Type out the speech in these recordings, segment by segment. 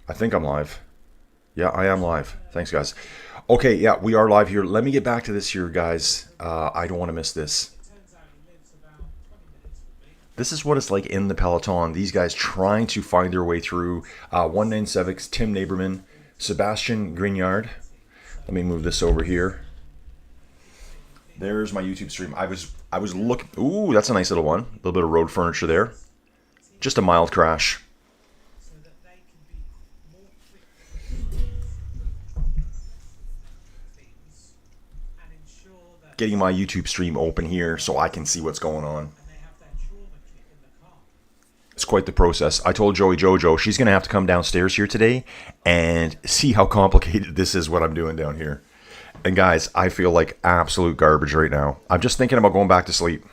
I think I'm live. Yeah, I am live. Thanks, guys. Okay, yeah, we are live here. Let me get back to this here, guys. I don't want to miss this. This is what it's like in the peloton. These guys trying to find their way through. 197's Tim Naberman, Sebastian Grignard. Let me move this over here. There's my YouTube stream. I was looking. Ooh, that's a nice little one. A little bit of road furniture there. Just a mild crash. Getting my YouTube stream open here so I can see what's going on. It's quite the process. I told Joey Jojo she's going to have to come downstairs here today and see how complicated this is what I'm doing down here. And guys, I feel like absolute garbage right now. I'm just thinking about going back to sleep.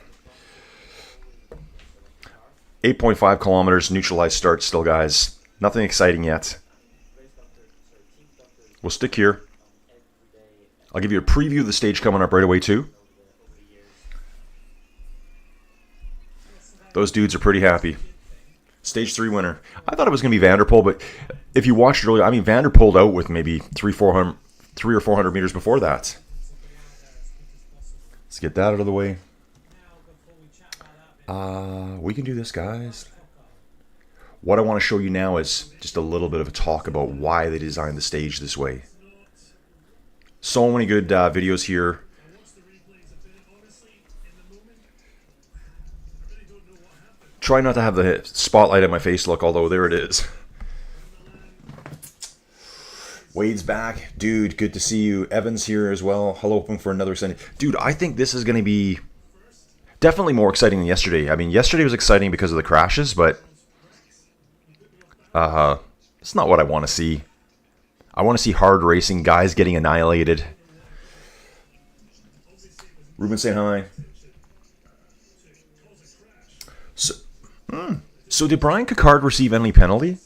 8.5 kilometers, neutralized start still, guys. Nothing exciting yet. We'll stick here. I'll give you a preview of the stage coming up right away, too. Those dudes are pretty happy. Stage 3 winner. I thought it was going to be Vanderpoel, but if you watched it earlier, I mean, Vander pulled out with maybe 300 or 400 meters before that. Let's get that out of the way. We can do this, guys. What I want to show you now is just a little bit of a talk about why they designed the stage this way. So many good videos here. Try not to have the spotlight at my face look, although there it is. Wade's back. Dude, good to see you. Evan's here as well. Hello, hoping for another exciting. Dude, I think this is going to be definitely more exciting than yesterday. I mean, yesterday was exciting because of the crashes, but it's not what I want to see. I want to see hard racing, guys getting annihilated. Ruben saying hi. So did Brian Picardy receive any penalty?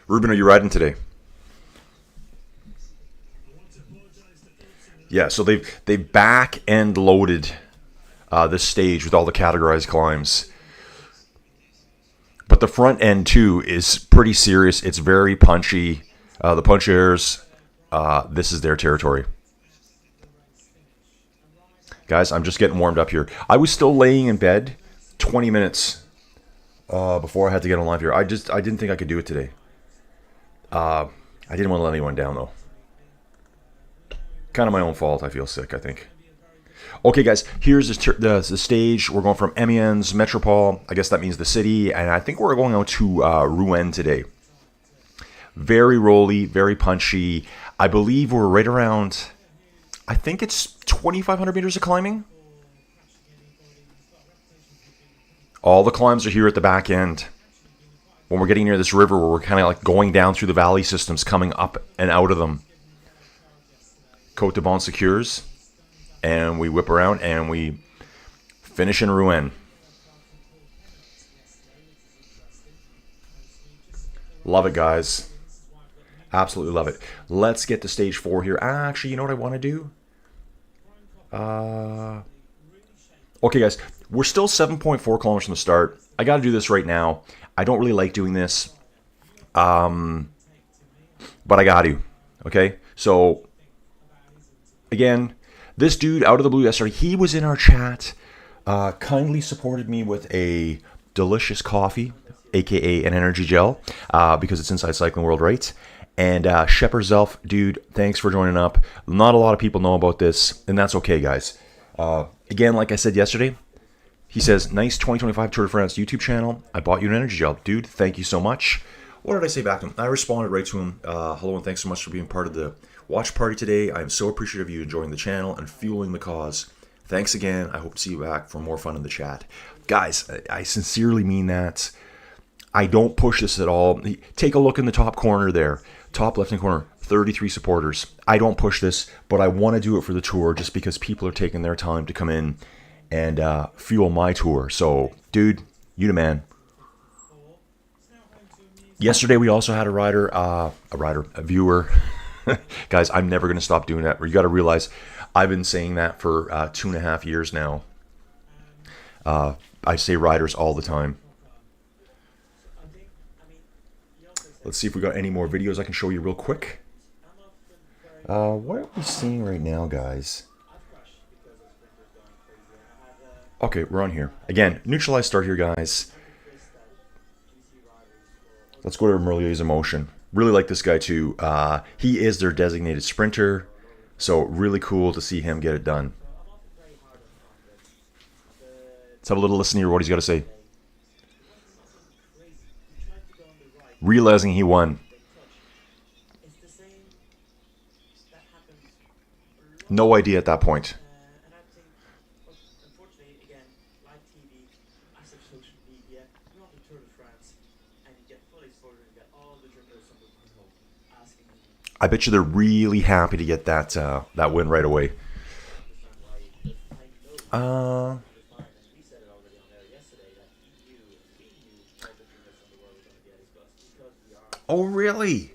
Ruben, are you riding today? Yeah, so they've back end loaded this stage with all the categorized climbs. But the front end too is pretty serious. It's very punchy. The punchers, this is their territory. Guys, I'm just getting warmed up here. I was still laying in bed 20 minutes before I had to get on live here. I didn't think I could do it today. I didn't want to let anyone down, though. Kind of my own fault. I feel sick, I think. Okay, guys, here's the stage. We're going from Amiens, Métropole. I guess that means the city. And I think we're going out to Rouen today. Very rolly, very punchy. I believe we're right around, I think it's 2,500 meters of climbing. All the climbs are here at the back end. When we're getting near this river where we're kind of like going down through the valley systems, coming up and out of them. Côte de Bon Secures. And we whip around and we finish in Rouen. Love it, guys. Absolutely love it. Let's get to stage 4 here. Actually, you know what I want to do? Okay, guys. We're still 7.4 kilometers from the start. I got to do this right now. I don't really like doing this. But I got to. Okay? So, again, this dude out of the blue yesterday, he was in our chat, kindly supported me with a delicious coffee, aka an energy gel, because it's Inside Cycling World, right? And Shepard Zelf, dude, thanks for joining up. Not a lot of people know about this, and that's okay, guys. Again, like I said yesterday, he says, nice 2025 Tour de France YouTube channel. I bought you an energy gel. Dude, thank you so much. What did I say back to him? I responded right to him. Hello, and thanks so much for being part of the watch party today. I am so appreciative of you enjoying the channel and fueling the cause. Thanks again. I hope to see you back for more fun in the chat. Guys, I sincerely mean that. I don't push this at all. Take a look in the top corner there. Top left-hand corner, 33 supporters. I don't push this, but I want to do it for the tour just because people are taking their time to come in and fuel my tour. So, dude, you the man. Yesterday we also had a viewer. Guys, I'm never going to stop doing that. You got to realize I've been saying that for 2.5 years now. I say riders all the time. Let's see if we got any more videos I can show you real quick. What are we seeing right now, guys? Okay, we're on here. Again, neutralize start here, guys. Let's go to Merlier's Emotion. Really like this guy too. He is their designated sprinter, so really cool to see him get it done. Let's have a little listen here what he's got to say. Realizing he won. No idea at that point. I bet you they're really happy to get that that win right away. Oh, really?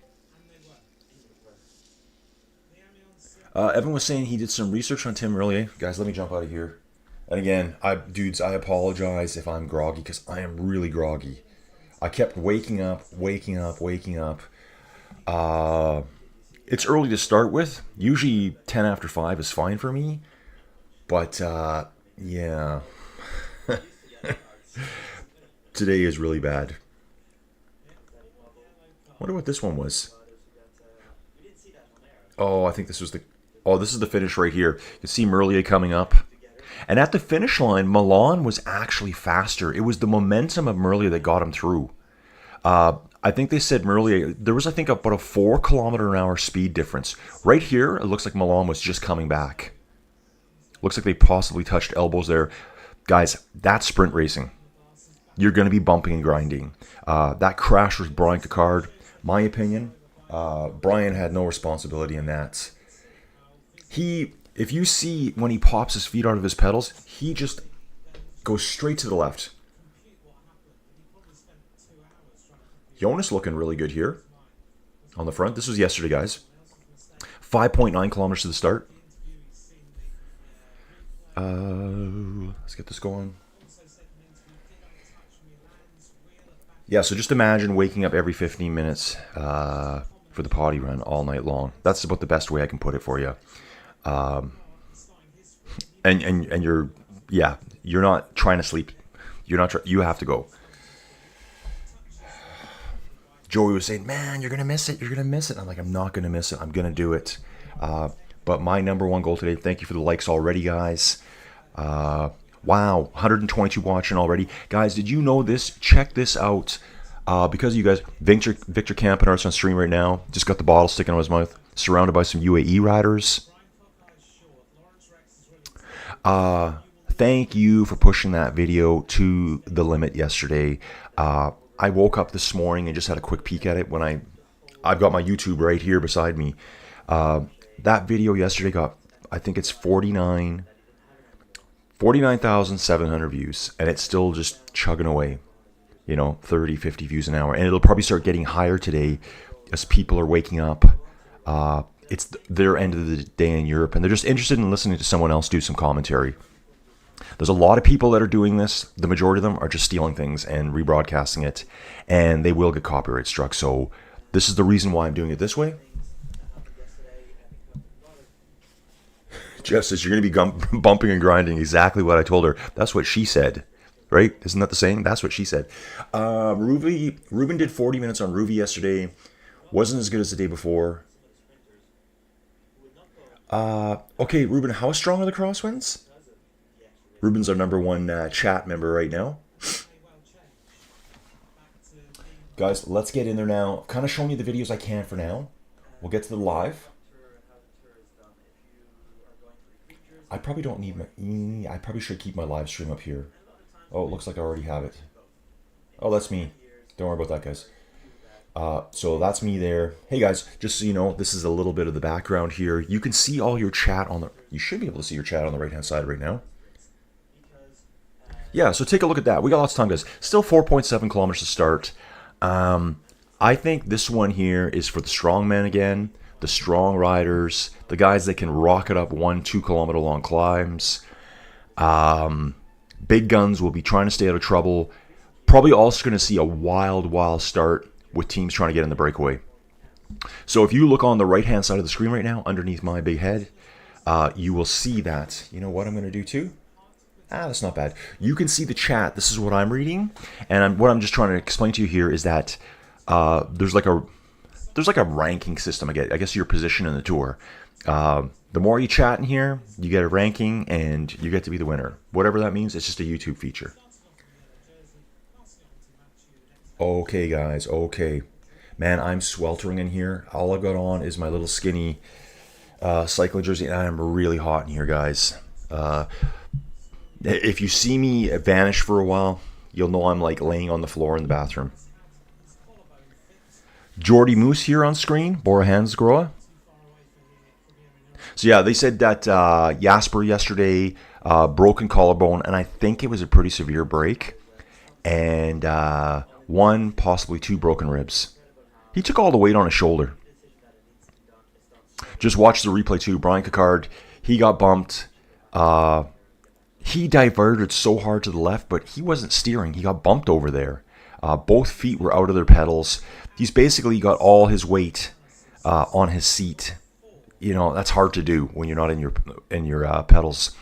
Evan was saying he did some research on Tim Merlier. Guys, let me jump out of here. And again, dudes, I apologize if I'm groggy because I am really groggy. I kept waking up. It's early to start with. Usually 10 after 5 is fine for me. But, yeah. Today is really bad. Wonder what this one was. Oh, I think this was the... Oh, this is the finish right here. You can see Merlier coming up. And at the finish line, Milan was actually faster. It was the momentum of Merlier that got him through. I think they said Merlier... There was, I think, about a 4 km/h speed difference. Right here, it looks like Milan was just coming back. Looks like they possibly touched elbows there. Guys, that's sprint racing. You're going to be bumping and grinding. That crash with Brian Picardy, my opinion, Brian had no responsibility in that. If you see when he pops his feet out of his pedals, he just goes straight to the left. Jonas looking really good here on the front. This was yesterday, guys. 5.9 kilometers to the start. Let's get this going. Yeah, so just imagine waking up every 15 minutes for the potty run all night long. That's about the best way I can put it for you. And you're not trying to sleep. You have to go. Joey was saying, man, you're going to miss it. You're going to miss it. I'm like, I'm not going to miss it. I'm going to do it. But my number one goal today, thank you for the likes already, guys. Wow, 122 watching already. Guys, did you know this? Check this out. Because of you guys, Victor Campenart's on stream right now. Just got the bottle sticking out of his mouth. Surrounded by some UAE riders. Thank you for pushing that video to the limit yesterday. I woke up this morning and just had a quick peek at it when I've got my YouTube right here beside me. That video yesterday got, I think it's 49,700 views, and it's still just chugging away, 30, 50 views an hour. And it'll probably start getting higher today as people are waking up. It's their end of the day in Europe, and they're just interested in listening to someone else do some commentary. There's a lot of people that are doing this. The majority of them are just stealing things and rebroadcasting it, and they will get copyright struck. So this is the reason why I'm doing it this way. Jeff says, you're going to be bumping and grinding. Exactly what I told her. That's what she said, right? Isn't that the saying? That's what she said. Ruben did 40 minutes on Ruby yesterday. Wasn't as good as the day before. Okay, Ruben, how strong are the crosswinds? Ruben's our number one chat member right now. Guys, let's get in there now. I've kind of shown you the videos I can for now. We'll get to the live. I probably don't need my... I probably should keep my live stream up here. Oh, it looks like I already have it. Oh, that's me. Don't worry about that, guys. So that's me there. Hey, guys, just so you know, this is a little bit of the background here. You can see all your chat on the... You should be able to see your chat on the right-hand side right now. Yeah, so take a look at that. We got lots of time, guys. Still 4.7 kilometers to start. I think this one here is for the strongmen again. The strong riders, the guys that can rocket up 1-2 kilometer long climbs. Big guns will be trying to stay out of trouble. Probably also going to see a wild start with teams trying to get in the breakaway. So if you look on the right-hand side of the screen right now, underneath my big head, you will see that. You know what I'm going to do too? That's not bad. You can see the chat. This is what I'm reading, and what I'm just trying to explain to you here is that there's like a ranking system. I guess your position in the tour. The more you chat in here, you get a ranking, and you get to be the winner. Whatever that means, it's just a YouTube feature. Okay, guys. Okay. Man, I'm sweltering in here. All I've got on is my little skinny cycling jersey, and I'm really hot in here, guys. If you see me vanish for a while, you'll know I'm like laying on the floor in the bathroom. Jordy Moose here on screen. Bora Hansgrohe. So yeah, they said that Jasper yesterday, broken collarbone, and I think it was a pretty severe break. And 1, possibly 2 broken ribs. He took all the weight on his shoulder. Just watch the replay too. Brian Picardy, he got bumped. He diverted so hard to the left, but he wasn't steering. He got bumped over there. Both feet were out of their pedals. He's basically got all his weight on his seat. You know, that's hard to do when you're not in your pedals.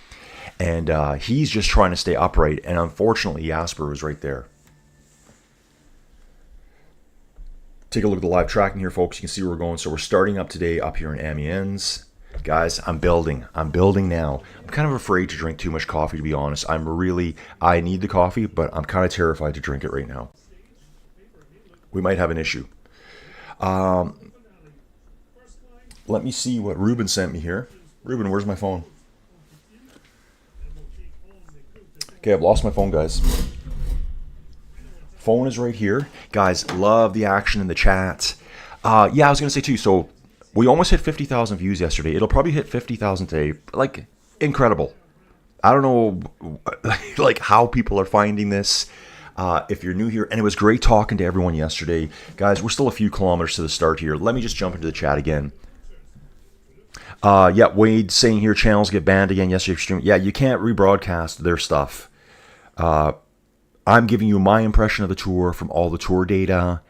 And he's just trying to stay upright. And unfortunately, Jasper was right there. Take a look at the live tracking here, folks. You can see where we're going. So we're starting up today up here in Amiens. Guys, I'm building now. I'm kind of afraid to drink too much coffee, to be honest. I need the coffee, but I'm kind of terrified to drink it right now. We might have an issue. Let me see what Ruben sent me here. Ruben, where's my phone? Okay, I've lost my phone, guys. Phone is right here. Guys, love the action in the chat. Yeah, I was going to say too, so we almost hit 50,000 views yesterday. It'll probably hit 50,000 today. Like, incredible. I don't know like how people are finding this. If you're new here, and it was great talking to everyone yesterday. Guys, we're still a few kilometers to the start here. Let me just jump into the chat again. Yeah, Wade saying here, channels get banned again yesterday for streaming. Yeah, you can't rebroadcast their stuff. I'm giving you my impression of the tour from all the tour data.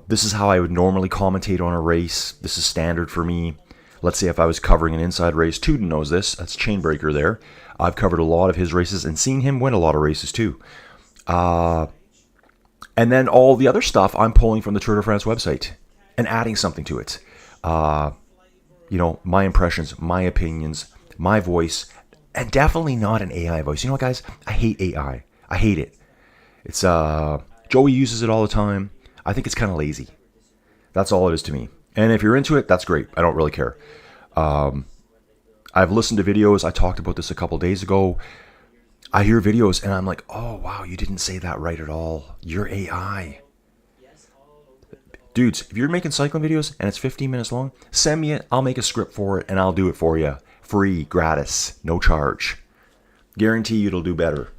This is how I would normally commentate on a race. This is standard for me. Let's say if I was covering an inside race, Tuden knows this. That's Chainbreaker there. I've covered a lot of his races and seen him win a lot of races too. And then all the other stuff I'm pulling from the Tour de France website and adding something to it. You know, my impressions, my opinions, my voice, and definitely not an AI voice. You know what, guys? I hate AI. I hate it. It's Joey uses it all the time. I think it's kind of lazy. That's all it is to me. And if you're into it, that's great. I don't really care. I've listened to videos. I talked about this a couple days ago. I hear videos and I'm like, oh, wow, you didn't say that right at all. You're AI. Dudes, if you're making cycling videos and it's 15 minutes long, send me it. I'll make a script for it and I'll do it for you. Free, gratis, no charge. Guarantee you it'll do better.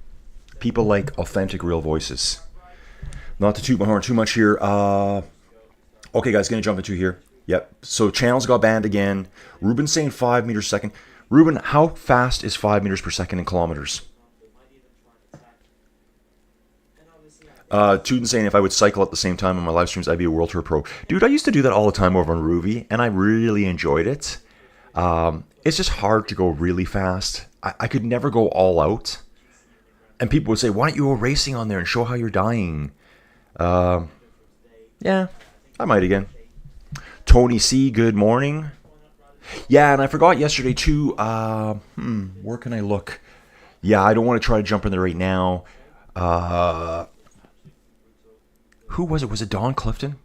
People like authentic, real voices. Not to toot my horn too much here. Okay, guys, going to jump into here. Yep. So channels got banned again. Ruben saying 5 meters a second. Ruben, how fast is 5 meters per second in kilometers? Tuden saying if I would cycle at the same time on my live streams, I'd be a World Tour pro. Dude, I used to do that all the time over on Ruby, and I really enjoyed it. It's just hard to go really fast. I could never go all out. And people would say, why don't you go racing on there and show how you're dying? Yeah, I might again. Tony C, good morning. Yeah, and I forgot yesterday too. Where can I look? Yeah, I don't want to try to jump in there right now. Who was it? Was it Don Clifton?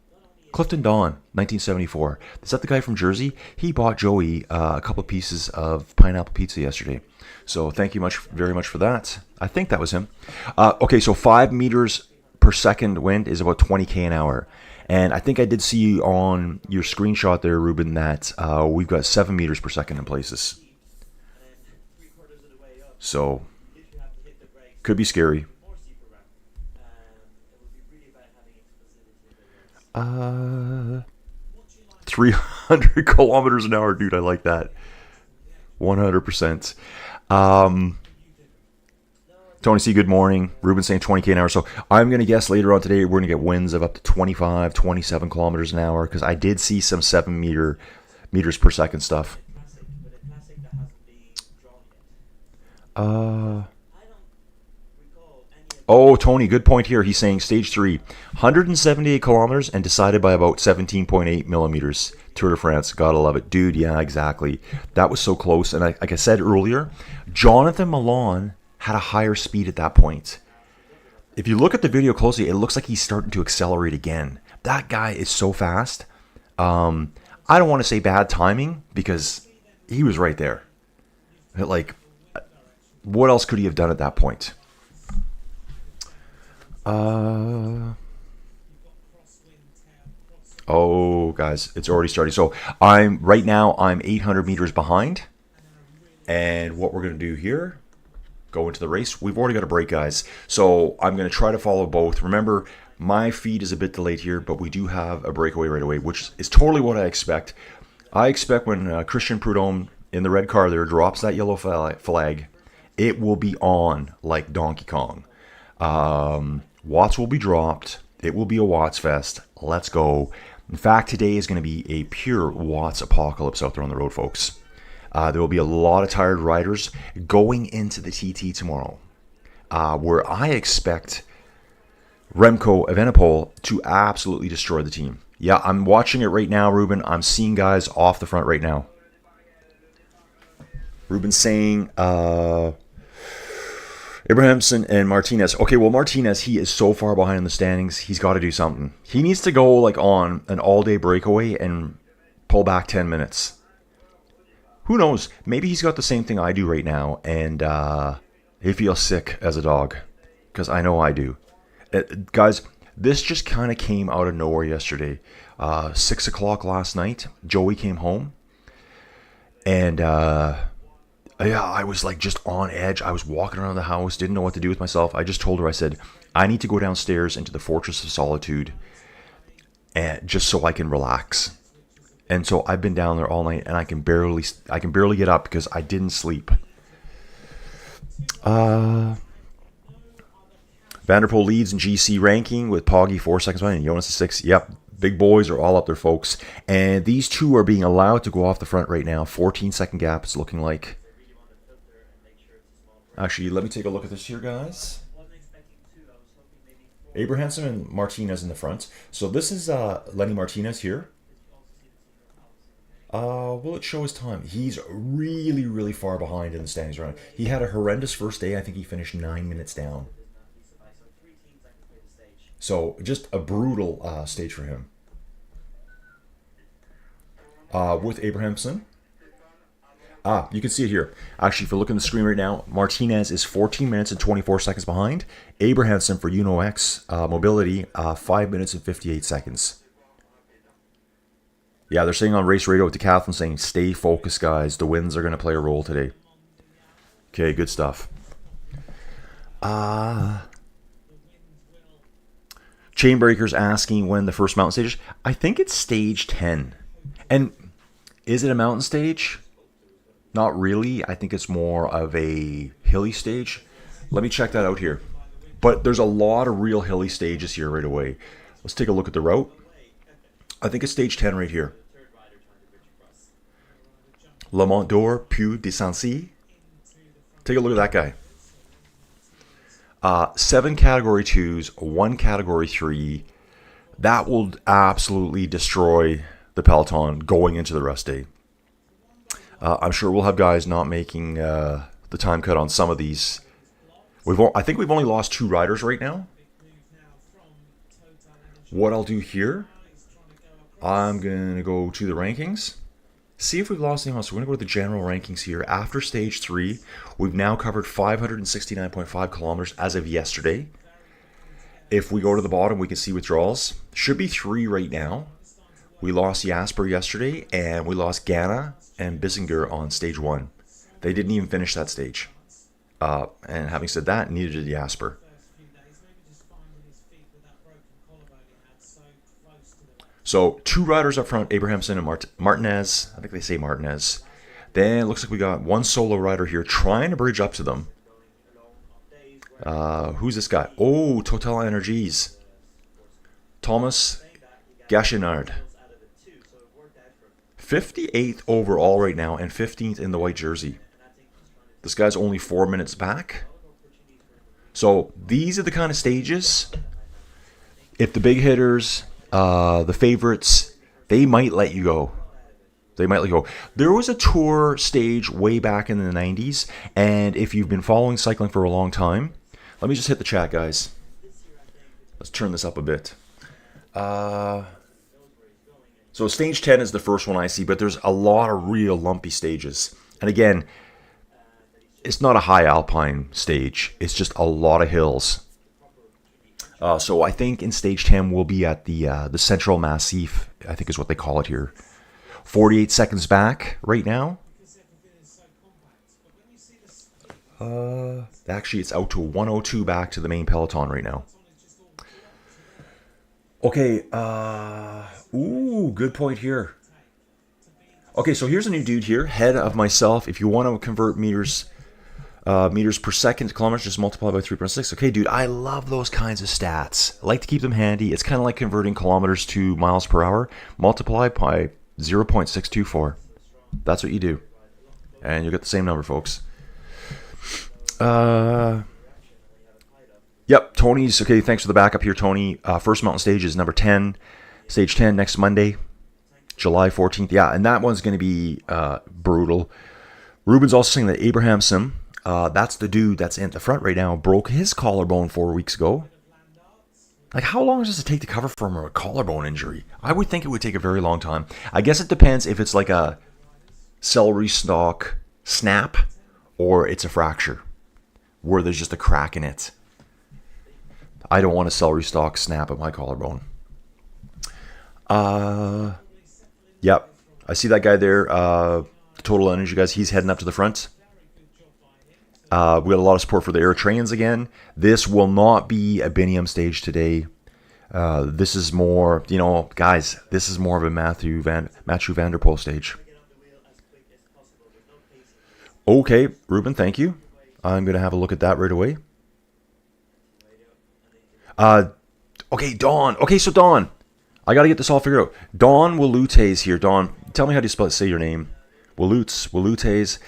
Clifton Don, 1974. Is that the guy from Jersey? He bought Joey a couple pieces of pineapple pizza yesterday. So thank you very much for that. I think that was him. Okay, so 5 meters per second wind is about 20k an hour. And I think I did see on your screenshot there, Ruben, that we've got 7 meters per second in places. So, could be scary. 300 kilometers an hour, dude. I like that. 100%. Tony C, good morning. Ruben saying 20K an hour. So I'm going to guess later on today we're going to get winds of up to 25, 27 kilometers an hour because I did see some 7 meters per second stuff. Oh, Tony, good point here. He's saying stage 3, 178 kilometers and decided by about 17.8 millimeters. Tour de France, gotta love it. Dude, yeah, exactly. That was so close. And like I said earlier, Jonathan Milan had a higher speed at that point. If you look at the video closely, it looks like he's starting to accelerate again. That guy is so fast. I don't want to say bad timing because he was right there. Like, what else could he have done at that point? Oh, guys, it's already starting. So right now I'm 800 meters behind. And what we're going to do here, go into the race. We've already got a break, guys. So I'm going to try to follow both. Remember, my feed is a bit delayed here, but we do have a breakaway right away, which is totally what I expect. I expect when Christian Prudhomme in the red car there drops that yellow flag, it will be on like Donkey Kong. Watts will be dropped. It will be a Watts fest. Let's go. In fact, today is going to be a pure Watts apocalypse out there on the road, folks. There will be a lot of tired riders going into the TT tomorrow, where I expect Remco Evenepoel to absolutely destroy the team. Yeah, I'm watching it right now, Ruben. I'm seeing guys off the front right now. Ruben's saying Abrahamson and Martinez. Okay, well, Martinez, he is so far behind in the standings. He's got to do something. He needs to go like on an all-day breakaway and pull back 10 minutes. Who knows? Maybe he's got the same thing I do right now, and he feels sick as a dog, because I know I do. Guys, this just kind of came out of nowhere yesterday. 6 o'clock last night, Joey came home, and yeah, I was like just on edge. I was walking around the house, didn't know what to do with myself. I just told her, I said, I need to go downstairs into the Fortress of Solitude, and just so I can relax. And so I've been down there all night, and I can barely get up because I didn't sleep. Van der Poel leads in GC ranking with Poggy 4 seconds behind and Jonas is 6. Yep, big boys are all up there, folks. And these two are being allowed to go off the front right now. 14-second gap, it's looking like. Actually, let me take a look at this here, guys. Abrahamson and Martinez in the front. So this is Lenny Martinez here. Will it show his time? He's really, really far behind in the standings right now. He had a horrendous first day. I think he finished 9 minutes down. So just a brutal stage for him. With Abrahamson. You can see it here. Actually, if you look at the screen right now, Martinez is 14 minutes and 24 seconds behind. Abrahamson for UNOX Mobility, 5 minutes and 58 seconds. Yeah, they're saying on race radio with Decathlon saying, stay focused, guys. The winds are going to play a role today. Okay, good stuff. Chainbreaker's asking when the first mountain stage is. I think it's stage 10. And is it a mountain stage? Not really. I think it's more of a hilly stage. Let me check that out here. But there's a lot of real hilly stages here right away. Let's take a look at the route. I think it's stage 10 right here. Le Mont d'Or, Puy de Sancy. Take a look at that guy. 7 category 2s, 1 category 3. That will absolutely destroy the peloton going into the rest day. I'm sure we'll have guys not making the time cut on some of these. I think we've only lost 2 riders right now. What I'll do here, I'm going to go to the rankings. See if we've lost anyone else. So we're going to go to the general rankings here. After stage 3, we've now covered 569.5 kilometers as of yesterday. If we go to the bottom, we can see withdrawals. Should be 3 right now. We lost Jasper yesterday, and we lost Ganna and Bissinger on stage 1. They didn't even finish that stage. And having said that, neither did Jasper. So 2 riders up front, Abrahamson and Martinez. I think they say Martinez. Then it looks like we got 1 solo rider here trying to bridge up to them. Who's this guy? Oh, Total Energies. Thomas Gachinard. 58th overall right now and 15th in the white jersey. This guy's only 4 minutes back. So these are the kind of stages. If the big hitters, the favorites, they might let you go. They might let you go. There was a tour stage way back in the 90s, and if you've been following cycling for a long time, let me just hit the chat, guys. Let's turn this up a bit. So stage 10 is the first one I see, but there's a lot of real lumpy stages. And again, it's not a high alpine stage. It's just a lot of hills. So I think in stage 10 we'll be at the Central Massif, I think is what they call it here. 48 seconds back right now. Actually, it's out to 102 back to the main peloton right now. Okay, ooh, good point here. Okay, so here's a new dude here, head of myself. If you want to convert meters per second to kilometers, just multiply by 3.6. Okay, dude, I love those kinds of stats. I like to keep them handy. It's kind of like converting kilometers to miles per hour. Multiply by 0.624. That's what you do. And you'll get the same number, folks. Yep, Tony's, okay, thanks for the backup here, Tony. First mountain stage is number 10. Stage 10 next Monday, July 14th. Yeah, and that one's going to be brutal. Ruben's also saying that Abrahamson, that's the dude that's in the front right now, broke his collarbone 4 weeks ago. Like, how long does it take to recover from a collarbone injury? I would think it would take a very long time. I guess it depends if it's like a celery stalk snap or it's a fracture where there's just a crack in it. I don't want a celery stalk snap at my collarbone. Yep. I see that guy there. Total Energy guys, he's heading up to the front. We got a lot of support for the Eritreans again. This will not be a Biniam stage today. This is more, you know, guys, this is more of a Matthew Van Der Poel stage. Okay, Ruben, thank you. I'm going to have a look at that right away. Okay, Dawn. Okay, so Dawn, I got to get this all figured out. Dawn Walutes here. Dawn, tell me how do you say your name. Walutes.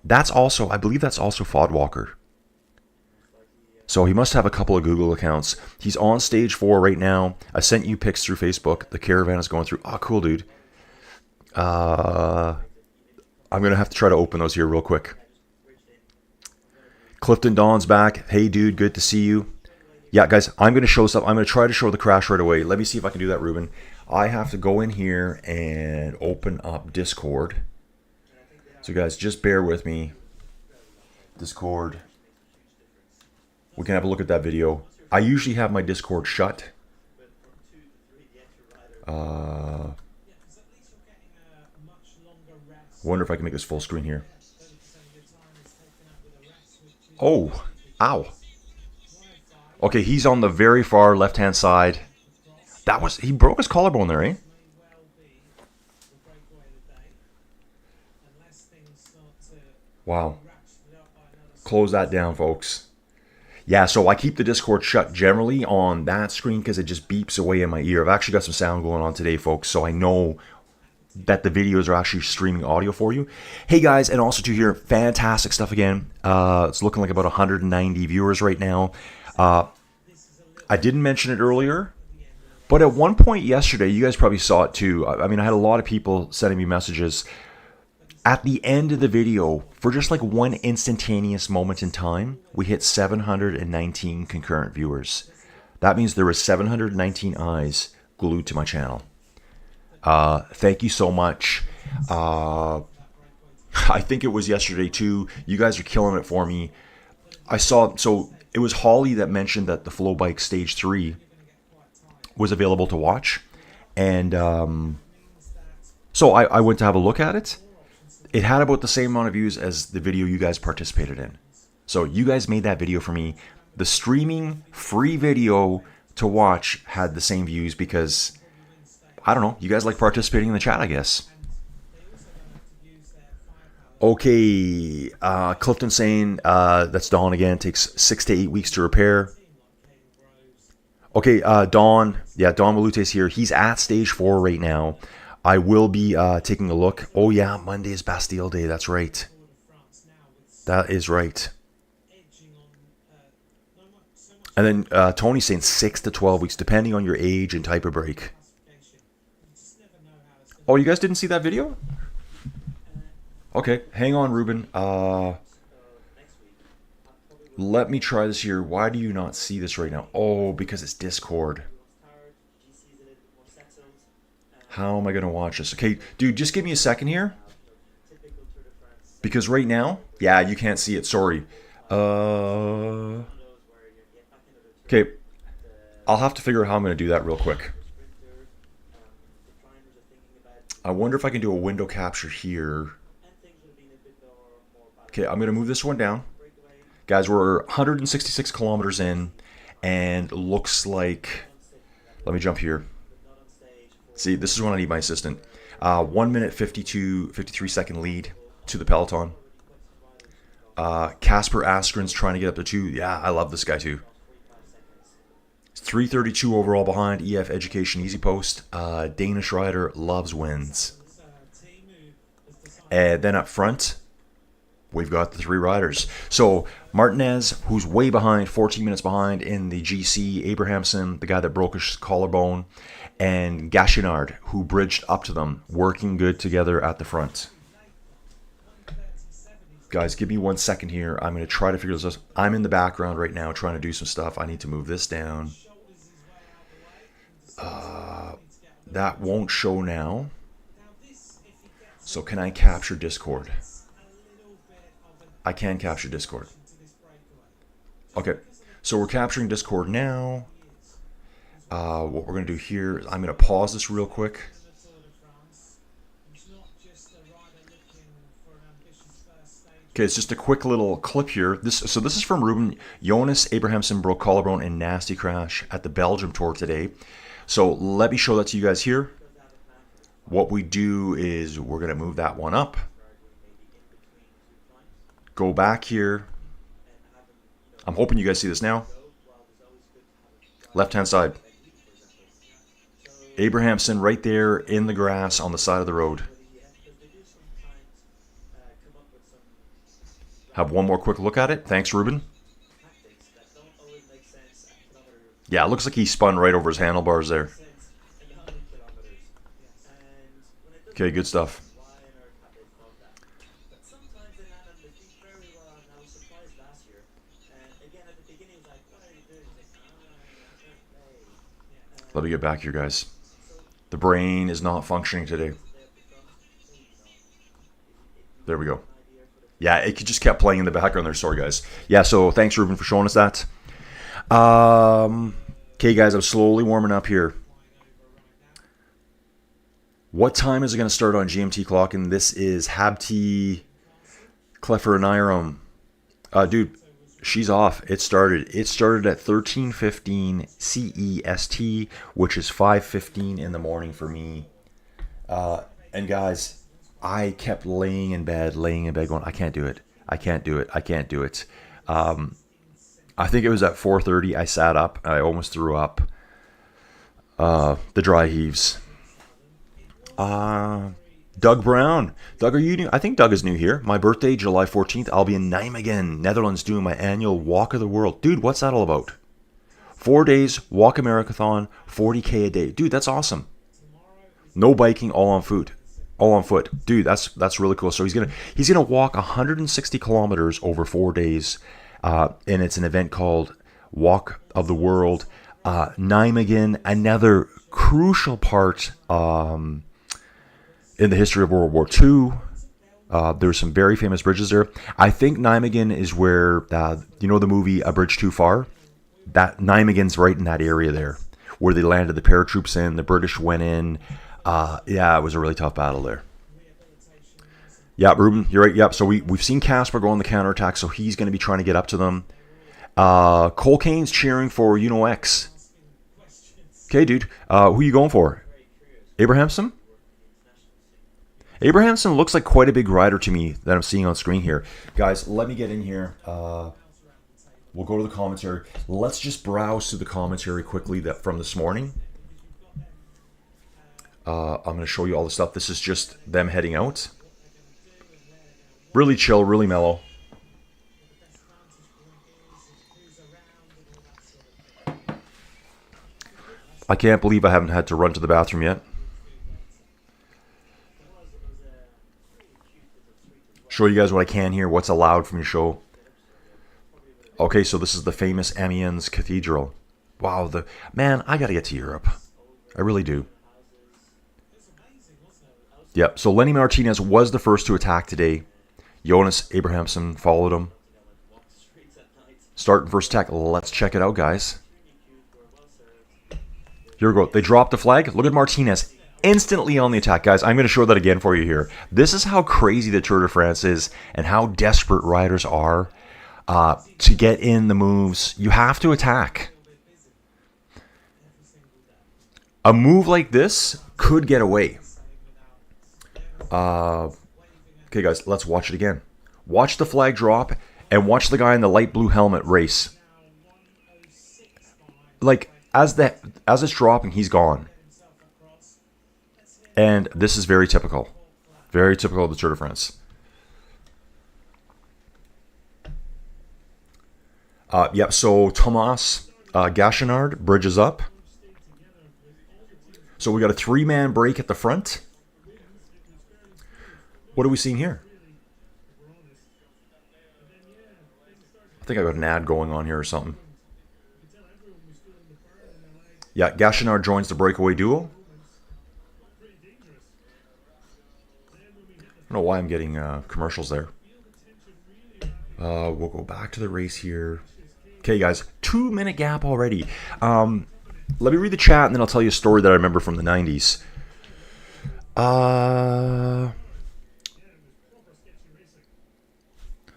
That's also, I believe that's also Fodwalker. So he must have a couple of Google accounts. He's on stage 4 right now. I sent you pics through Facebook. The caravan is going through. Oh, cool, dude. I'm going to have to try to open those here real quick. Clifton Dawn's back. Hey, dude, good to see you. Yeah, guys, I'm going to show stuff. I'm going to try to show the crash right away. Let me see if I can do that, Ruben. I have to go in here and open up Discord. So, guys, just bear with me. Discord. We can have a look at that video. I usually have my Discord shut. Wonder if I can make this full screen here. Oh, ow. Okay, he's on the very far left-hand side. He broke his collarbone there, eh? Wow. Close that down, folks. Yeah, so I keep the Discord shut generally on that screen because it just beeps away in my ear. I've actually got some sound going on today, folks, so I know that the videos are actually streaming audio for you. Hey, guys, and also to hear fantastic stuff again. It's looking like about 190 viewers right now. I didn't mention it earlier, but at one point yesterday, you guys probably saw it too. I mean, I had a lot of people sending me messages. At the end of the video, for just like one instantaneous moment in time, we hit 719 concurrent viewers. That means there were 719 eyes glued to my channel. Thank you so much. I think it was yesterday too. You guys are killing it for me. So it was Holly that mentioned that the Flow Bike Stage 3 was available to watch. And so I went to have a look at it. It had about the same amount of views as the video you guys participated in. So you guys made that video for me. The streaming free video to watch had the same views because, I don't know, you guys like participating in the chat, I guess. Okay, Clifton saying that's Dawn again. Takes 6 to 8 weeks to repair. Okay, Dawn. Yeah, Dawn Malute's here. He's at stage 4 right now. I will be taking a look. Oh yeah, Monday is Bastille Day. That's right. That is right. And then Tony's saying 6 to 12 weeks, depending on your age and type of break. Oh, you guys didn't see that video? Okay, hang on, Ruben. Let me try this here. Why do you not see this right now? Oh, because it's Discord. How am I going to watch this? Okay, dude, just give me a second here. Because right now, yeah, you can't see it. Sorry. Okay, I'll have to figure out how I'm going to do that real quick. I wonder if I can do a window capture here. Okay, I'm going to move this one down. Guys, we're 166 kilometers in, and looks like... Let me jump here. See, this is when I need my assistant. 1 minute 53 second lead to the peloton. Casper Askren's trying to get up to 2. Yeah, I love this guy too. 332 overall behind EF Education Easy Post. Danish rider loves wins. And then up front, we've got the 3 riders. So Martinez, who's way behind, 14 minutes behind in the GC. Abrahamson, the guy that broke his collarbone. And Gachinard, who bridged up to them, working good together at the front. Guys, give me 1 second here. I'm going to try to figure this out. I'm in the background right now trying to do some stuff. I need to move this down. That won't show now. So can I capture Discord? I can capture Discord. Okay, so we're capturing Discord now. What we're going to do here, I'm going to pause this real quick. Okay, it's just a quick little clip here. So this is from Ruben. Jonas Abrahamson broke collarbone in nasty crash at the Belgium Tour today. So let me show that to you guys here. What we do is we're going to move that one up. Go back here. I'm hoping you guys see this now. Left-hand side. Abrahamson right there in the grass on the side of the road. Have one more quick look at it. Thanks, Ruben. Yeah, it looks like he spun right over his handlebars there. Okay, good stuff. Let me get back here, guys. The brain is not functioning today. There we go. Yeah, it just kept playing in the background there. Sorry, guys. Yeah, so thanks, Ruben, for showing us that. Okay, guys, I'm slowly warming up here. What time is it going to start on GMT clock? And this is Habti Cleffer and Iram. Dude, she's off. It started at 13:15 CEST, which is 5:15 in the morning for me. And guys, I kept laying in bed going, I can't do it. I can't do it. I think it was at 4:30. I sat up. I almost threw up. The dry heaves. Doug Brown. Doug, are you new? I think Doug is new here. My birthday, July 14th. I'll be in Nijmegen, Netherlands, doing my annual Walk of the World. Dude, what's that all about? 4 days, walk a marathon, 40K a day. Dude, that's awesome. No biking, all on foot. Dude, that's really cool. So he's gonna walk 160 kilometers over 4 days, and it's an event called Walk of the World. Nijmegen, another crucial part in the history of World War II. There's some very famous bridges there. I think Nijmegen is where, you know the movie A Bridge Too Far? That Nijmegen's right in that area there, where they landed the paratroops in, the British went in. Yeah, it was a really tough battle there. Yeah, Ruben, you're right. Yep. So we've seen Casper go on the counterattack, so he's going to be trying to get up to them. Cole Kane's cheering for X. Okay, dude. Who are you going for? Abrahamson? Abrahamson looks like quite a big rider to me that I'm seeing on screen here. Guys, let me get in here. We'll go to the commentary. Let's just browse through the commentary quickly from this morning. I'm going to show you all the stuff. This is just them heading out. Really chill, really mellow. I can't believe I haven't had to run to the bathroom yet. Show you guys what I can here, what's allowed from your show. Okay, so this is the famous Amiens Cathedral. Wow, man, I gotta get to Europe. I really do. Yep, so Lenny Martinez was the first to attack today. Jonas Abrahamson followed him. Starting first attack. Let's check it out, guys. Here we go. They dropped the flag. Look at Martinez. Instantly on the attack, guys. I'm going to show that again for you here. This is how crazy the Tour de France is and how desperate riders are to get in the moves. You have to attack. A move like this could get away. Okay, guys, let's watch it again. Watch the flag drop and watch the guy in the light blue helmet race. Like, as it's dropping, he's gone. And this is very typical. Very typical of the Tour de France. Yep, so Thomas Gachenard bridges up. So we got a 3-man break at the front. What are we seeing here? I think I got an ad going on here or something. Yeah, Gachenard joins the breakaway duo. I don't know why I'm getting commercials there. We'll go back to the race here. Okay, guys, 2-minute gap already. Let me read the chat, and then I'll tell you a story that I remember from the 90s.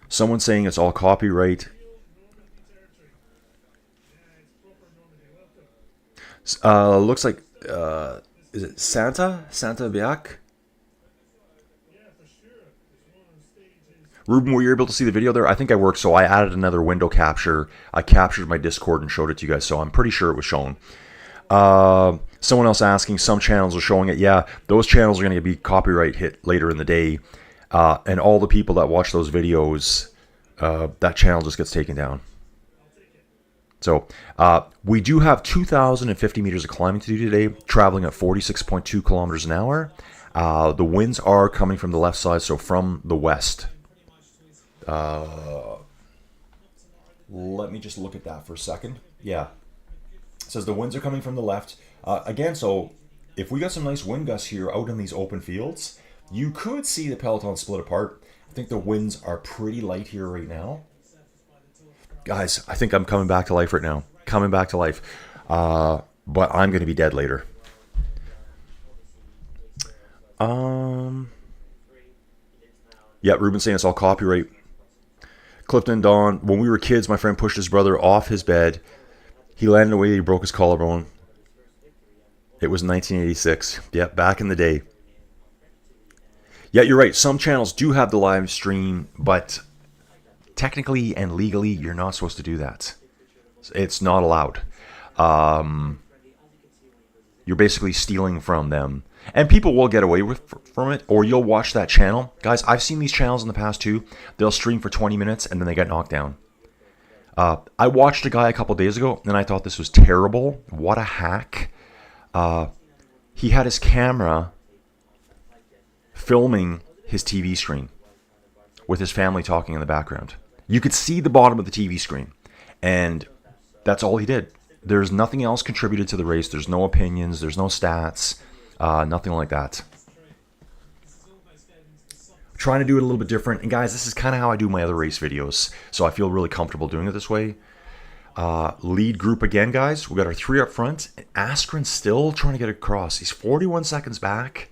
Someone saying it's all copyright. Looks like, is it Santa Biak? Ruben, were you able to see the video there? I think I worked, so I added another window capture. I captured my Discord and showed it to you guys, so I'm pretty sure it was shown. Someone else asking, some channels are showing it. Yeah, those channels are going to be copyright hit later in the day. And all the people that watch those videos, that channel just gets taken down. So, we do have 2,050 meters of climbing to do today, traveling at 46.2 kilometers an hour. The winds are coming from the left side, so from the west. Let me just look at that for a second. Yeah. It says the winds are coming from the left. Again, so if we got some nice wind gusts here out in these open fields, you could see the peloton split apart. I think the winds are pretty light here right now. Guys, I think I'm coming back to life right now. Coming back to life. But I'm going to be dead later. Yeah, Ruben's saying it's all copyright. Clifton Dawn, when we were kids, my friend pushed his brother off his bed. He landed away, he broke his collarbone. It was 1986. Yeah, back in the day. Yeah, you're right. Some channels do have the live stream, but technically and legally, you're not supposed to do that. It's not allowed. You're basically stealing from them. And people will get away from it, or you'll watch that channel. Guys, I've seen these channels in the past too. They'll stream for 20 minutes, and then they get knocked down. I watched a guy a couple days ago, and I thought this was terrible. What a hack. He had his camera filming his TV screen with his family talking in the background. You could see the bottom of the TV screen, and that's all he did. There's nothing else contributed to the race. There's no opinions. There's no stats. Nothing like that. Trying to do it a little bit different. And guys, this is kind of how I do my other race videos. So I feel really comfortable doing it this way. Lead group again, guys. We got our 3 up front. Askren still trying to get across. He's 41 seconds back.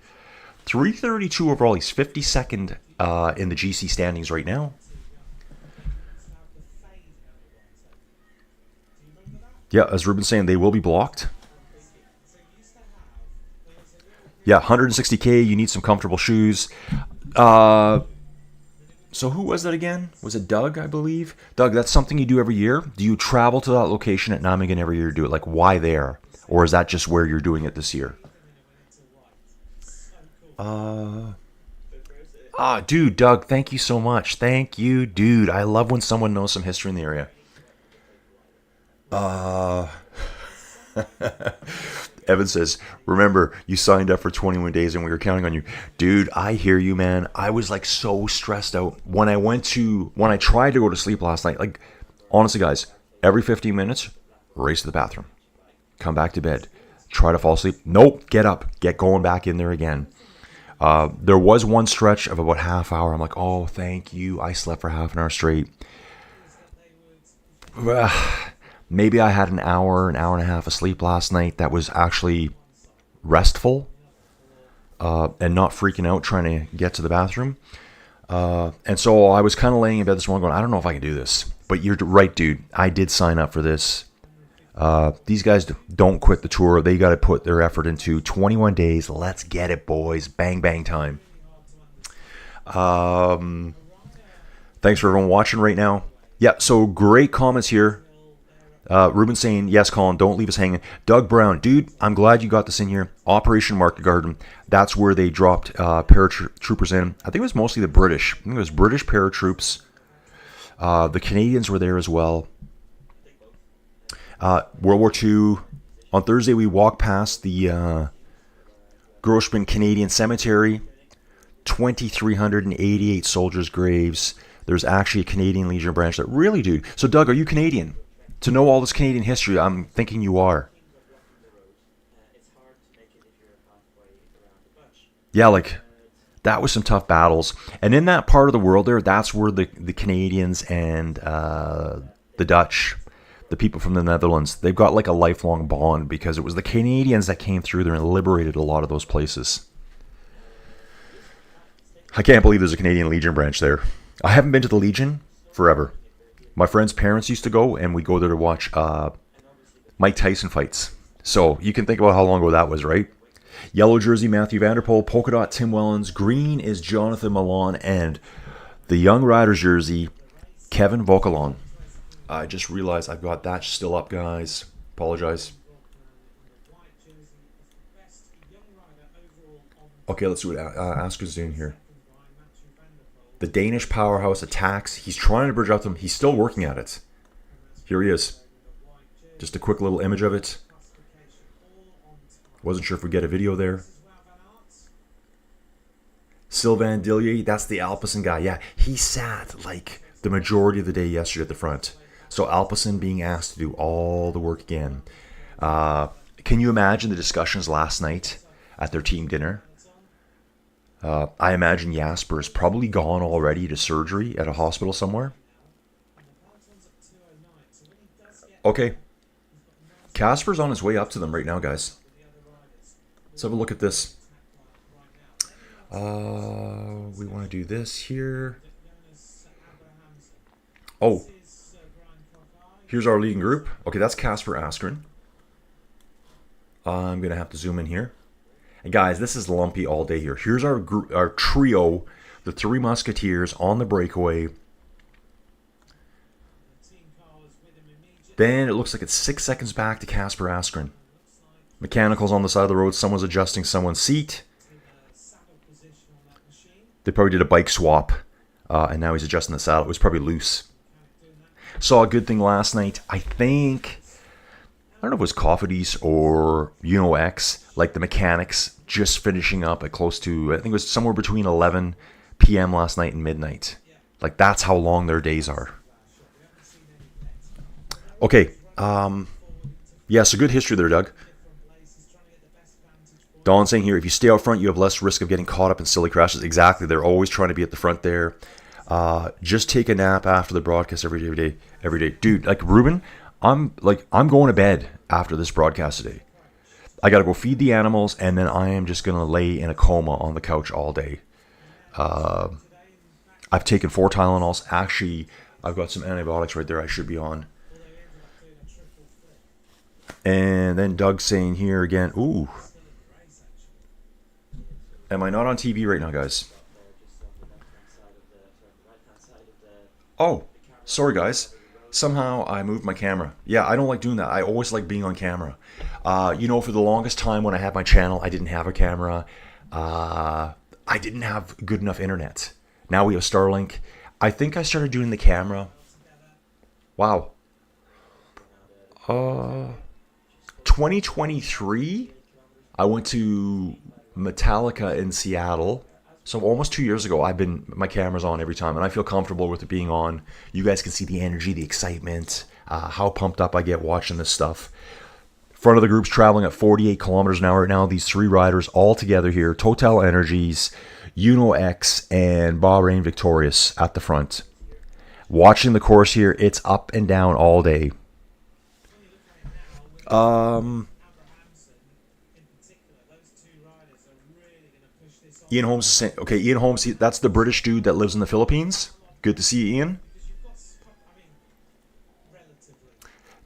3:32 overall. He's 52nd in the GC standings right now. Yeah, as Ruben's saying, they will be blocked. Yeah, 160K. You need some comfortable shoes. So who was that again? Was it Doug, I believe? Doug, that's something you do every year? Do you travel to that location at Nijmegen every year to do it? Like, why there? Or is that just where you're doing it this year? Dude, Doug, thank you so much. Thank you, dude. I love when someone knows some history in the area. Evan says, remember, you signed up for 21 days and we were counting on you. Dude, I hear you, man. I was like so stressed out. When I tried to go to sleep last night, like, honestly, guys, every 15 minutes, race to the bathroom. Come back to bed. Try to fall asleep. Nope, get up. Get going back in there again. There was one stretch of about half hour. I'm like, oh, thank you. I slept for half an hour straight. Maybe I had an hour and a half of sleep last night that was actually restful and not freaking out trying to get to the bathroom. And so I was kind of laying in bed this morning going, I don't know if I can do this. But you're right, dude. I did sign up for this. These guys don't quit the tour. They got to put their effort into 21 days. Let's get it, boys. Bang, bang time. Thanks for everyone watching right now. Yeah, so great comments here. Ruben saying, yes, Colin, don't leave us hanging. Doug Brown, dude, I'm glad you got this in here. Operation Market Garden. That's where they dropped paratroopers in. I think it was mostly the British. I think it was British paratroops. The Canadians were there as well. World War II. On Thursday, we walked past the Grossman Canadian Cemetery. 2,388 soldiers' graves. There's actually a Canadian Legion branch that really, dude. So, Doug, are you Canadian? To know all this Canadian history, I'm thinking you are. Yeah, like, that was some tough battles. And in that part of the world there, that's where the Canadians and the Dutch, the people from the Netherlands, they've got like a lifelong bond because it was the Canadians that came through there and liberated a lot of those places. I can't believe there's a Canadian Legion branch there. I haven't been to the Legion forever. My friend's parents used to go, and we go there to watch Mike Tyson fights. So you can think about how long ago that was, right? Yellow jersey, Matthew Vanderpoel. Polka dot, Tim Wellens. Green is Jonathan Milan. And the Young Riders jersey, Kevin Vokalon. I just realized I've got that still up, guys. Apologize. Okay, let's see what Asker's doing here. The Danish powerhouse attacks. He's trying to bridge up to him. He's still working at it. Here he is. Just a quick little image of it. Wasn't sure if we get a video there. Sylvain Dillier, that's the Alpecin guy. Yeah, he sat like the majority of the day yesterday at the front. So Alpecin being asked to do all the work again. Can you imagine the discussions last night at their team dinner? I imagine Jasper is probably gone already to surgery at a hospital somewhere. Okay. Casper's on his way up to them right now, guys. Let's have a look at this. We want to do this here. Oh. Here's our leading group. Okay, that's Casper Askren. I'm going to have to zoom in here. And guys, this is lumpy all day here. Here's our group, our trio, the Three Musketeers on the breakaway. Then it looks like it's 6 seconds back to Casper Askren. Mechanicals on the side of the road. Someone's adjusting someone's seat. They probably did a bike swap, and now he's adjusting the saddle. It was probably loose. Saw a good thing last night. I think, I don't know if it was Cofidis or X, like the mechanics just finishing up at close to, I think it was somewhere between 11 p.m. last night and midnight. Like, that's how long their days are. Okay. Yeah, so good history there, Doug. Don saying here, if you stay out front, you have less risk of getting caught up in silly crashes. Exactly. They're always trying to be at the front there. Just take a nap after the broadcast every day. Dude, like Ruben, I'm going to bed after this broadcast today. I got to go feed the animals, and then I am just going to lay in a coma on the couch all day. I've taken 4 Tylenols. Actually, I've got some antibiotics right there I should be on. And then Doug saying here again, ooh. Am I not on TV right now, guys? Oh, sorry, guys. Somehow I moved my camera. Yeah, I don't like doing that. I always like being on camera. For the longest time when I had my channel, I didn't have a camera. I didn't have good enough internet. Now we have Starlink. I think I started doing the camera. Wow. 2023, I went to Metallica in Seattle. So almost 2 years ago, my camera's on every time, and I feel comfortable with it being on. You guys can see the energy, the excitement, how pumped up I get watching this stuff. Front of the group's traveling at 48 kilometers an hour right now. These three riders all together here. Total Energies, Uno X, and Bahrain Victorious at the front. Watching the course here, it's up and down all day. Ian Holmes is saying, okay, Ian Holmes, that's the British dude that lives in the Philippines. Good to see you, Ian.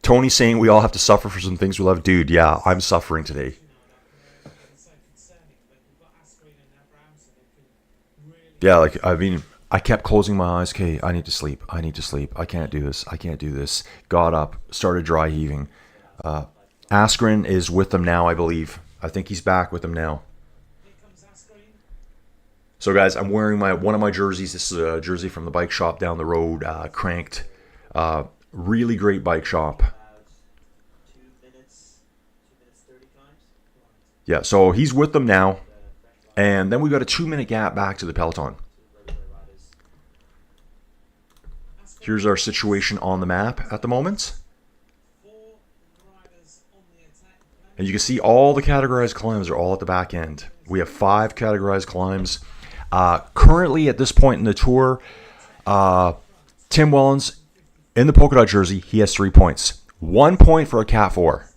Tony's saying we all have to suffer for some things we love. Dude, yeah, I'm suffering today. Yeah, I kept closing my eyes. Okay, I need to sleep. I can't do this. Got up, started dry heaving. Askren is with them now, I believe. I think he's back with them now. So, guys, I'm wearing one of my jerseys. This is a jersey from the bike shop down the road, Cranked. Really great bike shop. Yeah, so he's with them now. And then we got a 2-minute gap back to the peloton. Here's our situation on the map at the moment. And you can see all the categorized climbs are all at the back end. We have 5 categorized climbs. Currently, at this point in the tour, Tim Wellens in the polka dot jersey, he has 3 points. 1 point for a Cat 4.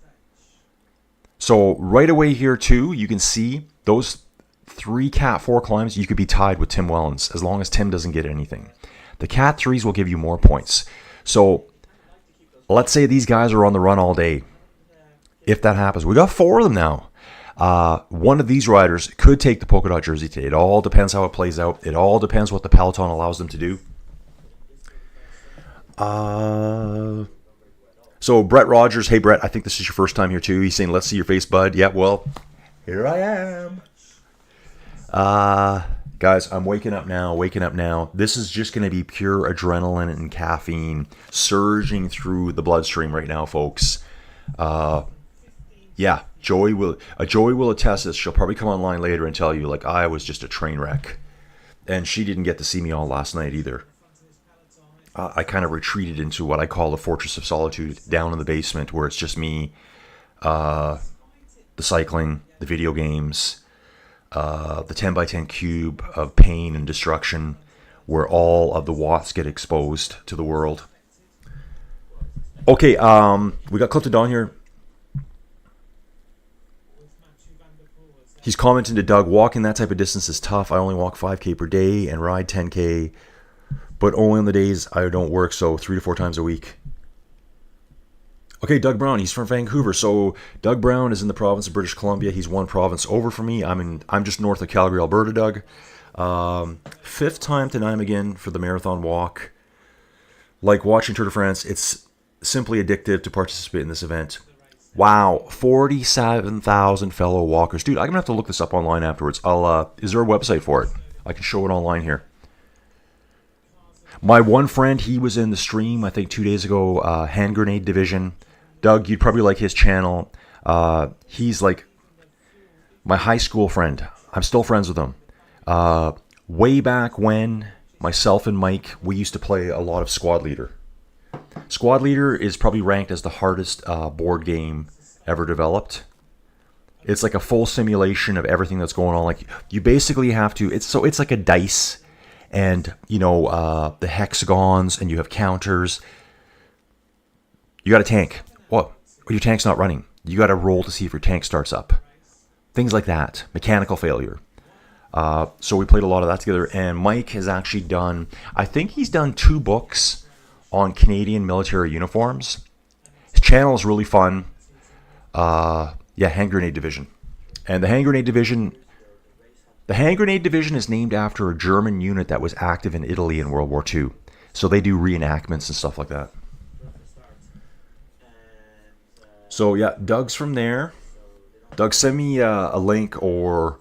So right away here, too, you can see those 3 Cat 4 climbs, you could be tied with Tim Wellens as long as Tim doesn't get anything. The Cat 3s will give you more points. So let's say these guys are on the run all day. If that happens, we got 4 of them now. One of these riders could take the polka dot jersey today. It all depends how it plays out. It all depends what the peloton allows them to do. So Brett Rogers, hey Brett, I think this is your first time here too. He's saying, let's see your face, bud. Yeah, well, here I am. Guys, I'm waking up now. This is just going to be pure adrenaline and caffeine surging through the bloodstream right now, folks. Yeah, Joey will attest this. She'll probably come online later and tell you, like, I was just a train wreck. And she didn't get to see me all last night either. I kind of retreated into what I call the Fortress of Solitude down in the basement where it's just me, the cycling, the video games, the 10x10 cube of pain and destruction where all of the watts get exposed to the world. Okay, we got Clifton Dawn here. He's commenting to Doug, walking that type of distance is tough. I only walk 5K per day and ride 10K, but only on the days I don't work, so 3 to 4 times a week. Okay, Doug Brown, he's from Vancouver. So Doug Brown is in the province of British Columbia. He's one province over from me. I'm just north of Calgary, Alberta, Doug. 5th time to Nijmegen for the marathon walk. Like watching Tour de France, it's simply addictive to participate in this event. Wow, 47,000 fellow walkers. Dude, I'm going to have to look this up online afterwards. Is there a website for it? I can show it online here. My one friend, he was in the stream, I think 2 days ago, Hand Grenade Division. Doug, you'd probably like his channel. He's like my high school friend. I'm still friends with him. Way back when, myself and Mike, we used to play a lot of Squad Leader. Squad Leader is probably ranked as the hardest board game ever developed. It's like a full simulation of everything that's going on. Like you basically have to. It's like a dice, and the hexagons, and you have counters. You got a tank. Well, your tank's not running. You got to roll to see if your tank starts up. Things like that. Mechanical failure. So we played a lot of that together. And Mike has actually done. I think he's done 2 books on Canadian military uniforms. His channel is really fun. Hand Grenade Division. And the Hand Grenade Division, The hand grenade division is named after a German unit that was active in Italy in World War II. So they do reenactments and stuff like that. So yeah, Doug's from there. Doug, send me a link, or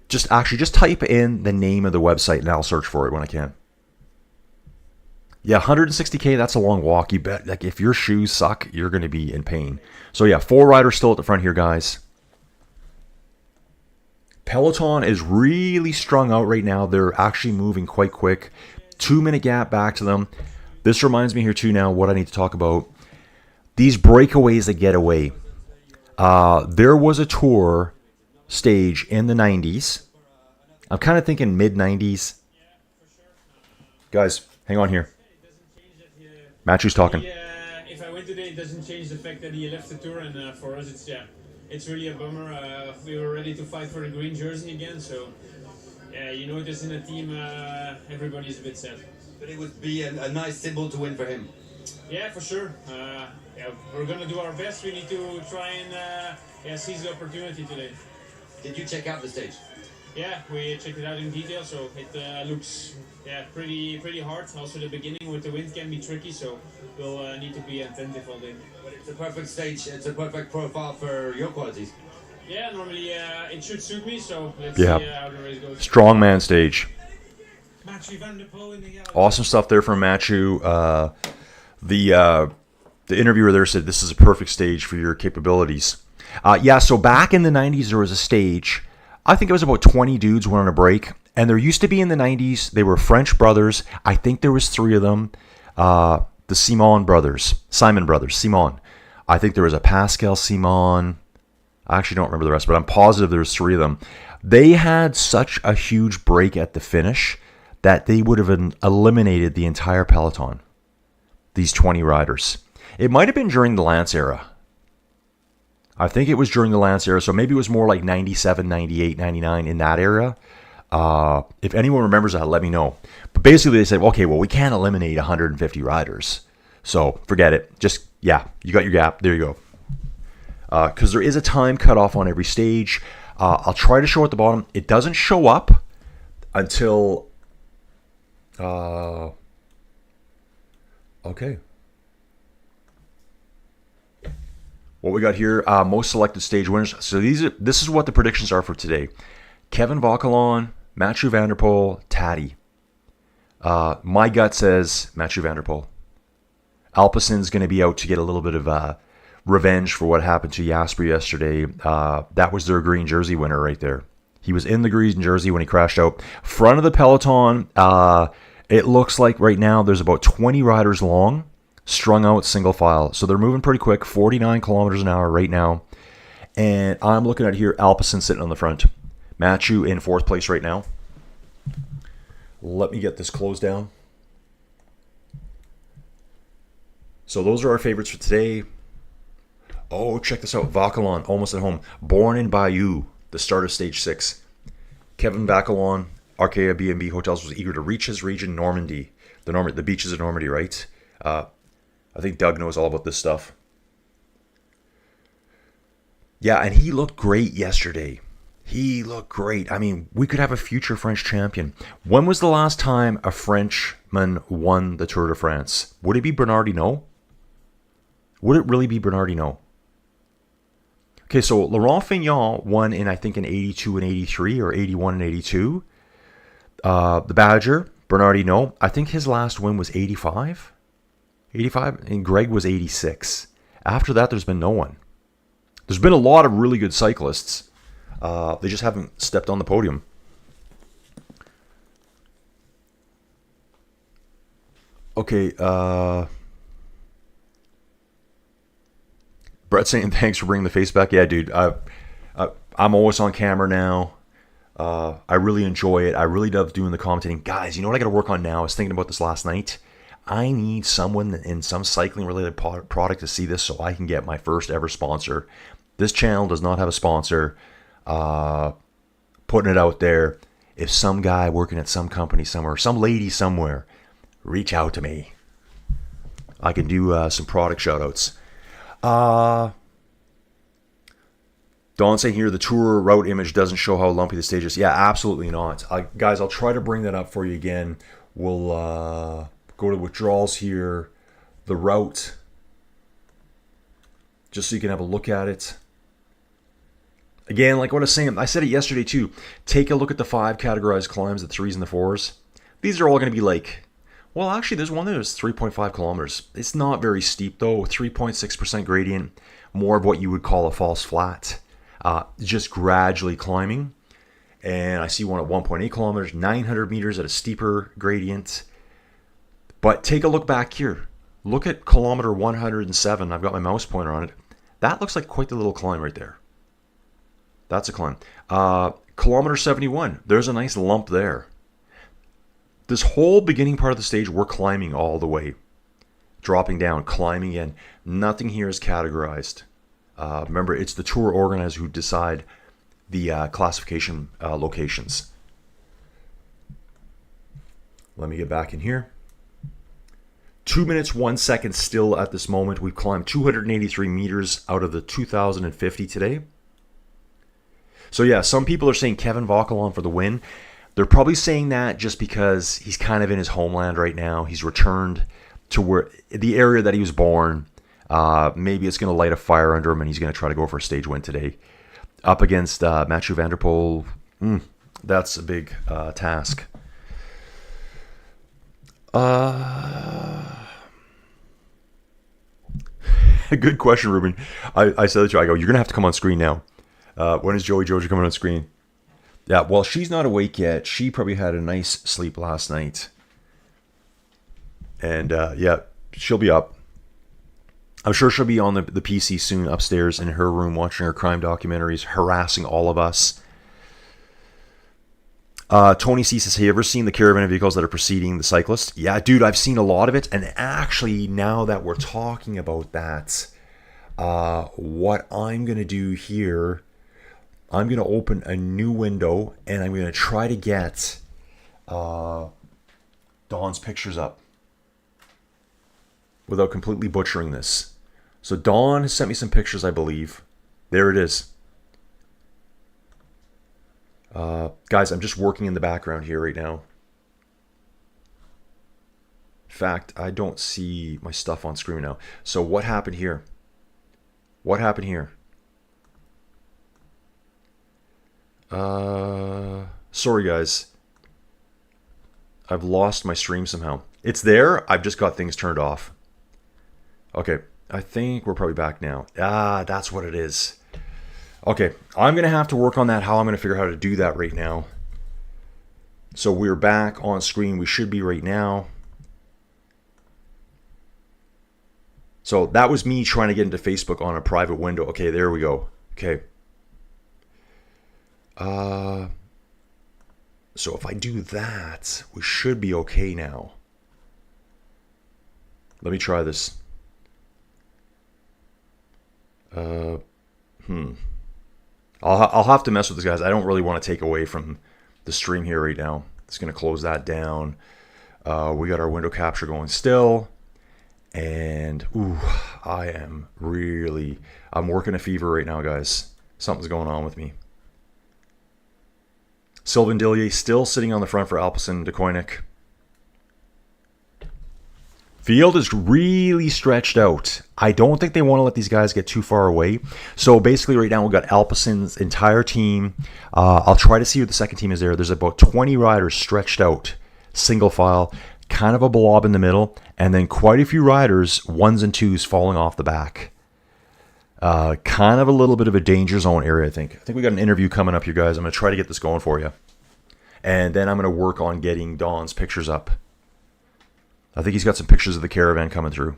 just type in the name of the website and I'll search for it when I can. Yeah, 160K, that's a long walk. You bet. Like, if your shoes suck, you're going to be in pain. So yeah, 4 riders still at the front here, guys. Peloton is really strung out right now. They're actually moving quite quick. 2-minute gap back to them. This reminds me here too now what I need to talk about. These breakaways that get away. There was a tour stage in the 90s. I'm kind of thinking mid-90s. Guys, hang on here. Matthew's talking. If I win today, it doesn't change the fact that he left the tour, and for us, it's really a bummer. We were ready to fight for the green jersey again, so you know, just in a team, everybody's a bit sad. But it would be a nice symbol to win for him. Yeah, for sure. We're gonna do our best. We need to try and seize the opportunity today. Did you check out the stage? Yeah, we checked it out in detail, so it looks pretty hard. Also, the beginning with the wind can be tricky, so we'll need to be attentive all day. But it's a perfect stage. It's a perfect profile for your qualities. Yeah, normally it should suit me, so let's see how the race goes. Strongman stage. Evenepoel in the yellow. Awesome stuff there from Matthew. The interviewer there said this is a perfect stage for your capabilities. So back in the 90s, there was a stage. I think it was about 20 dudes went on a break. And there used to be in the 90s, they were French brothers. I think there was 3 of them. The Simon brothers. I think there was a Pascal Simon. I actually don't remember the rest, but I'm positive there was 3 of them. They had such a huge break at the finish that they would have eliminated the entire peloton. These 20 riders. It might have been during the Lance era. I think it was during the Lance era, so maybe it was more like 97, 98, 99 in that era. If anyone remembers that, let me know. But basically they said, okay, well, we can't eliminate 150 riders. So forget it. Just, you got your gap. There you go. Because there is a time cutoff on every stage. I'll try to show at the bottom. It doesn't show up until... okay. What we got here, most selected stage winners. So this is what the predictions are for today. Kevin Vauquelin, Mathieu van der Poel, Taddy. My gut says Mathieu van der Poel. Alpecin's going to be out to get a little bit of revenge for what happened to Jasper yesterday. That was their green jersey winner right there. He was in the green jersey when he crashed out. Front of the peloton, it looks like right now there's about 20 riders long, strung out single file. So they're moving pretty quick, 49 kilometers an hour right now. And I'm looking at here, Alpecin sitting on the front. Mathieu in 4th place right now. Let me get this closed down. So those are our favorites for today. Oh, check this out. Vauquelin, almost at home. Born in Bayeux, the start of stage 6. Kevin Vauquelin, Arkea B&B Hotels, was eager to reach his region, Normandy. The beaches of Normandy, right? I think Doug knows all about this stuff. Yeah, and he looked great yesterday. He looked great. I mean, we could have a future French champion. When was the last time a Frenchman won the Tour de France? Would it be Bernard Hinault? Would it really be Bernard Hinault? Okay, so Laurent Fignon won in, I think, in 82 and 83, or 81 and 82. The Badger, Bernard Hinault, I think his last win was 85. 85, and Greg was 86. After that, there's been no one. There's been a lot of really good cyclists. They just haven't stepped on the podium. Okay, Brett saying thanks for bringing the face back. Yeah, dude, I'm always on camera now. I really enjoy it. I really love doing the commentating. Guys, you know what I got to work on now? I was thinking about this last night. I need someone in some cycling-related product to see this so I can get my first ever sponsor. This channel does not have a sponsor. Putting it out there. If some guy working at some company somewhere, some lady somewhere, reach out to me. I can do some product shout-outs. Don saying here the tour route image doesn't show how lumpy the stage is. Yeah, absolutely not. Guys, I'll try to bring that up for you again. We'll go to withdrawals here. The route, just so you can have a look at it. Again, like what I was saying, I said it yesterday too. Take a look at the 5 categorized climbs, the 3s and the 4s. These are all going to be like, well, actually, there's one that's 3.5 kilometers. It's not very steep though. 3.6% gradient, more of what you would call a false flat. Just gradually climbing. And I see one at 1.8 kilometers, 900 meters at a steeper gradient. But take a look back here. Look at kilometer 107. I've got my mouse pointer on it. That looks like quite the little climb right there. That's a climb. Kilometer 71. There's a nice lump there. This whole beginning part of the stage, we're climbing all the way. Dropping down, climbing in. Nothing here is categorized. Remember, it's the tour organizers who decide the classification locations. Let me get back in here. 2 minutes, 1 second still at this moment. We've climbed 283 meters out of the 2,050 today. So yeah, some people are saying Kevin Vauquelin for the win. They're probably saying that just because he's kind of in his homeland right now. He's returned to where the area that he was born. Maybe it's going to light a fire under him and he's going to try to go for a stage win today. Up against Mathieu van der Poel. That's a big task. Good question, Ruben. I said to you, I go, you're going to have to come on screen now. When is Joey Jojo coming on screen? Yeah, well, she's not awake yet. She probably had a nice sleep last night. And yeah, she'll be up. I'm sure she'll be on the PC soon upstairs in her room watching her crime documentaries, harassing all of us. Tony C says, have you ever seen the caravan of vehicles that are preceding the cyclist? Yeah, dude, I've seen a lot of it. And actually, now that we're talking about that, what I'm going to do here, I'm going to open a new window and I'm going to try to get Dawn's pictures up without completely butchering this. So Dawn has sent me some pictures, I believe. There it is. Guys, I'm just working in the background here right now. In fact, I don't see my stuff on screen now. So what happened here? What happened here? Sorry guys. I've lost my stream somehow. It's there, I've just got things turned off. Okay, I think we're probably back now. That's what it is. Okay, I'm going to have to work on that, how I'm going to figure out how to do that right now. So we're back on screen. We should be right now. So that was me trying to get into Facebook on a private window. Okay, there we go. Okay. So if I do that, we should be okay now. Let me try this. I'll have to mess with this, guys. I don't really want to take away from the stream here right now. It's going to close that down. We got our window capture going still. And, ooh, I'm working a fever right now, guys. Something's going on with me. Sylvain Dillier still sitting on the front for Alpecin de Koenig. Field is really stretched out. I don't think they want to let these guys get too far away. So basically right now we've got Alpecin's entire team. I'll try to see who the second team is there. There's about 20 riders stretched out, single file, kind of a blob in the middle, and then quite a few riders, ones and twos, falling off the back. Kind of a little bit of a danger zone area, I think. I think we got an interview coming up here, guys. I'm going to try to get this going for you. And then I'm going to work on getting Don's pictures up. I think he's got some pictures of the caravan coming through.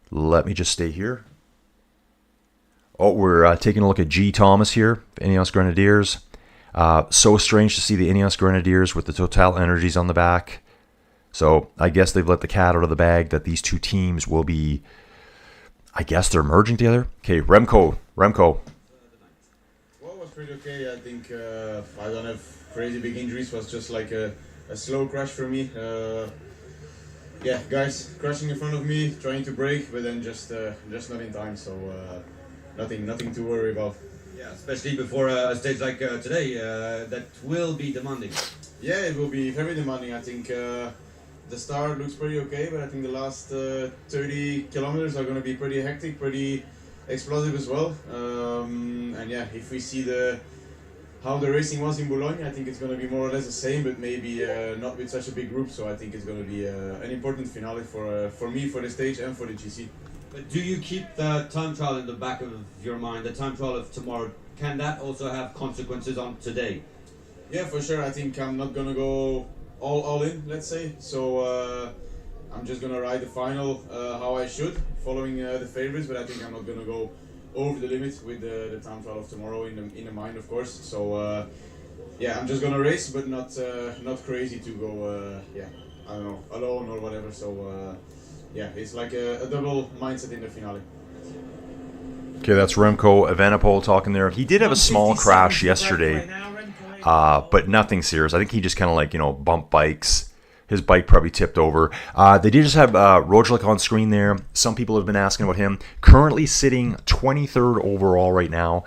Let me just stay here. Oh, we're taking a look at G. Thomas here, Ineos Grenadiers. So strange to see the Ineos Grenadiers with the Total Energies on the back. So I guess they've let the cat out of the bag that these two teams will be, I guess they're merging together. Okay, Remco. Well, it was pretty okay. I think I don't have crazy big injuries. It was just like a slow crash for me. Yeah, guys crashing in front of me, trying to brake, but then just not in time. So nothing to worry about. Yeah, especially before a stage like today, that will be demanding. Yeah, it will be very demanding. I think the start looks pretty okay, but I think the last 30 kilometers are going to be pretty hectic, pretty explosive as well. And yeah, if we see how the racing was in Boulogne, I think it's going to be more or less the same, but maybe not with such a big group. So I think it's going to be an important finale for me, for the stage, and for the GC. But do you keep the time trial in the back of your mind, the time trial of tomorrow? Can that also have consequences on today? Yeah, for sure. I think I'm not going to go all in, let's say. So I'm just going to ride the final how I should, following the favorites, but I think I'm not going to go over the limit with the time trial of tomorrow in the mind, of course. So yeah, I'm just going to race, but not crazy to go, I don't know, alone or whatever. So yeah, it's like a double mindset in the finale. Okay, that's Remco Evenepoel talking there. He did have a small crash yesterday, but nothing serious. I think he just kind of bumped bikes. His bike probably tipped over. They did just have Roglic on screen there. Some people have been asking about him. Currently sitting 23rd overall right now,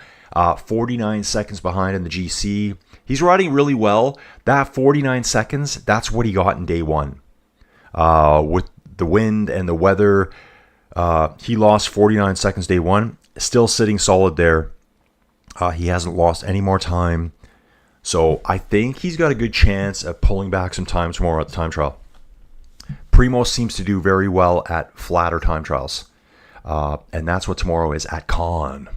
49 seconds behind in the GC. He's riding really well. That 49 seconds, that's what he got in day one. With the wind and the weather, he lost 49 seconds day one. Still sitting solid there. He hasn't lost any more time. So I think he's got a good chance of pulling back some time tomorrow at the time trial. Primo seems to do very well at flatter time trials. And that's what tomorrow is at Cannes.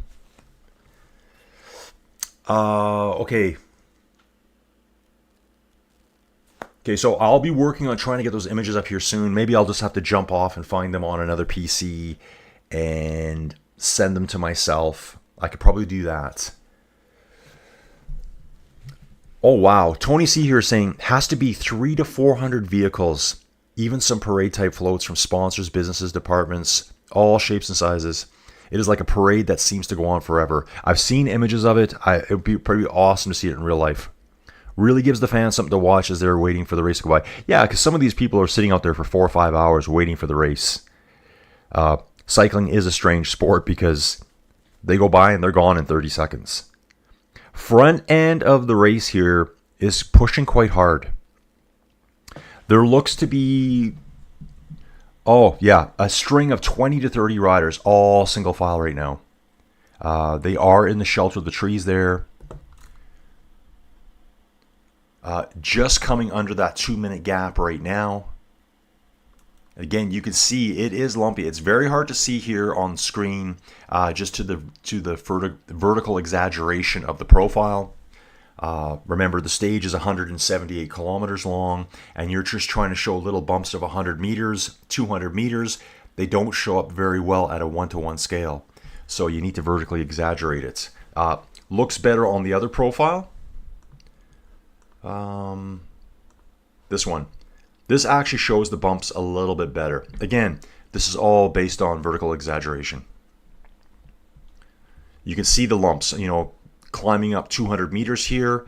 Okay. Okay, so I'll be working on trying to get those images up here soon. Maybe I'll just have to jump off and find them on another PC and send them to myself. I could probably do that. Oh, wow. Tony C here is saying, has to be 300 to 400 vehicles, even some parade-type floats from sponsors, businesses, departments, all shapes and sizes. It is like a parade that seems to go on forever. I've seen images of it. It would be pretty awesome to see it in real life. Really gives the fans something to watch as they're waiting for the race to go by. Yeah, because some of these people are sitting out there for 4 or 5 hours waiting for the race. Cycling is a strange sport because they go by and they're gone in 30 seconds. Front end of the race here is pushing quite hard. There looks to be, a string of 20 to 30 riders, all single file right now. They are in the shelter of the trees there. Just coming under that 2-minute gap right now. Again, you can see it is lumpy. It's very hard to see here on screen, just to the vertical exaggeration of the profile. Remember, the stage is 178 kilometers long, and you're just trying to show little bumps of 100 meters, 200 meters. They don't show up very well at a 1-to-1 scale, so you need to vertically exaggerate it. Looks better on the other profile. This one. This actually shows the bumps a little bit better. Again, this is all based on vertical exaggeration. You can see the lumps, climbing up 200 meters here,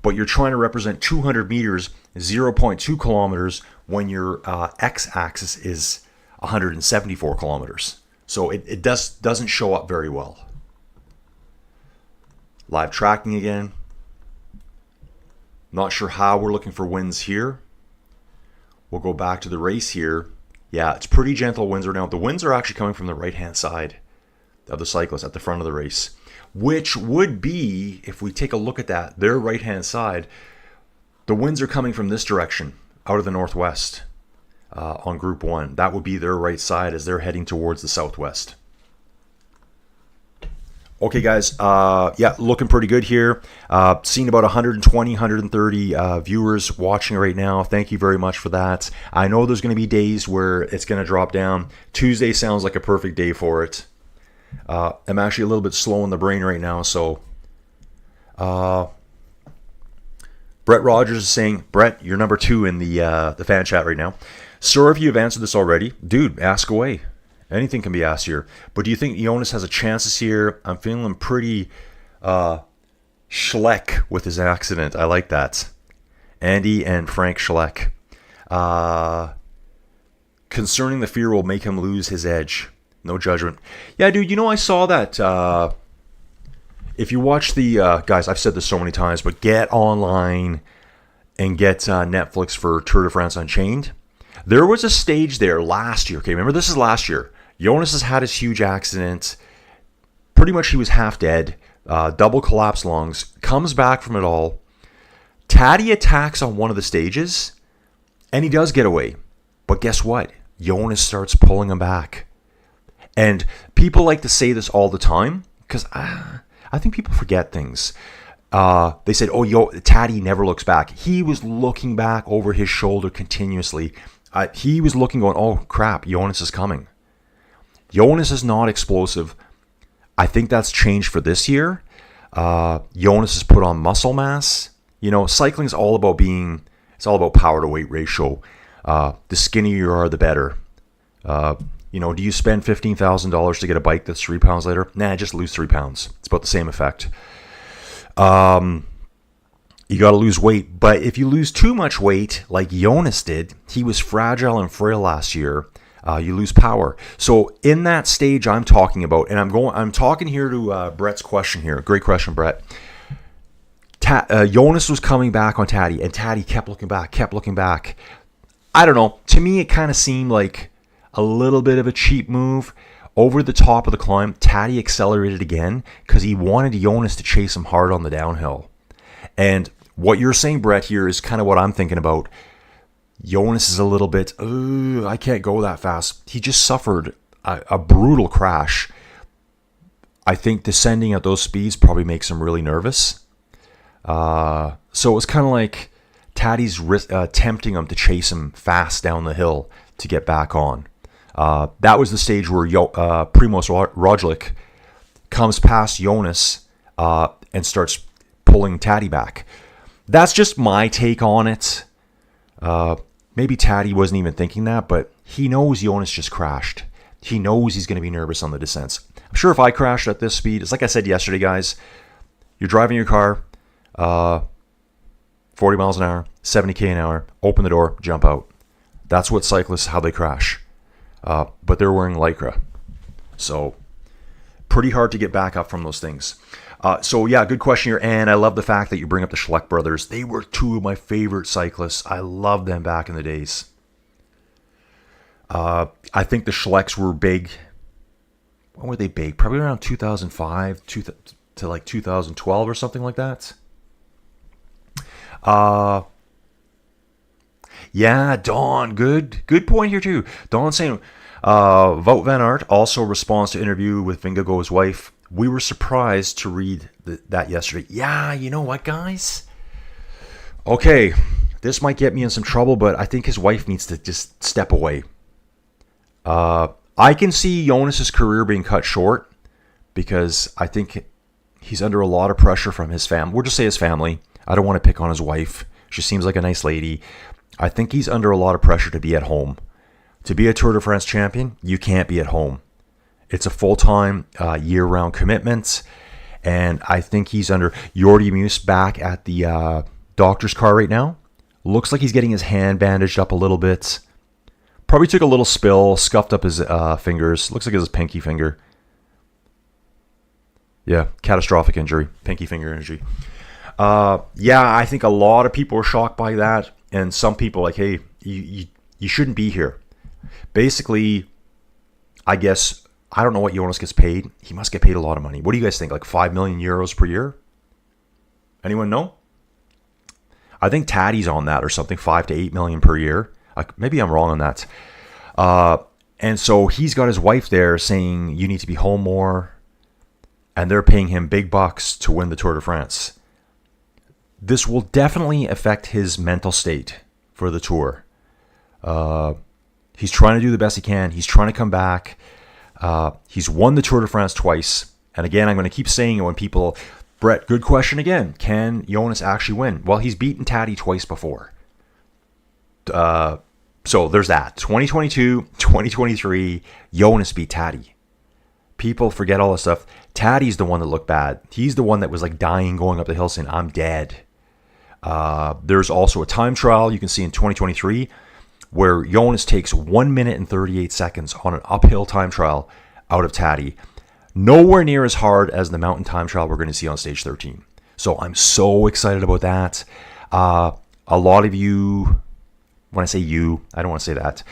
but you're trying to represent 200 meters, 0.2 kilometers, when your x-axis is 174 kilometers. So it doesn't show up very well. Live tracking again. Not sure how we're looking for winds here. We'll go back to the race here. Yeah, it's pretty gentle winds right now. The winds are actually coming from the right-hand side of the cyclist at the front of the race, which would be, if we take a look at that, their right-hand side, the winds are coming from this direction, out of the northwest on Group 1. That would be their right side as they're heading towards the southwest. Okay, guys, looking pretty good here. Seeing about 120, 130 viewers watching right now. Thank you very much for that. I know there's going to be days where it's going to drop down. Tuesday sounds like a perfect day for it. I'm actually a little bit slow in the brain right now, so... Brett Rogers is saying, Brett, you're number 2 in the fan chat right now. Sir, if you've answered this already, dude, ask away. Anything can be asked here. But do you think Jonas has a chance this year? I'm feeling pretty Schleck with his accident. I like that. Andy and Frank Schleck. Concerning the fear will make him lose his edge. No judgment. Yeah, dude, I saw that. If you watch the, guys, I've said this so many times, but get online and get Netflix for Tour de France Unchained. There was a stage there last year. Okay, remember this is last year. Jonas has had his huge accident. Pretty much he was half dead. Double collapsed lungs. Comes back from it all. Taddy attacks on one of the stages. And he does get away. But guess what? Jonas starts pulling him back. And people like to say this all the time. Because I think people forget things. They said, Taddy never looks back. He was looking back over his shoulder continuously. He was looking going, oh crap, Jonas is coming. Jonas is not explosive. I think that's changed for this year. Jonas has put on muscle mass. Cycling is all about it's all about power to weight ratio. The skinnier you are, the better. Do you spend $15,000 to get a bike that's 3 pounds lighter? Nah, just lose 3 pounds. It's about the same effect. You got to lose weight. But if you lose too much weight, like Jonas did, he was fragile and frail last year, you lose power. So in that stage I'm talking about, and I'm talking here to Brett's question here. Great question, Brett. Jonas was coming back on Taddy, and Taddy kept looking back. I don't know. To me, it kind of seemed like a little bit of a cheap move. Over the top of the climb, Taddy accelerated again because he wanted Jonas to chase him hard on the downhill. And what you're saying, Brett, here is kind of what I'm thinking about. Jonas is a little bit, I can't go that fast. He just suffered a brutal crash. I think descending at those speeds probably makes him really nervous. So it was kind of like Taddy's tempting him to chase him fast down the hill to get back on. That was the stage where Primoz Roglic comes past Jonas and starts pulling Taddy back. That's just my take on it. Maybe Taddy wasn't even thinking that, but he knows Jonas just crashed. He knows he's going to be nervous on the descents. I'm sure if I crashed at this speed, it's like I said yesterday, guys. You're driving your car, 40 miles an hour, 70k an hour, open the door, jump out. That's what cyclists, how they crash. But they're wearing Lycra. So pretty hard to get back up from those things. So yeah, good question here. And I love the fact that you bring up the Schleck brothers. They were two of my favorite cyclists. I loved them back in the days. I think the Schlecks were big. When were they big? Probably around 2005 to like 2012 or something like that. Yeah, Dawn, good point here too. Dawn saying, Wout van Aert also responds to interview with Vingegaard's wife. We were surprised to read that yesterday. Yeah, you know what, guys? Okay, this might get me in some trouble, but I think his wife needs to just step away. I can see Jonas's career being cut short because I think he's under a lot of pressure from his family. We'll just say his family. I don't want to pick on his wife. She seems like a nice lady. I think he's under a lot of pressure to be at home. To be a Tour de France champion, you can't be at home. It's a full-time, year-round commitment. And I think he's under... Jordi Meus back at the doctor's car right now. Looks like he's getting his hand bandaged up a little bit. Probably took a little spill, scuffed up his fingers. Looks like it's his pinky finger. Yeah, catastrophic injury. Pinky finger injury. Yeah, I think a lot of people were shocked by that. And some people like, hey, you shouldn't be here. Basically, I guess, I don't know what Jonas gets paid. He must get paid a lot of money. What do you guys think? Like 5 million euros per year? Anyone know? I think Taddy's on that or something, 5 to 8 million per year. Maybe I'm wrong on that. And so he's got his wife there saying, you need to be home more. And they're paying him big bucks to win the Tour de France. This will definitely affect his mental state for the Tour. He's trying to do the best he can. He's trying to come back. He's won the Tour de France twice. And again, I'm going to keep saying it when people... Brett, good question again. Can Jonas actually win? Well, he's beaten Taddy twice before. So there's that. 2022, 2023, Jonas beat Taddy. People forget all this stuff. Taddy's the one that looked bad. He's the one that was like dying going up the hill saying, I'm dead. There's also a time trial you can see in 2023 where Jonas takes 1 minute and 38 seconds on an uphill time trial out of Taddy. Nowhere near as hard as the mountain time trial we're going to see on stage 13. So I'm so excited about that. A lot of you, when I say you, I don't want to say that.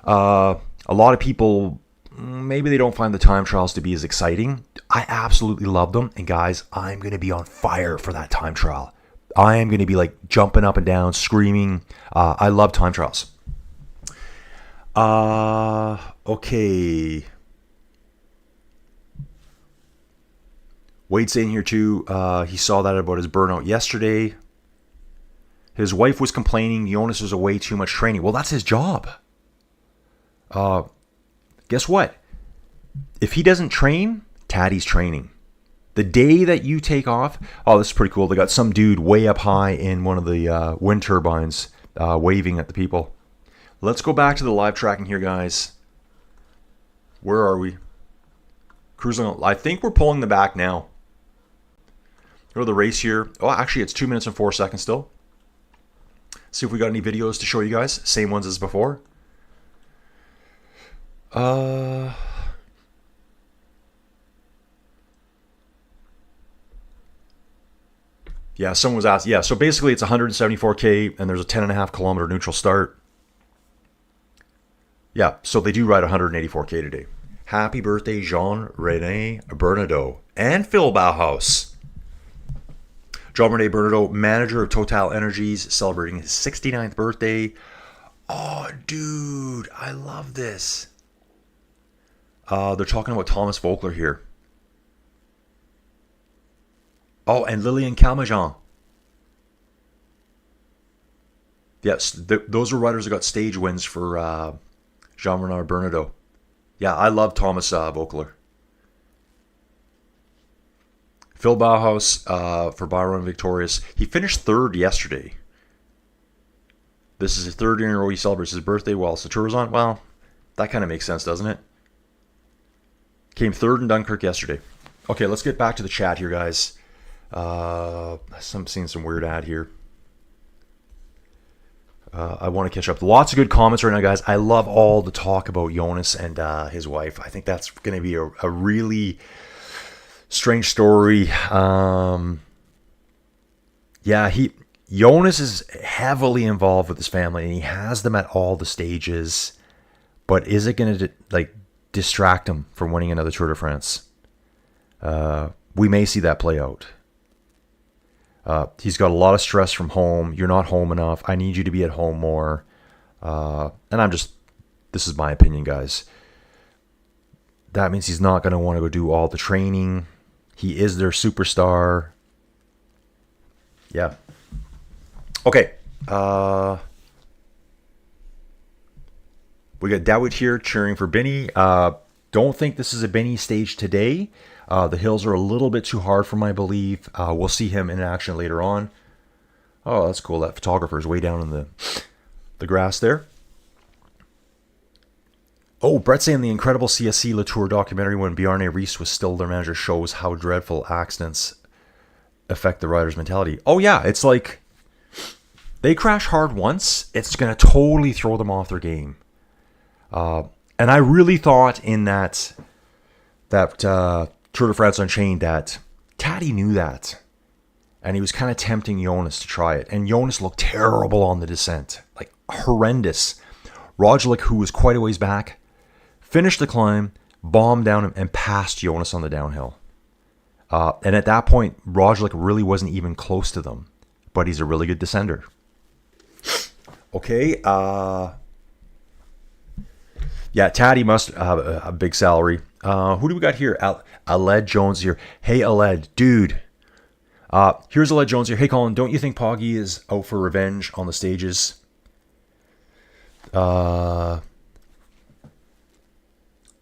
A lot of people, maybe they don't find the time trials to be as exciting. I absolutely love them. And guys, I'm going to be on fire for that time trial. I am going to be like jumping up and down, screaming. I love time trials. Okay. Wade's saying here too, he saw that about his burnout yesterday. His wife was complaining Jonas was away too much training. Well, that's his job. Guess what? If he doesn't train, Taddy's training. The day that you take off, oh, this is pretty cool. They got some dude way up high in one of the wind turbines waving at the people. Let's go back to the live tracking here, guys. Where are we? Cruising on. I think we're pulling the back now. Go to the race here. Oh, actually, it's 2 minutes and 4 seconds still. See if we got any videos to show you guys. Same ones as before. Yeah, someone was asked. Yeah, so basically it's 174K and there's a 10.5 kilometer neutral start. Yeah, so they do ride 184K today. Happy birthday, Jean-René Bernadotte and Phil Bauhaus. Jean-René Bernadotte, manager of Total Energies, celebrating his 69th birthday. Oh, dude, I love this. They're talking about Thomas Voeckler here. Oh, and Lilian Calmejean. Yes, those are riders that got stage wins for Jean-René Bernadotte. Yeah, I love Thomas Voeckler. Phil Bauhaus for Byron Victorious. He finished third yesterday. This is his third year in a row he celebrates his birthday whilst the tour was on. Well, that kind of makes sense, doesn't it? Came third in Dunkirk yesterday. Okay, let's get back to the chat here, guys. I'm seeing some weird ad here. I want to catch up. Lots of good comments right now, guys. I love all the talk about Jonas and his wife. I think that's going to be a really strange story. Jonas is heavily involved with his family, and he has them at all the stages. But is it going to distract him from winning another Tour de France? We may see that play out. He's got a lot of stress from home. You're not home enough. I need you to be at home more. And this is my opinion, guys. That means he's not going to want to go do all the training. He is their superstar. Yeah. Okay. We got Dawit here cheering for Benny. Don't think this is a Benny stage today. The hills are a little bit too hard for my belief. We'll see him in action later on. Oh, that's cool. That photographer is way down in the grass there. Oh, Brett saying the incredible CSC Latour documentary when Bjarne Riis was still their manager shows how dreadful accidents affect the rider's mentality. Oh, yeah. It's like they crash hard once. It's going to totally throw them off their game. And I really thought in that Tour de France Unchained that Taddy knew that. And he was kind of tempting Jonas to try it. And Jonas looked terrible on the descent. Like horrendous. Roglic, who was quite a ways back, finished the climb, bombed down him, and passed Jonas on the downhill. And at that point, Roglic really wasn't even close to them. But he's a really good descender. Okay. Yeah, Taddy must have a big salary. Who do we got here? Aled Jones here. Hey, Aled, dude. Here's Aled Jones here. Hey, Colin, don't you think Poggy is out for revenge on the stages?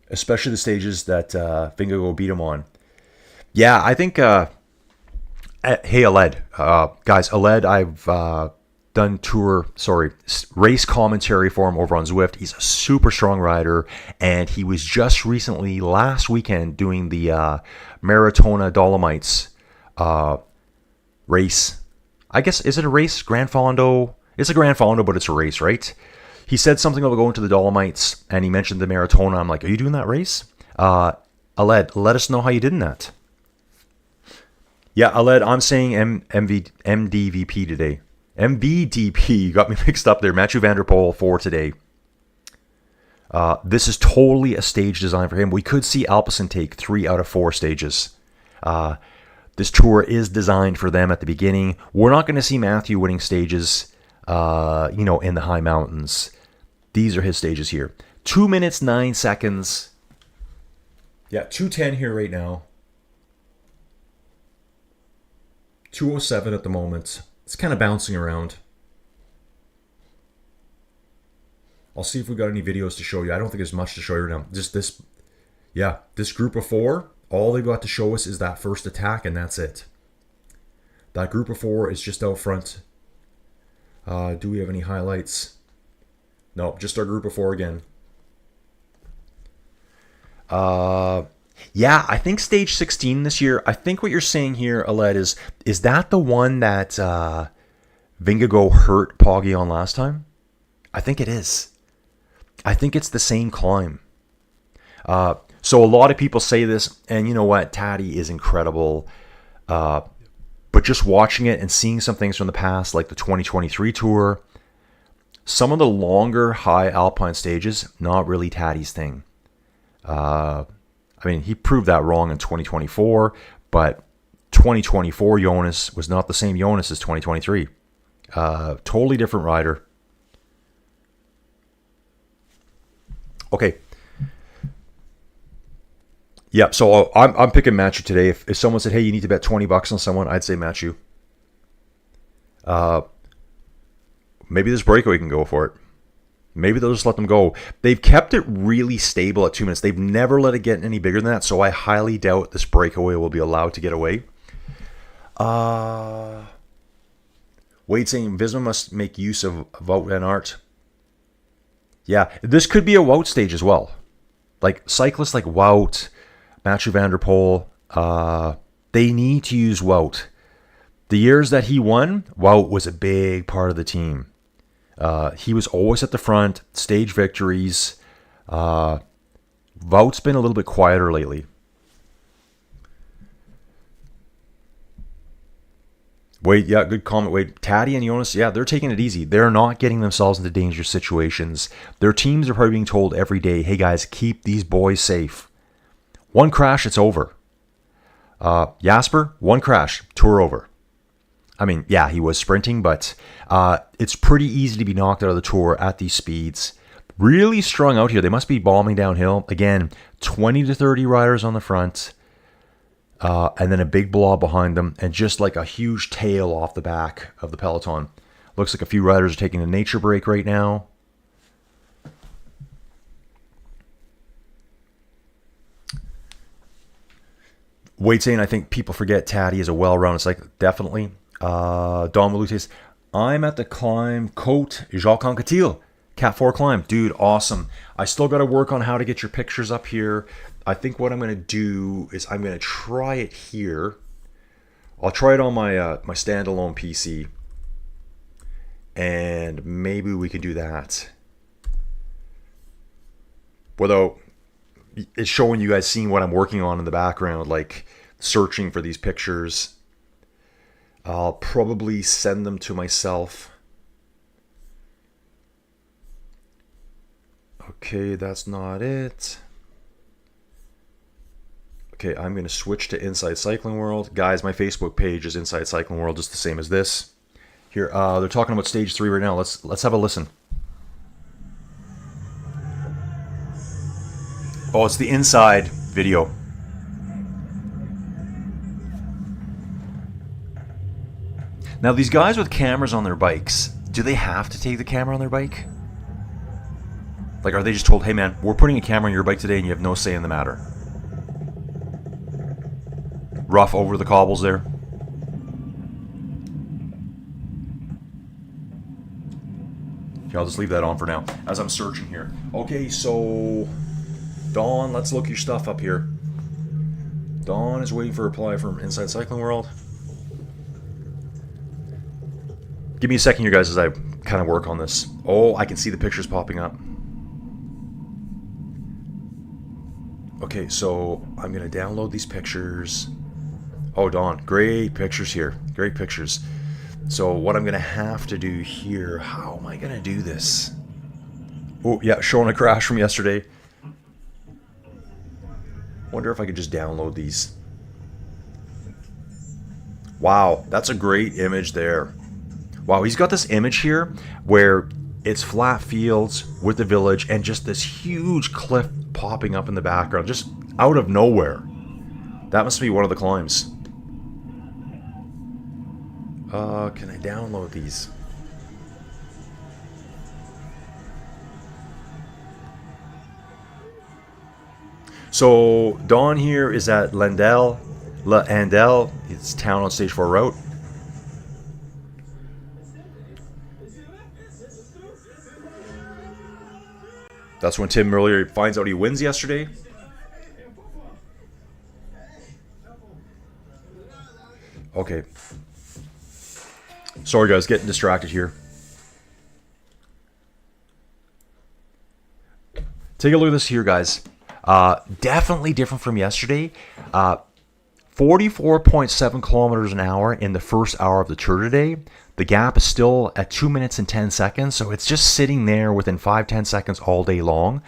Especially the stages that Vingegaard beat him on. Yeah, I think... hey, Aled. Guys, Aled, I've... done race commentary for him over on Zwift. He's a super strong rider, and he was just recently, last weekend, doing the Maratona Dolomites race. I guess, is it a race? Gran Fondo? It's a Gran Fondo, but it's a race, right? He said something about going to the Dolomites, and he mentioned the Maratona. I'm like, are you doing that race? Aled, let us know how you did in that. Yeah, Aled, I'm saying MDVP today. MVDP, you got me mixed up there. Mathieu van der Poel for today. This is totally a stage design for him. We could see Alpecin take 3 out of 4 stages. This tour is designed for them at the beginning. We're not going to see Matthew winning stages, in the high mountains. These are his stages here. 2 minutes, 9 seconds. Yeah, 2:10 here right now. 2:07 at the moment. It's kind of bouncing around. I'll see if we got any videos to show you. I don't think there's much to show you right now. Just this, this group of 4, all they've got to show us is that first attack, and that's it. That group of 4 is just out front. Do we have any highlights? No, just our group of 4 again. I think stage 16 this year, I think what you're saying here, Aled, is that the one that Vingegaard hurt Poggy on last time? I think it is. I think it's the same climb. So a lot of people say this, and you know what? Taddy is incredible. But just watching it and seeing some things from the past, like the 2023 Tour, some of the longer high alpine stages, not really Taddy's thing. He proved that wrong in 2024, but 2024 Jonas was not the same Jonas as 2023. Totally different rider. Okay. Yeah, so I'm picking Matthew today. If someone said, hey, you need to bet $20 on someone, I'd say Matthew. Maybe this breakaway can go for it. Maybe they'll just let them go. They've kept it really stable at 2 minutes. They've never let it get any bigger than that, so I highly doubt this breakaway will be allowed to get away. Wade saying Visma must make use of Wout van Aert. Yeah, this could be a Wout stage as well. Like cyclists like Wout, Mathieu van der Poel, they need to use Wout. The years that he won, Wout was a big part of the team. He was always at the front, stage victories. Wout's been a little bit quieter lately. Wade, yeah, good comment, Wade. Taddy and Jonas, yeah, they're taking it easy. They're not getting themselves into dangerous situations. Their teams are probably being told every day, hey guys, keep these boys safe. One crash, it's over. Jasper, one crash, tour over. Yeah, he was sprinting, but it's pretty easy to be knocked out of the tour at these speeds. Really strung out here. They must be bombing downhill. Again, 20 to 30 riders on the front, and then a big blob behind them, and just like a huge tail off the back of the peloton. Looks like a few riders are taking a nature break right now. Wade saying, I think people forget Taddy is a well-rounded cyclist. Definitely. Don Malutes, I'm at the climb Côte Jacques Anquetil, Cat 4 climb. Dude, awesome. I still got to work on how to get your pictures up here. I think what I'm going to do is I'm going to try it here. I'll try it on my my standalone PC. And maybe we can do that. Without it's showing you guys seeing what I'm working on in the background, like searching for these pictures. I'll probably send them to myself. Okay, that's not it. Okay, I'm going to switch to Inside Cycling World. Guys, my Facebook page is Inside Cycling World, just the same as this. Here, they're talking about stage 3 right now. Let's have a listen. Oh, it's the inside video. Now, these guys with cameras on their bikes, do they have to take the camera on their bike? Like, are they just told, hey man, we're putting a camera on your bike today and you have no say in the matter? Rough over the cobbles there. Okay, I'll just leave that on for now as I'm searching here. Okay, so Dawn, let's look your stuff up here. Dawn is waiting for a reply from Inside Cycling World. Give me a second here, guys, as I kind of work on this. Oh, I can see the pictures popping up. Okay, so I'm going to download these pictures. Oh, Don, great pictures here. Great pictures. So what I'm going to have to do here, how am I going to do this? Oh, yeah, showing a crash from yesterday. Wonder if I could just download these. Wow, that's a great image there. Wow, he's got this image here where it's flat fields with the village and just this huge cliff popping up in the background, just out of nowhere. That must be one of the climbs. Can I download these? So Don here is at Landel, it's town on stage 4 route. That's when Tim Miller finds out he wins yesterday. Okay. Sorry guys, getting distracted here. Take a look at this here, guys. Definitely different from yesterday. 44.7 kilometers an hour in the first hour of the Tour today. The gap is still at 2 minutes and 10 seconds, so it's just sitting there within 5-10 seconds all day long.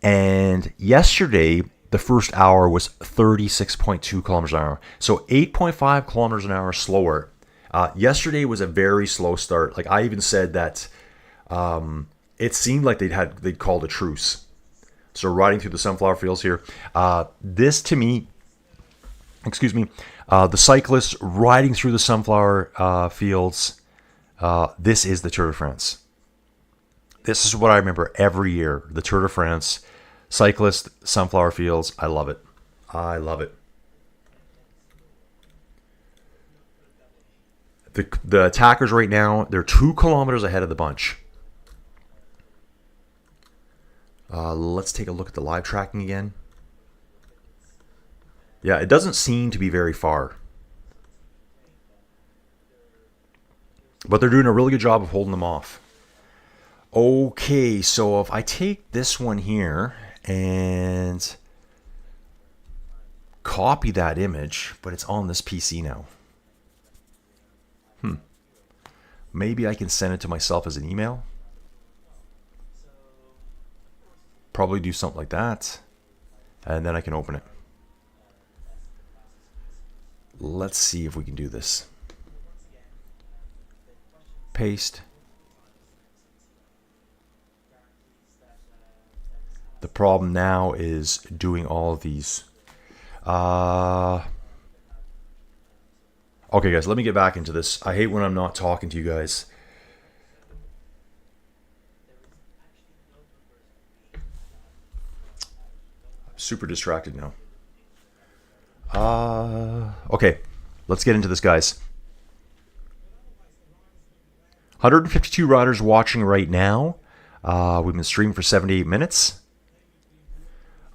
And yesterday, the first hour was 36.2 kilometers an hour, so 8.5 kilometers an hour slower. Yesterday was a very slow start. Like I even said that it seemed like they'd called a truce. So riding through the sunflower fields here, this to me, the cyclists riding through the sunflower fields, this is the Tour de France. This is what I remember every year, the Tour de France, cyclist, sunflower fields. I love it. I love it. The attackers right now, they're 2 kilometers ahead of the bunch. Let's take a look at the live tracking again. Yeah, it doesn't seem to be very far. But they're doing a really good job of holding them off. Okay, so if I take this one here and copy that image, but it's on this PC now. Maybe I can send it to myself as an email. Probably do something like that. And then I can open it. Let's see if we can do this. Paste. The problem now is doing all of these. Okay, guys, let me get back into this. I hate when I'm not talking to you guys. I'm super distracted now. Okay, let's get into this, guys. 152 riders watching right now. We've been streaming for 78 minutes.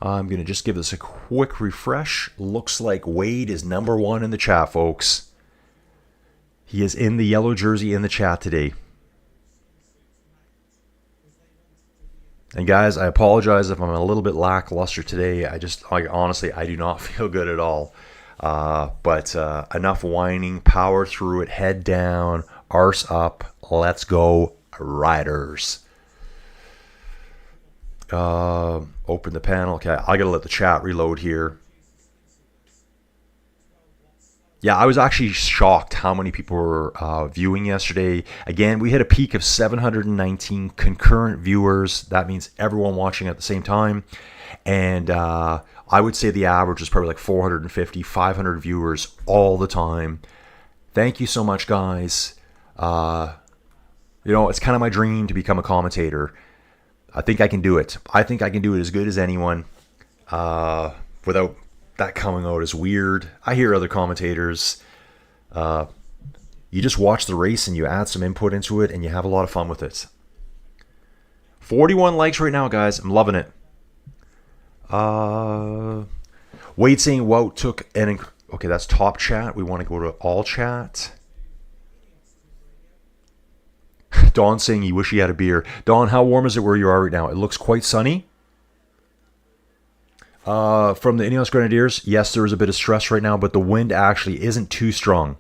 I'm going to just give this a quick refresh. Looks like Wade is number 1 in the chat, folks. He is in the yellow jersey in the chat today. And guys, I apologize if I'm a little bit lackluster today. Honestly, I do not feel good at all. But enough whining, power through it, head down, arse up. Let's go, riders. Open the panel. Okay, I gotta let the chat reload here. Yeah, I was actually shocked how many people were viewing yesterday. Again, we hit a peak of 719 concurrent viewers. That means everyone watching at the same time. And I would say the average is probably like 450, 500 viewers all the time. Thank you so much, guys. It's kind of my dream to become a commentator. I think I can do it. I think I can do it as good as anyone without that coming out as weird. I hear other commentators. You just watch the race and you add some input into it and you have a lot of fun with it. 41 likes right now, guys. I'm loving it. Wade saying Wout took an... Okay, that's top chat. We want to go to all chat. Don saying he wish he had a beer. Don, how warm is it where you are right now? It looks quite sunny. From the Ineos Grenadiers, yes, there is a bit of stress right now, but the wind actually isn't too strong.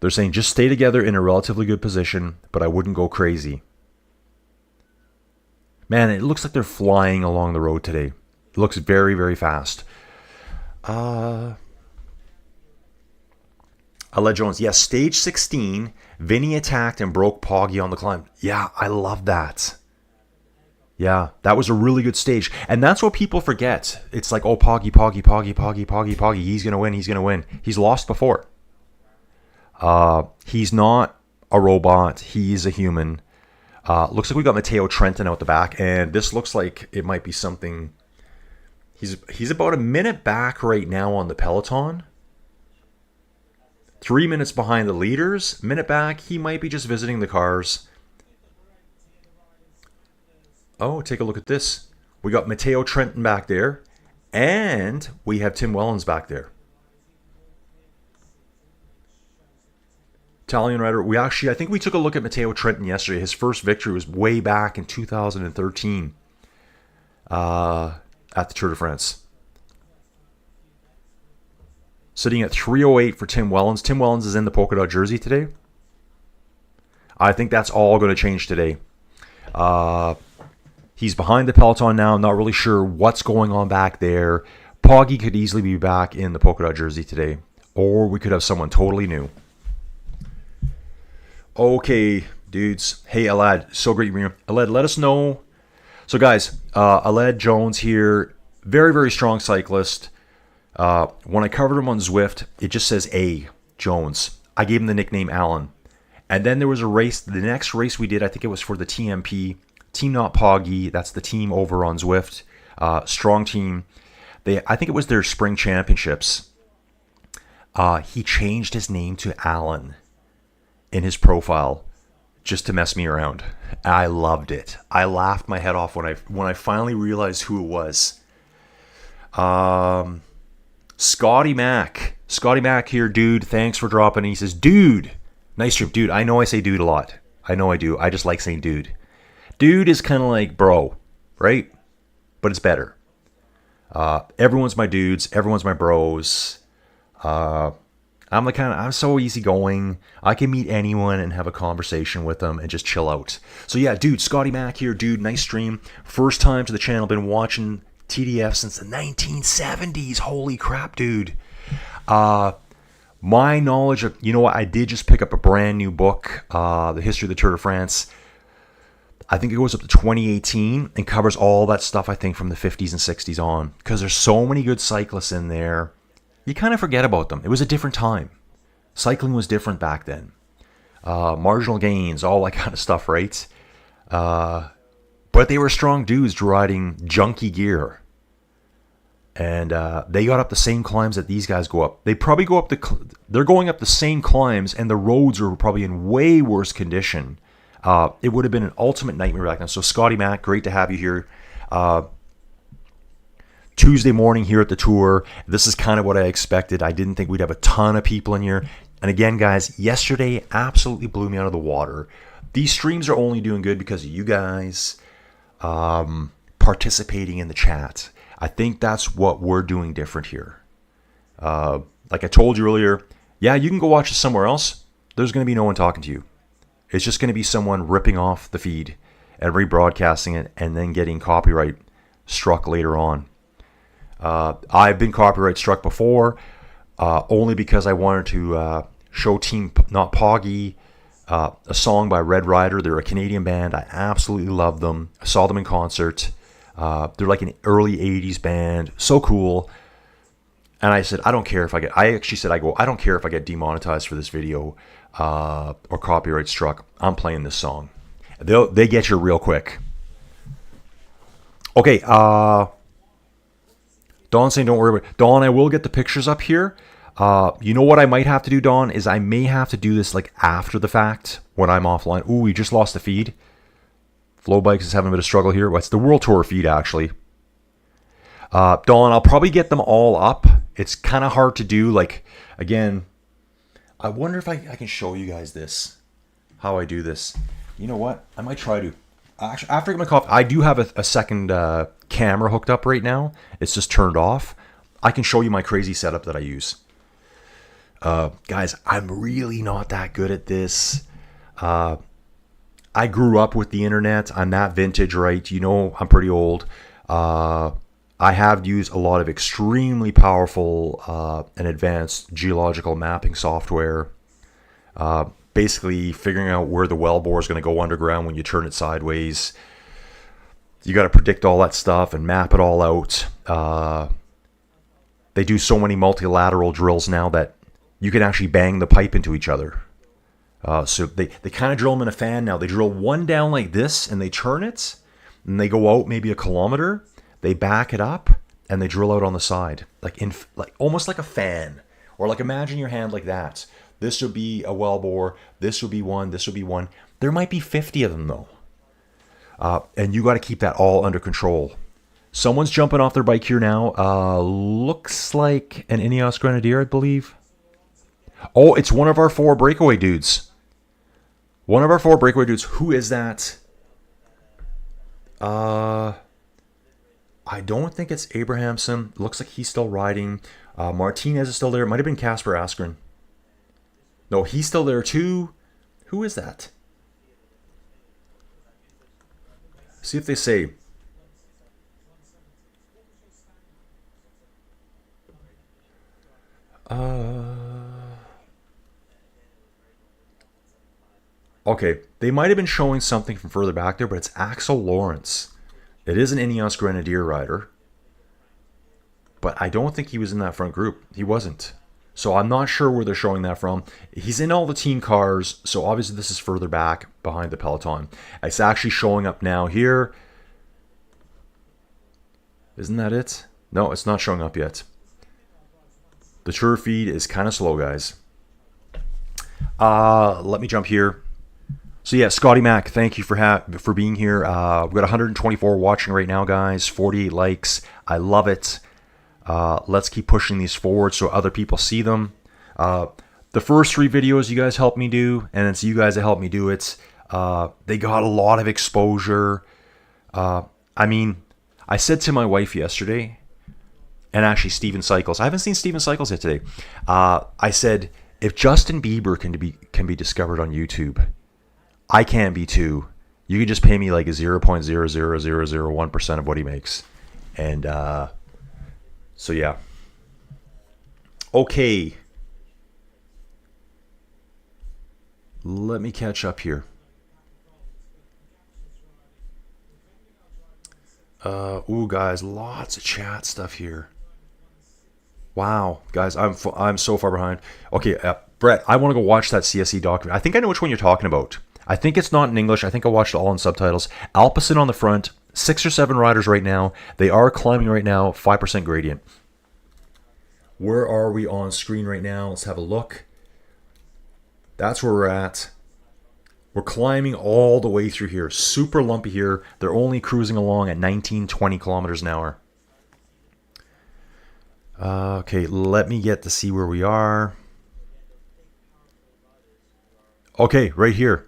They're saying just stay together in a relatively good position, but I wouldn't go crazy. Man, it looks like they're flying along the road today. It looks very, very fast. Aled Jones, yes, stage 16, Vinny attacked and broke Poggy on the climb. Yeah, I love that. Yeah, that was a really good stage. And that's what people forget. It's like, oh, Poggy. He's going to win. He's lost before. He's not a robot. He's a human. Looks like we got Matteo Trentin out the back. And this looks like it might be something. He's about a minute back right now on the peloton. 3 minutes behind the leaders. Minute back. He might be just visiting the cars. Oh, take a look at this. We got Matteo Trentin back there. And we have Tim Wellens back there. Italian rider. I think we took a look at Matteo Trentin yesterday. His first victory was way back in 2013 at the Tour de France. Sitting at 3:08 for Tim Wellens. Tim Wellens is in the polka dot jersey today. I think that's all going to change today. He's behind the peloton now. I'm not really sure what's going on back there. Poggy could easily be back in the polka dot jersey today. Or we could have someone totally new. Okay, dudes. Hey, Aled. So great you're here. Aled, let us know. So, guys, Aled Jones here. Very, very strong cyclist. When I covered him on Zwift, it just says A, Jones. I gave him the nickname Alan. And then there was a race. The next race we did, I think it was for the TMP. Team Not Poggy. That's the team over on Zwift. Strong team. I think it was their spring championships. He changed his name to Alan in his profile just to mess me around. I loved it. I laughed my head off when I finally realized who it was. Scotty Mac. Scotty Mac here, dude. Thanks for dropping. He says, dude. Nice trip, dude. I know I say dude a lot. I know I do. I just like saying dude. Dude is kind of like bro, right? But it's better. Everyone's my dudes. Everyone's my bros. I'm so easygoing. I can meet anyone and have a conversation with them and just chill out. So yeah, dude, Scotty Mac here, dude. Nice stream. First time to the channel. Been watching TDF since the 1970s. Holy crap, dude. My knowledge of, you know what? I did just pick up a brand new book, The History of the Tour de France. I think it goes up to 2018 and covers all that stuff, I think, from the 50s and 60s on. Because there's so many good cyclists in there. You kind of forget about them. It was a different time. Cycling was different back then. Marginal gains, all that kind of stuff, right? But they were strong dudes riding junky gear. And they got up the same climbs that these guys go up. They probably go up they're going up the same climbs, and the roads are probably in way worse condition. It would have been an ultimate nightmare back then. So Scotty Mac, great to have you here. Tuesday morning here at the tour. This is kind of what I expected. I didn't think we'd have a ton of people in here. And again, guys, yesterday absolutely blew me out of the water. These streams are only doing good because of you guys participating in the chat. I think that's what we're doing different here. Like I told you earlier, yeah, you can go watch this somewhere else. There's going to be no one talking to you. It's just going to be someone ripping off the feed and rebroadcasting it and then getting copyright struck later on. I've been copyright struck before, only because I wanted to show Team Not Poggy a song by Red Rider. They're a Canadian band. I absolutely love them. I saw them in concert. They're like an early 80s band. So cool. And I said, I don't care if I don't care if I get demonetized for this video or copyright struck. I'm playing this song. They get you real quick. Okay, Dawn saying don't worry about it. Dawn, I will get the pictures up here. You know what I might have to do, Dawn, is I may have to do this like after the fact when I'm offline. Ooh, we just lost the feed. Flow Bikes is having a bit of struggle here. Well, it's the World Tour feed, actually. Dawn, I'll probably get them all up. It's kind of hard to do. Like, again, I wonder if I can show you guys this. How I do this. You know what? I might try to. Actually, after I get my coffee, I do have a second camera hooked up right now. It's just turned off. I can show you my crazy setup that I use. Guys, I'm really not that good at this. I grew up with the internet. I'm that vintage, right? You know, I'm pretty old. I have used a lot of extremely powerful and advanced geological mapping software. Basically figuring out where the well bore is going to go underground when you turn it sideways. You got to predict all that stuff and map it all out. They do so many multilateral drills now that you can actually bang the pipe into each other. So they kind of drill them in a fan now. They drill one down like this and they turn it. And they go out maybe a kilometer. They back it up and they drill out on the side. Like almost like a fan. Or like imagine your hand like that. This would be a well bore. This would be one. This would be one. There might be 50 of them though. And you got to keep that all under control. Someone's jumping off their bike here now. Looks like an Ineos Grenadier, I believe. Oh, it's one of our 4 breakaway dudes. One of our 4 breakaway dudes. Who is that? I don't think it's Abrahamson. Looks like he's still riding. Martinez is still there. It might have been Casper Askren. No, he's still there too. Who is that? See if they say. Okay, they might have been showing something from further back there, but it's Axel Lawrence. It is an Ineos Grenadier rider. But I don't think he was in that front group. He wasn't. So I'm not sure where they're showing that from. He's in all the team cars, so obviously this is further back behind the peloton. It's actually showing up now here. Isn't that it? No, it's not showing up yet. The Tour feed is kind of slow, guys. Let me jump here. So yeah, Scotty Mac, thank you for being here. We've got 124 watching right now, guys. 48 likes. I love it. Let's keep pushing these forward so other people see them. The first 3 videos you guys helped me do, and it's you guys that helped me do it. They got a lot of exposure. I mean, I said to my wife yesterday, and actually Steven Cycles. I haven't seen Steven Cycles yet today. I said, if Justin Bieber can be discovered on YouTube, I can be too. You can just pay me like a 0.00001% of what he makes. And so yeah. Okay. Let me catch up here. Ooh, guys, lots of chat stuff here. Wow, guys, I'm so far behind. Okay, Brett, I want to go watch that CSE document. I think I know which one you're talking about. I think it's not in English. I think I watched it all in subtitles. Alpecin on the front, 6 or 7 riders right now. They are climbing right now, 5% gradient. Where are we on screen right now? Let's have a look. That's where we're at. We're climbing all the way through here. Super lumpy here. They're only cruising along at 19, 20 kilometers an hour. Okay, let me get to see where we are. Okay, right here.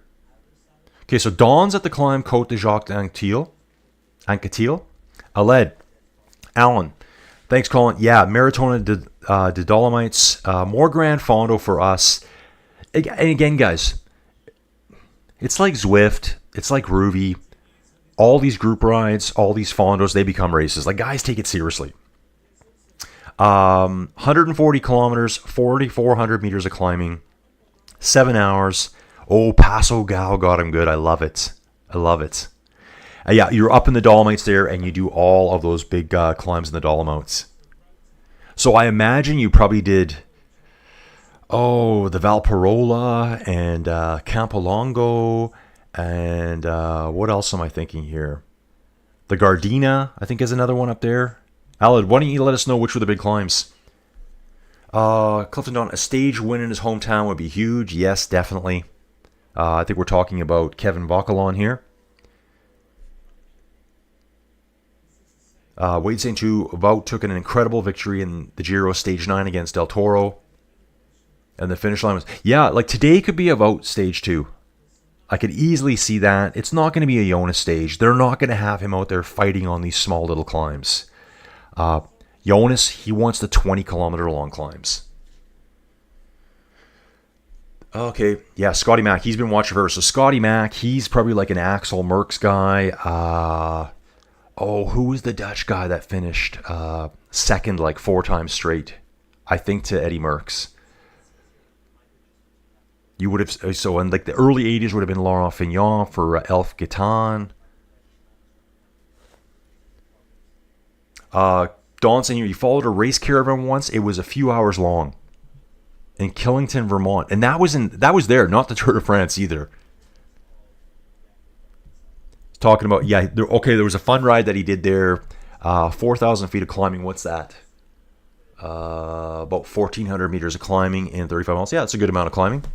Okay, so Dawn's at the climb Côte de Jacques d'Anquetil. Aled. Alan. Thanks, Colin. Yeah, Maratona de Dolomites. More Grand Fondo for us. And again, guys, it's like Zwift. It's like Ruby. All these group rides, all these Fondos, they become races. Like, guys, take it seriously. 140 kilometers, 4,400 meters of climbing. 7 hours. Oh, Paso Gal got him good. I love it. I love it. Yeah, you're up in the Dolomites there, and you do all of those big climbs in the Dolomites. So I imagine you probably did, the Valparola and Campolongo, and what else am I thinking here? The Gardena, I think, is another one up there. Alad, why don't you let us know which were the big climbs? Clifton Don, a stage win in his hometown would be huge. Yes, definitely. I think we're talking about Kevin Vauquelin here. Wade St. Two, Wout took an incredible victory in the Giro Stage 9 against Del Toro. And the finish line was... Yeah, like today could be a Wout Stage 2. I could easily see that. It's not going to be a Jonas stage. They're not going to have him out there fighting on these small little climbs. Jonas, he wants the 20-kilometer long climbs. Okay, yeah, Scotty Mack, he's been watching for her. So Scotty Mack, he's probably like an Axel Merckx guy. Who was the Dutch guy that finished second like 4 times straight? I think to Eddie Merckx. You would have, so in like the early 80s would have been Laurent Fignon for Elf Gaetan. Don saying he followed a race caravan once. It was a few hours long in Killington, Vermont, and that was there, not the Tour de France either. Talking about there was a fun ride that he did there, 4,000 feet of climbing. What's that? About 1,400 meters of climbing in 35 miles. Yeah, that's a good amount of climbing.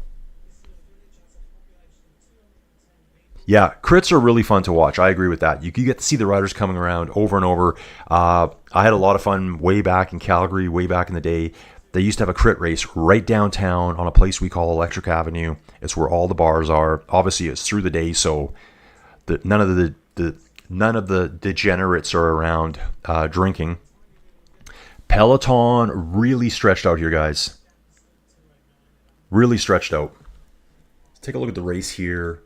Yeah, crits are really fun to watch. I agree with that. You get to see the riders coming around over and over. I had a lot of fun way back in Calgary, way back in the day. They used to have a crit race right downtown on a place we call Electric Avenue. It's where all the bars are. Obviously, it's through the day, so none of the degenerates are around drinking. Peloton really stretched out here, guys. Really stretched out. Let's take a look at the race here.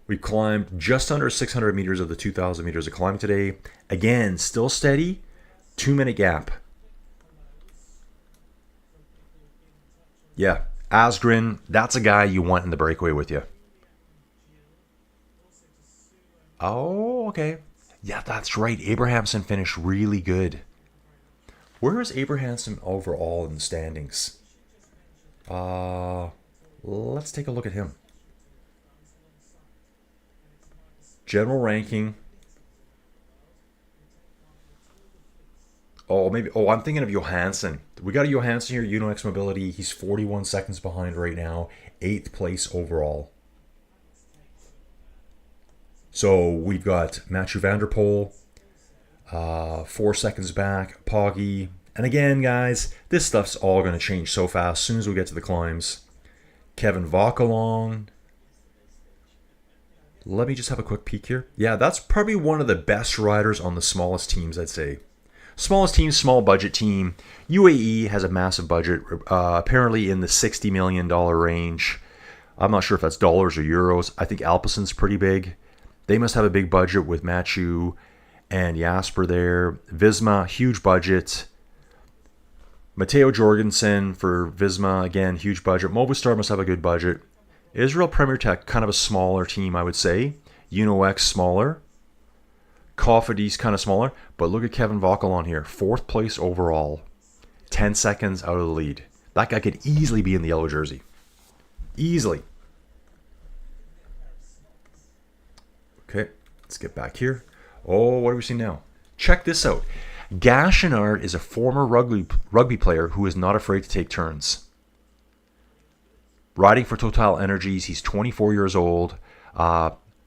We climbed just under 600 meters of the 2,000 meters of climbing today. Again, still steady. 2-minute gap. Yeah, Asgren, that's a guy you want in the breakaway with you. Oh, okay. Yeah, that's right. Abrahamson finished really good. Where is Abrahamson overall in the standings? Let's take a look at him. General ranking. I'm thinking of Johansson. We got a Johansson here, UnoX Mobility. He's 41 seconds behind right now. 8th place overall. So we've got Mathieu van der Poel, 4 seconds back, Poggy. And again, guys, this stuff's all going to change so fast as soon as we get to the climbs. Kevin Vauquelin. Let me just have a quick peek here. Yeah, that's probably one of the best riders on the smallest teams, I'd say. Smallest team, small budget team. UAE has a massive budget, apparently in the $60 million range. I'm not sure if that's dollars or euros. I think Alpecen's pretty big. They must have a big budget with Mathieu and Jasper there. Visma, huge budget. Matteo Jorgensen for Visma, again, huge budget. Movistar must have a good budget. Israel Premier Tech, kind of a smaller team, I would say. UnoX, smaller. Cofidis, kind of smaller. But look at Kevin Vauquelin here. 4th place overall. 10 seconds out of the lead. That guy could easily be in the yellow jersey. Easily. Okay, let's get back here. Oh, what do we see now? Check this out. Gachenard is a former rugby player who is not afraid to take turns. Riding for Total Energies, he's 24 years old.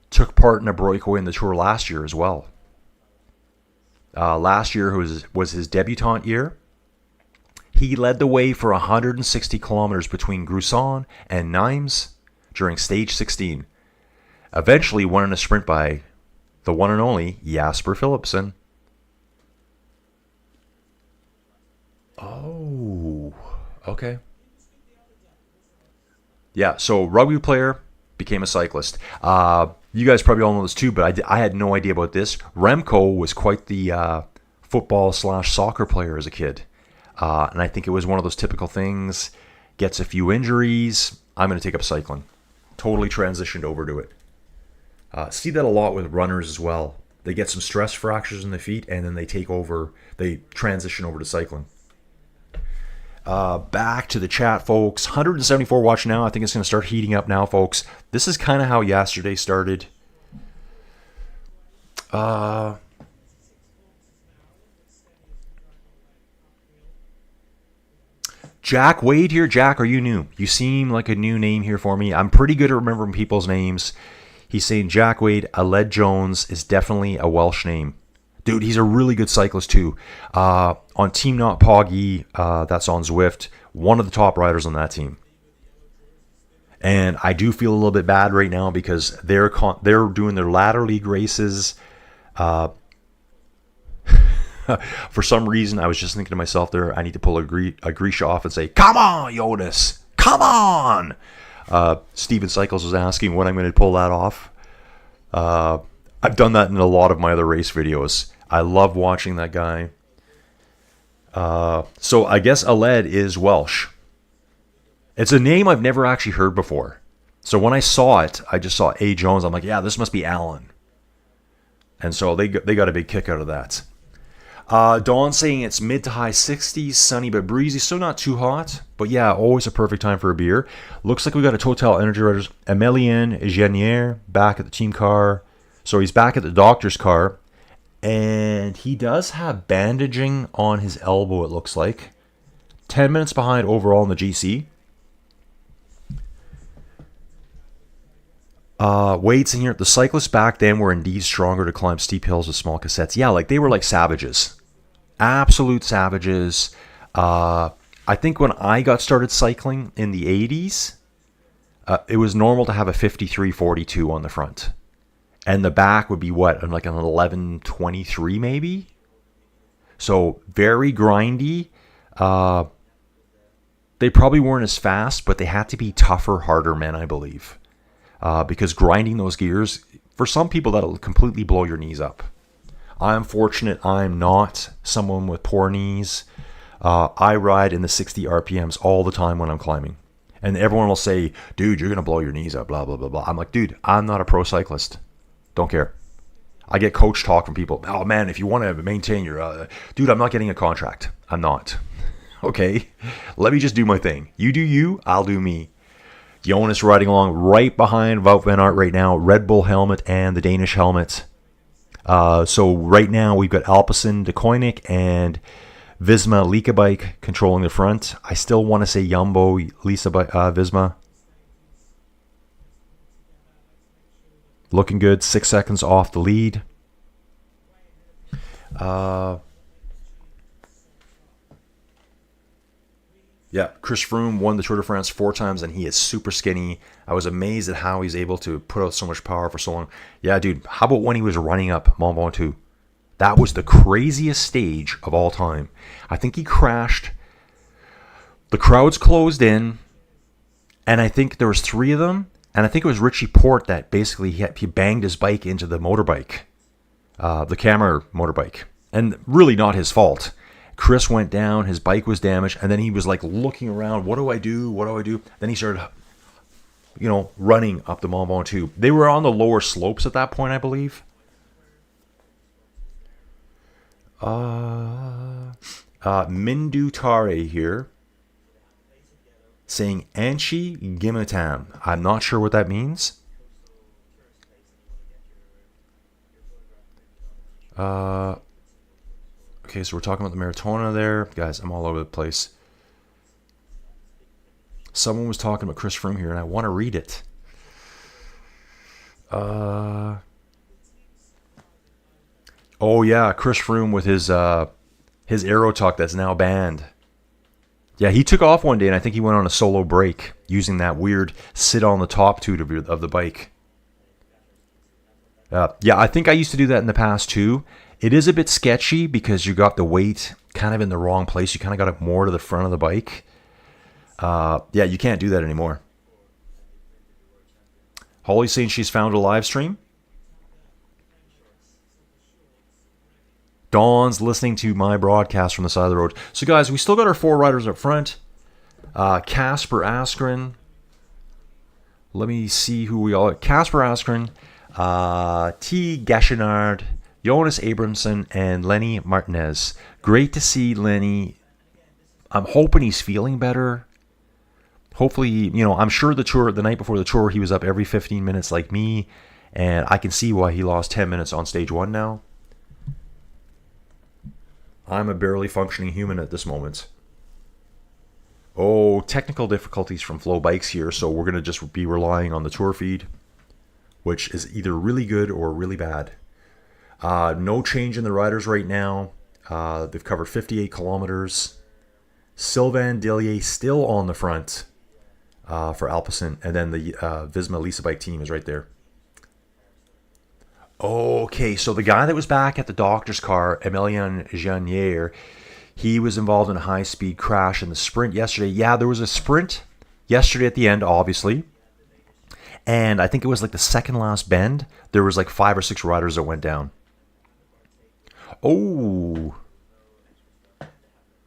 Took part in a breakaway in the Tour last year as well. Last year was his debutante year. He led the way for 160 kilometers between Gruson and Nimes during stage 16. Eventually won in a sprint by the one and only Jasper Philipsen. Oh, okay. Yeah, so rugby player became a cyclist. You guys probably all know this too, but I had no idea about this. Remco was quite the football/soccer player as a kid. And I think it was one of those typical things. Gets a few injuries. I'm going to take up cycling. Totally transitioned over to it. See that a lot with runners as well. They get some stress fractures in the feet, and then they transition over to cycling. Back to the chat, folks. 174 watching now. I think it's going to start heating up now, folks. This is kind of how yesterday started. Jack Wade here. Jack, are you new? You seem like a new name here for me. I'm pretty good at remembering people's names. He's saying Jack Wade, Aled Jones is definitely a Welsh name. Dude, he's a really good cyclist too. On Team Not Poggy, that's on Zwift. One of the top riders on that team. And I do feel a little bit bad right now because they're doing their ladder league races. For some reason, I was just thinking to myself there, I need to pull a Grisha off and say, come on, Jonas, come on. Steven Cycles was asking when I'm going to pull that off. I've done that in a lot of my other race videos. I love watching that guy. So I guess Aled is Welsh. It's a name I've never actually heard before. So when I saw it, I just saw A. Jones. I'm like, yeah, this must be Alan. And so they got a big kick out of that. Dawn saying it's mid to high 60s, sunny but breezy, so not too hot. But yeah, always a perfect time for a beer. Looks like we got a Total Energy Riders. Emilien Genier back at the team car. So he's back at the doctor's car. And he does have bandaging on his elbow, it looks like. 10 minutes behind overall in the GC. Wade's in here. The cyclists back then were indeed stronger to climb steep hills with small cassettes. Yeah, like they were like savages. Absolute savages. I think when I got started cycling in the 80s, it was normal to have a 53.42 on the front. And the back would be what? Like an 11.23 maybe? So very grindy. They probably weren't as fast, but they had to be tougher, harder men, I believe. Because grinding those gears, for some people, that'll completely blow your knees up. I'm fortunate I'm not someone with poor knees. I ride in the 60 RPMs all the time when I'm climbing. And everyone will say, dude, you're going to blow your knees up, blah, blah, blah, blah. I'm like, dude, I'm not a pro cyclist. Don't care. I get coach talk from people. Oh, man, if you want to maintain your... dude, I'm not getting a contract. I'm not. Okay? Let me just do my thing. You do you, I'll do me. Jonas riding along right behind Wout van Aert right now. Red Bull helmet and the Danish helmet. So right now we've got Alpecin, De Koenig, and Visma Likabike controlling the front. I still want to say Jumbo, Visma. Looking good. 6 seconds off the lead. Yeah, Chris Froome won the Tour de France 4 times, and he is super skinny. I was amazed at how he's able to put out so much power for so long. Yeah, dude, how about when he was running up Mont Ventoux? That was the craziest stage of all time. I think he crashed. The crowds closed in, and I think there was 3 of them. And I think it was Richie Porte that basically he banged his bike into the motorbike, the camera motorbike. And really not his fault. Chris went down, his bike was damaged, and then he was like looking around, what do I do? What do I do? Then he started, running up the Mont Ventoux. They were on the lower slopes at that point, I believe. Mindu Tare here, saying Anchi Gimitam. I'm not sure what that means. Okay, so we're talking about the Maratona there. Guys, I'm all over the place. Someone was talking about Chris Froome here, and I want to read it. Oh, yeah, Chris Froome with his Aero Tuck that's now banned. Yeah, he took off one day, and I think he went on a solo break using that weird sit-on-the-top tube of the bike. Yeah, I think I used to do that in the past, too. It is a bit sketchy because you got the weight kind of in the wrong place. You kind of got it more to the front of the bike. Yeah, you can't do that anymore. Holly's saying she's found a live stream. Dawn's listening to my broadcast from the side of the road. So, guys, we still got our 4 riders up front. Casper Askren. Let me see who we all are. Casper Askren, T. Gachinard, Jonas Abramson, and Lenny Martinez. Great to see Lenny. I'm hoping he's feeling better. Hopefully, I'm sure the night before the tour, he was up every 15 minutes like me. And I can see why he lost 10 minutes on stage 1 now. I'm a barely functioning human at this moment. Oh, technical difficulties from Flow Bikes here, so we're going to just be relying on the tour feed, which is either really good or really bad. No change in the riders right now. They've covered 58 kilometers. Sylvain Dillier still on the front. for Alpecin. And then the Visma Lisa Bike team is right there. Okay, so the guy that was back at the doctor's car, Emilien Janier, he was involved in a high-speed crash in the sprint yesterday. Yeah, there was a sprint yesterday at the end, obviously. And I think it was like the second last bend. There was like 5 or 6 riders that went down. Oh.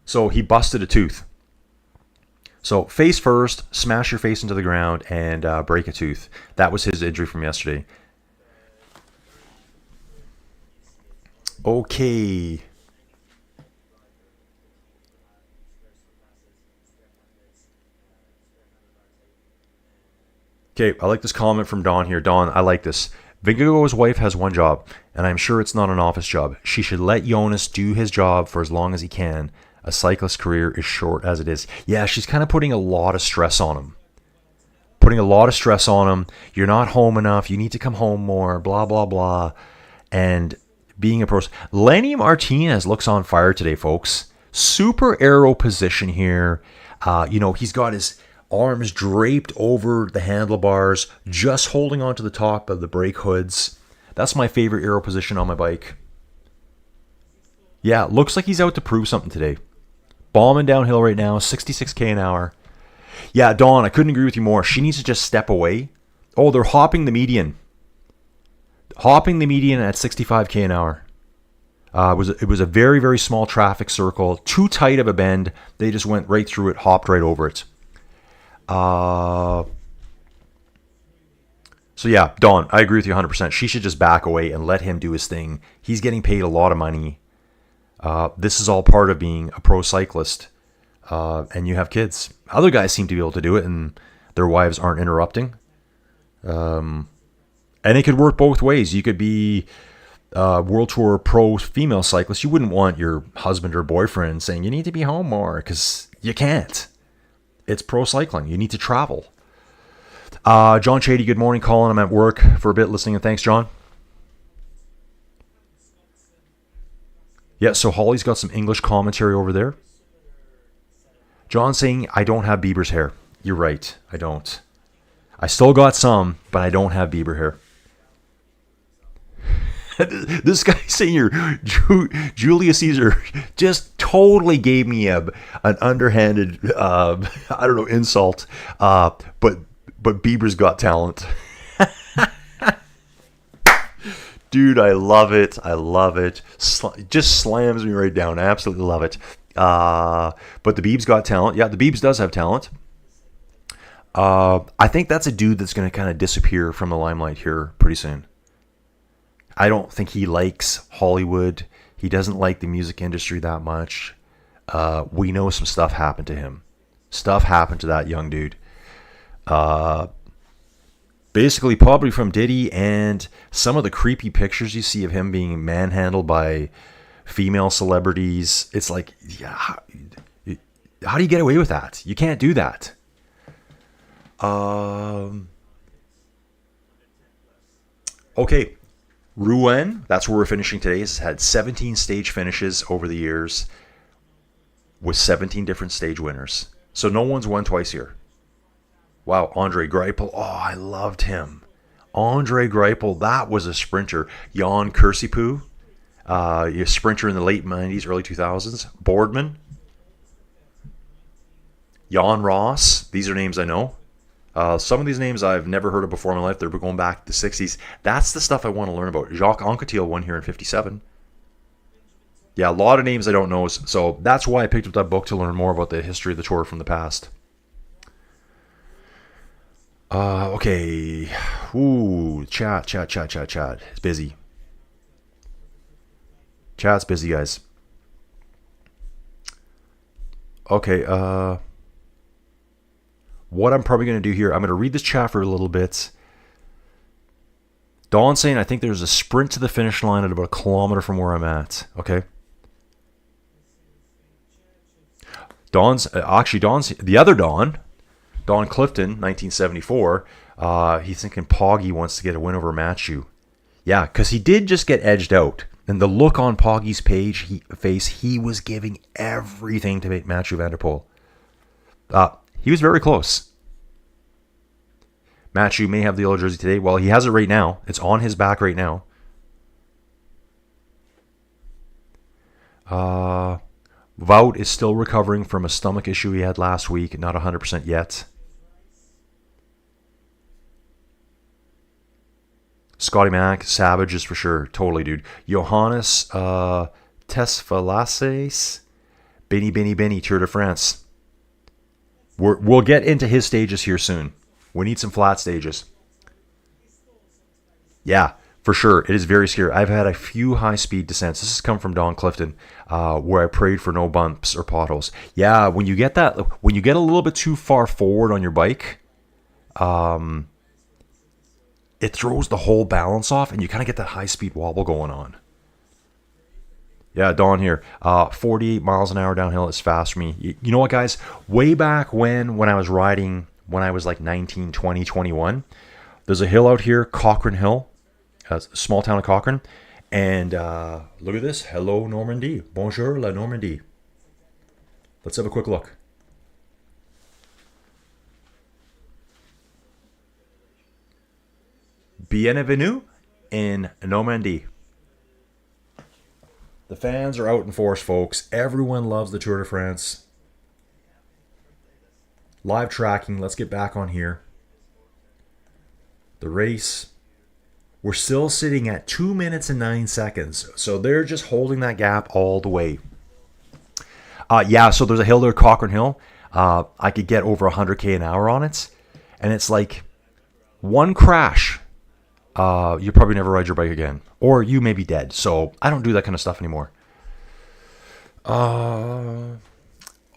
So he busted a tooth. So face first, smash your face into the ground, and break a tooth. That was his injury from yesterday. Okay. Okay, I like this comment from Don here. Don, I like this. Vingegaard's wife has one job, and I'm sure it's not an office job. She should let Jonas do his job for as long as he can. A cyclist's career is short as it is. Yeah, she's kind of putting a lot of stress on him. You're not home enough. You need to come home more, blah, blah, blah. And being a pro. Lenny Martinez looks on fire today, folks. Super aero position here. He's got his arms draped over the handlebars, just holding onto the top of the brake hoods. That's my favorite aero position on my bike. Yeah, looks like he's out to prove something today. Bombing downhill right now, 66k an hour. Yeah, Dawn, I couldn't agree with you more. She needs to just step away. Oh, they're hopping the median. Hopping the median at 65k an hour. It was a very, very small traffic circle. Too tight of a bend. They just went right through it, hopped right over it. So yeah, Dawn, I agree with you 100%. She should just back away and let him do his thing. He's getting paid a lot of money. This is all part of being a pro cyclist. And you have kids. Other guys seem to be able to do it, and their wives aren't interrupting. And it could work both ways. You could be a World Tour pro female cyclist. You wouldn't want your husband or boyfriend saying, you need to be home more, because you can't. It's pro cycling. You need to travel. John Chady, good morning. Colin, I'm at work for a bit listening, and thanks, John. Yeah, so Holly's got some English commentary over there. John saying, I don't have Bieber's hair. You're right, I don't. I still got some, but I don't have Bieber hair. This guy saying here, Julius Caesar just totally gave me an underhanded, insult. But Bieber's got talent. Dude, I love it. Just slams me right down. I absolutely love it. But the Biebs got talent. Yeah, the Biebs does have talent. I think that's a dude that's going to kind of disappear from the limelight here pretty soon. I don't think he likes Hollywood. He doesn't like the music industry that much. We know some stuff happened to him. Stuff happened to that young dude. Basically, probably from Diddy and some of the creepy pictures you see of him being manhandled by female celebrities. It's like, yeah, how do you get away with that? You can't do that. Okay. Rouen, that's where we're finishing today. It's had 17 stage finishes over the years with 17 different stage winners. So no one's won twice here. Wow, Andre Greipel. Oh, I loved him. Andre Greipel, that was a sprinter. Jan Kursipu, a sprinter in the late 90s, early 2000s. Boardman. Jan Ross. These are names I know. Some of these names I've never heard of before in my life. They're going back to the 60s. That's the stuff I want to learn about. Jacques Anquetil won here in 57. Yeah, a lot of names I don't know. So that's why I picked up that book, to learn more about the history of the Tour from the past. Okay. Ooh, chat. It's busy. Chat's busy, guys. Okay, what I'm probably going to do here, I'm going to read this chat for a little bit. Dawn saying, I think there's a sprint to the finish line at about a kilometer from where I'm at. Okay. Dawn's the other Dawn Clifton, 1974. He's thinking Poggy wants to get a win over Matthew. Yeah, because he did just get edged out. And the look on Poggy's face, he was giving everything to make Matthew Van Der Poel. He was very close. Matthew may have the yellow jersey today. Well, he has it right now. It's on his back right now. Wout is still recovering from a stomach issue he had last week. Not 100% yet. Scotty Mac, Savages for sure. Totally, dude. Johannes Tesfalases, Benny, Tour de France. We'll get into his stages here soon. We need some flat stages. Yeah, for sure. It is very scary. I've had a few high-speed descents. This has come from Don Clifton, where I prayed for no bumps or potholes. Yeah, when you get a little bit too far forward on your bike, it throws the whole balance off, and you kind of get that high-speed wobble going on. Yeah, Don here. 48 miles an hour downhill is fast for me. You know what, guys? Way back when I was riding, when I was like 19, 20, 21, there's a hill out here, Cochrane Hill, a small town of Cochrane. And look at this. Hello, Normandie. Bonjour, la Normandie. Let's have a quick look. Bienvenue in Normandie. The fans are out in force, folks. Everyone loves the Tour de France. Live tracking. Let's get back on here. The race. We're still sitting at 2 minutes and 9 seconds. So they're just holding that gap all the way. Yeah, so there's a hill there, Cochrane Hill. I could get over 100k an hour on it. And it's like one crash. You probably never ride your bike again. Or you may be dead. So I don't do that kind of stuff anymore.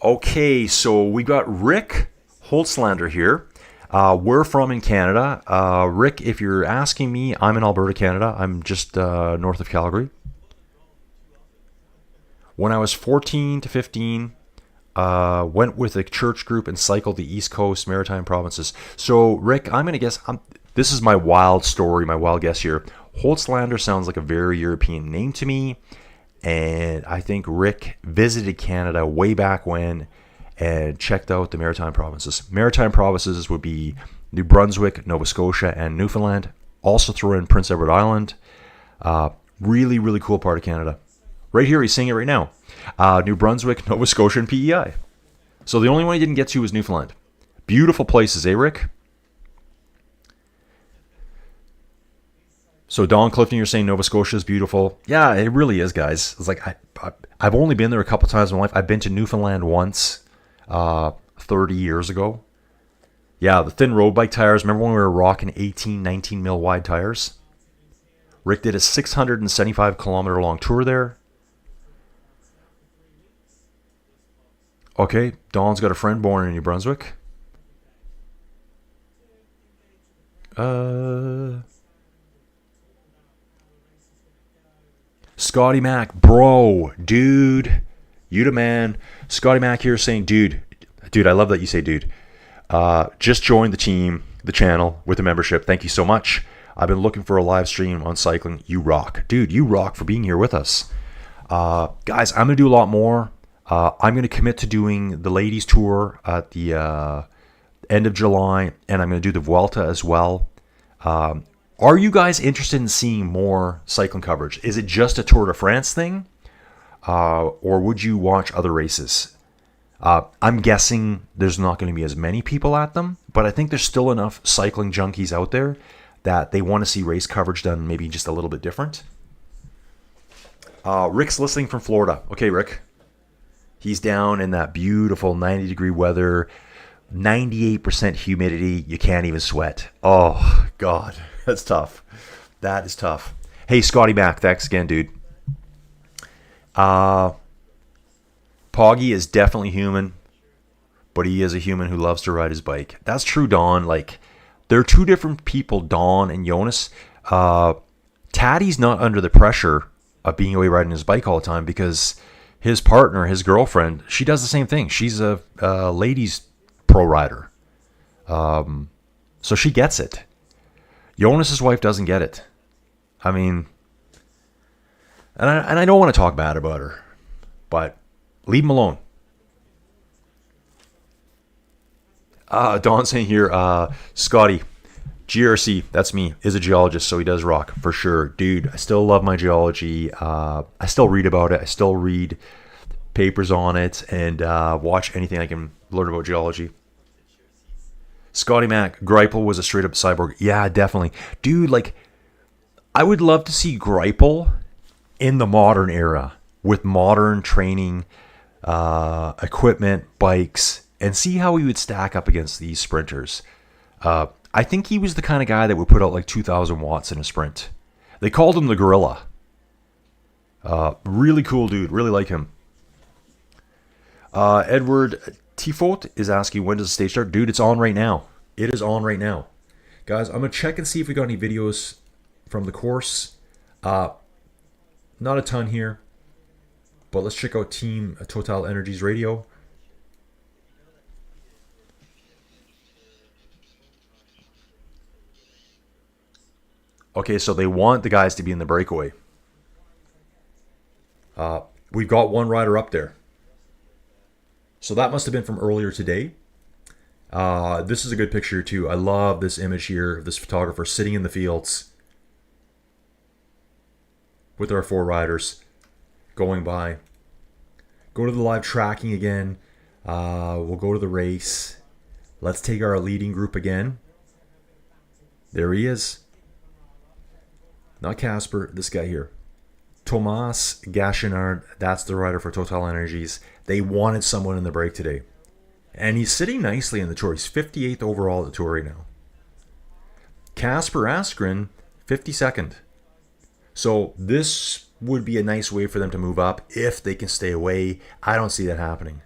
Okay, so we got Rick Holtzlander here. We're from in Canada. Rick, if you're asking me, I'm in Alberta, Canada. I'm just north of Calgary. When I was 14 to 15, went with a church group and cycled the East Coast Maritime provinces. So, Rick, I'm going to guess... This is my wild story, my wild guess here. Holtzlander sounds like a very European name to me. And I think Rick visited Canada way back when and checked out the Maritime provinces. Maritime provinces would be New Brunswick, Nova Scotia, and Newfoundland. Also throw in Prince Edward Island. Really, really cool part of Canada. Right here, he's saying it right now. New Brunswick, Nova Scotia, and PEI. So the only one he didn't get to was Newfoundland. Beautiful places, eh, Rick? So Don Clifton, you're saying Nova Scotia is beautiful. Yeah, it really is, guys. It's like I've only been there a couple times in my life. I've been to Newfoundland once, 30 years ago. Yeah, the thin road bike tires. Remember when we were rocking 18, 19 mil wide tires? Rick did a 675 kilometer long tour there. Okay, Don's got a friend born in New Brunswick. Scotty Mac, bro, dude, you the man. Scotty Mac here saying, dude, I love that you say dude. Just joined the team, the channel with the membership. Thank you so much. I've been looking for a live stream on cycling. You rock. Dude, you rock for being here with us. Guys, I'm going to do a lot more. I'm going to commit to doing the ladies tour at the end of July, and I'm going to do the Vuelta as well. Are you guys interested in seeing more cycling coverage? Is it just a Tour de France thing? Or would you watch other races? I'm guessing there's not going to be as many people at them, but I think there's still enough cycling junkies out there that they want to see race coverage done maybe just a little bit different. Rick's listening from Florida. Okay, Rick. He's down in that beautiful 90-degree weather, 98% humidity. You can't even sweat. Oh, God. That's tough. That is tough. Hey, Scotty Mac, thanks again, dude. Poggy is definitely human, but he is a human who loves to ride his bike. That's true, Don. Like, they're two different people, Don and Jonas. Taddy's not under the pressure of being away riding his bike all the time because his partner, his girlfriend, she does the same thing. She's a ladies pro rider. So she gets it. Jonas's wife doesn't get it. I mean, and I don't want to talk bad about her, but leave him alone. Don saying here, Scotty, GRC, that's me, is a geologist, so he does rock, for sure. Dude, I still love my geology. I still read about it. I still read papers on it and watch anything I can learn about geology. Scotty Mac, Greipel was a straight up cyborg. Yeah, definitely. Dude, like, I would love to see Greipel in the modern era with modern training, equipment, bikes, and see how he would stack up against these sprinters. I think he was the kind of guy that would put out like 2,000 watts in a sprint. They called him the Gorilla. Really cool dude. Really like him. Edward Tifot is asking, when does the stage start? Dude, it's on right now. It is on right now. Guys, I'm going to check and see if we got any videos from the course. Not a ton here. But let's check out Team Total Energies radio. Okay, so they want the guys to be in the breakaway. We've got one rider up there. So that must have been from earlier today. This is a good picture too. I love this image here of this photographer sitting in the fields with our 4 riders going by. Go to the live tracking again. We'll go to the race. Let's take our leading group again. There he is. Not Casper, this guy here. Thomas Gachenard, that's the rider for Total Energies. They wanted someone in the break today. And he's sitting nicely in the Tour. He's 58th overall at the Tour right now. Casper Askren, 52nd. So this would be a nice way for them to move up if they can stay away. I don't see that happening.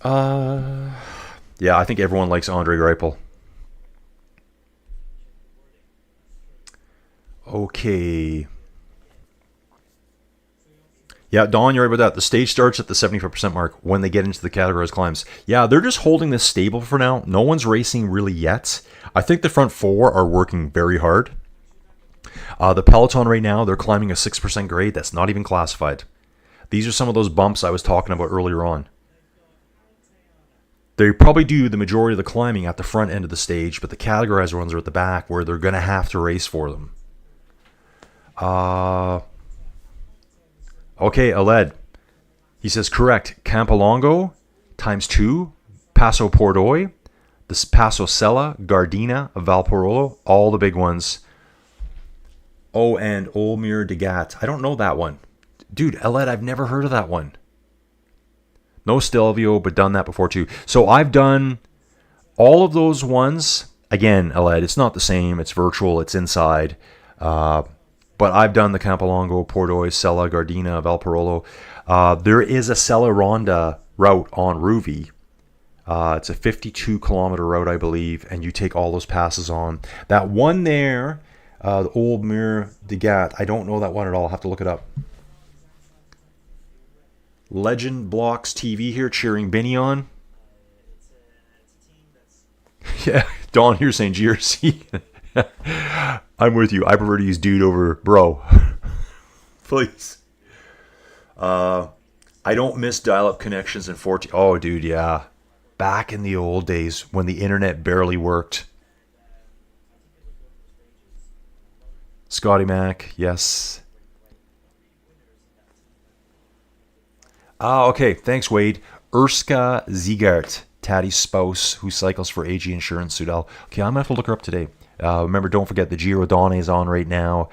Yeah, I think everyone likes Andre Greipel. Okay. Yeah, Don, you're right about that. The stage starts at the 75% mark when they get into the categorized climbs. Yeah, they're just holding this stable for now. No one's racing really yet. I think the front 4 are working very hard. The peloton right now, they're climbing a 6% grade. That's not even classified. These are some of those bumps I was talking about earlier on. They probably do the majority of the climbing at the front end of the stage, but the categorized ones are at the back where they're going to have to race for them. Okay, Aled. He says, correct. Campolongo times 2, Passo Pordoi, the Passo Sella, Gardena, Valparolo, all the big ones. Oh, and Olmir de Gat. I don't know that one. Dude, Aled, I've never heard of that one. No Stelvio, but done that before too. So I've done all of those ones. Again, Aled, it's not the same. It's virtual. It's inside. But I've done the Campolongo, Pordoi, Sella, Gardena, Valparolo. There is a Sella Ronda route on Ruvi. It's a 52-kilometer route, I believe, and you take all those passes on. That one there, the Old Mir de Gat, I don't know that one at all. I'll have to look it up. Legend Blocks TV here cheering Benny on. Yeah, Don here saying GRC. I'm with you. I prefer to use dude over bro. Please. I don't miss dial-up connections in 14. Oh, dude, yeah. Back in the old days when the internet barely worked. Scotty Mac, yes. Okay. Thanks, Wade. Urska Ziegert, Taddy's spouse, who cycles for AG Insurance Sudal. Okay, I'm going to have to look her up today. Remember, don't forget the Giro Donne is on right now.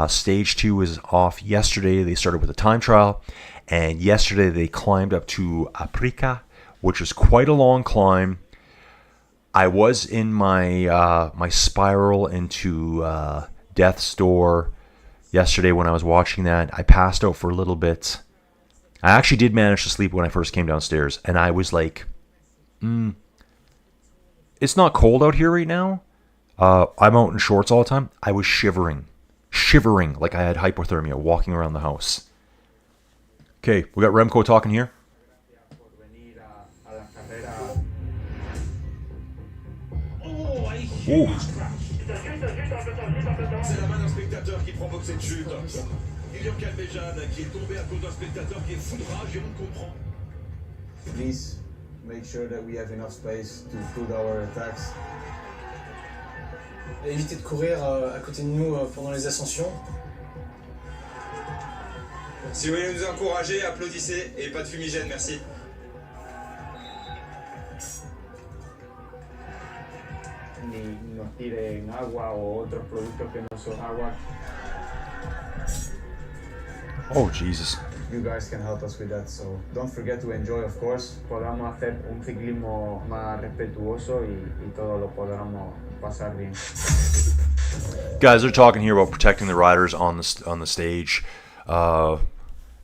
Stage 2 is off yesterday. They started with a time trial. And yesterday they climbed up to Aprica, which is quite a long climb. I was in my my spiral into Death's Door yesterday when I was watching that. I passed out for a little bit. I actually did manage to sleep when I first came downstairs. And I was like, it's not cold out here right now. I'm out in shorts all the time. I was shivering like I had hypothermia walking around the house. Okay, we got Remco talking here. Ooh. C'est la main d'un spectateur qui provoque cette chute. Guillaume Calvé-Jeanne qui est tombé à cause d'un spectateur qui est foudrage et on comprend. Please make sure that we have enough space to put our attacks. Évitez de courir à côté de nous pendant les ascensions. Si vous voulez nous encourager, applaudissez et pas de fumigène, merci. Ni nos tiren agua o otros productos que no son agua. Oh, Jesus. You guys can help us with that, so don't forget to enjoy, of course. Podamos hacer un ciclismo más respetuoso y todo lo podamos pasar bien. Guys, they're talking here about protecting the riders on the stage.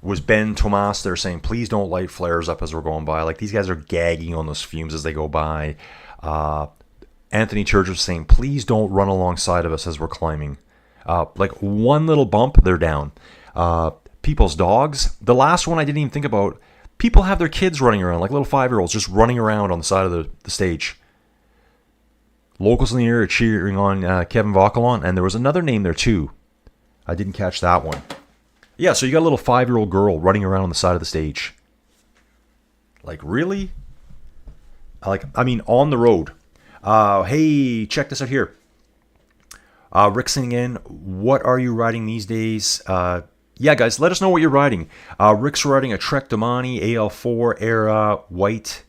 Was Ben Tomas there saying, please don't light flares up as we're going by. Like, these guys are gagging on those fumes as they go by. Anthony Church was saying, please don't run alongside of us as we're climbing. Like, one little bump, they're down. People's dogs. The last one I didn't even think about. People have their kids running around, like little 5-year-olds, just running around on the side of the stage. Locals in the area cheering on Kevin Vauquelin, and there was another name there too. I didn't catch that one. Yeah, so you got a little 5-year-old girl running around on the side of the stage. Like, really? I mean, on the road. Hey, check this out here. Rick singing in, what are you riding these days? Yeah, guys, let us know what you're riding. Rick's riding a Trek Domani AL4 Era White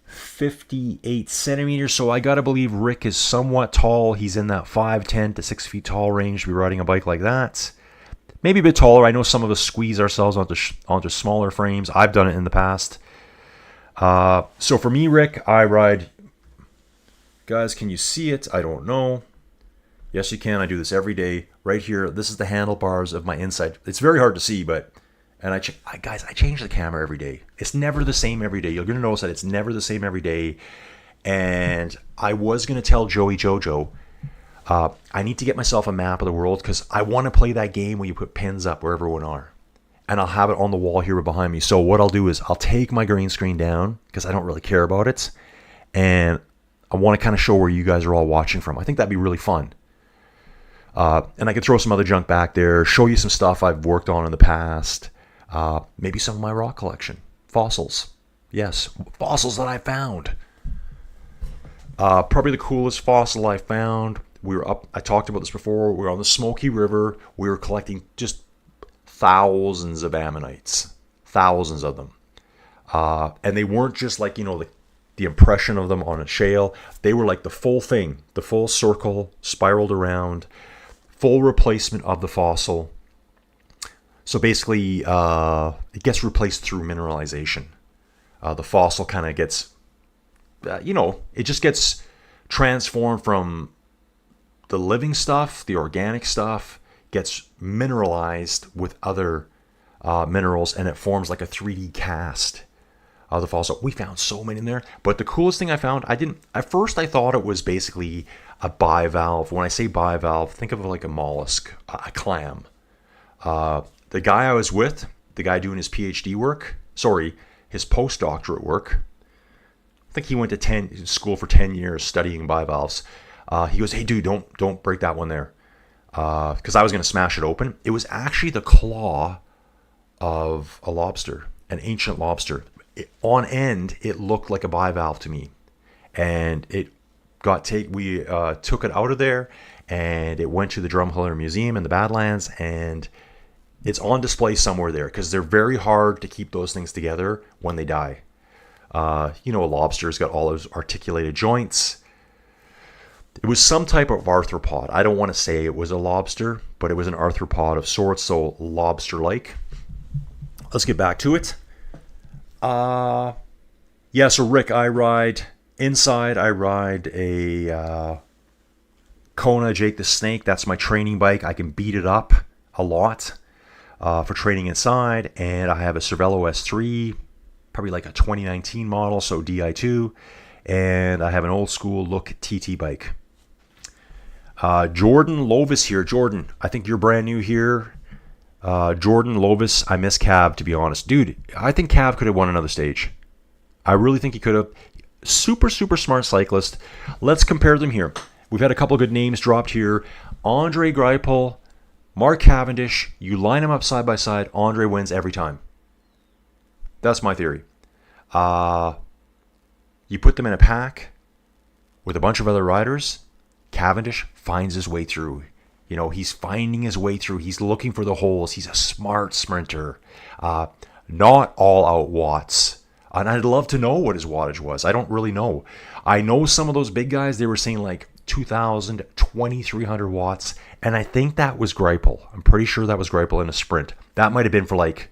58 centimeters, so I gotta believe Rick is somewhat tall. He's in that 5'10" to 6 feet tall range to be riding a bike like that. Maybe a bit taller. I know some of us squeeze ourselves onto smaller frames. I've done it in the past. So for me, Rick, I ride... Guys, can you see it? I don't know. Yes, you can. I do this every day. Right here, this is the handlebars of my Insight. It's very hard to see, but... And guys, I change the camera every day. It's never the same every day. You're going to notice that it's never the same every day. And I was going to tell Joey Jojo, I need to get myself a map of the world because I want to play that game where you put pins up where everyone are. And I'll have it on the wall here behind me. So what I'll do is I'll take my green screen down because I don't really care about it. And I want to kind of show where you guys are all watching from. I think that'd be really fun. And I could throw some other junk back there, show you some stuff I've worked on in the past. Maybe some of my rock collection. Fossils. Yes, fossils that I found. Probably the coolest fossil I found. We were up, I talked about this before, we were on the Smoky River. We were collecting just thousands of ammonites. Thousands of them. And they weren't just like, the impression of them on a shale. They were like the full thing. The full circle, spiraled around. Full replacement of the fossil. So basically, it gets replaced through mineralization. The fossil kind of gets, it just gets transformed from the living stuff, the organic stuff, gets mineralized with other minerals, and it forms like a 3D cast of the fossil. We found so many in there, but the coolest thing I found, at first I thought it was basically a bivalve. When I say bivalve, think of it like a mollusk, a clam. The guy I was with, the guy doing his PhD work, his postdoctorate work, I think he went to school for 10 years studying bivalves. He goes, hey dude, don't break that one there. Because I was going to smash it open. It was actually the claw of a lobster, an ancient lobster. On end, it looked like a bivalve to me. And we took it out of there, and it went to the Drumheller Museum in the Badlands, and it's on display somewhere there, because they're very hard to keep those things together when they die. A lobster's got all those articulated joints. It was some type of arthropod. I don't want to say it was a lobster, but it was an arthropod of sorts, so lobster-like. Let's get back to it. So Rick, I ride a Kona Jake the Snake. That's my training bike. I can beat it up a lot for training inside. And I have a Cervelo S3, probably like a 2019 model, so Di2. And I have an old school look TT bike. Jordan Lovis here. Jordan, I think you're brand new here. Jordan Lovis, I miss Cav, to be honest. Dude, I think Cav could have won another stage. I really think he could have. Super, super smart cyclist. Let's compare them here. We've had a couple of good names dropped here. Andre Greipel, Mark Cavendish. You line them up side by side, Andre wins every time. That's my theory. You put them in a pack with a bunch of other riders, Cavendish finds his way through. You know, he's finding his way through. He's looking for the holes. He's a smart sprinter. Not all out watts. And I'd love to know what his wattage was. I don't really know. I know some of those big guys, they were saying like 2,000, 2,300 watts. And I think that was Greipel. I'm pretty sure that was Greipel in a sprint. That might have been for like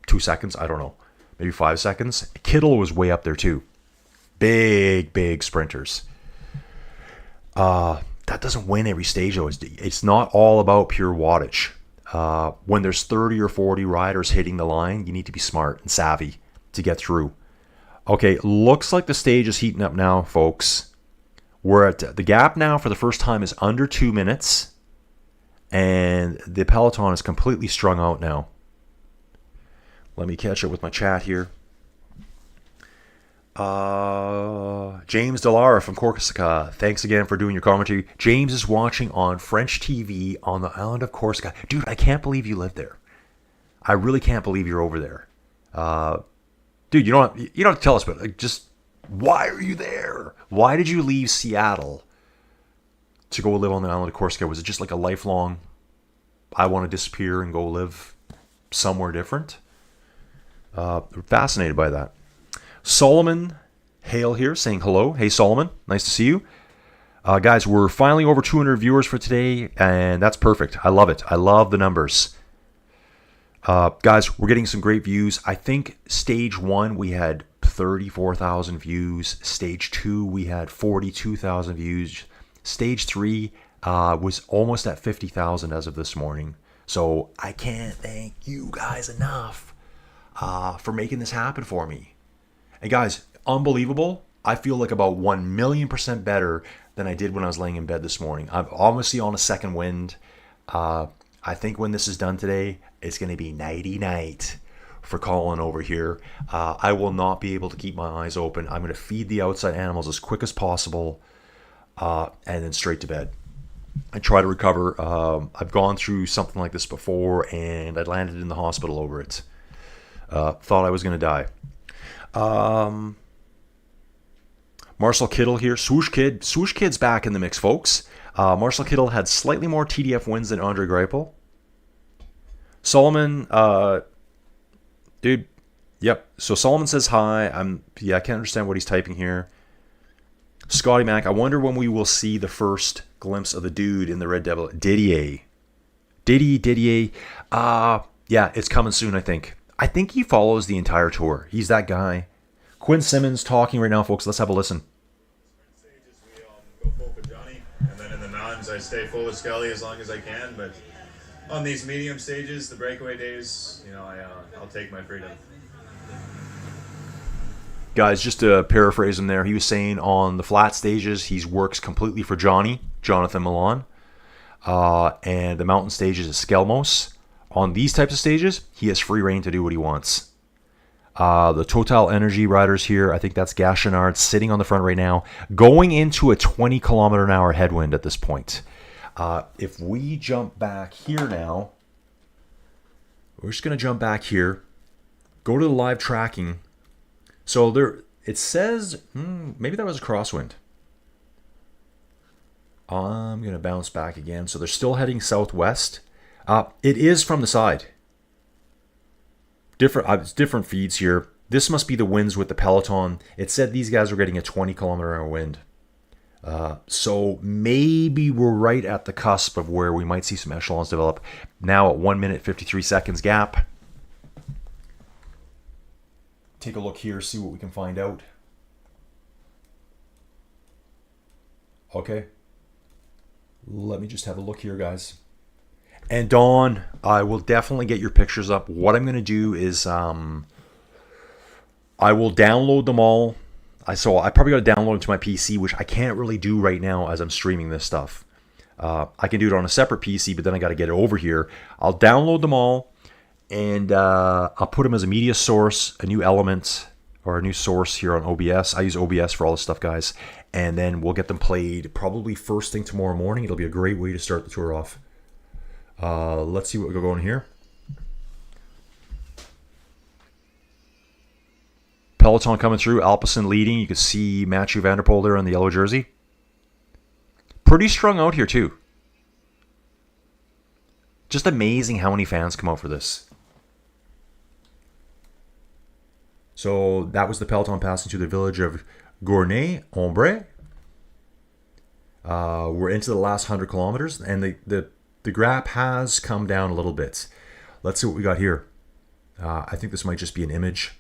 2 seconds. I don't know. Maybe 5 seconds. Kittel was way up there too. Big sprinters. That doesn't win every stage though. It's not all about pure wattage. When there's 30 or 40 riders hitting the line, you need to be smart and savvy to get through. Okay, looks like the stage is heating up now, folks. We're at the gap now for the first time is under 2 minutes. And the peloton is completely strung out now. Let me catch up with my chat here. James Delara from Corsica, thanks again for doing your commentary. James is watching on French TV on the island of Corsica. Dude, I can't believe you live there. I really can't believe you're over there. Dude, you don't have to tell us, but like, just why are you there? Why did you leave Seattle to go live on the island of Corsica? Was it just like a lifelong, I want to disappear and go live somewhere different? Fascinated by that. Solomon Hale here saying hello. Hey, Solomon. Nice to see you. Guys, we're finally over 200 viewers for today, and that's perfect. I love it. I love the numbers. Guys, we're getting some great views. I think stage 1, we had 34,000 views. Stage 2, we had 42,000 views. Stage 3 was almost at 50,000 as of this morning. So I can't thank you guys enough for making this happen for me. And guys, unbelievable. I feel like about 1,000,000% better than I did when I was laying in bed this morning. I'm obviously on a second wind. I think when this is done today, it's going to be nighty-night for Colin over here. I will not be able to keep my eyes open. I'm going to feed the outside animals as quick as possible and then straight to bed. I try to recover. I've gone through something like this before, and I landed in the hospital over it. Thought I was going to die. Marcel Kittel here. Swoosh Kid's back in the mix, folks. Marcel Kittel had slightly more TDF wins than Andre Greipel. Solomon, dude, yep. So Solomon says hi. I can't understand what he's typing here. Scotty Mac, I wonder when we will see the first glimpse of the dude in the Red Devil. Didier. Yeah, it's coming soon, I think. I think he follows the entire tour. He's that guy. Quinn Simmons talking right now, folks. Let's have a listen. Stages, we go full for Johnny, and then in the mountains I stay full with Scully as long as I can. But on these medium stages, the breakaway days, I'll take my freedom. Guys, just to paraphrase him there, he was saying on the flat stages, he works completely for Jonathan Milan. And the mountain stages is Skelmos. On these types of stages, he has free reign to do what he wants. The Total Energy riders here, I think that's Gachenard sitting on the front right now, going into a 20 kilometer an hour headwind at this point. If we jump back here now, we're just going to jump back here, go to the live tracking. So there, it says, maybe that was a crosswind. I'm going to bounce back again. So they're still heading southwest. It is from the side. Different feeds here. This must be the winds with the peloton. It said these guys were getting a 20 kilometer an hour wind. So maybe we're right at the cusp of where we might see some echelons develop. Now at 1 minute 53 seconds gap. Take a look here, see what we can find out. Okay. Let me just have a look here, guys. And Dawn, I will definitely get your pictures up. What I'm going to do is I will download them all. I probably got to download them to my PC, which I can't really do right now as I'm streaming this stuff. I can do it on a separate PC, but then I got to get it over here. I'll download them all, and I'll put them as a media source, a new element, or a new source here on OBS. I use OBS for all this stuff, guys. And then we'll get them played probably first thing tomorrow morning. It'll be a great way to start the tour off. Let's see what we got going here. peloton coming through. Alpecin leading. You can see Mathieu van der Poel there in the yellow jersey. Pretty strung out here too. Just amazing how many fans come out for this. So that was the peloton passing through the village of Gournay-en-Bray. We're into the last 100 kilometers, and the graph has come down a little bit. Let's see what we got here. I think this might just be an image.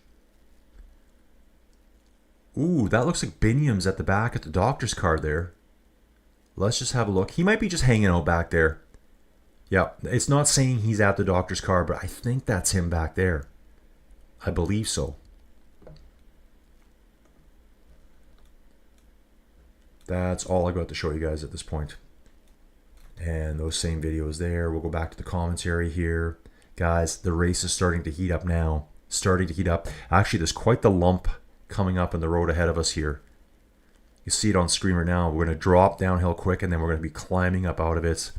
Ooh, that looks like Biniam's at the back at the doctor's card there. Let's just have a look. He might be just hanging out back there. Yeah, it's not saying he's at the doctor's card, but I think that's him back there. I believe so. That's all I got to show you guys at this point. And those same videos there. We'll go back to the commentary here. Guys, the race is starting to heat up now. Starting to heat up. Actually, there's quite the lump coming up in the road ahead of us here. You see it on screen right now. We're going to drop downhill quick, and then we're going to be climbing up out of it.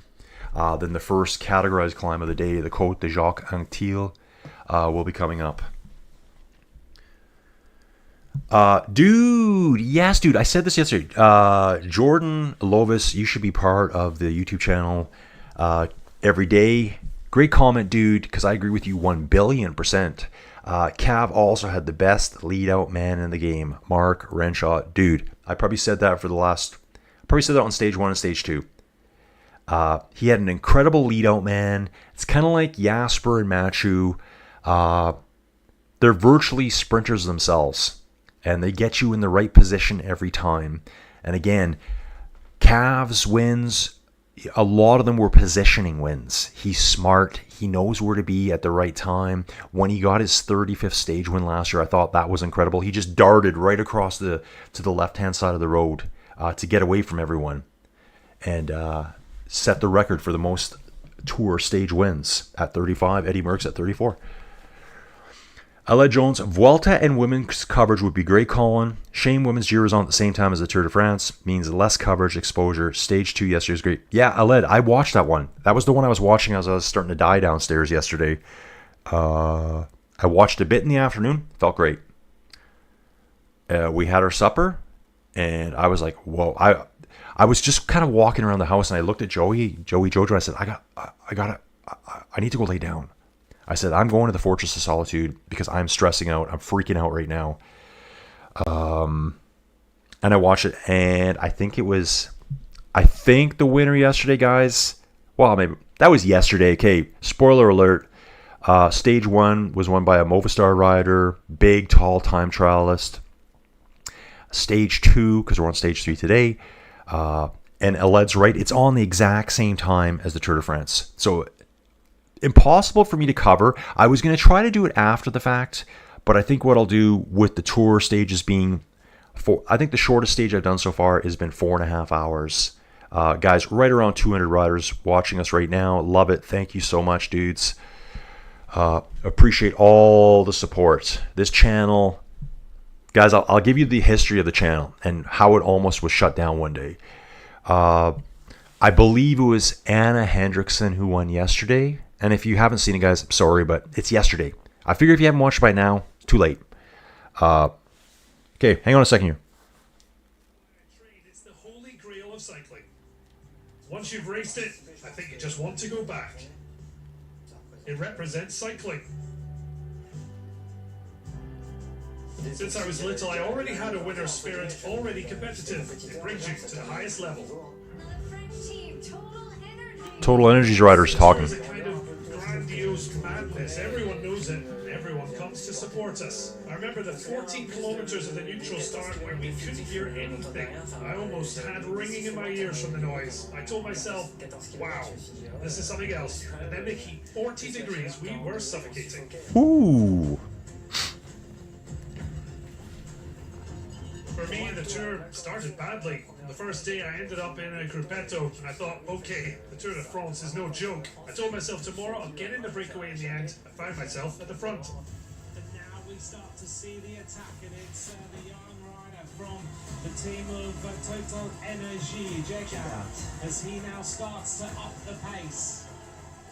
Then the first categorized climb of the day, the Côte de Jacques Anquetil, will be coming up. Dude, yes, dude, I said this yesterday. Jordan Lovis, you should be part of the YouTube channel every day. Great comment, dude, because I agree with you 1,000,000,000%. Cav also had the best lead-out man in the game, Mark Renshaw. Dude, I probably said that on stage 1 and stage 2. He had an incredible lead-out man. It's kind of like Jasper and Mathieu. They're virtually sprinters themselves, and they get you in the right position every time. And again, Cav's wins, a lot of them were positioning wins. He's smart. He knows where to be at the right time. When he got his 35th stage win last year, I thought that was incredible. He just darted right across to the left-hand side of the road to get away from everyone, and set the record for the most Tour stage wins at 35. Eddie Merckx at 34. Aled Jones, Vuelta and women's coverage would be great, Colin. Shame women's Giro is on at the same time as the Tour de France. Means less coverage, exposure. Stage 2 yesterday was great. Yeah, Aled, I watched that one. That was the one I was watching as I was starting to die downstairs yesterday. I watched a bit in the afternoon. Felt great. We had our supper, and I was like, whoa. I was just kind of walking around the house, and I looked at Joey Jojo. I said, I need to go lay down. I said, I'm going to the Fortress of Solitude because I'm stressing out. I'm freaking out right now. And I watched it, and I think the winner yesterday, guys, well, maybe that was yesterday. Okay, spoiler alert. Stage 1 was won by a Movistar rider, big, tall time trialist. Stage 2, because we're on stage 3 today, and Aled's right, it's on the exact same time as the Tour de France. So impossible for me to cover. I was going to try to do it after the fact, but I think what I'll do with the Tour stages being I think the shortest stage I've done so far has been 4.5 hours. Guys, right around 200 riders watching us right now. Love it. Thank you so much, dudes. Appreciate all the support. This channel, guys, I'll give you the history of the channel and how it almost was shut down one day. I believe it was Anna Hendrickson who won yesterday. And if you haven't seen it, guys, I'm sorry, but it's yesterday. I figure if you haven't watched it by now, it's too late. Okay, hang on a second here. It's the holy grail of cycling. Once you've raced it, I think you just want to go back. It represents cycling. Since I was little, I already had a winner's spirit, already competitive. It brings you to the highest level. Total Energy's riders talking. It's a kind of grandiose madness. Everyone knows it. Everyone comes to support us. I remember the 14 kilometers of the neutral start where we couldn't hear anything. I almost had ringing in my ears from the noise. I told myself, wow, this is something else. And then they keep 40 degrees. We were suffocating. Ooh. For me, the tour started badly. The first day I ended up in a gruppetto. I thought, okay, the Tour de France is no joke. I told myself tomorrow I'll get in the breakaway in the end. I found myself at the front. And now we start to see the attack, and it's the young rider from the team of Total Energy, Vingegaard, as he now starts to up the pace.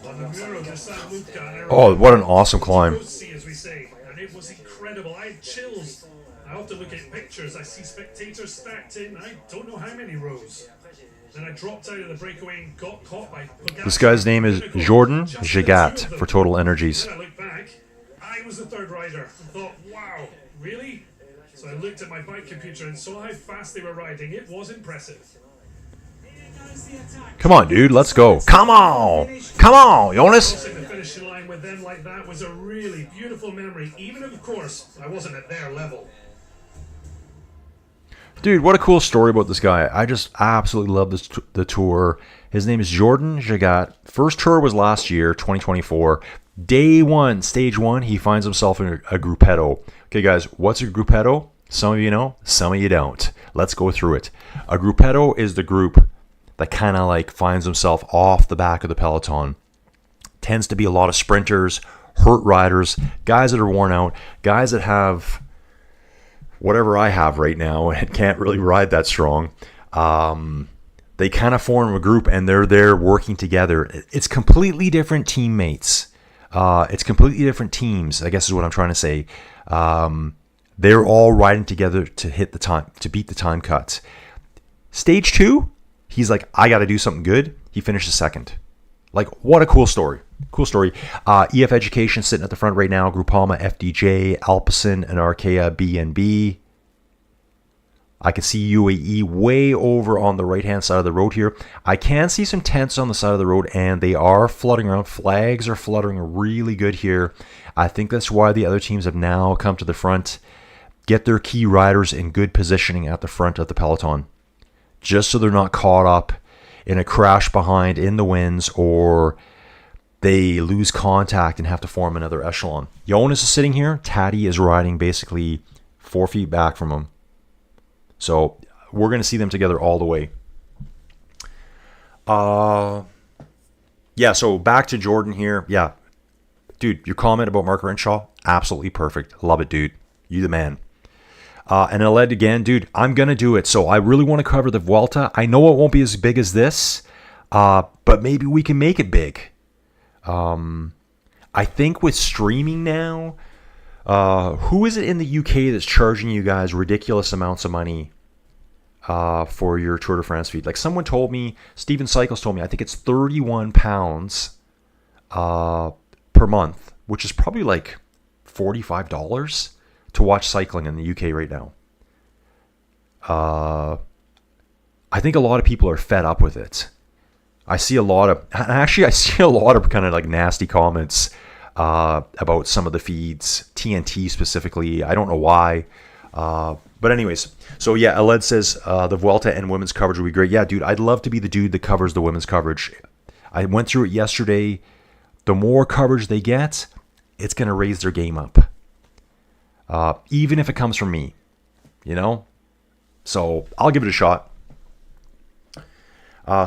On the Muro de San Luca. Oh, what an awesome climb. As we say, and it was incredible. I had chills. I often look at pictures. I see spectators stacked in. I don't know how many rows. Then I dropped out of the breakaway and got caught by Pogacar. This guy's name is Jordan Gigat for Total Energies. Then I looked back. I was the third rider and thought, wow, really? So I looked at my bike computer and saw how fast they were riding. It was impressive. Come on, dude, let's go. Come on. Come on, Jonas. Crossing the finishing line with them like that was a really beautiful memory, even if, of course, I wasn't at their level. Dude, what a cool story about this guy. I just absolutely love the tour. His name is Jordan Gigat. First tour was last year, 2024. Day one, stage one, he finds himself in a gruppetto. Okay, guys, what's a gruppetto? Some of you know, some of you don't. Let's go through it. A gruppetto is the group that kind of like finds himself off the back of the peloton. Tends to be a lot of sprinters, hurt riders, guys that are worn out, guys that have whatever I have right now and can't really ride that strong. They kind of form a group and they're there working together. It's completely different teammates. It's completely different teams, I guess is what I'm trying to say. They're all riding together to hit the time, to beat the time cuts. Stage two, he's like, I got to do something good. He finishes second. Like, what a cool story. Cool story. EF Education sitting at the front right now. Groupama, FDJ, Alpecin, and Arkea BNB. I can see UAE way over on the right-hand side of the road here. I can see some tents on the side of the road, and they are fluttering around. Flags are fluttering really good here. I think that's why the other teams have now come to the front. Get their key riders in good positioning at the front of the peloton, just so they're not caught up in a crash behind in the winds, or they lose contact and have to form another echelon. Jonas is sitting here. Taddy is riding basically 4 feet back from him. So we're going to see them together all the way. Yeah, so back to Jordan here. Yeah, dude, your comment about Mark Renshaw, absolutely perfect. Love it, dude. You the man. And I led again, dude, I'm going to do it. So I really want to cover the Vuelta. I know it won't be as big as this, but maybe we can make it big. I think with streaming now, who is it in the UK that's charging you guys ridiculous amounts of money for your Tour de France feed? Like someone told me, Steven Cycles told me, I think it's £31 per month, which is probably like $45 to watch cycling in the UK right now. I think a lot of people are fed up with it. I see a lot of kind of like nasty comments about some of the feeds, TNT specifically. I don't know why. But anyways, so yeah, Aled says the Vuelta and women's coverage would be great. Yeah, dude, I'd love to be the dude that covers the women's coverage. I went through it yesterday. The more coverage they get, it's going to raise their game up. Even if it comes from me, you know? So I'll give it a shot.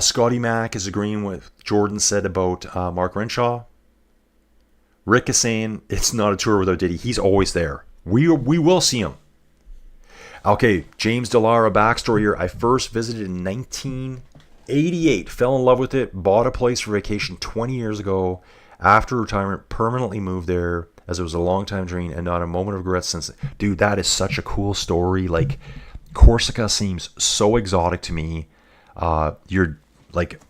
Scotty Mack is agreeing with Jordan said about Mark Renshaw. Rick is saying it's not a tour without Diddy. He's always there. We will see him. Okay, James Delara backstory here. I first visited in 1988. Fell in love with it. Bought a place for vacation 20 years ago. After retirement, permanently moved there as it was a long time dream and not a moment of regret since. Dude, that is such a cool story. Like, Corsica seems so exotic to me. You're like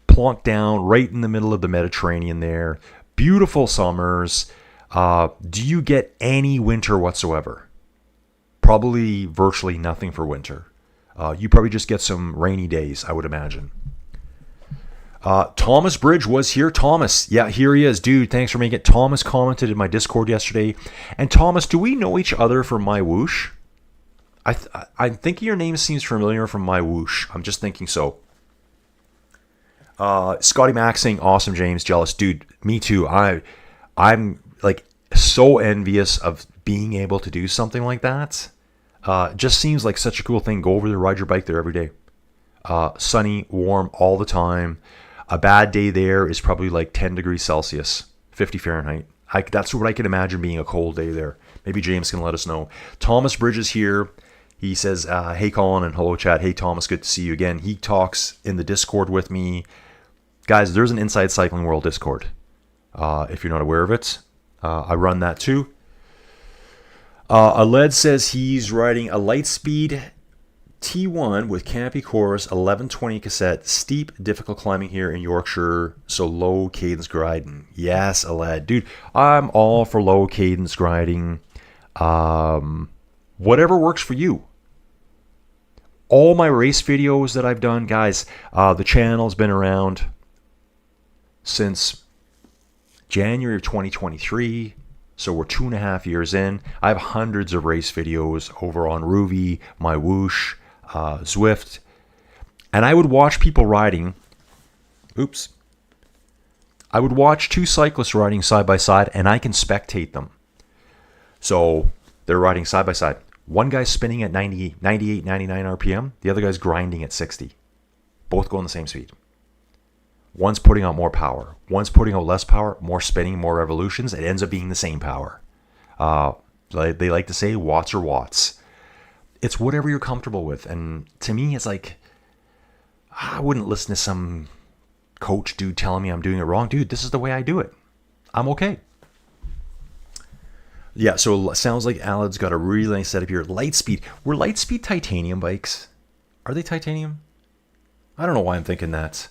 plonked down right in the middle of the Mediterranean there. Beautiful summers. Do you get any winter whatsoever? Probably virtually nothing for winter. You probably just get some rainy days, I would imagine. Thomas Bridge was here. Thomas, yeah, here he is. Dude, thanks for making it. Thomas commented in my Discord yesterday. And Thomas, do we know each other from My Whoosh? I think your name seems familiar from My Whoosh. I'm just thinking so. Scotty Mack saying, awesome, James, jealous. Dude, me too. I'm like so envious of being able to do something like that. Just seems like such a cool thing. Go over there, ride your bike there every day. Sunny, warm all the time. A bad day there is probably like 10 degrees Celsius, 50 Fahrenheit. That's what I can imagine being a cold day there. Maybe James can let us know. Thomas Bridges here. He says, hey, Colin, and hello, chat. Hey, Thomas, good to see you again. He talks in the Discord with me Guys, there's an Inside Cycling World Discord. If you're not aware of it, I run that too. Aled says he's riding a Lightspeed T1 with Campy Chorus, 1120 cassette, steep, difficult climbing here in Yorkshire, so low cadence grinding. Yes, Aled. Dude, I'm all for low cadence grinding. Whatever works for you. All my race videos that I've done, guys, the channel's been around since January of 2023, so we're 2.5 years in. I have hundreds of race videos over on Ruby, my Whoosh, Zwift, and I would watch people riding. I would watch two cyclists riding side by side, and I can spectate them. So they're riding side by side. One guy's spinning at 98, 99 RPM. The other guy's grinding at 60. Both going the same speed. One's putting out more power. One's putting out less power, more spinning, more revolutions. It ends up being the same power. They like to say watts or watts. It's whatever you're comfortable with. And to me, it's like, I wouldn't listen to some coach dude telling me I'm doing it wrong. Dude, this is the way I do it. I'm okay. Yeah, so it sounds like Alad's got a really nice setup here. Lightspeed. Were Lightspeed titanium bikes? Are they titanium? I don't know why I'm thinking that.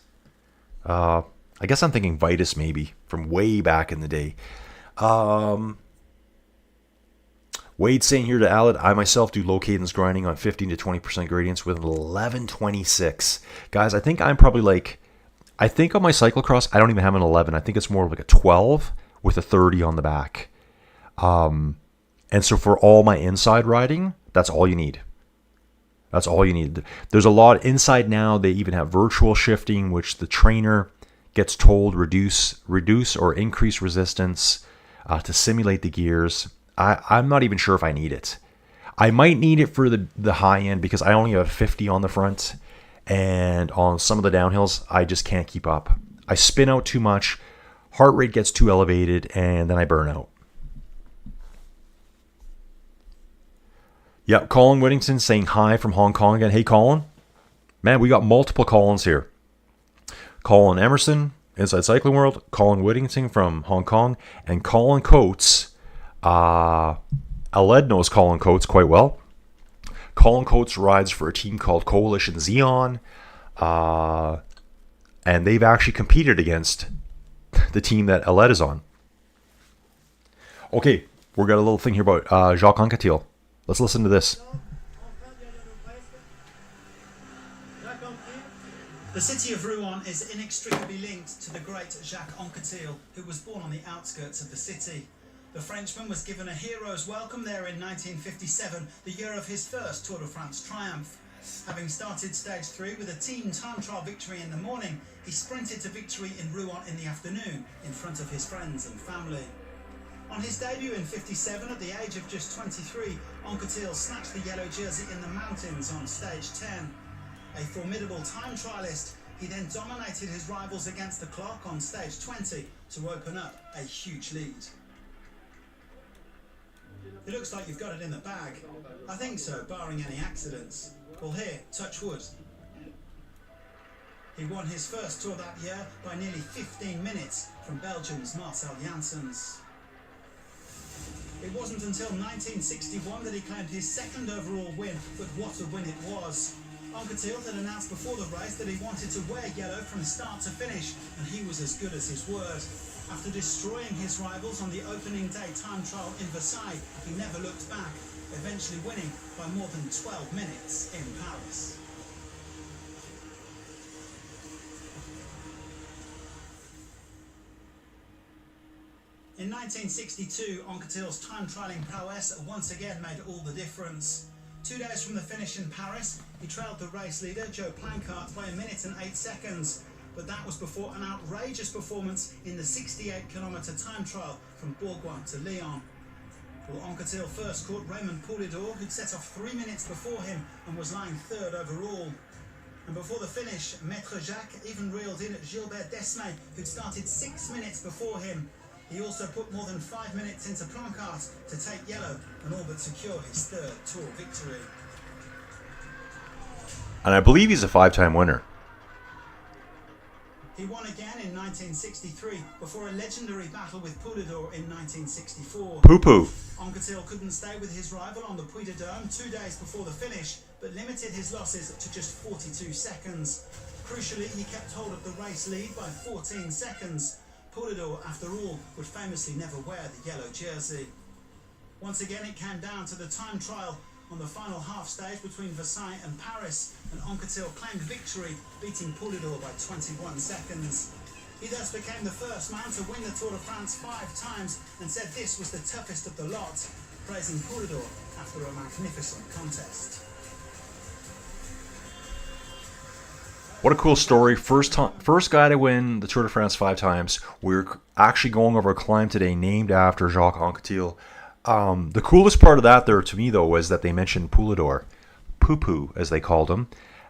I guess I'm thinking Vitus maybe, from way back in the day. Wade saying here to Alad, I myself do low cadence grinding on 15 to 20% gradients with 1126. Guys, I think I'm probably like, I think on my cyclocross, I don't even have an 11. I think it's more like a 12 with a 30 on the back. And so for all my inside riding, that's all you need. That's all you need. There's a lot inside now. They even have virtual shifting, which the trainer gets told reduce or increase resistance to simulate the gears. I'm not even sure if I need it. I might need it for the high end because I only have 50 on the front, and on some of the downhills, I just can't keep up. I spin out too much, heart rate gets too elevated, and then I burn out. Yep, Colin Whittington saying hi from Hong Kong again. Hey, Colin. Man, we got multiple Collins here. Colin Emerson, Inside Cycling World. Colin Whittington from Hong Kong. And Colin Coates. Aled knows Colin Coates quite well. Colin Coates rides for a team called Coalition Xeon. And they've actually competed against the team that Aled is on. Okay, we've got a little thing here about Jacques Anquetil. Let's listen to this. The city of Rouen is inextricably linked to the great Jacques Anquetil, who was born on the outskirts of the city. The Frenchman was given a hero's welcome there in 1957, the year of his first Tour de France triumph. Having started stage 3 with a team time trial victory in the morning, he sprinted to victory in Rouen in the afternoon, in front of his friends and family. On his debut in 57, at the age of just 23, Anquetil snatched the yellow jersey in the mountains on stage 10. A formidable time trialist, he then dominated his rivals against the clock on stage 20 to open up a huge lead. It looks like you've got it in the bag. I think so, barring any accidents. Well, here, touch wood. He won his first Tour that year by nearly 15 minutes from Belgium's Marcel Janssens. It wasn't until 1961 that he claimed his second overall win, but what a win it was. Anquetil had announced before the race that he wanted to wear yellow from start to finish, and he was as good as his word. After destroying his rivals on the opening day time trial in Versailles, he never looked back, eventually winning by more than 12 minutes in Paris. In 1962, Anquetil's time trialling prowess once again made all the difference. 2 days from the finish in Paris, he trailed the race leader, Joe Plancart, by 1 minute and 8 seconds. But that was before an outrageous performance in the 68-kilometre time trial from Bourgoin to Lyon. Well, Anquetil first caught Raymond Poulidor, who'd set off 3 minutes before him and was lying third overall. And before the finish, Maître Jacques even reeled in Gilbert Desmay, who'd started 6 minutes before him. He also put more than 5 minutes into Plancart to take yellow and all but secure his third Tour victory. And I believe he's a 5-time winner. He won again in 1963 before a legendary battle with Poulidor in 1964. Poo-poo. Anquetil couldn't stay with his rival on the Puy de Dôme 2 days before the finish, but limited his losses to just 42 seconds. Crucially, he kept hold of the race lead by 14 seconds. Poulidor, after all, would famously never wear the yellow jersey. Once again, it came down to the time trial on the final half stage between Versailles and Paris, and Anquetil claimed victory, beating Poulidor by 21 seconds. He thus became the first man to win the Tour de France 5 times and said this was the toughest of the lot, praising Poulidor after a magnificent contest. What a cool story. First guy to win the Tour de France 5 times. We're actually going over a climb today named after Jacques Anquetil. The coolest part of that there to me, though, was that they mentioned Poulidor. Poo-poo, as they called him.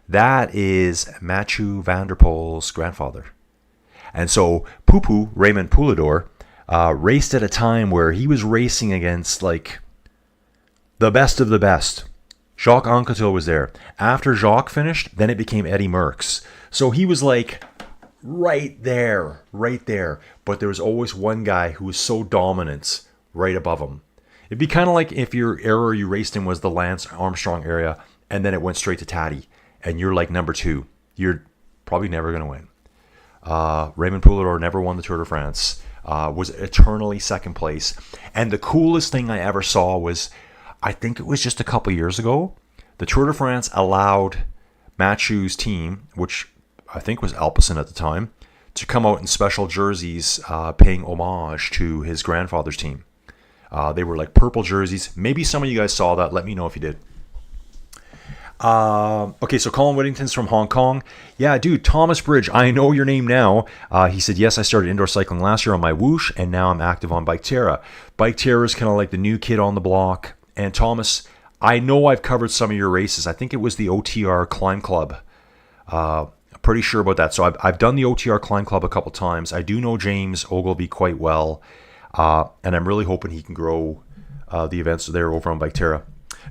That is Mathieu van der Poel's grandfather. And so Poo-poo, Raymond Poulidor, raced at a time where he was racing against, like, the best of the best. Jacques Anquetil was there. After Jacques finished, then it became Eddie Merckx. So he was like right there. But there was always one guy who was so dominant right above him. It'd be kind of like if your era you raced in was the Lance Armstrong area, and then it went straight to Taddy, and you're like number 2. You're probably never going to win. Raymond Poulidor never won the Tour de France. Was eternally second place. And the coolest thing I ever saw was, I think it was just a couple years ago, the Tour de France allowed Mathieu's team, which I think was Alpecin at the time, to come out in special jerseys paying homage to his grandfather's team. They were like purple jerseys. Maybe some of you guys saw that. Let me know if you did. Okay, so Colin Whittington's from Hong Kong. Yeah, dude, Thomas Bridge, I know your name now. He said, yes, I started indoor cycling last year on my Whoosh, and now I'm active on Bike Terra. Bike Terra is kind of like the new kid on the block. And Thomas, I know I've covered some of your races. I think it was the OTR Climb Club. Pretty sure about that. So I've done the OTR Climb Club a couple times. I do know James Ogilvy quite well. And I'm really hoping he can grow the events there over on Bike Terra.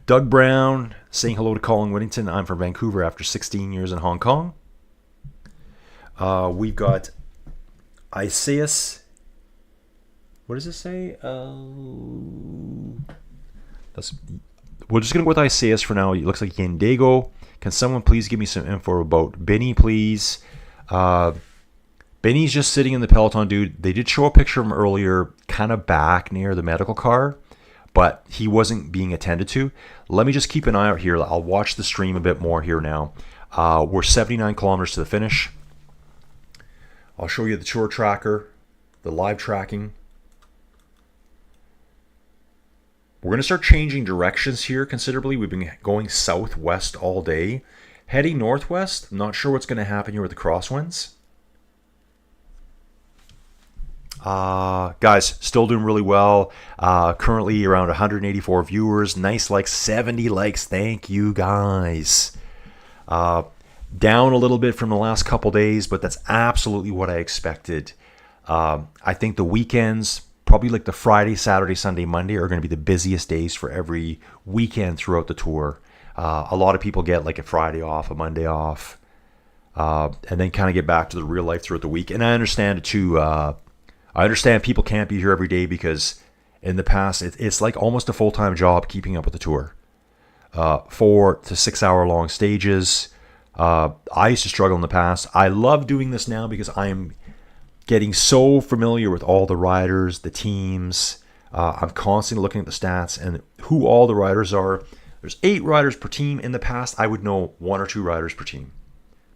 Doug Brown saying hello to Colin Whittington. I'm from Vancouver after 16 years in Hong Kong. We've got Isaias. What does it say? We're just going to go with Isaias for now. It looks like Yendigo. Can someone please give me some info about Benny, please? Benny's just sitting in the peloton, dude. They did show a picture of him earlier, kind of back near the medical car, but he wasn't being attended to. Let me just keep an eye out here. I'll watch the stream a bit more here now. We're 79 kilometers to the finish. I'll show you the tour tracker, the live tracking. We're going to start changing directions here considerably. We've been going southwest all day. Heading northwest, I'm not sure what's going to happen here with the crosswinds. Guys, still doing really well. Currently around 184 viewers. Nice, like 70 likes. Thank you, guys. Down a little bit from the last couple days, but that's absolutely what I expected. I think the weekends, probably like the Friday, Saturday, Sunday, Monday, are going to be the busiest days for every weekend throughout the tour. A lot of people get like a Friday off, a Monday off, and then kind of get back to the real life throughout the week. And I understand it too. I understand people can't be here every day because in the past, it's like almost a full-time job keeping up with the tour. 4 to 6 hour long stages. I used to struggle in the past. I love doing this now because I'm getting so familiar with all the riders, the teams. I'm constantly looking at the stats and who all the riders are. There's 8 riders per team. In the past, I would know 1 or 2 riders per team.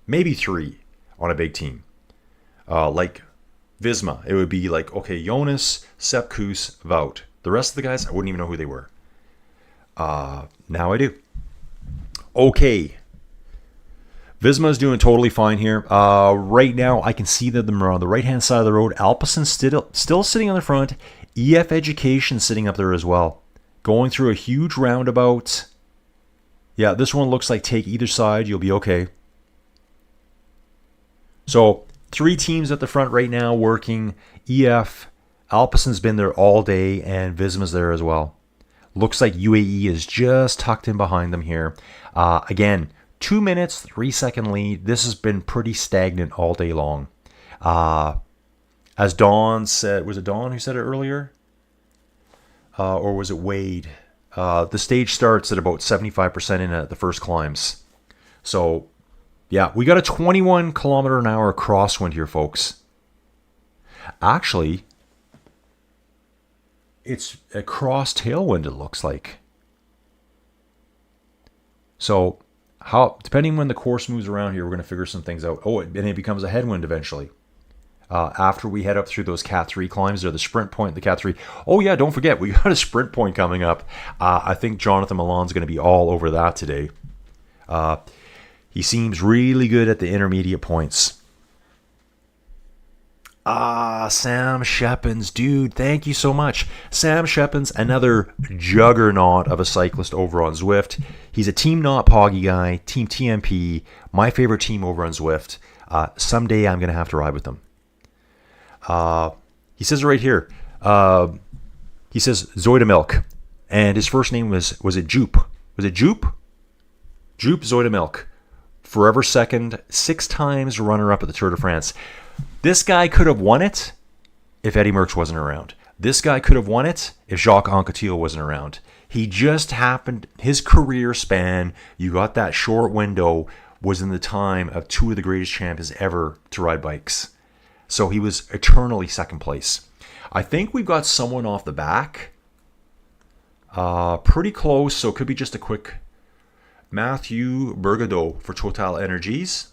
Maybe 3 on a big team. Like Visma, it would be like, okay, Jonas, Sepp Kuss, Wout. The rest of the guys, I wouldn't even know who they were. Now I do. Okay. Visma's doing totally fine here. Right now, I can see that they're on the right-hand side of the road. Alpecin's still sitting on the front. EF Education sitting up there as well. Going through a huge roundabout. Yeah, this one looks like take either side. You'll be okay. So 3 teams at the front right now working. EF, Alpecin's been there all day, and Visma's there as well. Looks like UAE is just tucked in behind them here. Again, 2 minutes, 3 second lead. This has been pretty stagnant all day long. As Dawn said, was it Dawn who said it earlier? Or was it Wade? The stage starts at about 75% in at the first climbs. So, yeah, we got a 21 kilometer an hour crosswind here, folks. Actually, it's a cross tailwind, it looks like. So, depending when the course moves around here, we're going to figure some things out. Oh, and it becomes a headwind eventually. After we head up through those Cat 3 climbs, or the sprint point, the Cat 3. Oh yeah, don't forget, we got a sprint point coming up. I think Jonathan Milan's going to be all over that today. He seems really good at the intermediate points. Sam Shepins, dude, thank you so much. Sam Shepins, another juggernaut of a cyclist over on Zwift. He's a Team Not Poggy guy, Team TMP, my favorite team over on Zwift. Someday I'm going to have to ride with them. He says it right here. He says Zoida Milk, and his first name was it Jupe? Was it Jupe? Jupe Zoida Milk, forever second, 6 times runner-up at the Tour de France. This guy could have won it if Eddie Merckx wasn't around. This guy could have won it if Jacques Anquetil wasn't around. He just happened, his career span, you got that short window, was in the time of 2 of the greatest champions ever to ride bikes. So he was eternally second place. I think we've got someone off the back. Pretty close, so it could be just a quick Mathieu Bergadeau for Total Energies.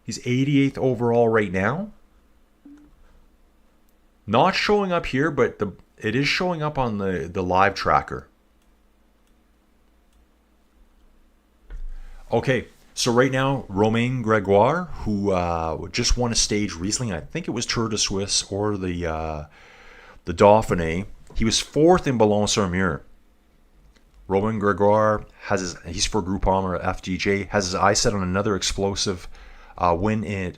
He's 88th overall right now. Not showing up here, but it is showing up on the live tracker. Okay, so right now, Romain Gregoire, who just won a stage recently, I think it was Tour de Suisse or the Dauphiné. He was 4th in Boulogne-sur-Mer. Romain Gregoire he's for Groupama FDJ, has his eye set on another explosive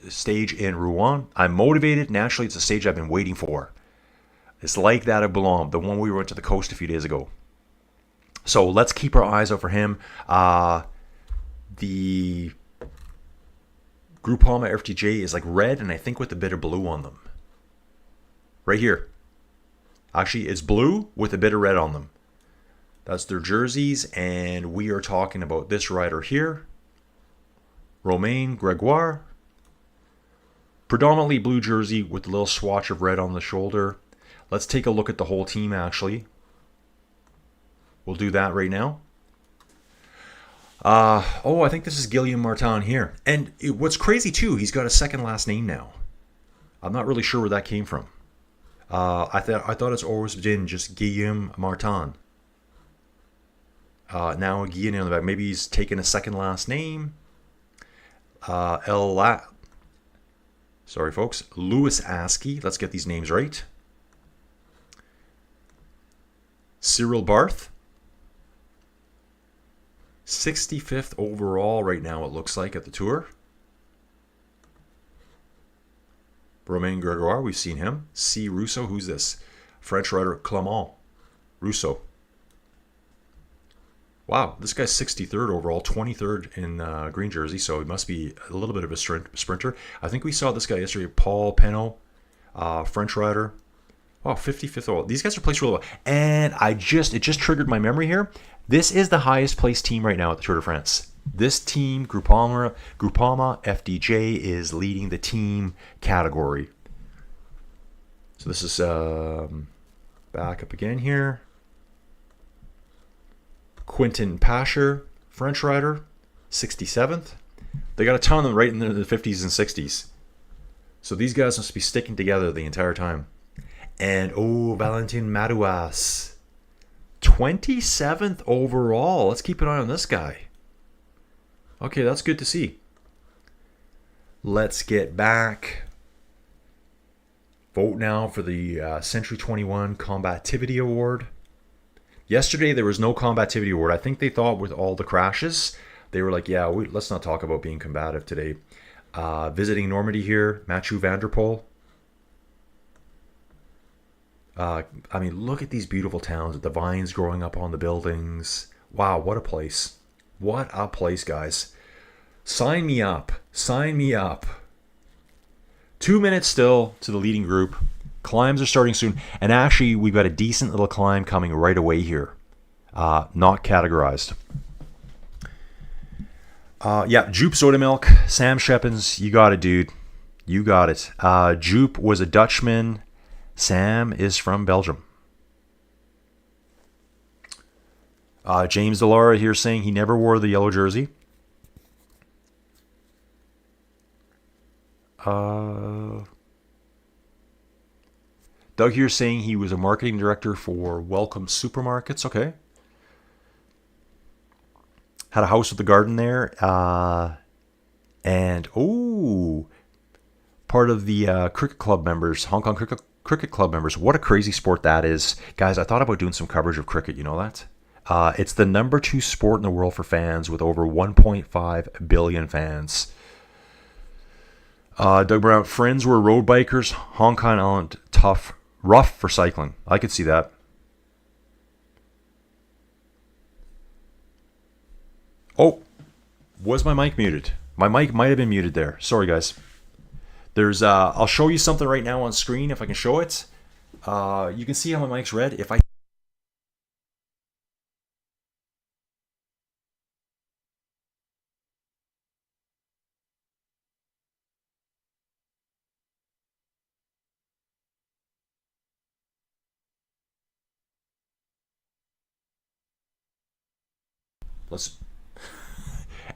stage in Rouen. I'm motivated. Naturally, it's a stage I've been waiting for. It's like that of Boulogne, the one we went to the coast a few days ago. So let's keep our eyes out for him. The Groupama FDJ is like red and I think with a bit of blue on them. Right here. Actually, it's blue with a bit of red on them. That's their jerseys, and we are talking about this rider here. Romain Gregoire. Predominantly blue jersey with a little swatch of red on the shoulder. Let's take a look at the whole team, actually. We'll do that right now. I think this is Guillaume Martin here. And what's crazy, too, he's got a second last name now. I'm not really sure where that came from. I thought it's always been just Guillaume Martin. Now Guillaume on the back. Maybe he's taken a second last name. Sorry, folks. Louis Askey. Let's get these names right. Cyril Barth. 65th overall right now, it looks like, at the Tour. Romain Gregoire, we've seen him. C. Rousseau, who's this? French rider Clément Rousseau. Wow, this guy's 63rd overall, 23rd in green jersey, so he must be a little bit of a sprinter. I think we saw this guy yesterday, Paul Penot, French rider. Wow, 55th overall. These guys are placed really well. And it just triggered my memory here. This is the highest placed team right now at the Tour de France. This team, Groupama FDJ, is leading the team category. So this is back up again here. Quentin Pascher, French rider, 67th. They got a ton of them right in the 50s and 60s. So these guys must be sticking together the entire time. And, Valentin Madouas, 27th overall. Let's keep an eye on this guy. Okay, that's good to see. Let's get back. Vote now for the Century 21 Combativity Award. Yesterday, there was no Combativity Award. I think they thought with all the crashes, they were like, yeah, let's not talk about being combative today. Visiting Normandy here, Mathieu van der Poel. Look at these beautiful towns, the vines growing up on the buildings. Wow, what a place. What a place, guys. Sign me up. Sign me up. 2 minutes still to the leading group. Climbs are starting soon. And actually, we've got a decent little climb coming right away here. Not categorized. Jupe Soda Milk. Sam Shepins, you got it, dude. You got it. Jupe was a Dutchman. Sam is from Belgium. James Delara here saying he never wore the yellow jersey. Doug here saying he was a marketing director for Welcome Supermarkets. Okay. Had a house with a garden there. And, part of the cricket club members, Hong Kong cricket club members. What a crazy sport that is. Guys, I thought about doing some coverage of cricket. You know that? It's the number 2 sport in the world for fans with over 1.5 billion fans. Doug Brown, friends were road bikers. Hong Kong Island, rough for cycling. I could see that. Oh, was my mic muted? My mic might have been muted there. Sorry, guys. There's, I'll show you something right now on screen if I can show it. You can see how my mic's red. If I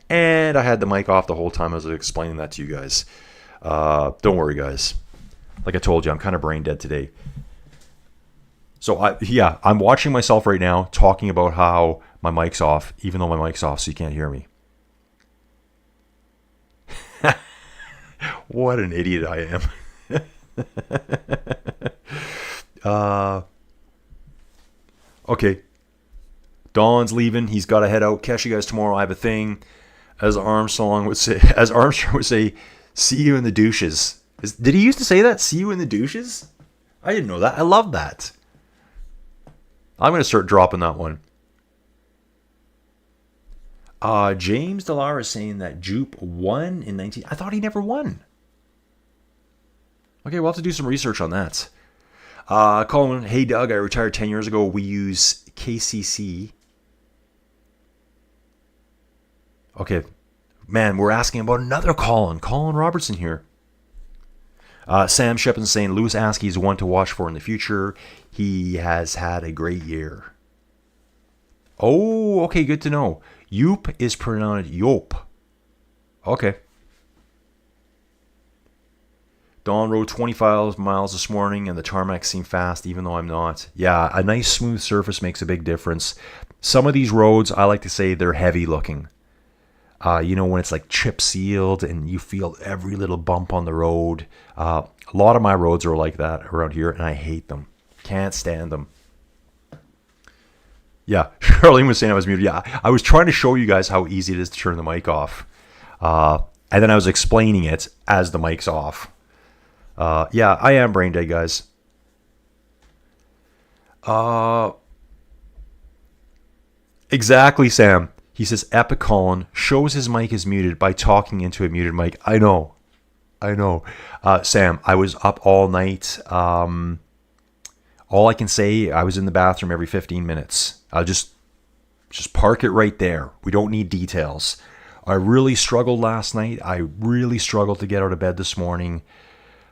And I had the mic off the whole time I was explaining that to you guys. Don't worry, guys. Like I told you, I'm kind of brain dead today. So, I'm watching myself right now talking about how my mic's off, even though my mic's off, so you can't hear me. What an idiot I am. Okay. Don's leaving. He's got to head out. Catch you guys tomorrow. I have a thing. As Armstrong would say, see you in the douches. Did he used to say that? See you in the douches? I didn't know that. I love that. I'm going to start dropping that one. James Delara is saying that Jupe won in 19... I thought he never won. Okay, we'll have to do some research on that. Colin, hey Doug, I retired 10 years ago. We use KCC. Okay, man, we're asking about another Colin Robertson here. Sam Shepin saying Lewis Askey is one to watch for in the future. He has had a great year. Oh, okay, good to know. Yoop is pronounced Yop. Okay. Don rode 25 miles this morning and the tarmac seemed fast even though I'm not. Yeah, a nice smooth surface makes a big difference. Some of these roads, I like to say they're heavy looking. When it's like chip sealed and you feel every little bump on the road. A lot of my roads are like that around here and I hate them. Can't stand them. Yeah, Charlene was saying I was muted. Yeah, I was trying to show you guys how easy it is to turn the mic off. And then I was explaining it as the mic's off. Yeah, I am brain dead, guys. Exactly, Sam. He says Epic Colin shows his mic is muted by talking into a muted mic. I know. Sam, I was up all night. All I can say, I was in the bathroom every 15 minutes. I'll just park it right there. We don't need details. I really struggled last night. I really struggled to get out of bed this morning.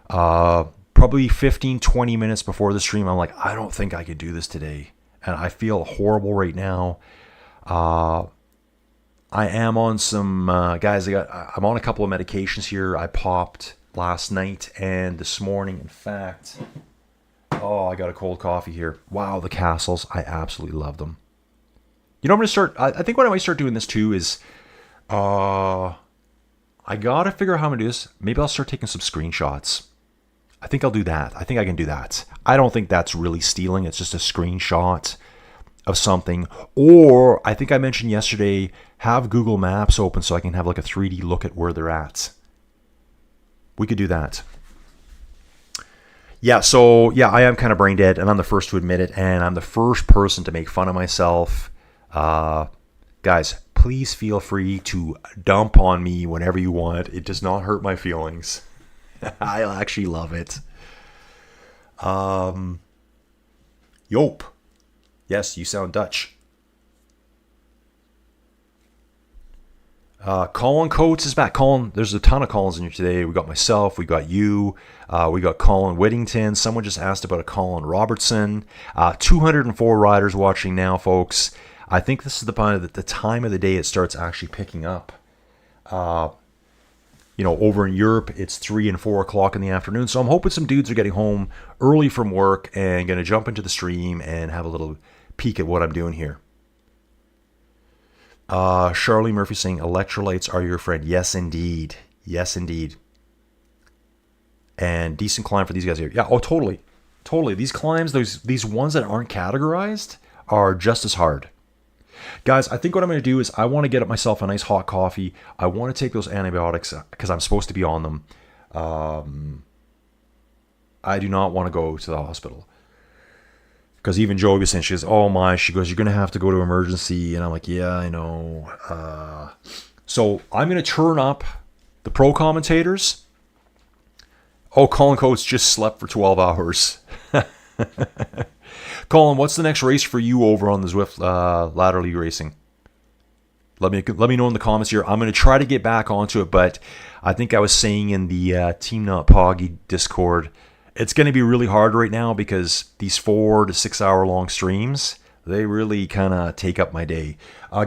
Probably 15, 20 minutes before the stream, I'm like, I don't think I could do this today. And I feel horrible right now. I am on some, guys, I'm on a couple of medications here. I popped last night and this morning, in fact. Oh, I got a cold coffee here. Wow, the Castles. I absolutely love them. You know, I'm going to start, I think what I might start doing this too is, I got to figure out how I'm going to do this. Maybe I'll start taking some screenshots. I think I'll do that. I think I can do that. I don't think that's really stealing. It's just a screenshot of something. Or I think I mentioned yesterday, have Google Maps open so I can have like a 3D look at where they're at. We could do that. Yeah, so yeah, I am kind of brain dead and I'm the first to admit it. And I'm the first person to make fun of myself. Guys, please feel free to dump on me whenever you want. It does not hurt my feelings. I actually love it. Joop. Yes, you sound Dutch. Colin Coates is back. Colin, there's a ton of Collins in here today. We got myself, we got you, we got Colin Whittington. Someone just asked about a Colin Robertson. 204 riders watching now, folks. I think this is the time of the day it starts actually picking up. Over in Europe, it's 3 and 4 o'clock in the afternoon. So I'm hoping some dudes are getting home early from work and going to jump into the stream and have a little peek at what I'm doing here. Charlie Murphy saying electrolytes are your friend. Yes, indeed. Yes, indeed. And decent climb for these guys here. Yeah, oh, totally. Totally. These climbs, these ones that aren't categorized are just as hard. Guys, I think what I'm going to do is I want to get myself a nice hot coffee. I want to take those antibiotics because I'm supposed to be on them. I do not want to go to the hospital. Because even Joey was saying, she goes, oh my, she goes, you're going to have to go to emergency. And I'm like, yeah, I know. So I'm going to turn up the pro commentators. Oh, Colin Coates just slept for 12 hours. Colin, what's the next race for you over on the Zwift Ladder League Racing? Let me know in the comments here. I'm going to try to get back onto it, but I think I was saying in the Team Not Poggy Discord, it's going to be really hard right now because these 4 to 6 hour long streams, they really kind of take up my day.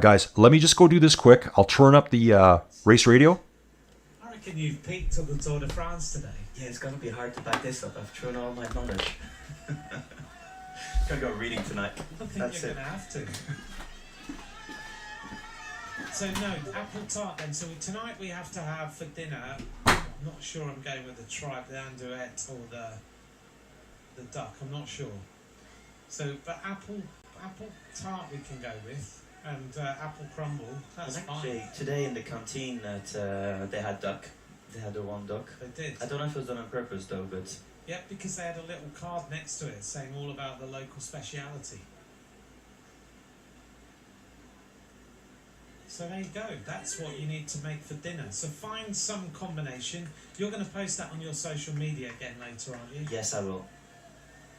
Guys, let me just go do this quick. I'll turn up the race radio. I reckon you've peaked on the Tour de France today. Yeah, it's going to be hard to back this up. I've thrown all my knowledge. Gonna go reading tonight. I think you're going to have to. So no, apple tart then. So tonight we have to have for dinner, I'm not sure I'm going with the tripe, the andouette or the duck, I'm not sure. So, but apple tart we can go with, and apple crumble, that's actually, fine. Today in the canteen they had duck. They had their one duck. They did. I don't know if it was done on purpose though, but... Yep, because they had a little card next to it saying all about the local speciality. So there you go, that's what you need to make for dinner. So find some combination. You're going to post that on your social media again later, aren't you? Yes, I will.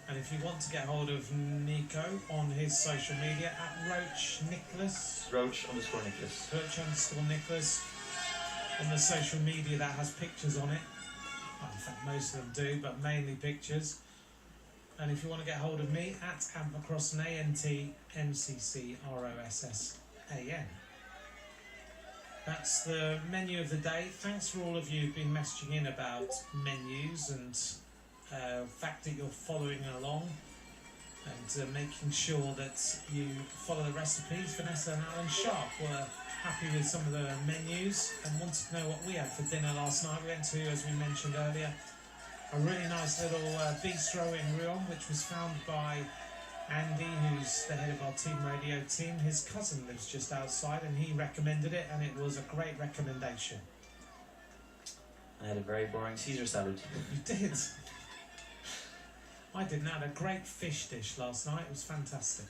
And if you want to get hold of Nico on his social media, at Roach Nicholas. Roach_Nicholas. Roach_Nicholas. On the social media that has pictures on it. Well, in fact, most of them do, but mainly pictures. And if you want to get hold of me, at Antmcrossan, ANTMCCROSSAN. That's the menu of the day. Thanks for all of you who've been messaging in about menus and fact that you're following along and making sure that you follow the recipes. Vanessa and Alan Sharp were happy with some of the menus and wanted to know what we had for dinner last night. We went to, as we mentioned earlier, a really nice little bistro in Rouen, which was found by Andy, who's the head of our team radio team. His cousin lives just outside and he recommended it, and it was a great recommendation. I had a very boring Caesar salad. You did? I didn't. I had a great fish dish last night. It was fantastic.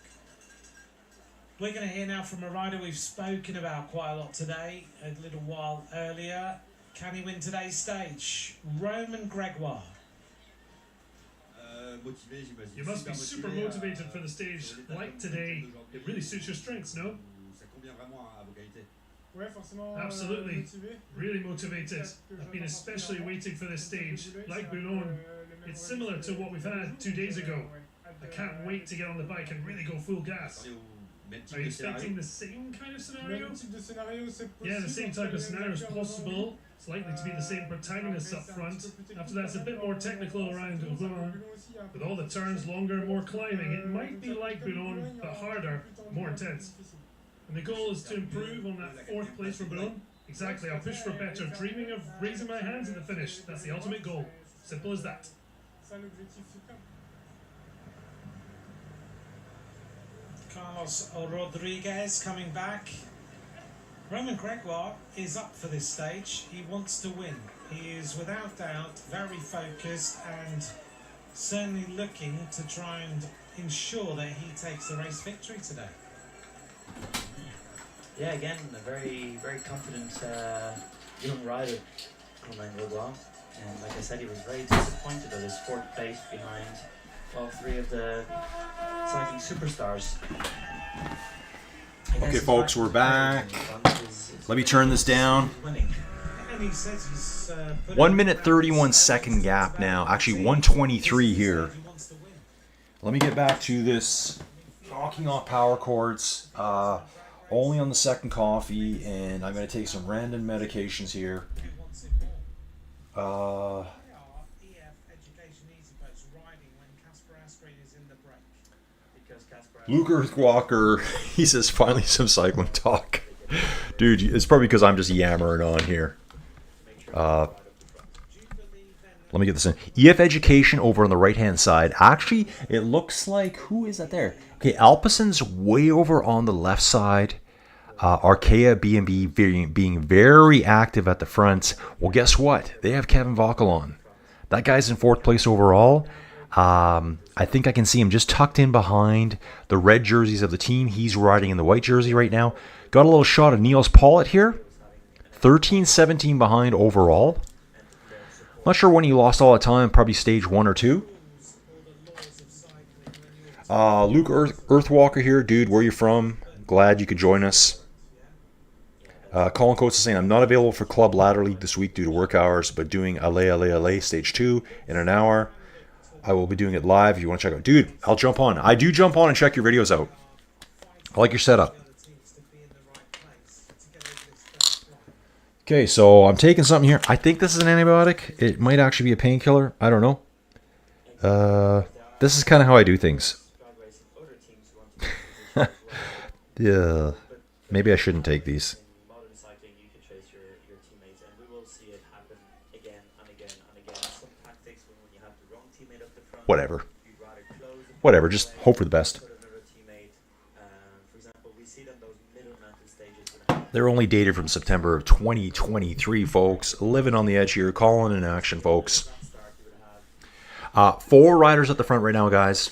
We're going to hear now from a rider we've spoken about quite a lot today, a little while earlier. Can he win today's stage? Roman Gregoire. You must be super motivated for the stage like today. It really suits your strengths, no? Absolutely. Really motivated. I've been especially waiting for this stage. Like Boulogne, it's similar to what we've had 2 days ago. I can't wait to get on the bike and really go full gas. Are you expecting the same kind of scenario? Yeah, the same type of scenario is possible. It's likely to be the same protagonists up front. After that, it's a bit more technical around Rouen. With all the turns longer and more climbing, it might be like Boulogne, but harder, more intense. And the goal is to improve on that 4th place for Boulogne. Exactly, I'll push for better, dreaming of raising my hands at the finish. That's the ultimate goal. Simple as that. Carlos Rodriguez coming back. Roman Gregoire is up for this stage. He wants to win. He is without doubt very focused and certainly looking to try and ensure that he takes the race victory today. Yeah, again, a very, very confident young rider, Romain Gregoire. And like I said, he was very disappointed at his fourth place behind all three of the cycling superstars. Okay, folks, we're back. Let me turn this down. 1 minute 31 second gap now. Actually, 1:23 here. Let me get back to this. Talking off power chords. Only on the second coffee, and I'm going to take some random medications here. Luke Earthwalker, he says, finally some cycling talk. Dude, it's probably because I'm just yammering on here. Let me get this in. EF Education over on the right-hand side. Actually, it looks like... Who is that there? Okay, Alpesen's way over on the left side. Arkea B&B being very active at the front. Well, guess what? They have Kevin Vauquelin. That guy's in 4th place overall. I think I can see him just tucked in behind the red jerseys of the team. He's riding in the white jersey right now. Got a little shot of Niels Paulett here. 13-17 behind overall. Not sure when he lost all the time. Probably stage 1 or 2. Luke Earthwalker here. Dude, where you from? Glad you could join us. Colin Coates is saying, I'm not available for Club Ladder League this week due to work hours, but doing LA stage 2 in an hour. I will be doing it live if you want to check out. Dude, I'll jump on. I do jump on and check your videos out. I like your setup. Okay, so I'm taking something here. I think this is an antibiotic. It might actually be a painkiller. I don't know. This is kind of how I do things. Yeah, maybe I shouldn't take these. Whatever, just hope for the best. They're only dated from September of 2023, folks. Living on the edge here, calling in action, folks. 4 riders at the front right now, guys.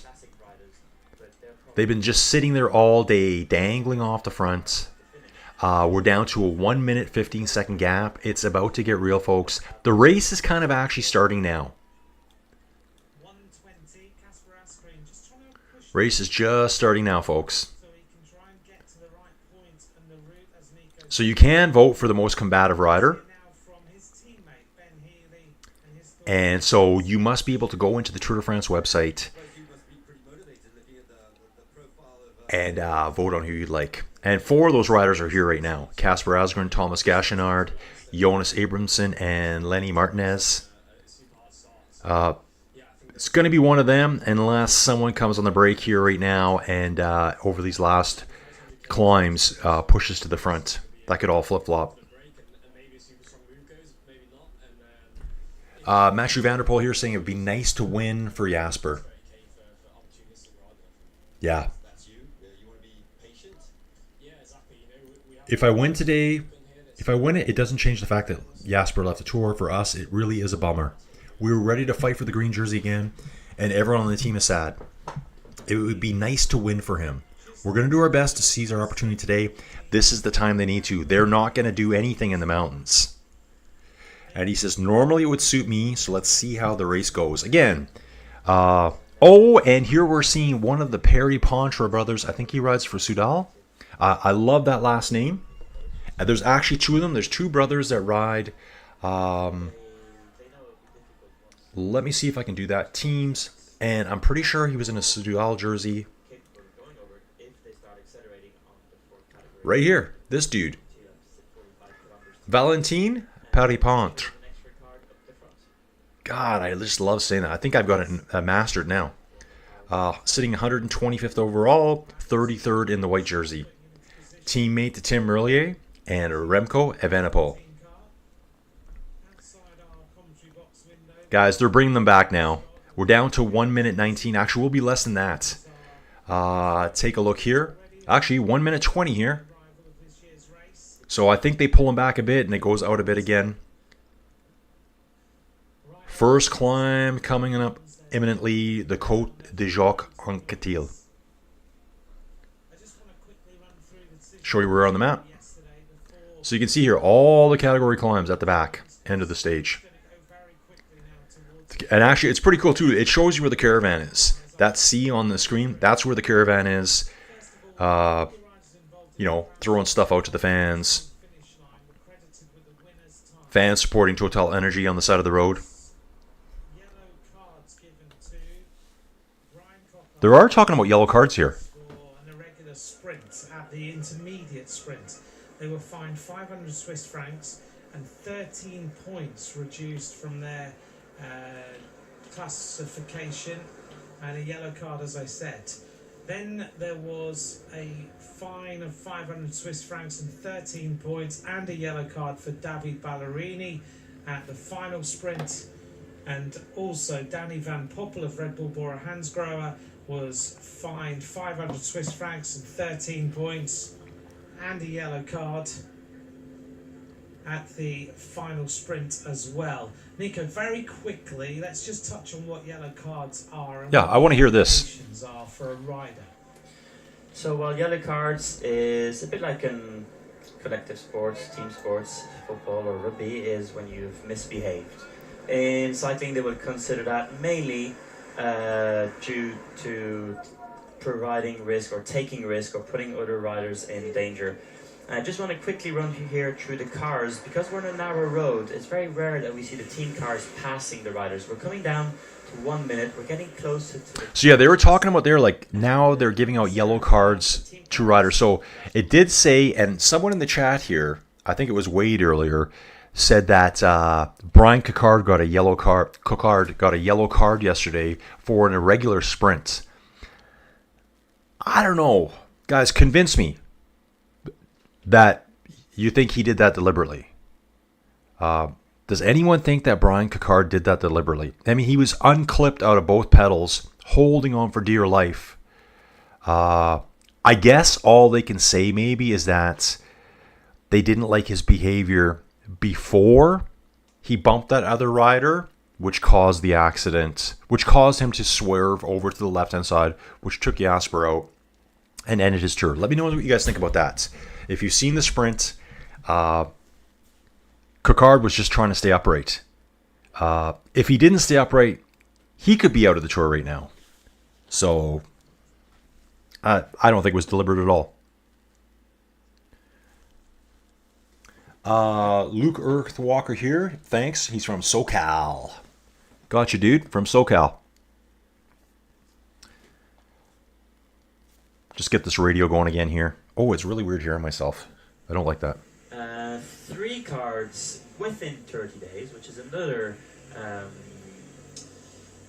They've been just sitting there all day, dangling off the front. We're down to a 1 minute, 15 second gap. It's about to get real, folks. The race is kind of actually starting now. Race is just starting now, folks. So you can vote for the most combative rider. And so you must be able to go into the Tour de France website and vote on who you'd like. And 4 of those riders are here right now. Casper Asgreen, Thomas Gachenard, Jonas Abramson, and Lenny Martinez. It's going to be one of them unless someone comes on the break here right now and over these last climbs pushes to the front. That could all flip-flop. Matthew Vanderpool here saying it would be nice to win for Jasper. Yeah. If I win today, it doesn't change the fact that Jasper left the tour. For us, it really is a bummer. We were ready to fight for the green jersey again, and everyone on the team is sad. It would be nice to win for him. We're going to do our best to seize our opportunity today. This is the time they need to. They're not going to do anything in the mountains. And he says, normally it would suit me, so let's see how the race goes. Again, and here we're seeing one of the Perry Pontra brothers. I think he rides for Soudal. I love that last name. There's actually 2 of them. There's 2 brothers that ride. Let me see if I can do that. Teams. And I'm pretty sure he was in a Soudal jersey. Right here. This dude. Valentin Perry-Pontre. God, I just love saying that. I think I've got it mastered now. Sitting 125th overall, 33rd in the white jersey. Teammate to Tim Merlier and Remco Evenepoel. Guys, they're bringing them back now. We're down to 1 minute 19. Actually, we'll be less than that. Take a look here. Actually, 1 minute 20 here. So I think they pull him back a bit and it goes out a bit again. First climb coming up imminently, the Côte de Jacques Anquetil. Show you where we're on the map. So you can see here all the category climbs at the back end of the stage. And actually, it's pretty cool too. It shows you where the caravan is. That C on the screen, that's where the caravan is. Throwing stuff out to the fans. Fans supporting Total Energy on the side of the road. There are talking about yellow cards here. An irregular sprint at the intermediate sprint. They were fined 500 Swiss francs and 13 points reduced from their classification, and a yellow card, as I said. Then there was a fine of 500 Swiss francs and 13 points and a yellow card for David Ballerini at the final sprint. And also Danny Van Poppel of Red Bull Bora Hansgrohe was fined 500 Swiss francs and 13 points and a yellow card at the final sprint as well. Nico, very quickly, let's just touch on what yellow cards are. And Yeah, I want to hear this. Are for a rider. So while yellow cards is a bit like in collective sports, team sports, football or rugby, is when you've misbehaved. In cycling, they would consider that mainly due to providing risk or taking risk or putting other riders in danger. I just want to quickly run here through the cars. Because we're on a narrow road, it's very rare that we see the team cars passing the riders. We're coming down to 1 minute. We're getting closer to the... So yeah, they were talking about now they're giving out yellow cards to riders. So it did say, and someone in the chat here, I think it was Wade earlier, said that Brian Coquard got a yellow card yesterday for an irregular sprint. I don't know. Guys, convince me that you think he did that deliberately. Does anyone think that Brian Coquard did that deliberately? I mean, he was unclipped out of both pedals, holding on for dear life. I guess all they can say maybe is that they didn't like his behavior before he bumped that other rider, which caused the accident, which caused him to swerve over to the left-hand side, which took Jasper out and ended his tour. Let me know what you guys think about that. If you've seen the sprint, Coquard was just trying to stay upright. If he didn't stay upright, he could be out of the tour right now. So I don't think it was deliberate at all. Luke Earthwalker here. Thanks. He's from SoCal. Gotcha, dude. From SoCal. Just get this radio going again here. Oh, it's really weird hearing myself. I don't like that. 3 cards within 30 days, which is another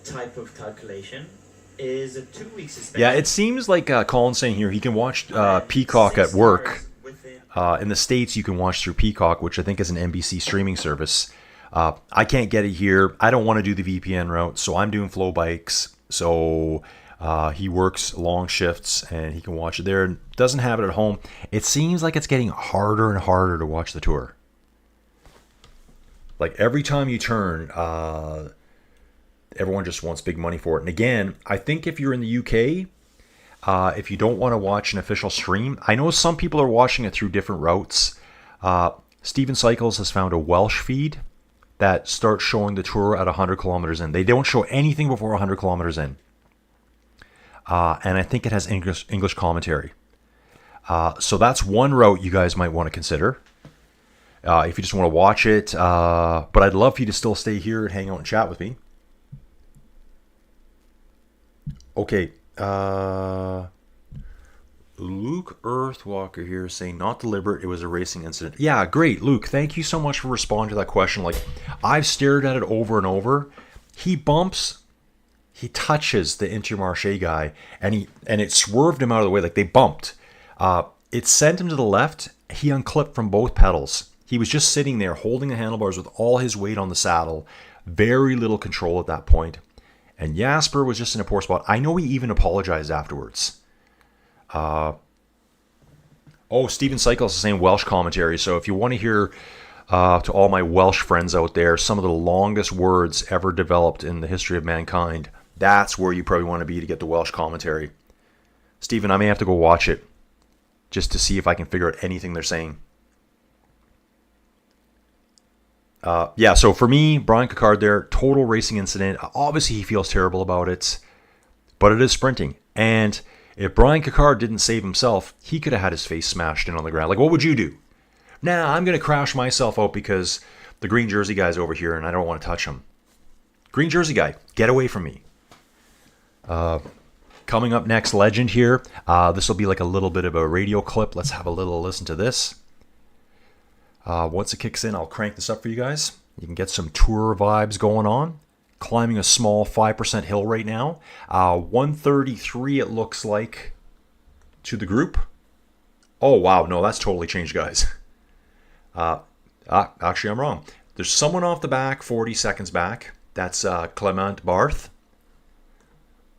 type of calculation, is a 2-week suspension. Yeah, it seems like Colin's saying here he can watch Peacock at work. In the States, you can watch through Peacock, which I think is an NBC streaming service. I can't get it here. I don't want to do the VPN route, so I'm doing Flow Bikes. So he works long shifts, and he can watch it there. Doesn't have it at home. It seems like it's getting harder and harder to watch the tour. Like every time you turn, everyone just wants big money for it. And again, I think if you're in the UK, if you don't want to watch an official stream, I know some people are watching it through different routes. Steven Cycles has found a Welsh feed that starts showing the tour at 100 kilometers in. They don't show anything before 100 kilometers in. And I think it has English commentary. So that's one route you guys might want to consider. If you just want to watch it. But I'd love for you to still stay here and hang out and chat with me. Okay. Luke Earthwalker here saying not deliberate, it was a racing incident. Yeah, great, Luke. Thank you so much for responding to that question. Like, I've stared at it over and over. He touches the Intermarché guy, and it swerved him out of the way. Like, they bumped. It sent him to the left. He unclipped from both pedals. He was just sitting there holding the handlebars with all his weight on the saddle. Very little control at that point. And Jasper was just in a poor spot. I know he even apologized afterwards. Steven Cycles is saying Welsh commentary. So if you want to hear, to all my Welsh friends out there, some of the longest words ever developed in the history of mankind, that's where you probably want to be to get the Welsh commentary. Stephen, I may have to go watch it just to see if I can figure out anything they're saying. Yeah, so for me, Brian Cocard there, total racing incident. Obviously, he feels terrible about it, but it is sprinting. And if Brian Cocard didn't save himself, he could have had his face smashed in on the ground. Like, what would you do? Nah, I'm going to crash myself out because the green jersey guy's over here and I don't want to touch him. Green jersey guy, get away from me. Coming up next, legend here. This will be like a little bit of a radio clip. Let's have a little listen to this. Once it kicks in, I'll crank this up for you guys. You can get some tour vibes going on. Climbing a small 5% hill right now. 133 it looks like to the group. Oh, wow. No, that's totally changed, guys. Actually, I'm wrong. There's someone off the back, 40 seconds back. That's Clement Barth.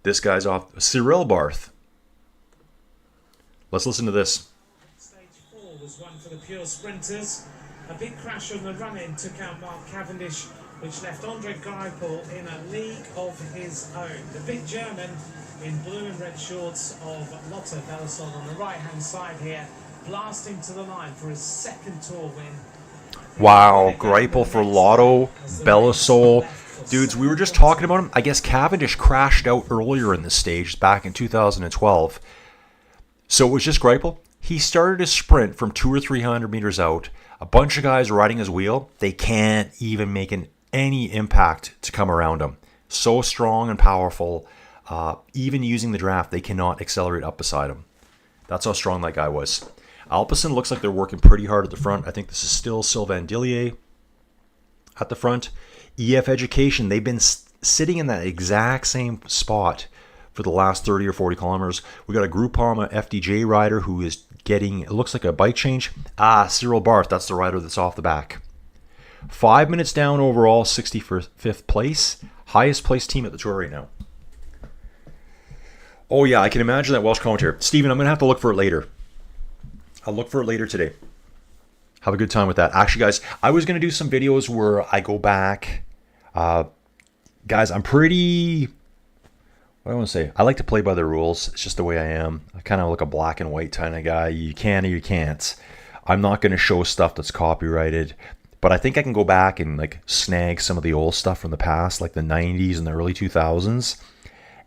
This guy's off. Cyril Barth. Let's listen to this. Stage 4 was one for the pure sprinters. A big crash on the run-in took out Mark Cavendish, which left Andre Greipel in a league of his own. The big German in blue and red shorts of Lotto Belisol on the right-hand side here, blasting to the line for his second Tour win. Wow, Greipel for Lotto Belisol. Dudes, we were just talking about him. I guess Cavendish crashed out earlier in the stage back in 2012. So it was just Greipel. He started his sprint from 200 or 300 meters out. A bunch of guys riding his wheel. They can't even make any impact to come around him. So strong and powerful. Even using the draft, they cannot accelerate up beside him. That's how strong that guy was. Alpecin looks like they're working pretty hard at the front. I think this is still Sylvain Dillier at the front. EF Education, they've been sitting in that exact same spot for the last 30 or 40 kilometers. We got a Groupama FDJ rider who is getting, it looks like a bike change. Cyril Barth, that's the rider that's off the back. 5 minutes down overall, 65th place. Highest placed team at the Tour right now. Oh yeah, I can imagine that Welsh commentator. Steven, I'm going to have to look for it later. I'll look for it later today. Have a good time with that. Actually, guys, I was going to do some videos where I go back. Guys, I'm pretty... What do I want to say? I like to play by the rules. It's just the way I am. I kind of look a black and white kind of guy. You can or you can't. I'm not going to show stuff that's copyrighted. But I think I can go back and like snag some of the old stuff from the past, like the 90s and the early 2000s.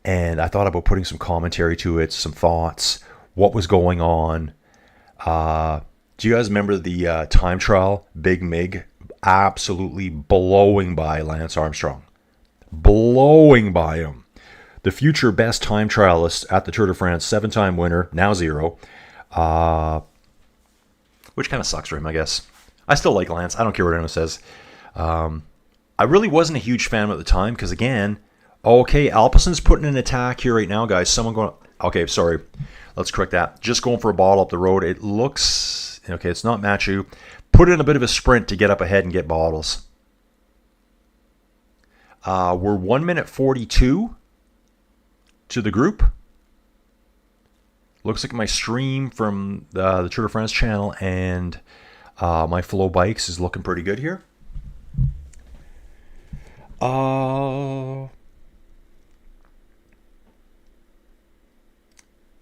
And I thought about putting some commentary to it, some thoughts, what was going on. Do you guys remember the time trial? Big Mig absolutely blowing by Lance Armstrong. Blowing by him. The future best time trialist at the Tour de France, 7-time winner, now 0. Which kind of sucks for him, I guess. I still like Lance. I don't care what anyone says. I really wasn't a huge fan at the time because, again, okay, Alpecin's putting an attack here right now, guys. Someone going... Okay, sorry. Let's correct that. Just going for a bottle up the road. It looks... Okay, it's not Matthew. Put in a bit of a sprint to get up ahead and get bottles. We're 1 minute 42 to the group. Looks like my stream from the Tour de France channel and my Flow Bikes is looking pretty good here.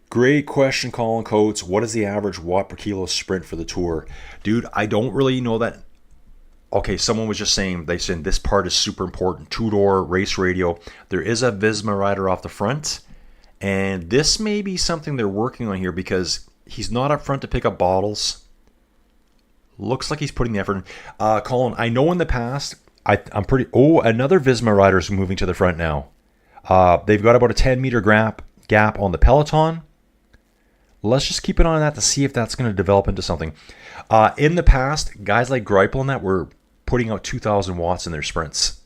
Great question, Colin Coates. What is the average watt per kilo sprint for the Tour? Dude, I don't really know that. Okay, someone was just saying, they said this part is super important. Two-door race radio. There is a Visma rider off the front. And this may be something they're working on here because he's not up front to pick up bottles. Looks like he's putting the effort in. Colin, I know in the past, I'm pretty... Oh, another Visma rider is moving to the front now. They've got about a 10-meter gap on the peloton. Let's just keep an eye on that to see if that's going to develop into something. In the past, guys like Greipel and that were putting out 2,000 watts in their sprints.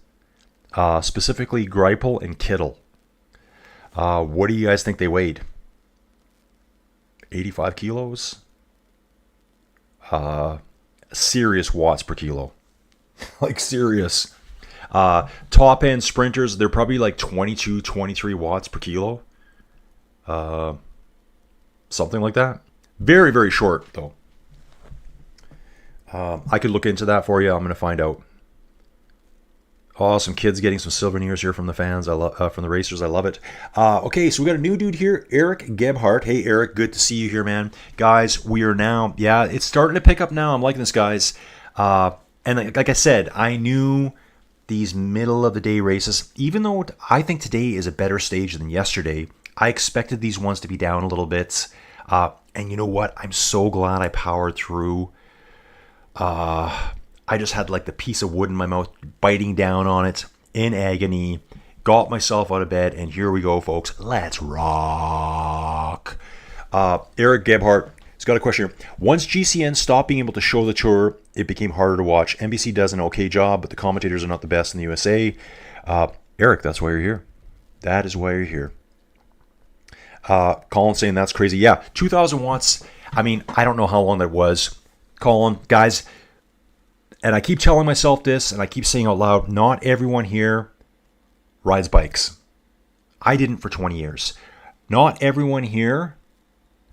Specifically, Greipel and Kittel. What do you guys think they weighed? 85 kilos? Serious watts per kilo. Like serious. Top end sprinters, they're probably like 22, 23 watts per kilo. Something like that. Very, very short, though. I could look into that for you. I'm going to find out. Oh, some kids getting some souvenirs here from the fans. I love from the racers. I love it. Okay, so we got a new dude here, Eric Gebhardt. Hey, Eric, good to see you here, man. Guys, we are now. Yeah, it's starting to pick up now. I'm liking this, guys. And like I said, I knew these middle of the day races, even though I think today is a better stage than yesterday, I expected these ones to be down a little bit. And you know what? I'm so glad I powered through. I just had like the piece of wood in my mouth, biting down on it in agony, got myself out of bed, and here we go, folks. Let's rock. Eric Gebhardt has got a question here. Once GCN stopped being able to show the tour, it became harder to watch. NBC does an okay job, but the commentators are not the best in the USA. Eric, that's why you're here. That is why you're here. Colin saying that's crazy. Yeah, 2,000 watts. I mean, I don't know how long that was. Colin, guys, and I keep telling myself this, and I keep saying out loud, not everyone here rides bikes. I didn't for 20 years. Not everyone here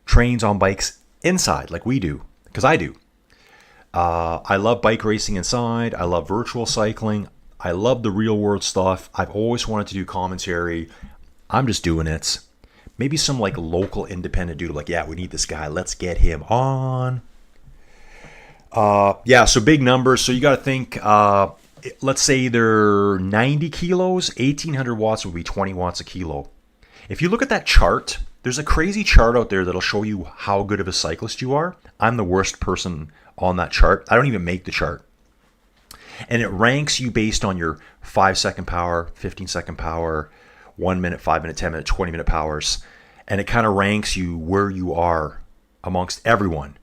trains on bikes inside like we do, because I do. I love bike racing inside. I love virtual cycling. I love the real world stuff. I've always wanted to do commentary. I'm just doing it. Maybe some like local independent dude like, yeah, we need this guy. Let's get him on. Yeah, so big numbers. So you got to think, let's say they're 90 kilos, 1,800 watts would be 20 watts a kilo. If you look at that chart, there's a crazy chart out there that'll show you how good of a cyclist you are. I'm the worst person on that chart. I don't even make the chart. And it ranks you based on your 5-second power, 15-second power, 1 minute, 5 minute, 10 minute, 20 minute powers. And it kind of ranks you where you are amongst everyone.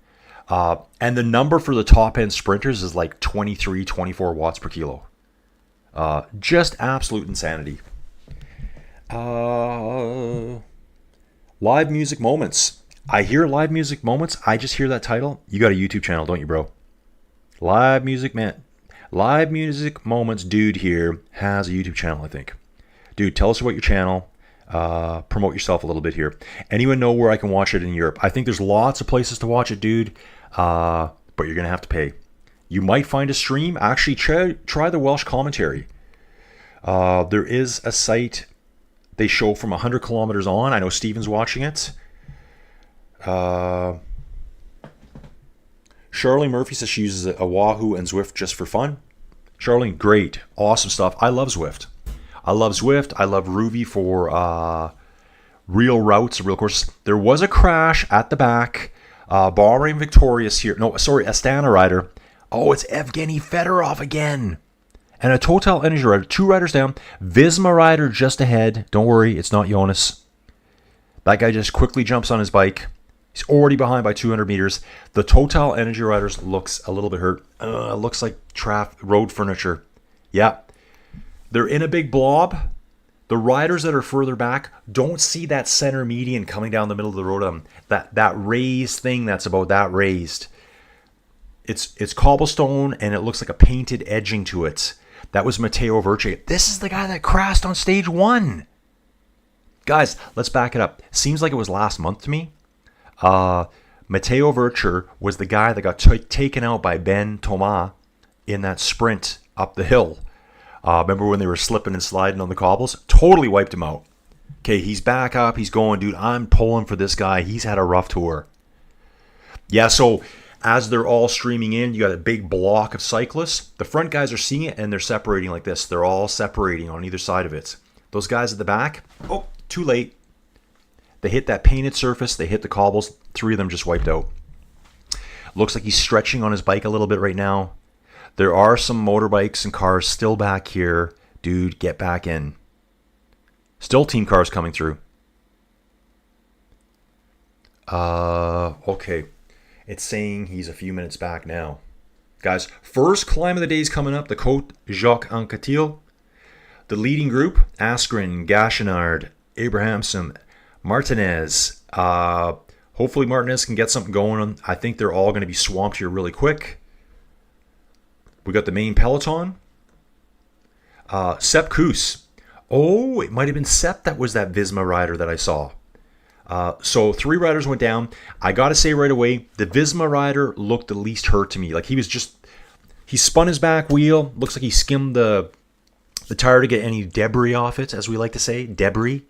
And the number for the top end sprinters is like 23, 24 watts per kilo. Just absolute insanity. Live music moments. I hear live music moments. I just hear that title. You got a YouTube channel, don't you, bro? Live music moments dude here has a YouTube channel, I think. Dude, tell us about your channel. Promote yourself a little bit here. Anyone know where I can watch it in Europe? I think there's lots of places to watch it, dude. But you're going to have to pay. You might find a stream. Actually, try the Welsh commentary. There is a site they show from 100 kilometers on. I know Steven's watching it. Charlie Murphy says she uses a Wahoo and Zwift just for fun. Charlie, great. Awesome stuff. I love Zwift. I love Ruby for real routes, real courses. There was a crash at the back. Bahrain Victorious here. No, sorry, Astana rider. Oh, it's Evgeny Fedorov again. And a Total Energy rider. 2 riders down. Visma rider just ahead. Don't worry, it's not Jonas. That guy just quickly jumps on his bike. He's already behind by 200 meters. The Total Energy riders looks a little bit hurt. Looks like road furniture. Yeah. They're in a big blob. The riders that are further back don't see that center median coming down the middle of the road. That raised thing that's about that raised. It's cobblestone and it looks like a painted edging to it. That was Matteo Verce. This is the guy that crashed on stage 1. Guys, let's back it up. Seems like it was last month to me. Matteo Verce was the guy that got taken out by Ben Thomas in that sprint up the hill. Remember when they were slipping and sliding on the cobbles? Totally wiped him out. Okay, he's back up. He's going, dude, I'm pulling for this guy. He's had a rough tour. Yeah, so as they're all streaming in, you got a big block of cyclists. The front guys are seeing it, and they're separating like this. They're all separating on either side of it. Those guys at the back, oh, too late. They hit that painted surface. They hit the cobbles. 3 of them just wiped out. Looks like he's stretching on his bike a little bit right now. There are some motorbikes and cars still back here. Dude, get back in. Still team cars coming through. Okay. It's saying he's a few minutes back now. Guys, first climb of the day is coming up. The Côte Jacques Anquetil. The leading group, Askren, Gachenard, Abrahamson, Martinez. Hopefully Martinez can get something going on. I think they're all going to be swamped here really quick. We got the main peloton. Sepp Kuss. Oh, it might have been Sepp that was that Visma rider that I saw. So 3 riders went down. I got to say right away, the Visma rider looked the least hurt to me. Like he spun his back wheel. Looks like he skimmed the tire to get any debris off it, as we like to say, debris.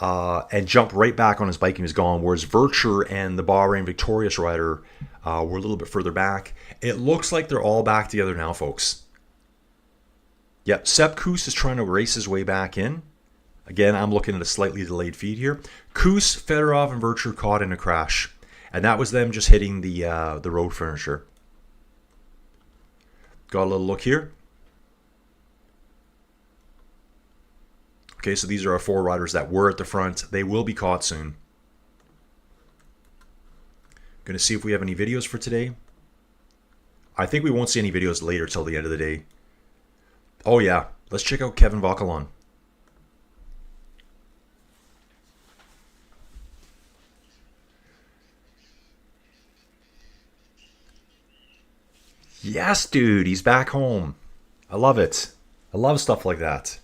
and jumped right back on his bike and he was gone. Whereas Vircher and the Bahrain Victorious rider were a little bit further back. It looks like they're all back together now, folks. Yep, Sepp Kuss is trying to race his way back in. Again, I'm looking at a slightly delayed feed here. Kuss, Fedorov, and Vircher caught in a crash. And that was them just hitting the road furniture. Got a little look here. Okay, so these are our 4 riders that were at the front. They will be caught soon. Going to see if we have any videos for today. I think we won't see any videos later till the end of the day. Oh yeah, let's check out Kevin Vauquelin. Yes, dude, he's back home. I love it. I love stuff like that.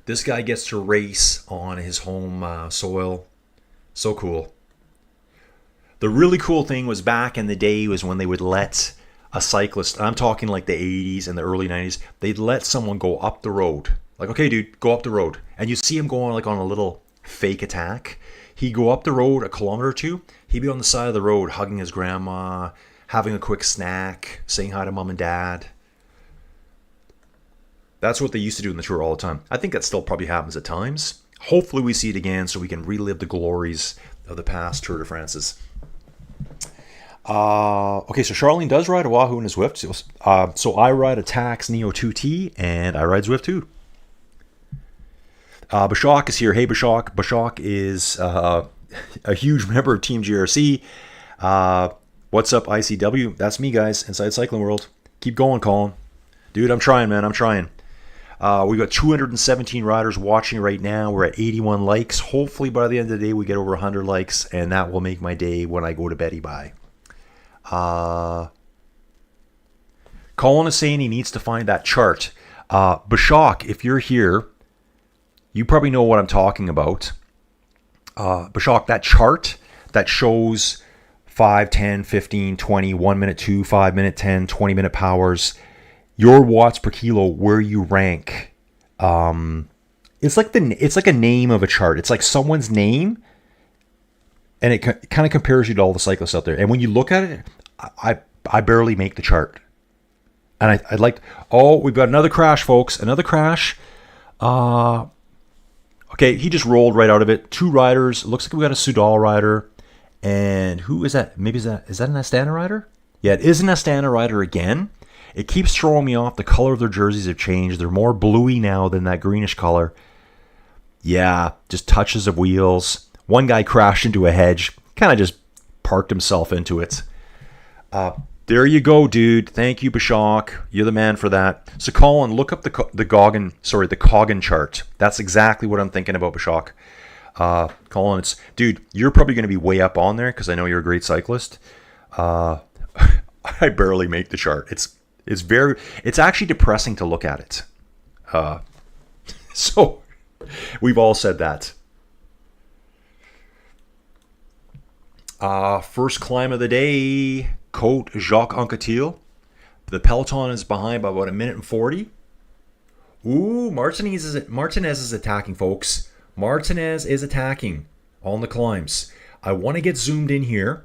This guy gets to race on his home soil. So cool. The really cool thing was back in the day was when they would let a cyclist, I'm talking like the 80s and the early 90s, they'd let someone go up the road. Like, okay, dude, go up the road. And you see him going like on a little fake attack. He'd go up the road a kilometer or two. He'd be on the side of the road hugging his grandma, having a quick snack, saying hi to mom and dad. That's what they used to do in the Tour all the time. I think that still probably happens at times. Hopefully we see it again so we can relive the glories of the past Tour de France's. Okay, so Charlene does ride a Wahoo in a Zwift. So I ride a Tax Neo 2T, and I ride Zwift too. Bashak is here. Hey, Bashak. Bashak is a huge member of Team GRC. What's up, ICW? That's me, guys. Inside Cycling World. Keep going, Colin. Dude, I'm trying, man. I'm trying. We've got 217 riders watching right now. We're at 81 likes. Hopefully by the end of the day we get over 100 likes, and that will make my day when I go to Betty Bye. Colin is saying he needs to find that chart. Bashak, if you're here, you probably know what I'm talking about. Bashak, that chart that shows 5, 10, 15, 20, 1 minute 2, 5 minute 10, 20 minute powers, your watts per kilo, where you rank. It's like a name of a chart. It's like someone's name, and it kind of compares you to all the cyclists out there. And when you look at it, I barely make the chart. And I'd like, oh, we've got another crash, folks. Another crash. Okay, he just rolled right out of it. 2 riders. Looks like we got a Soudal rider. And who is that? Maybe is that an Astana rider? Yeah, it is an Astana rider again. It keeps throwing me off. The color of their jerseys have changed. They're more bluey now than that greenish color. Yeah, just touches of wheels. One guy crashed into a hedge. Kind of just parked himself into it. There you go, dude. Thank you, Bashak. You're the man for that. So, Colin, look up the Coggin chart. That's exactly what I'm thinking about, Bashak. Colin, dude, you're probably going to be way up on there because I know you're a great cyclist. I barely make the chart. It's actually depressing to look at it. So we've all said that. First climb of the day, Côte Jacques Anquetil. The peloton is behind by about 1 minute and 40. Ooh, Martinez is attacking, folks. Martinez is attacking on the climbs. I want to get zoomed in here.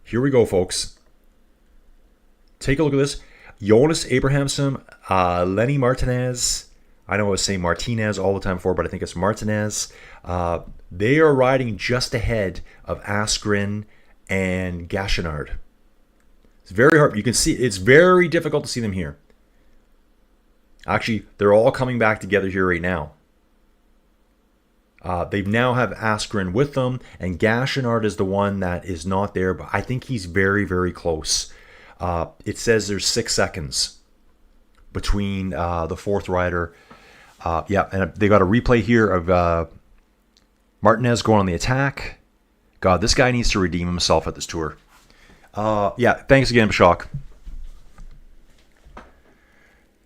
Here we go, folks. Take a look at this. Jonas Abrahamson, Lenny Martinez. I know I was saying Martinez all the time before, but I think it's Martinez. They are riding just ahead of Askren and Gachenard. It's very hard. You can see it's very difficult to see them here. Actually, they're all coming back together here right now. They now have Askren with them, and Gachenard is the one that is not there, but I think he's very, very close. It says there's 6 seconds between the 4th rider. Yeah, and they got a replay here of Martinez going on the attack. God, this guy needs to redeem himself at this tour. Yeah, thanks again, Bashak.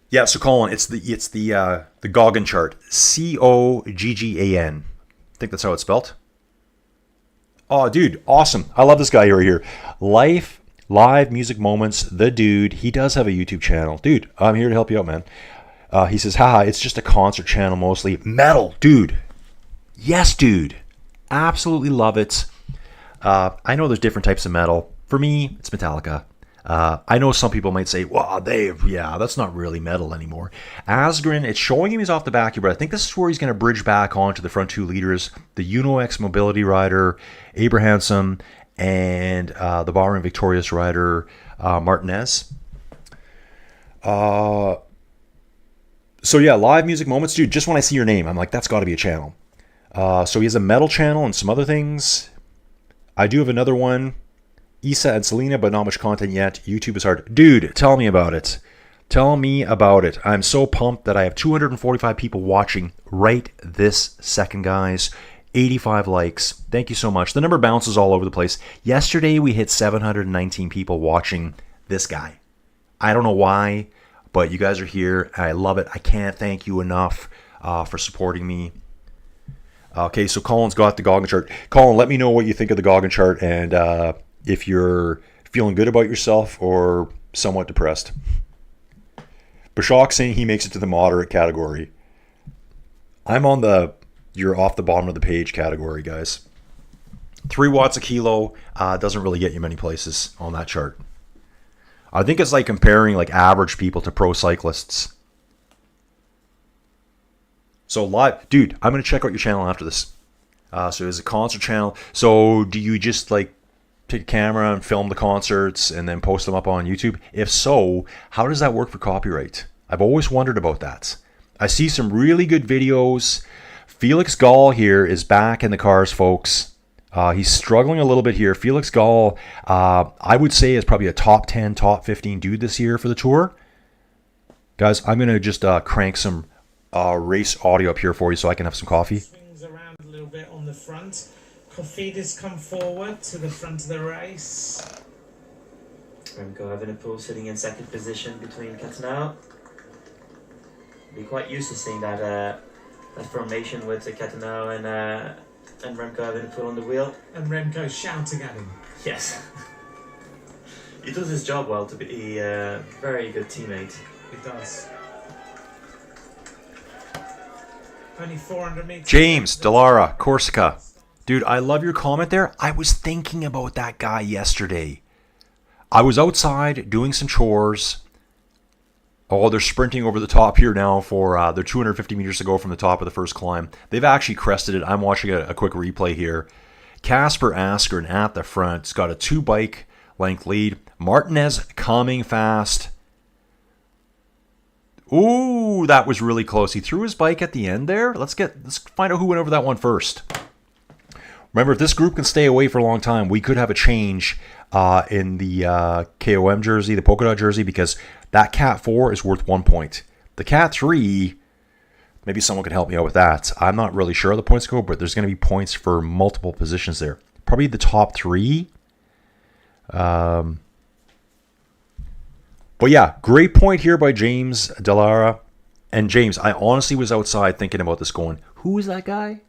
Yeah, so Colin, it's the Goggin chart, Coggan. I think that's how it's spelled. Oh, dude, awesome! I love this guy right here. Live music moments. The dude, he does have a YouTube channel, dude. I'm here to help you out, man. He says, haha, it's just a concert channel mostly. Metal, dude. Yes, dude. Absolutely love it. I know there's different types of metal. For me, it's Metallica. I know some people might say, well, that's not really metal anymore. Asgren, it's showing him he's off the back here, but I think this is where he's going to bridge back onto the front two leaders, the UNO-X mobility rider, Abrahamson, and the Bahrain victorious rider, Martinez. So yeah, live music moments. Dude, just when I see your name, I'm like, that's got to be a channel. So he has a metal channel and some other things. I do have another one. Issa and Selena, but not much content yet. YouTube is hard. Dude, tell me about it. Tell me about it. I'm so pumped that I have 245 people watching right this second, guys. 85 likes. Thank you so much. The number bounces all over the place. Yesterday, we hit 719 people watching this guy. I don't know why, but you guys are here. I love it. I can't thank you enough for supporting me. Okay, so Colin's got the Goggin chart. Colin, let me know what you think of the Goggin chart and if you're feeling good about yourself or somewhat depressed. Bashak saying he makes it to the moderate category. I'm on the you're off the bottom of the page category, guys. 3 watts a kilo doesn't really get you many places on that chart. I think it's like comparing like average people to pro cyclists. So live, dude, I'm going to check out your channel after this. So it's a concert channel. So do you just like take a camera and film the concerts and then post them up on YouTube? If so, how does that work for copyright? I've always wondered about that. I see some really good videos. Felix Gall here is back in the cars, folks. He's struggling a little bit here. Felix Gall, I would say, is probably a top 10, top 15 dude this year for the Tour. Guys, I'm going to just crank some race audio up here for you so I can have some coffee. Swings around a little bit on the front. Kofidis come forward to the front of the race. Remco Evenepoel sitting in second position between Catenau. Be quite used to seeing that formation with Catenau and Remco Evenepoel on the wheel. And Remco shouting at him. Yes. He does his job well to be a very good teammate. He does. Only 400 meters. James Delara, Corsica. Dude, I love your comment there. I was thinking about that guy yesterday. I was outside doing some chores. Oh, they're sprinting over the top here now for their 250 meters to go from the top of the first climb. They've actually crested it. I'm watching a quick replay here. Casper Askren at the front. He's got a 2-bike length lead. Martinez coming fast. Ooh, that was really close. He threw his bike at the end there. Let's find out who went over that one first. Remember, if this group can stay away for a long time, we could have a change in the KOM jersey, the polka dot jersey, because that Cat 4 is worth 1 point. The Cat 3, maybe someone can help me out with that. I'm not really sure how the points go, but there's going to be points for multiple positions there. Probably the top 3. But yeah, great point here by James Delara. And James, I honestly was outside thinking about this going, who is that guy?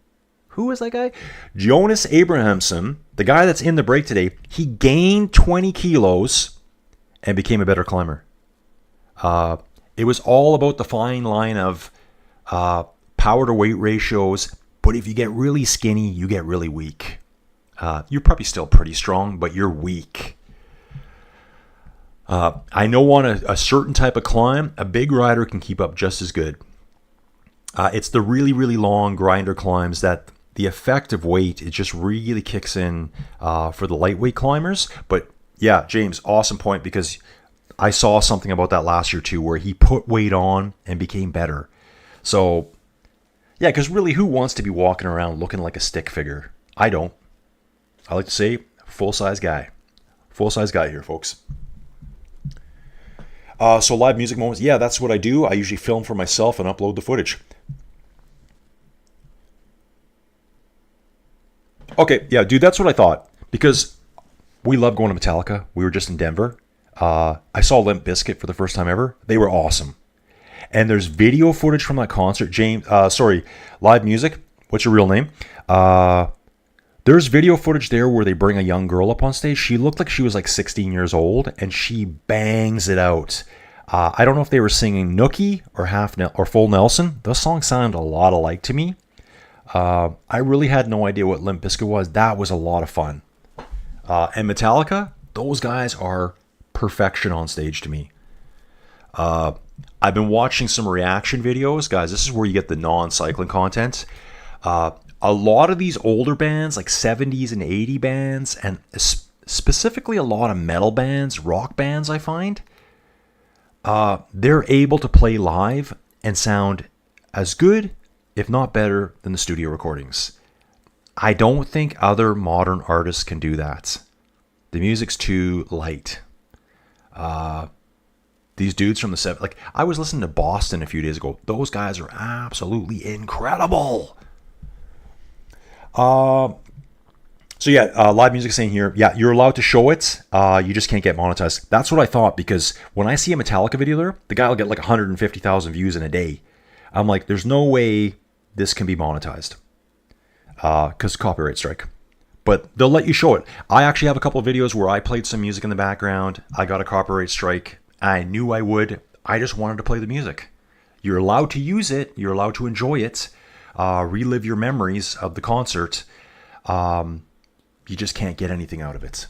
Who is that guy? Jonas Abrahamson, the guy that's in the break today, he gained 20 kilos and became a better climber. It was all about the fine line of power to weight ratios, but if you get really skinny, you get really weak. You're probably still pretty strong, but you're weak. I know on a certain type of climb, a big rider can keep up just as good. It's the really, really long grinder climbs that the effect of weight, it just really kicks in for the lightweight climbers. But yeah, James, awesome point, because I saw something about that last year too, where he put weight on and became better. So yeah, because really, who wants to be walking around looking like a stick figure? I don't. I like to say full-size guy. Full-size guy here, folks. So live music moments, yeah, that's what I do. I usually film for myself and upload the footage. Okay, yeah, dude, that's what I thought. Because we love going to Metallica. We were just in Denver. I saw Limp Bizkit for the first time ever. They were awesome. And there's video footage from that concert. Live music. What's your real name? There's video footage there where they bring a young girl up on stage. She looked like she was like 16 years old, and she bangs it out. I don't know if they were singing Nookie or Full Nelson. Those songs sound a lot alike to me. I really had no idea what Limp Bizkit was. That was a lot of fun. And Metallica, those guys are perfection on stage to me. I've been watching some reaction videos. Guys, this is where you get the non-cycling content. A lot of these older bands, like 70s and 80 bands, and specifically a lot of metal bands, rock bands, I find, they're able to play live and sound as good, if not better, than the studio recordings. I don't think other modern artists can do that. The music's too light. These dudes from the 70s, like I was listening to Boston a few days ago. Those guys are absolutely incredible. So yeah, live music saying here, yeah, you're allowed to show it. You just can't get monetized. That's what I thought, because when I see a Metallica video there, the guy will get like 150,000 views in a day. I'm like, there's no way this can be monetized. Because copyright strike. But they'll let you show it. I actually have a couple of videos where I played some music in the background. I got a copyright strike. I knew I would. I just wanted to play the music. You're allowed to use it. You're allowed to enjoy it. Relive your memories of the concert. You just can't get anything out of it.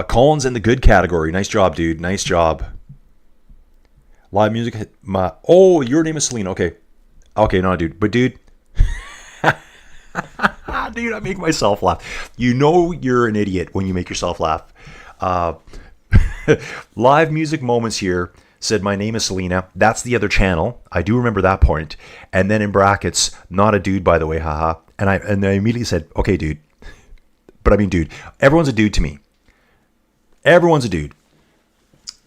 Colin's in the good category. Nice job, dude. Nice job. Live music. Oh, your name is Selena. Okay. Okay, no, dude. But, dude. Dude, I make myself laugh. You know you're an idiot when you make yourself laugh. Live music moments here said, my name is Selena. That's the other channel. I do remember that point. And then in brackets, not a dude, by the way, haha. And I immediately said, okay, dude. But I mean, dude. Everyone's a dude to me. Everyone's a dude.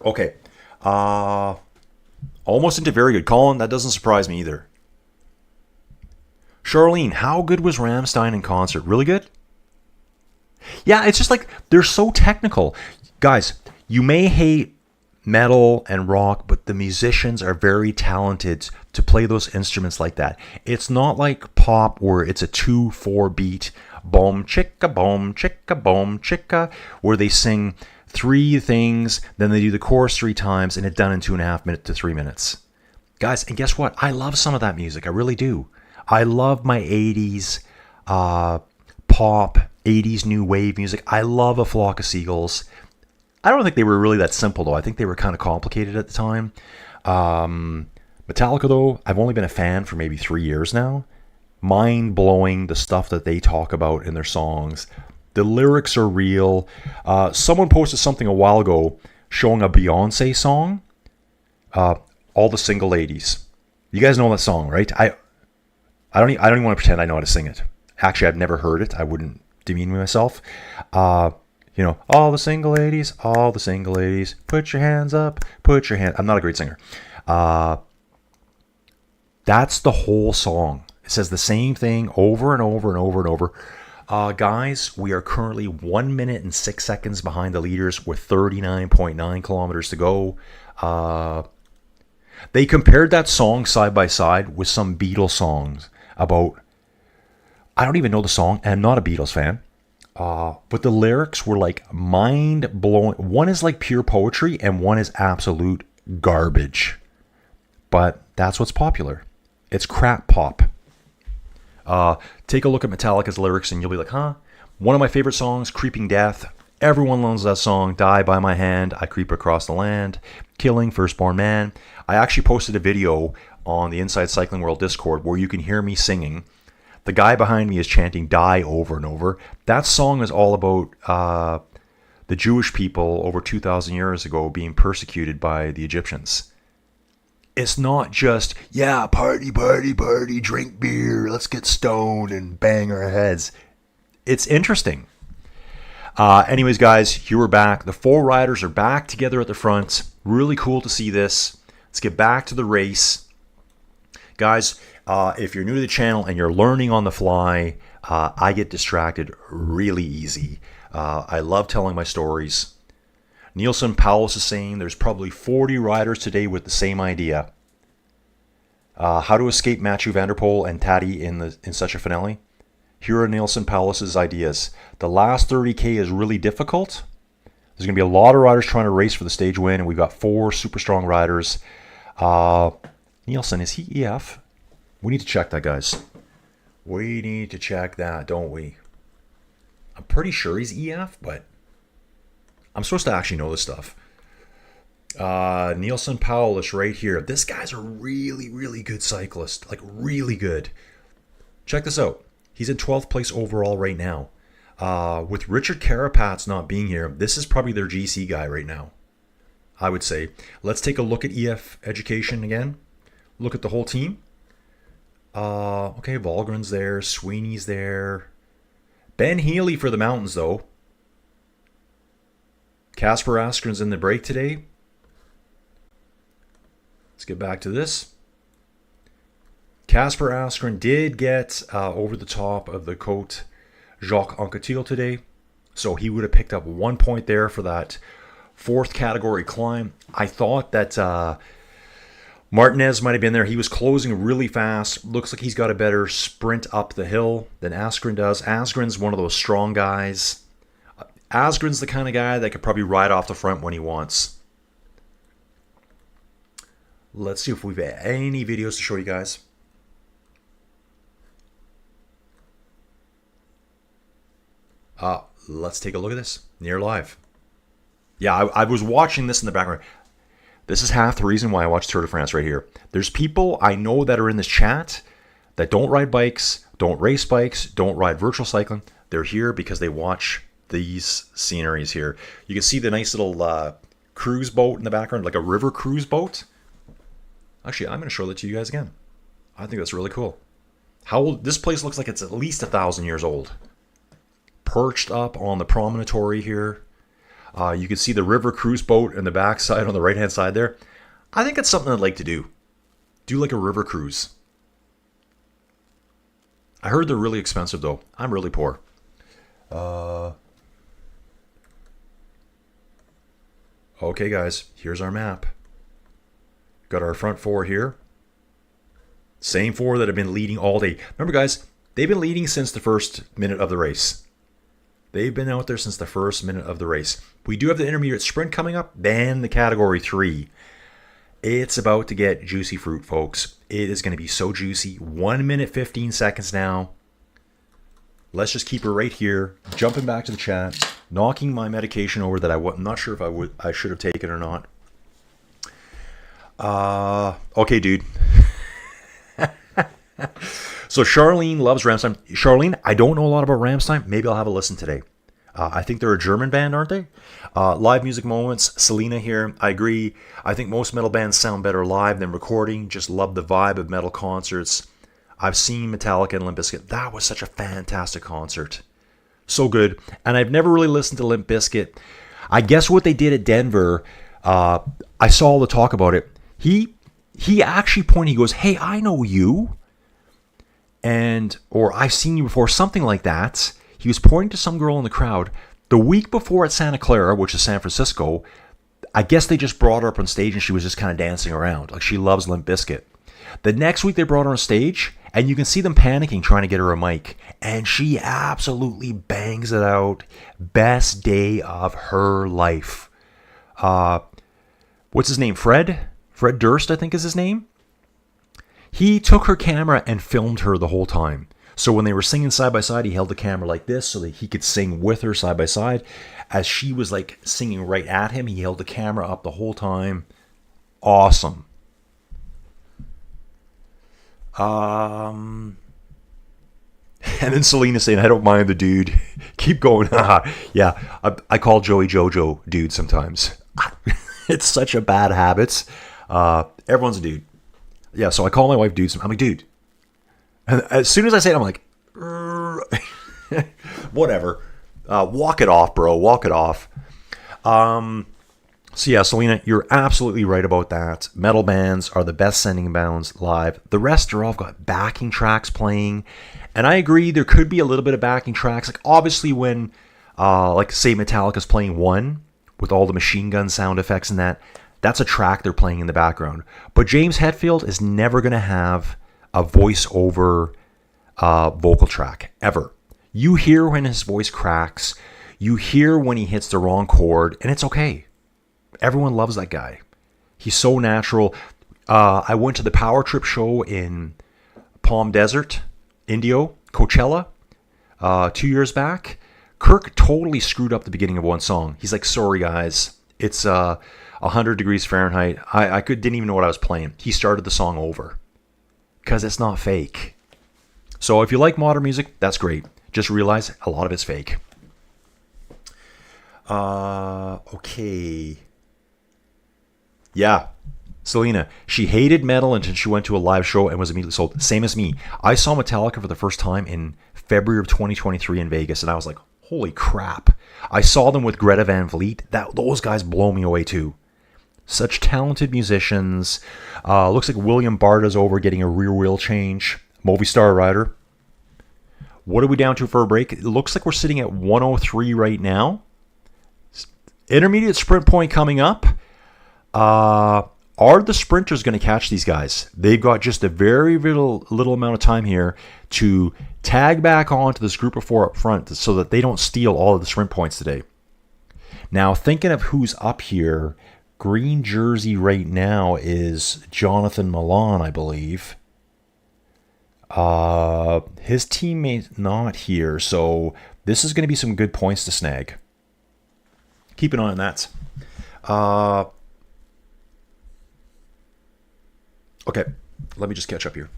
Okay. Almost into very good. Colin, that doesn't surprise me either. Charlene, how good was Rammstein in concert? Really good? Yeah, it's just like, they're so technical. Guys, you may hate metal and rock, but the musicians are very talented to play those instruments like that. It's not like pop where it's a 2/4 beat, boom chicka, boom chicka, where they sing 3 things, then they do the chorus 3 times, and it's done in 2.5 minutes to 3 minutes. Guys, and guess what? I love some of that music. I really do. I love my 80s pop, 80s new wave music. I love A Flock of Seagulls. I don't think they were really that simple, though. I think they were kind of complicated at the time. Metallica, though, I've only been a fan for maybe 3 years now. Mind-blowing, the stuff that they talk about in their songs. The lyrics are real. Someone posted something a while ago showing a Beyonce song. All the Single Ladies. You guys know that song, right? I don't even want to pretend I know how to sing it. Actually, I've never heard it. I wouldn't demean myself. You know, all the single ladies, put your hands up, put your hand. I'm not a great singer. That's the whole song. It says the same thing over and over and over and over. Guys, we are currently 1 minute and 6 seconds behind the leaders with 39.9 kilometers to go. They compared that song side by side with some Beatles songs about, I don't even know the song, and I'm not a Beatles fan. But the lyrics were like mind-blowing. One is like pure poetry and one is absolute garbage. But that's what's popular. It's crap pop. Take a look at Metallica's lyrics and you'll be like, huh? One of my favorite songs, Creeping Death. Everyone loves that song. Die by my hand, I creep across the land. Killing firstborn man. I actually posted a video on the Inside Cycling World Discord where you can hear me singing. The guy behind me is chanting die over and over. That song is all about the Jewish people over 2,000 years ago being persecuted by the Egyptians. It's not just, yeah, party, party, party, drink beer, let's get stoned and bang our heads. It's interesting. Anyways, guys, you are back. The 4 riders are back together at the front. Really cool to see this. Let's get back to the race. Guys, if you're new to the channel and you're learning on the fly, I get distracted really easy. I love telling my stories. Nielsen Powles is saying there's probably 40 riders today with the same idea. How to escape Mathieu van der Poel and Taddy in such a finale. Here are Nielsen Powles' ideas. The last 30K is really difficult. There's going to be a lot of riders trying to race for the stage win, and we've got 4 super strong riders. Nielsen, is he EF? We need to check that, guys. We need to check that, don't we? I'm pretty sure he's EF, but I'm supposed to actually know this stuff. Nielsen Powell right here. This guy's a really, really good cyclist. Like, really good. Check this out. He's in 12th place overall right now. With Richard Carapaz not being here, this is probably their GC guy right now, I would say. Let's take a look at EF Education again. Look at the whole team. Okay, Volgren's there. Sweeney's there. Ben Healy for the mountains, though. Casper Askren's in the break today. Let's get back to this. Casper Askren did get over the top of the Côte Jacques Anquetil today. So he would have picked up 1 point there for that 4th category climb. I thought that Martinez might have been there. He was closing really fast. Looks like he's got a better sprint up the hill than Askren does. Askren's one of those strong guys. Askren's the kind of guy that could probably ride off the front when he wants. Let's see if we've any videos to show you guys. Let's take a look at this. Near live. Yeah, I was watching this in the background. This is half the reason why I watch Tour de France right here. There's people I know that are in this chat that don't ride bikes, don't race bikes, don't ride virtual cycling. They're here because they watch these sceneries here. You can see the nice little cruise boat in the background, like a river cruise boat. Actually, I'm going to show that to you guys again. I think that's really cool. How old? This place looks like it's at least 1,000 years old. Perched up on the promontory here. You can see the river cruise boat in the backside on the right-hand side there. I think it's something I'd like to do. Do like a river cruise. I heard they're really expensive, though. I'm really poor. Okay, guys. Here's our map. Got our front 4 here. Same 4 that have been leading all day. Remember, guys, they've been leading since the first minute of the race. They've been out there since the first minute of the race. We do have the intermediate sprint coming up, then the category 3. It's about to get juicy fruit, folks. It is going to be so juicy. 1 minute, 15 seconds now. Let's just keep her right here. Jumping back to the chat. Knocking my medication over that I'm not sure if I should have taken or not. Okay, dude. So Charlene loves Rammstein. Charlene, I don't know a lot about Rammstein. Maybe I'll have a listen today. I think they're a German band, aren't they? Live music moments. Selena here. I agree. I think most metal bands sound better live than recording. Just love the vibe of metal concerts. I've seen Metallica and Limp Bizkit. That was such a fantastic concert. So good. And I've never really listened to Limp Bizkit. I guess what they did at Denver, I saw all the talk about it. He actually pointed, he goes, "Hey, I know you." Or I've seen you before, something like that. He was pointing to some girl in the crowd. The week before at Santa Clara, which is San Francisco, I guess they just brought her up on stage and she was just kind of dancing around. Like, she loves Limp Bizkit. The next week they brought her on stage and you can see them panicking trying to get her a mic. And she absolutely bangs it out. Best day of her life. What's his name? Fred Durst, I think is his name. He took her camera and filmed her the whole time. So when they were singing side by side, he held the camera like this so that he could sing with her side by side. As she was like singing right at him, he held the camera up the whole time. Awesome. And then Selena saying, "I don't mind the dude. Keep going." Yeah, I call Joey Jojo dude sometimes. It's such a bad habit. Everyone's a dude. Yeah, so I call my wife dude. I'm like, "Dude." And as soon as I say it, I'm like, whatever. Walk it off, bro. Walk it off. So yeah, Selena, you're absolutely right about that. Metal bands are the best sending bands live. The rest are all got backing tracks playing. And I agree, there could be a little bit of backing tracks. Like, obviously when, like, say Metallica's playing One with all the machine gun sound effects and that, that's a track they're playing in the background. But James Hetfield is never going to have a voice-over vocal track, ever. You hear when his voice cracks. You hear when he hits the wrong chord, and it's okay. Everyone loves that guy. He's so natural. I went to the Power Trip show in Palm Desert, Indio, Coachella, 2 years back. Kirk totally screwed up the beginning of one song. He's like, sorry guys, it's 100 degrees Fahrenheit. I didn't even know what I was playing. He started the song over. Because it's not fake. So if you like modern music, that's great. Just realize a lot of it's fake. Okay. Yeah. Selena, she hated metal until she went to a live show and was immediately sold. Same as me. I saw Metallica for the first time in February of 2023 in Vegas, and I was like, holy crap. I saw them with Greta Van Fleet. Those guys blow me away too. Such talented musicians. Looks like William Barta's over getting a rear wheel change. Movistar rider. What are we down to for a break? It looks like we're sitting at 103 right now. Intermediate sprint point coming up. Are the sprinters going to catch these guys? They've got just a very little amount of time here to tag back onto this group of four up front so that they don't steal all of the sprint points today. Now, thinking of who's up here, green jersey right now is Jonathan Milan, I believe. His teammate not here, so this is going to be some good points to snag. Keep an eye on that. Okay, let me just catch up here.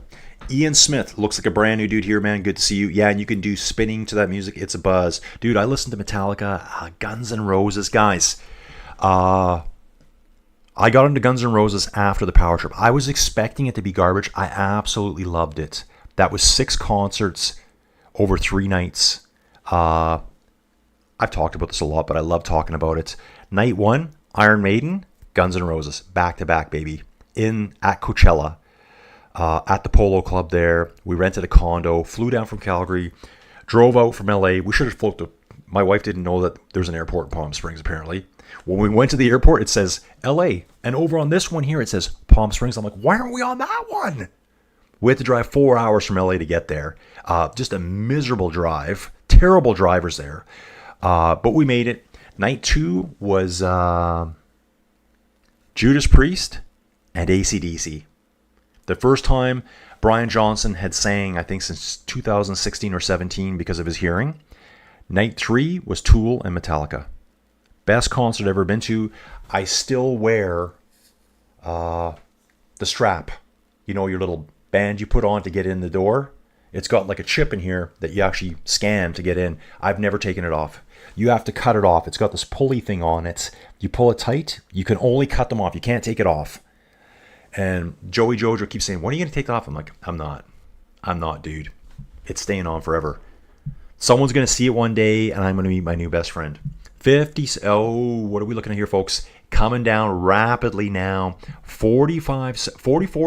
Ian Smith, looks like a brand new dude here, man. Good to see you. Yeah, and you can do spinning to that music. It's a buzz. Dude, I listened to Metallica, Guns N' Roses. Guys, I got into Guns N' Roses after the Power Trip. I was expecting it to be garbage. I absolutely loved it. That was 6 concerts over 3 nights. I've talked about this a lot, but I love talking about it. Night 1, Iron Maiden, Guns N' Roses. Back to back, baby. At Coachella, at the Polo Club there. We rented a condo, flew down from Calgary, drove out from LA. We should have flown to... My wife didn't know that there's an airport in Palm Springs, apparently. When we went to the airport, it says LA. And over on this one here, it says Palm Springs. I'm like, why aren't we on that one? We had to drive 4 hours from LA to get there. Just a miserable drive. Terrible drivers there. But we made it. Night 2 was Judas Priest and AC/DC. The first time Brian Johnson had sang, I think, since 2016 or 17 because of his hearing. Night 3 was Tool and Metallica. Best concert I've ever been to. I still wear the strap. You know, your little band you put on to get in the door. It's got like a chip in here that you actually scan to get in. I've never taken it off. You have to cut it off. It's got this pulley thing on it. You pull it tight. You can only cut them off. You can't take it off. And Joey Jojo keeps saying, when are you going to take that off? I'm like, I'm not, dude. It's staying on forever. Someone's going to see it one day, and I'm going to meet my new best friend. 50, what are we looking at here, folks? Coming down rapidly now. 44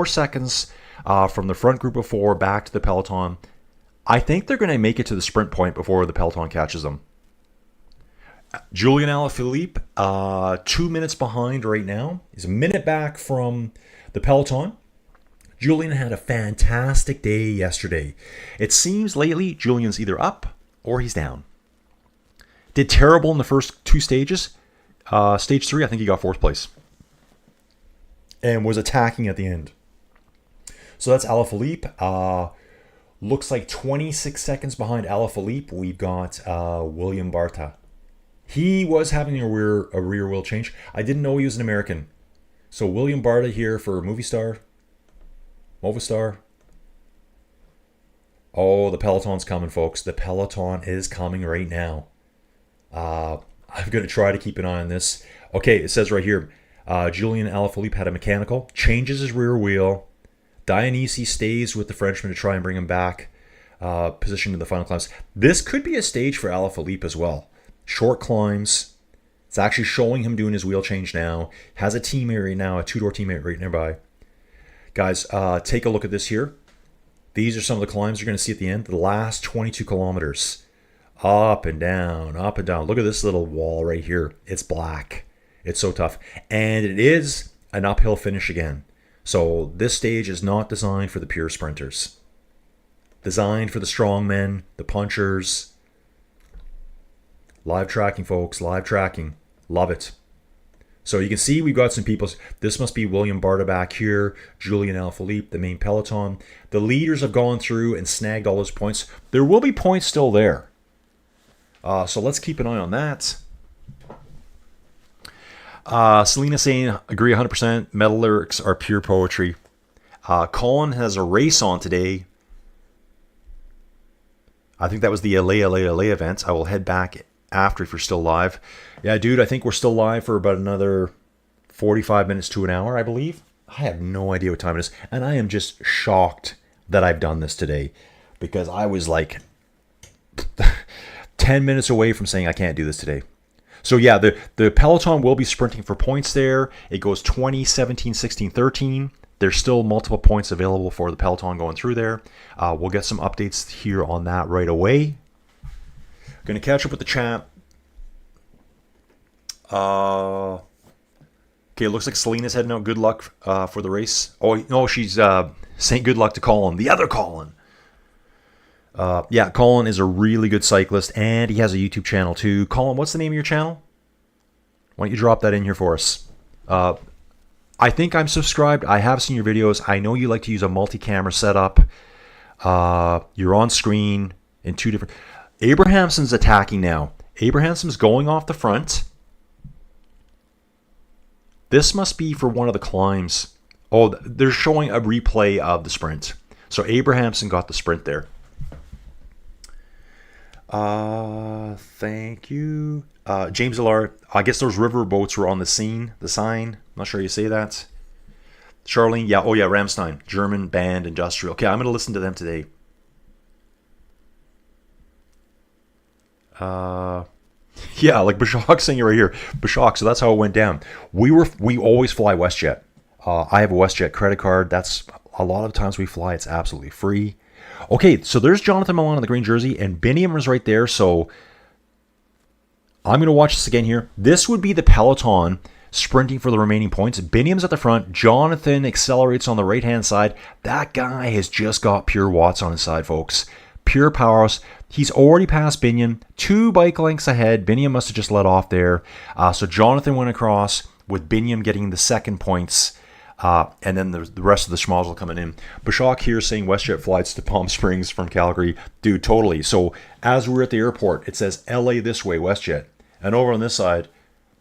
seconds from the front group of 4 back to the peloton. I think they're going to make it to the sprint point before the peloton catches them. Julian Alaphilippe, 2 minutes behind right now. He's a minute back from the peloton. Julian had a fantastic day yesterday. It seems lately Julian's either up or he's down. Did terrible in the first 2 stages. Stage 3, I think he got 4th place. And was attacking at the end. So that's Alaphilippe. Looks like 26 seconds behind Alaphilippe, we've got William Barta. He was having a rear wheel change. I didn't know he was an American. So William Barta here for Movistar. Oh, the peloton's coming, folks. The peloton is coming right now. I'm going to try to keep an eye on this. Okay, it says right here, Julian Alaphilippe had a mechanical, changes his rear wheel. Dionisi stays with the Frenchman to try and bring him back, positioned in the final climbs. This could be a stage for Alaphilippe as well. Short climbs. It's actually showing him doing his wheel change now. Has a teammate right now, a 2-door teammate right nearby. Guys, take a look at this here. These are some of the climbs you're going to see at the end. The last 22 kilometers. Up and down, up and down. Look at this little wall right here. It's black. It's so tough. And it is an uphill finish again. So this stage is not designed for the pure sprinters. Designed for the strong men, the punchers. Live tracking, folks. Live tracking. Love it. So you can see we've got some people. This must be William Barta back here, Julian Alaphilippe, the main peloton. The leaders have gone through and snagged all those points. There will be points still there. So let's keep an eye on that. Selena saying, agree 100%. Metal lyrics are pure poetry. Colin has a race on today. I think that was the LA event. I will head back after if you're still live. Yeah, dude, I think we're still live for about another 45 minutes to an hour, I believe. I have no idea what time it is. And I am just shocked that I've done this today. Because I was like 10 minutes away from saying I can't do this today. So yeah, the peloton will be sprinting for points there. It goes 20, 17, 16, 13. There's still multiple points available for the peloton going through there. We'll get some updates here on that right away. Going to catch up with the chat. Okay, it looks like Selena's heading out. Good luck for the race. Oh, no, she's saying good luck to Colin. The other Colin. Yeah, Colin is a really good cyclist, and he has a YouTube channel too. Colin, what's the name of your channel? Why don't you drop that in here for us? I think I'm subscribed. I have seen your videos. I know you like to use a multi-camera setup. You're on screen in two different... Abrahamson's attacking now. Abrahamson's going off the front. This must be for one of the climbs. Oh, they're showing a replay of the sprint. So Abrahamson got the sprint there. Thank you. James Alar, I guess those river boats were on the scene, the sign. I'm not sure how you say that. Charlene, yeah, oh yeah, Rammstein, German band, industrial. Okay, I'm going to listen to them today. Yeah, like Bashak saying it right here. Bashak, so that's how it went down. We always fly WestJet. I have a WestJet credit card. That's a lot of times we fly. It's absolutely free. Okay, so there's Jonathan Milan in the green jersey, and Biniam is right there, so I'm going to watch this again here. This would be the peloton sprinting for the remaining points. Biniam's at the front. Jonathan accelerates on the right-hand side. That guy has just got pure watts on his side, folks. Pure powerhouse. He's already passed Biniam. 2 bike lengths ahead. Biniam must have just let off there. So Jonathan went across with Biniam getting the second points. And then the rest of the schmozzle coming in. Bashak here saying WestJet flights to Palm Springs from Calgary. Dude, totally. So as we're at the airport, it says LA this way, WestJet. And over on this side,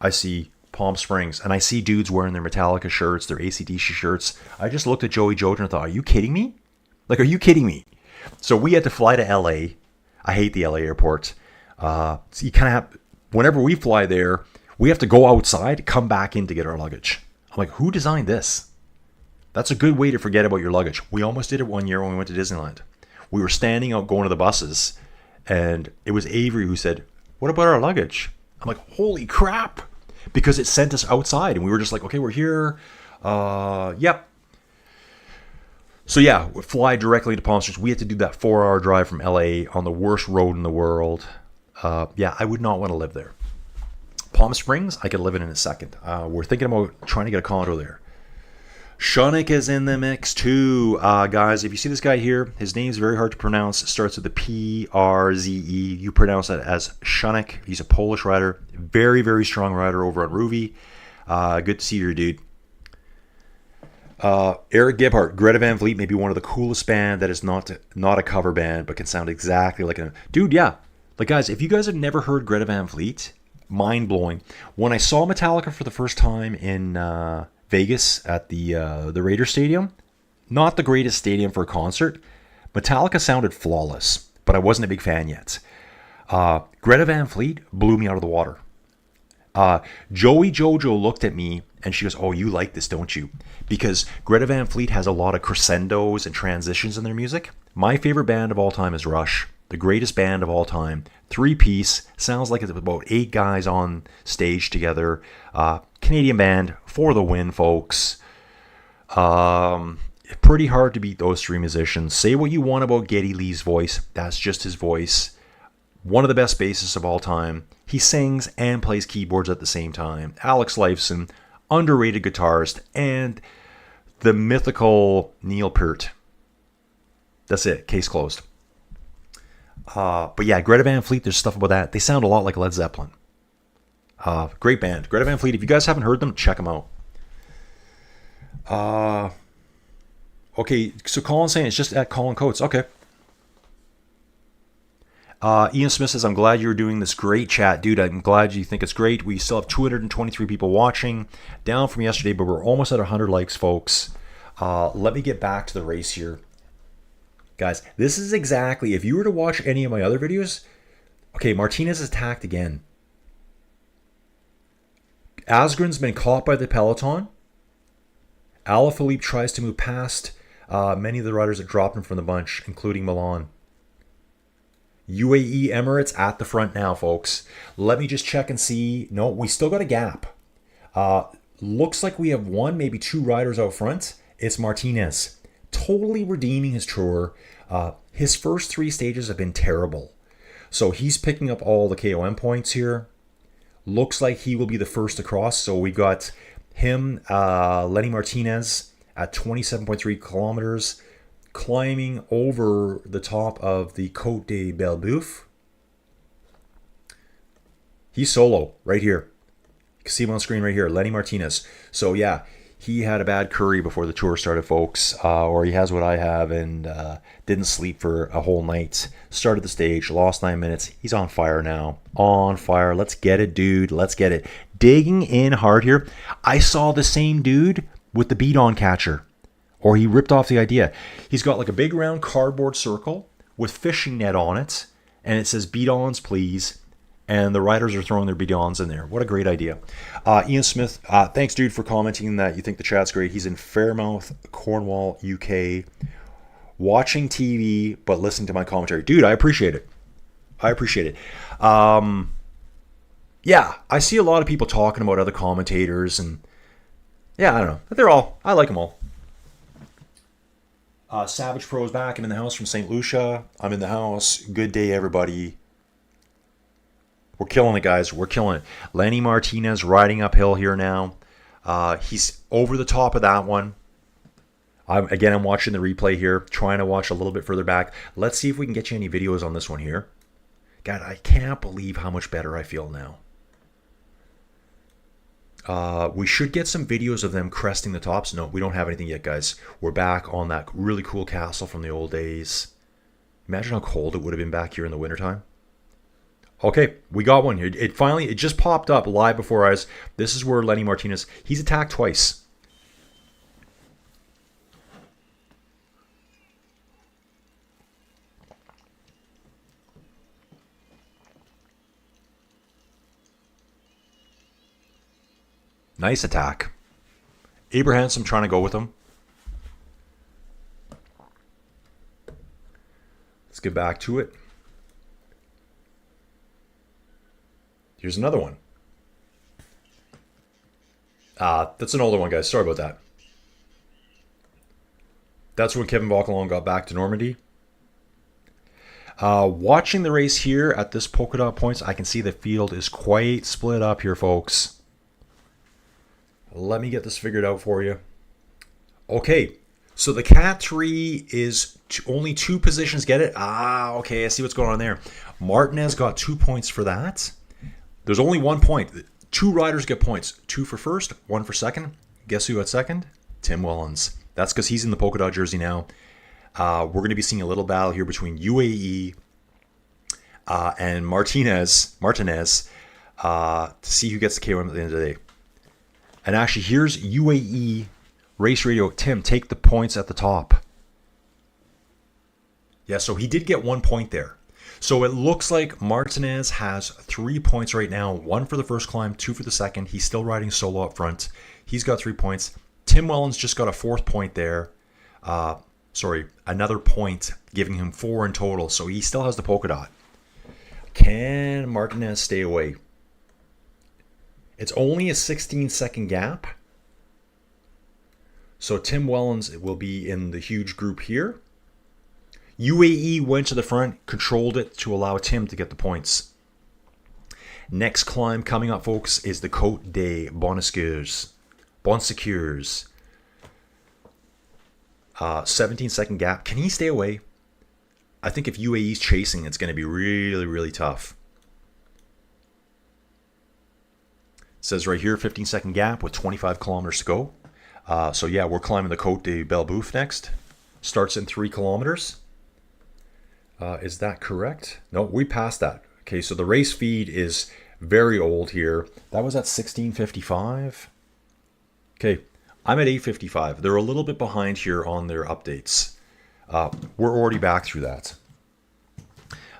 I see Palm Springs. And I see dudes wearing their Metallica shirts, their AC/DC shirts. I just looked at Joey Jojo and thought, are you kidding me? Like, are you kidding me? So we had to fly to LA. I hate the LA airport. So you kind of have, whenever we fly there, we have to go outside, come back in to get our luggage. I'm like, who designed this? That's a good way to forget about your luggage. We almost did it one year when we went to Disneyland. We were standing out going to the buses, and it was Avery who said, what about our luggage? I'm like, holy crap. Because it sent us outside, and we were just like, okay, we're here. Yep. So yeah, we fly directly to Palm Springs. We had to do that 4-hour drive from LA on the worst road in the world. Yeah, I would not want to live there. Palm Springs, I could live in a second. We're thinking about trying to get a condo there. Shunik is in the mix too. Guys, if you see this guy here, his name's very hard to pronounce. It starts with the P-R-Z-E. You pronounce that as Shunik. He's a Polish rider. Very, very strong rider over on Ruby. Good to see you, dude. Eric Gebhardt, Greta Van Vliet may be one of the coolest band that is not a cover band, but can sound exactly like a... Dude, yeah. Like, guys, if you guys have never heard Greta Van Vliet, mind-blowing. When I saw Metallica for the first time in Vegas at the Raider Stadium, not the greatest stadium for a concert, Metallica sounded flawless, but I wasn't a big fan yet. Greta Van Vliet blew me out of the water. Joey Jojo looked at me and she goes, oh, you like this, don't you? Because Greta Van Vliet has a lot of crescendos and transitions in their music. My favorite band of all time is Rush, the greatest band of all time. 3-piece, sounds like it's about 8 guys on stage together. Canadian band, for the win, folks. Pretty hard to beat those 3 musicians. Say what you want about Geddy Lee's voice, that's just his voice. One of the best bassists of all time. He sings and plays keyboards at the same time. Alex Lifeson, underrated guitarist, and the mythical Neil Peart. That's it. Case closed. But yeah, Greta Van Fleet, there's stuff about that. They sound a lot like Led Zeppelin. Great band. Greta Van Fleet. If you guys haven't heard them, check them out. Okay, so Colin's saying it's just at Colin Coates. Okay. Ian Smith says, I'm glad you're doing this great chat. Dude, I'm glad you think it's great. We still have 223 people watching. Down from yesterday, but we're almost at 100 likes, folks. Let me get back to the race here. Guys, this is exactly, if you were to watch any of my other videos, okay, Martinez is attacked again. Asgren's been caught by the peloton. Alaphilippe tries to move past many of the riders that dropped him from the bunch, including Milan. UAE Emirates at the front now, folks. Let me just check and see. No, we still got a gap. Looks like we have one, maybe two riders out front. It's Martinez. Totally redeeming his Tour. His first three stages have been terrible. So he's picking up all the KOM points here. Looks like he will be the first across. So we got him, Lenny Martinez at 27.3 kilometers, climbing over the top of the Côte de Belleboeuf. He's solo right here. You can see him on screen right here, Lenny Martinez. So yeah, he had a bad curry before the Tour started, folks, or he has what I have and didn't sleep for a whole night. Started the stage, lost 9 minutes. He's on fire now. On fire. Let's get it, dude. Let's get it. Digging in hard here. I saw the same dude with the beat-on catcher. Or he ripped off the idea. He's got like a big round cardboard circle with fishing net on it. And it says beat-ons, please. And the riders are throwing their beat-ons in there. What a great idea. Ian Smith, thanks, dude, for commenting that you think the chat's great. He's in Fairmouth, Cornwall, UK. Watching TV, but listening to my commentary. Dude, I appreciate it. I appreciate it. Yeah, I see a lot of people talking about other commentators. And yeah, I don't know. I like them all. Savage Pro's back. I'm in the house from St. Lucia. I'm in the house. Good day, everybody. We're killing it, guys. We're killing it. Lenny Martinez riding uphill here now. He's over the top of that one. I'm watching the replay here, trying to watch a little bit further back. Let's see if we can get you any videos on this one here. God, I can't believe how much better I feel now. We should get some videos of them cresting the tops. No, we don't have anything yet, guys. We're back on that really cool castle from the old days. Imagine how cold it would have been back here in the wintertime. Okay, we got one here. It just popped up live before our eyes. This is where Lenny Martinez, he's attacked twice. Nice attack. Abrahamson trying to go with him. Let's get back to it. Here's another one. That's an older one, guys. Sorry about that. That's when Kevin Bockelon got back to Normandy. Watching the race here at this polka dot points, I can see the field is quite split up here, folks. Let me get this figured out for you. Okay, so the Cat 3 is only two positions get it. Okay, I see what's going on there. Martinez got 2 points for that. There's only 1 point. Two riders get points. 2 for first, 1 for second. Guess who got second? Tim Wellens. That's because he's in the polka dot jersey now. We're going to be seeing a little battle here between UAE and Martinez to see who gets the KOM at the end of the day. And actually, here's UAE Race Radio. Tim, take the points at the top. Yeah, so he did get 1 point there. So it looks like Martinez has 3 points right now. 1 for the first climb, 2 for the second. He's still riding solo up front. He's got 3 points. Tim Wellens just got a 4th point there. Another point, giving him 4 in total. So he still has the polka dot. Can Martinez stay away? It's only a 16-second gap. So Tim Wellens will be in the huge group here. UAE went to the front, controlled it to allow Tim to get the points. Next climb coming up, folks, is the Côte des Bonsecours. 17-second gap. Can he stay away? I think if UAE's chasing, it's going to be really, really tough. says right here, 15-second gap with 25 kilometers to go. So yeah, we're climbing the Côte de Belbouf next. Starts in 3 kilometers. Is that correct? No, we passed that. Okay, so the race feed is very old here. That was at 16:55. Okay, I'm at 8:55. They're a little bit behind here on their updates. We're already back through that.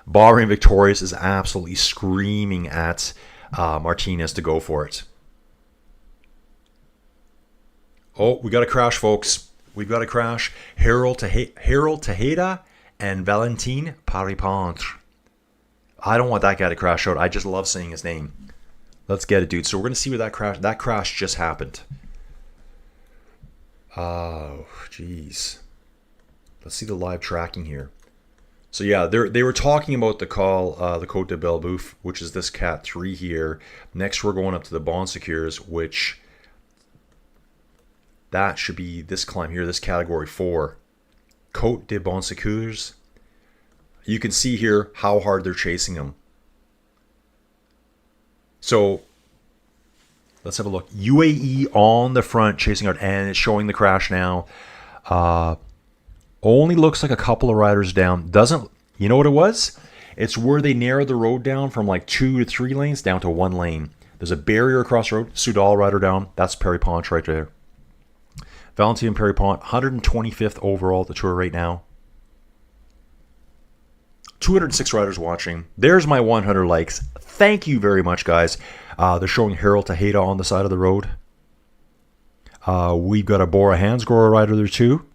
Bahrain Victorious is absolutely screaming at Martinez to go for it. Oh, we got a crash, folks. We've got a crash. Harold Tejeda and Valentin Paripentre. I don't want that guy to crash out. I just love saying his name. Let's get it, dude. So we're going to see where that crash just happened. Oh, jeez. Let's see the live tracking here. So yeah, they were talking about the Côte de Belbouf, which is this Cat 3 here. Next, we're going up to the Bon Secours, which that should be this climb here, this category 4. Côte de Bon Secours. You can see here how hard they're chasing them. So let's have a look. UAE on the front chasing out, and it's showing the crash now. Only looks like a couple of riders down. Doesn't, you know what it was? It's where they narrowed the road down from like 2 to 3 lanes down to 1 lane. There's a barrier across the road. Soudal rider down. That's Paripentre right there. Valentin Paripentre, 125th overall at the Tour right now. 206 riders watching. There's my 100 likes. Thank you very much, guys. They're showing Harold Tejeda on the side of the road. We've got a Bora Hansgrohe rider there too.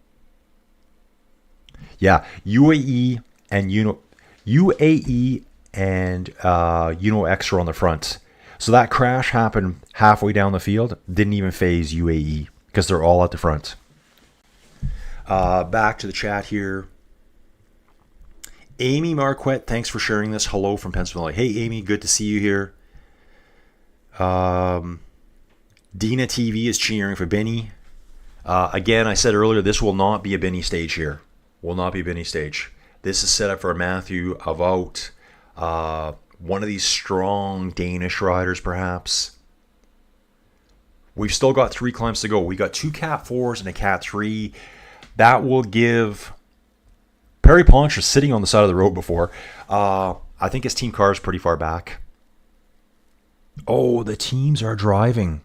Yeah, UAE and UNO-X are on the front. So that crash happened halfway down the field. Didn't even phase UAE because they're all at the front. Back to the chat here. Amy Marquette, thanks for sharing this. Hello from Pennsylvania. Hey, Amy, good to see you here. Dina TV is cheering for Benny. Again, I said earlier, this will not be a Benny stage here. Will not be a Benny stage. This is set up for Matthew Avout, one of these strong Danish riders, perhaps. We've still got 3 climbs to go. We got 2 Cat 4s and a Cat 3. That will give Paripentre sitting on the side of the road before. I think his team car is pretty far back. Oh, the teams are driving.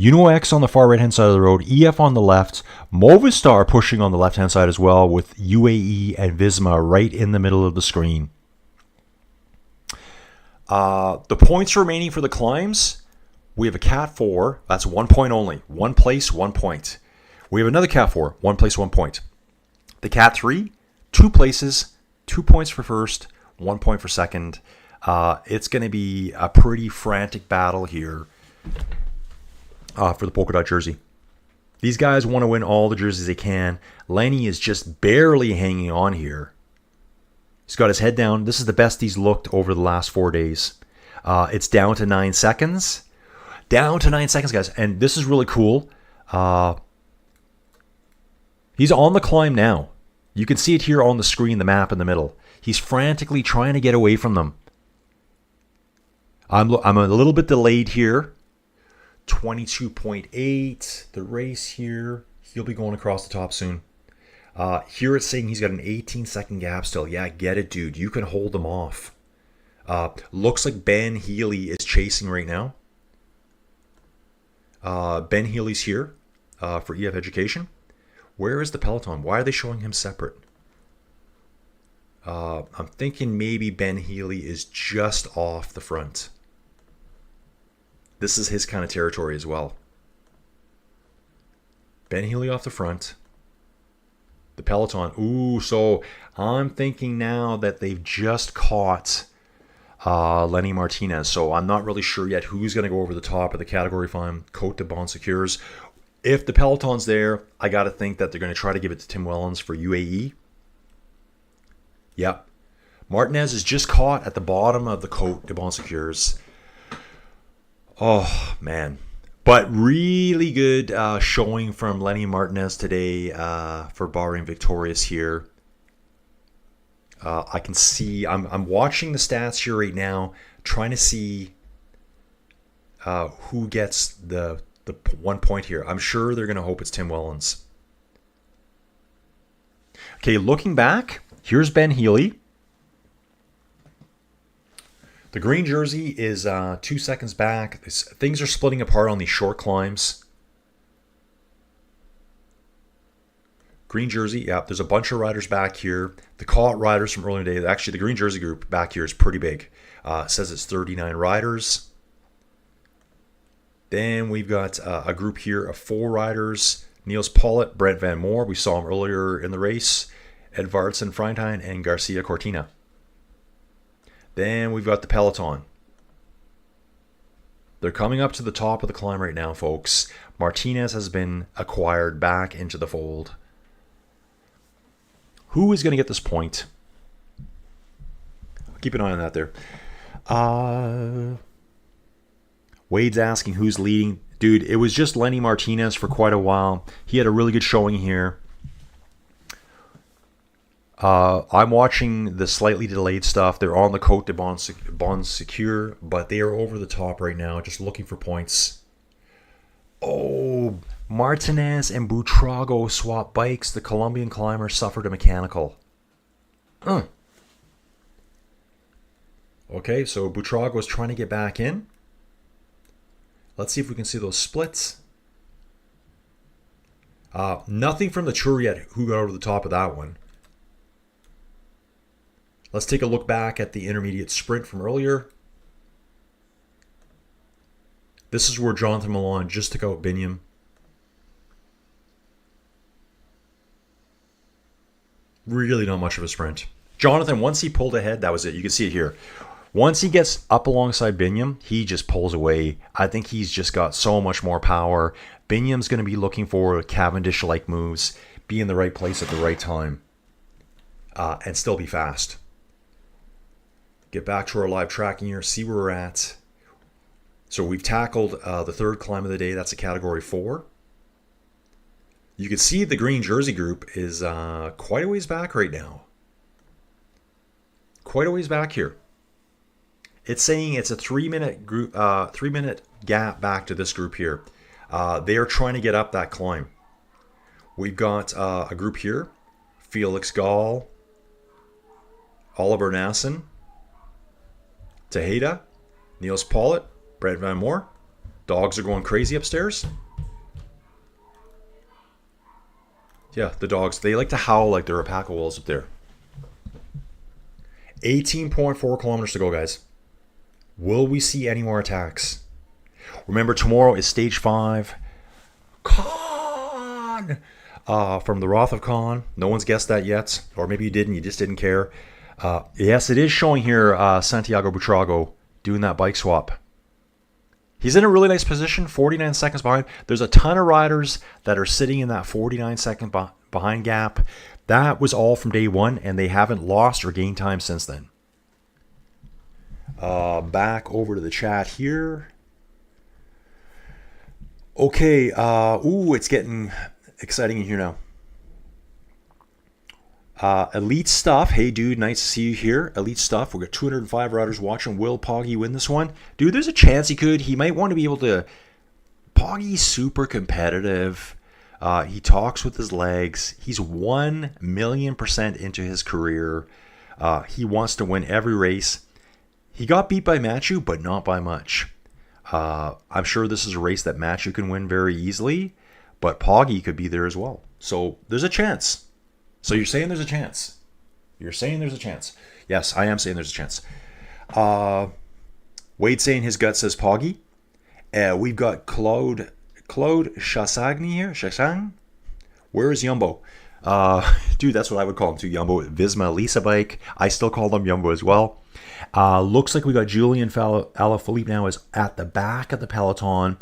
UNO-X on the far right-hand side of the road. EF on the left. Movistar pushing on the left-hand side as well with UAE and Visma right in the middle of the screen. The points remaining for the climbs. We have a Cat 4. That's 1 point only. 1 place, 1 point. We have another Cat 4. 1 place, 1 point. The Cat 3, 2 places, 2 points for first, 1 point for second. It's going to be a pretty frantic battle here for the polka dot jersey. These guys want to win all the jerseys they can. Lenny is just barely hanging on here. He's got his head down. This is the best he's looked over the last 4 days. It's down to 9 seconds. Down to 9 seconds, guys. And this is really cool. He's on the climb now. You can see it here on the screen, the map in the middle. He's frantically trying to get away from them. I'm a little bit delayed here. 22.8. The race here. He'll be going across the top soon. Here it's saying he's got an 18-second gap still. Yeah, get it, dude. You can hold them off. Looks like Ben Healy is chasing right now. Ben Healy's here for EF Education. Where is the peloton? Why are they showing him separate? I'm thinking maybe Ben Healy is just off the front. This is his kind of territory as well. Ben Healy off the front. The peloton. Ooh, so I'm thinking now that they've just caught Lenny Martinez. So I'm not really sure yet who's going to go over the top of the category 5 Côte de Bon Secours. If the peloton's there, I got to think that they're going to try to give it to Tim Wellens for UAE. Yep. Martinez is just caught at the bottom of the Côte de Bon Secours. Oh, man. But really good showing from Lenny Martinez today for Bahrain Victorious here. I can see, I'm watching the stats here right now, trying to see who gets the 1 point here. I'm sure they're going to hope it's Tim Wellens. Okay, looking back, here's Ben Healy. The green jersey is 2 seconds back. Things are splitting apart on these short climbs. Green jersey, yeah, there's a bunch of riders back here. The call-out riders from earlier today, actually the green jersey group back here is pretty big. It says it's 39 riders. Then we've got a group here of 4 riders. Niels Pollitt, Brent Van Moor, we saw him earlier in the race. Edvardsen Freintine and Garcia Cortina. Then we've got the peloton. They're coming up to the top of the climb right now, folks. Martinez has been acquired back into the fold. Who is going to get this point? Keep an eye on that there. Wade's asking who's leading. Dude, it was just Lenny Martinez for quite a while. He had a really good showing here. I'm watching the slightly delayed stuff. They're on the Côte de Bon Secure, but they are over the top right now, just looking for points. Oh, Martinez and Buitrago swap bikes. The Colombian climber suffered a mechanical. Okay, so Buitrago is trying to get back in. Let's see if we can see those splits. Nothing from the Tour yet. Who got over the top of that one? Let's take a look back at the intermediate sprint from earlier. This is where Jonathan Milan just took out Biniam. Really not much of a sprint. Jonathan, once he pulled ahead, that was it. You can see it here. Once he gets up alongside Biniam, he just pulls away. I think he's just got so much more power. Biniam's going to be looking for Cavendish-like moves, be in the right place at the right time, and still be fast. Get back to our live tracking here, see where we're at. So we've tackled the third climb of the day. That's a category 4. You can see the green jersey group is quite a ways back right now. Quite a ways back here. It's saying it's a 3-minute group, 3-minute gap back to this group here. They are trying to get up that climb. We've got a group here: Felix Gall, Oliver Nassen, Tejeda, Niels Pollitt, Brent Van Moor. Dogs are going crazy upstairs. Yeah, the dogs, they like to howl like they're a pack of wolves up there. 18.4 kilometers to go, guys. Will we see any more attacks? Remember, tomorrow is stage 5. Khan! From the Wrath of Khan. No one's guessed that yet. Or maybe you didn't, you just didn't care. Yes, it is showing here Santiago Buitrago doing that bike swap. He's in a really nice position, 49 seconds behind. There's a ton of riders that are sitting in that 49-second behind gap. That was all from day 1, and they haven't lost or gained time since then. Back over to the chat here. Okay, it's getting exciting in here now. Elite Stuff. Hey, dude, nice to see you here. Elite Stuff. We've got 205 riders watching. Will Poggy win this one? Dude, there's a chance he could. He might want to be able to... Poggy's super competitive. He talks with his legs. He's 1,000,000% into his career. He wants to win every race. He got beat by Matthew, but not by much. I'm sure this is a race that Matthew can win very easily, but Poggy could be there as well. So there's a chance. So you're saying there's a chance. You're saying there's a chance. Yes, I am saying there's a chance. Wade saying his gut says Poggy. We've got Claude Chassagny here. Chassang? Where is Jumbo? Dude, that's what I would call him too. Jumbo. Visma Lisa bike. I still call them Jumbo as well. Looks like we got Julian Alaphilippe now is at the back of the peloton.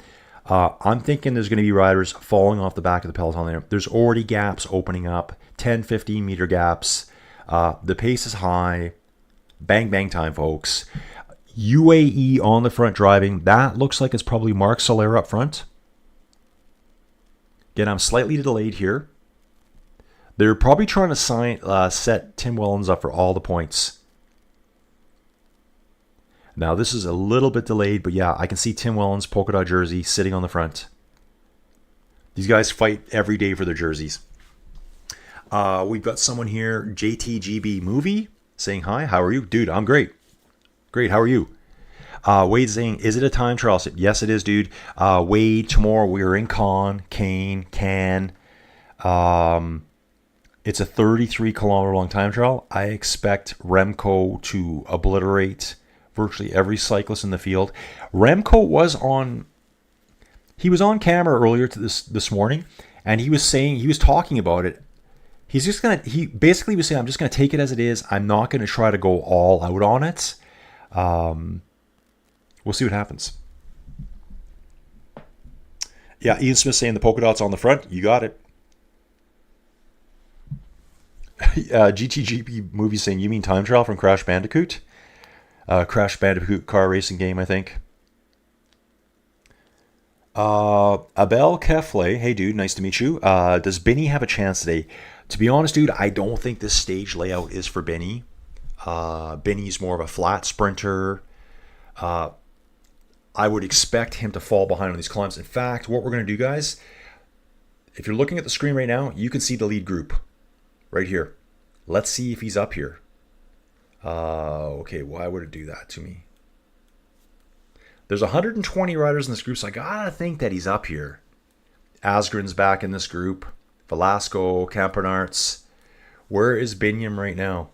I'm thinking there's going to be riders falling off the back of the peloton there. There's already gaps opening up. 10, 15 meter gaps. The pace is high. Bang, bang time, folks. UAE on the front driving. That looks like it's probably Mark Soler up front. Again, I'm slightly delayed here. They're probably trying to set Tim Wellens up for all the points. Now, this is a little bit delayed, but yeah, I can see Tim Wellens' polka dot jersey sitting on the front. These guys fight every day for their jerseys. We've got someone here, JTGB Movie, saying hi. How are you? Dude, I'm great. Great, how are you? Wade saying, is it a time trial? Yes, it is, dude. Wade, tomorrow we are in Cannes. It's a 33-kilometer long time trial. I expect Remco to obliterate virtually every cyclist in the field. Remco was on camera earlier to this morning, and he was talking about it. He basically was saying, I'm just gonna take it as it is. I'm not gonna try to go all out on it. We'll see what happens. Yeah, Ian Smith saying the polka dots on the front. You got it. GTGP Movie saying, you mean time trial from Crash Bandicoot? Crash Bandicoot car racing game, I think. Abel Kefle, hey dude, nice to meet you. Does Benny have a chance today? To be honest, dude, I don't think this stage layout is for Benny. Benny's more of a flat sprinter. I would expect him to fall behind on these climbs. In fact, what we're going to do, guys, if you're looking at the screen right now, you can see the lead group right here. Let's see if he's up here. Okay, why would it do that to me? There's 120 riders in this group, so I gotta think that he's up here. Asgren's back in this group. Velasco, Campenarts. Where is Binyam right now?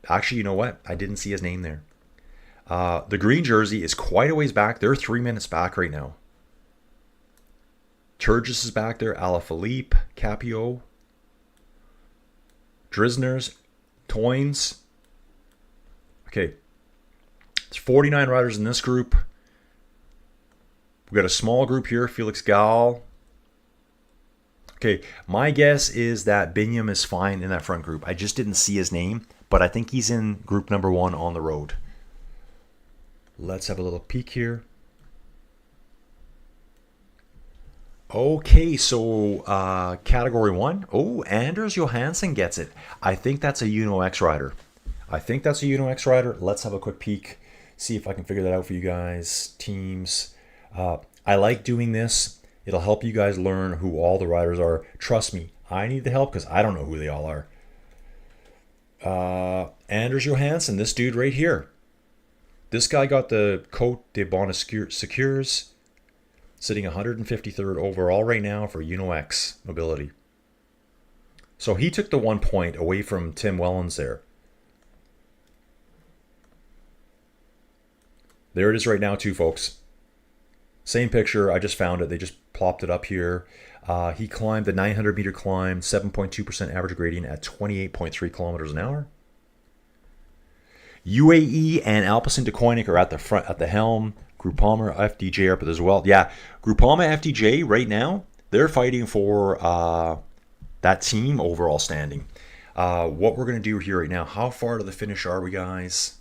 Actually, you know what? I didn't see his name there. The green jersey is quite a ways back. They're 3 minutes back right now. Turgis is back there. Alaphilippe, Capio, Drisners, Toynes. Okay. There's 49 riders in this group. We've got a small group here. Felix Gall. Okay, my guess is that Binyam is fine in that front group. I just didn't see his name, but I think he's in group number 1 on the road. Let's have a little peek here. Okay, so category 1. Oh, Anders Johansson gets it. I think that's a Uno X rider. Let's have a quick peek. See if I can figure that out for you guys. Teams. I like doing this. It'll help you guys learn who all the riders are. Trust me, I need the help because I don't know who they all are. Anders Johansson, this dude right here. This guy got the Côte de Bonne-Secures, sitting 153rd overall right now for Uno X mobility. So he took the 1 point away from Tim Wellens there. There it is right now too, folks. Same picture. I just found it. They just plopped it up here. He climbed the 900-meter climb, 7.2% average gradient at 28.3 kilometers an hour. UAE and Alpecin de Koenig are at the front, at the helm. Groupama, FDJ are up as well. Yeah, Groupama, FDJ right now, they're fighting for that team overall standing. What we're going to do here right now, how far to the finish are we, guys?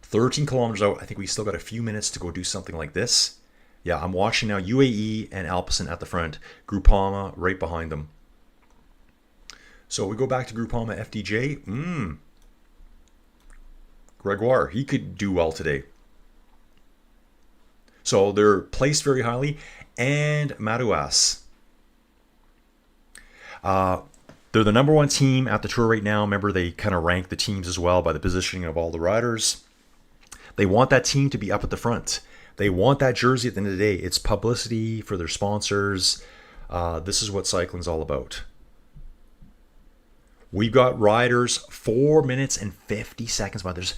13 kilometers out. I think we still got a few minutes to go do something like this. Yeah, I'm watching now. UAE and Alpecin at the front. Groupama right behind them. So we go back to Groupama FDJ. Gregoire, he could do well today. So they're placed very highly. And Madouas. They're the number 1 team at the Tour right now. Remember, they kind of rank the teams as well by the positioning of all the riders. They want that team to be up at the front. They want that jersey at the end of the day. It's publicity for their sponsors. This is what cycling's all about. We've got riders 4 minutes and 50 seconds behind. There's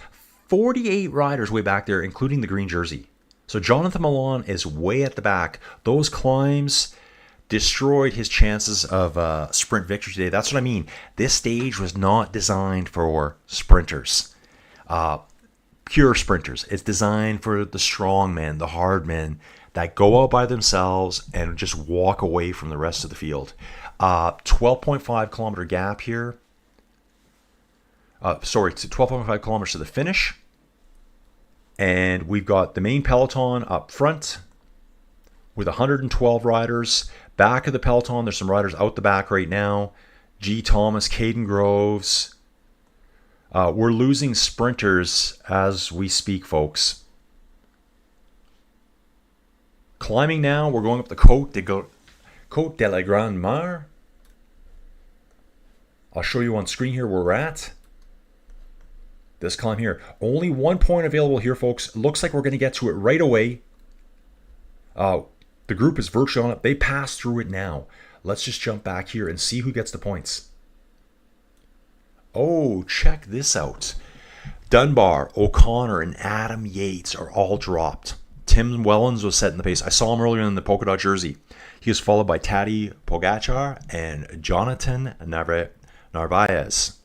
48 riders way back there, including the green jersey. So Jonathan Milan is way at the back. Those climbs destroyed his chances of sprint victory today. That's what I mean. This stage was not designed for sprinters. Pure sprinters. It's designed for the strong men, the hard men that go out by themselves and just walk away from the rest of the field. 12.5 kilometer gap here. 12.5 kilometers to the finish. And we've got the main peloton up front with 112 riders. Back of the peloton, there's some riders out the back right now. G. Thomas, Caden Groves, We're losing sprinters as we speak, folks. Climbing now, we're going up the Côte de la Grande Mare. I'll show you on screen here where we're at. This climb here. Only 1 point available here, folks. Looks like we're going to get to it right away. The group is virtually on it. They pass through it now. Let's just jump back here and see who gets the points. Oh, check this out. Dunbar, O'Connor, and Adam Yates are all dropped. Tim Wellens was setting the pace. I saw him earlier in the polka dot jersey. He was followed by Tadej Pogacar and Jonathan Narvaez.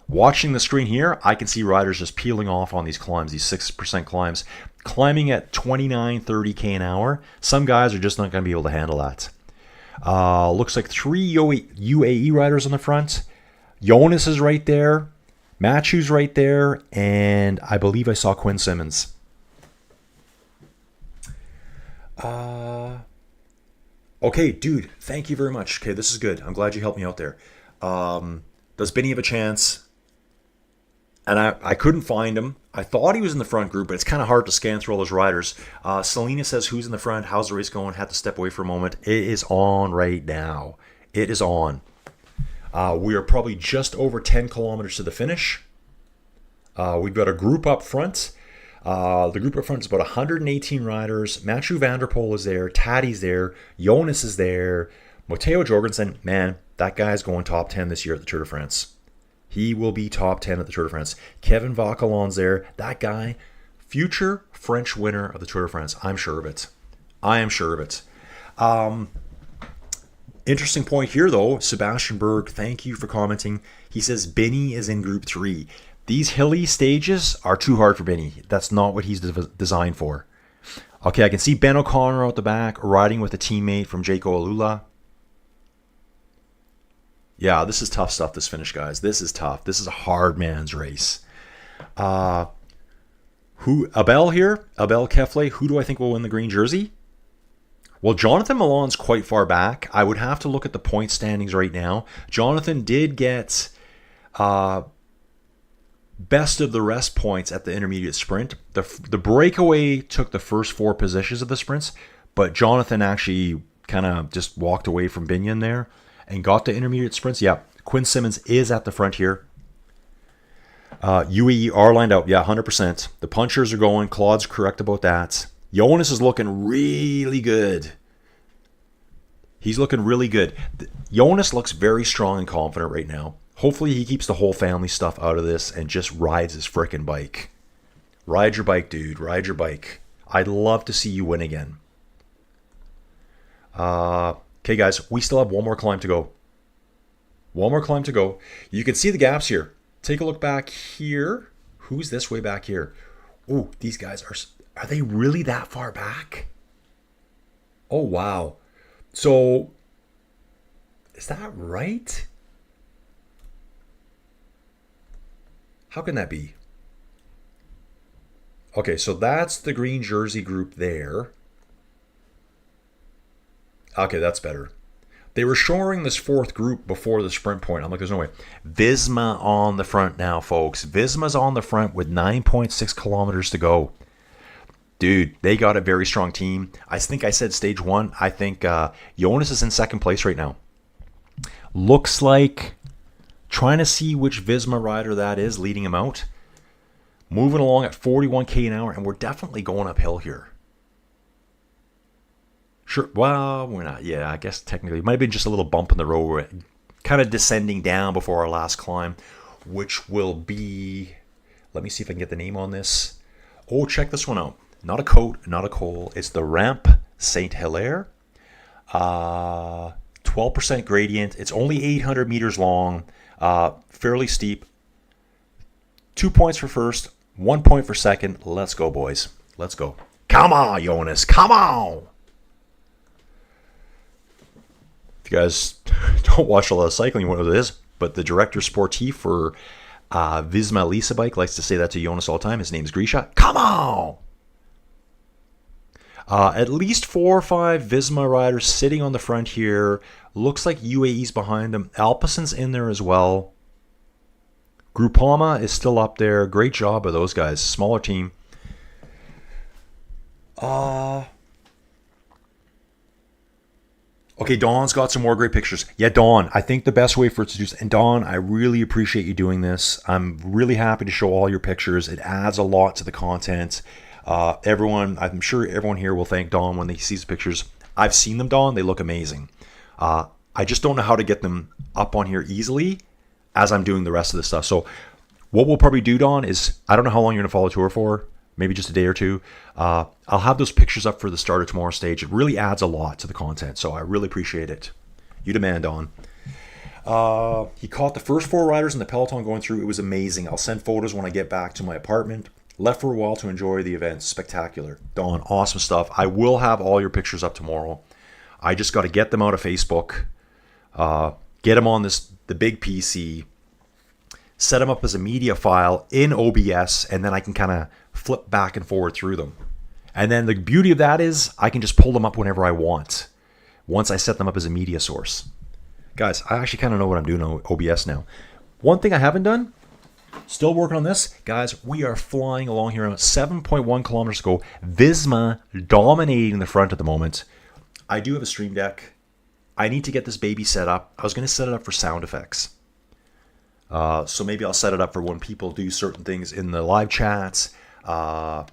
Watching the screen here, I can see riders just peeling off on these climbs, these 6% climbs, climbing at 29, 30k an hour. Some guys are just not going to be able to handle that. Looks like 3 UAE riders on the front. Jonas is right there. Matthew's right there. And I believe I saw Quinn Simmons. Okay, dude, thank you very much. Okay, this is good. I'm glad you helped me out there. Does Benny have a chance? And I couldn't find him. I thought he was in the front group, but it's kind of hard to scan through all those riders. Selena says, who's in the front? How's the race going? Had to step away for a moment. It is on right now. It is on. We are probably just over 10 kilometers to the finish. We've got a group up front. The group up front is about 118 riders. Mathieu van der Poel is there. Taddy's there. Jonas is there. Matteo Jorgensen, man, that guy's going top 10 this year at the Tour de France. He will be top 10 at the Tour de France. Kevin Vauquelin's there. That guy, future French winner of the Tour de France. I'm sure of it. I am sure of it. Interesting point here, though. Sebastian Berg, thank you for commenting. He says Benny is in Group 3. These hilly stages are too hard for Benny. That's not what he's designed for. Okay, I can see Ben O'Connor out the back, riding with a teammate from Jaco Alula. Yeah, this is tough stuff, this finish, guys. This is tough. This is a hard man's race. Abel here? Abel Kefle. Who do I think will win the green jersey? Well, Jonathan Milan's quite far back. I would have to look at the point standings right now. Jonathan did get best of the rest points at the intermediate sprint. The breakaway took the first 4 positions of the sprints, but Jonathan actually kind of just walked away from Binion there and got the intermediate sprints. Yeah, Quinn Simmons is at the front here. UAE are lined up. Yeah, 100%. The punchers are going. Claude's correct about that. Jonas is looking really good. He's looking really good. Jonas looks very strong and confident right now. Hopefully he keeps the whole family stuff out of this and just rides his frickin' bike. Ride your bike, dude. Ride your bike. I'd love to see you win again. Okay, guys, we still have one more climb to go. One more climb to go. You can see the gaps here. Take a look back here. Who's this way back here? Oh, these guys are they really that far back? Oh, wow. So, is that right? How can that be? Okay, so that's the green jersey group there. Okay, that's better. They were showing this 4th group before the sprint point. I'm like, there's no way. Visma on the front now, folks. Visma's on the front with 9.6 kilometers to go. Dude, they got a very strong team. I think I said stage 1. I think Jonas is in 2nd place right now. Looks like trying to see which Visma rider that is leading him out. Moving along at 41k an hour, and we're definitely going uphill here. Sure, well, we're not. Yeah, I guess technically. It might have been just a little bump in the road. We're kind of descending down before our last climb, which will be... Let me see if I can get the name on this. Oh, check this one out. Not a Côte, not a Col. It's the Rampe Saint Hilaire. 12% gradient. It's only 800 meters long. Fairly steep. 2 points for first. 1 point for second. Let's go, boys. Let's go. Come on, Jonas. Come on. If you guys don't watch a lot of cycling, you won't know what it is. But the director sportif for Visma Lisa Bike likes to say that to Jonas all the time. His name is Grisha. Come on. At least 4 or 5 Visma riders sitting on the front here. Looks like UAE's behind them. Alpesen's in there as well. Groupama is still up there. Great job by those guys. Smaller team. Okay, Dawn's got some more great pictures. Yeah, Dawn, I think the best way for it to do this, and Dawn, I really appreciate you doing this. I'm really happy to show all your pictures. It adds a lot to the content. I'm sure everyone here will thank Dawn when they see the pictures. I've seen them, Dawn. They look amazing. I just don't know how to get them up on here easily as I'm doing the rest of this stuff. So what we'll probably do, Dawn, is I don't know how long you're going to follow the tour for. Maybe just a day or two. I'll have those pictures up for the start of tomorrow's stage. It really adds a lot to the content, so I really appreciate it. You demand, Don. He caught the first 4 riders in the peloton going through. It was amazing. I'll send photos when I get back to my apartment. Left for a while to enjoy the event. Spectacular. Don, awesome stuff. I will have all your pictures up tomorrow. I just got to get them out of Facebook, get them on the big PC, set them up as a media file in OBS, and then I can kind of flip back and forward through them. And then the beauty of that is I can just pull them up whenever I want once I set them up as a media source. Guys, I actually kind of know what I'm doing on OBS now. One thing I haven't done, still working on this. Guys, we are flying along here on 7.1 kilometers to go. Visma dominating the front at the moment. I do have a stream deck. I need to get this baby set up. I was going to set it up for sound effects. So maybe I'll set it up for when people do certain things in the live chats. I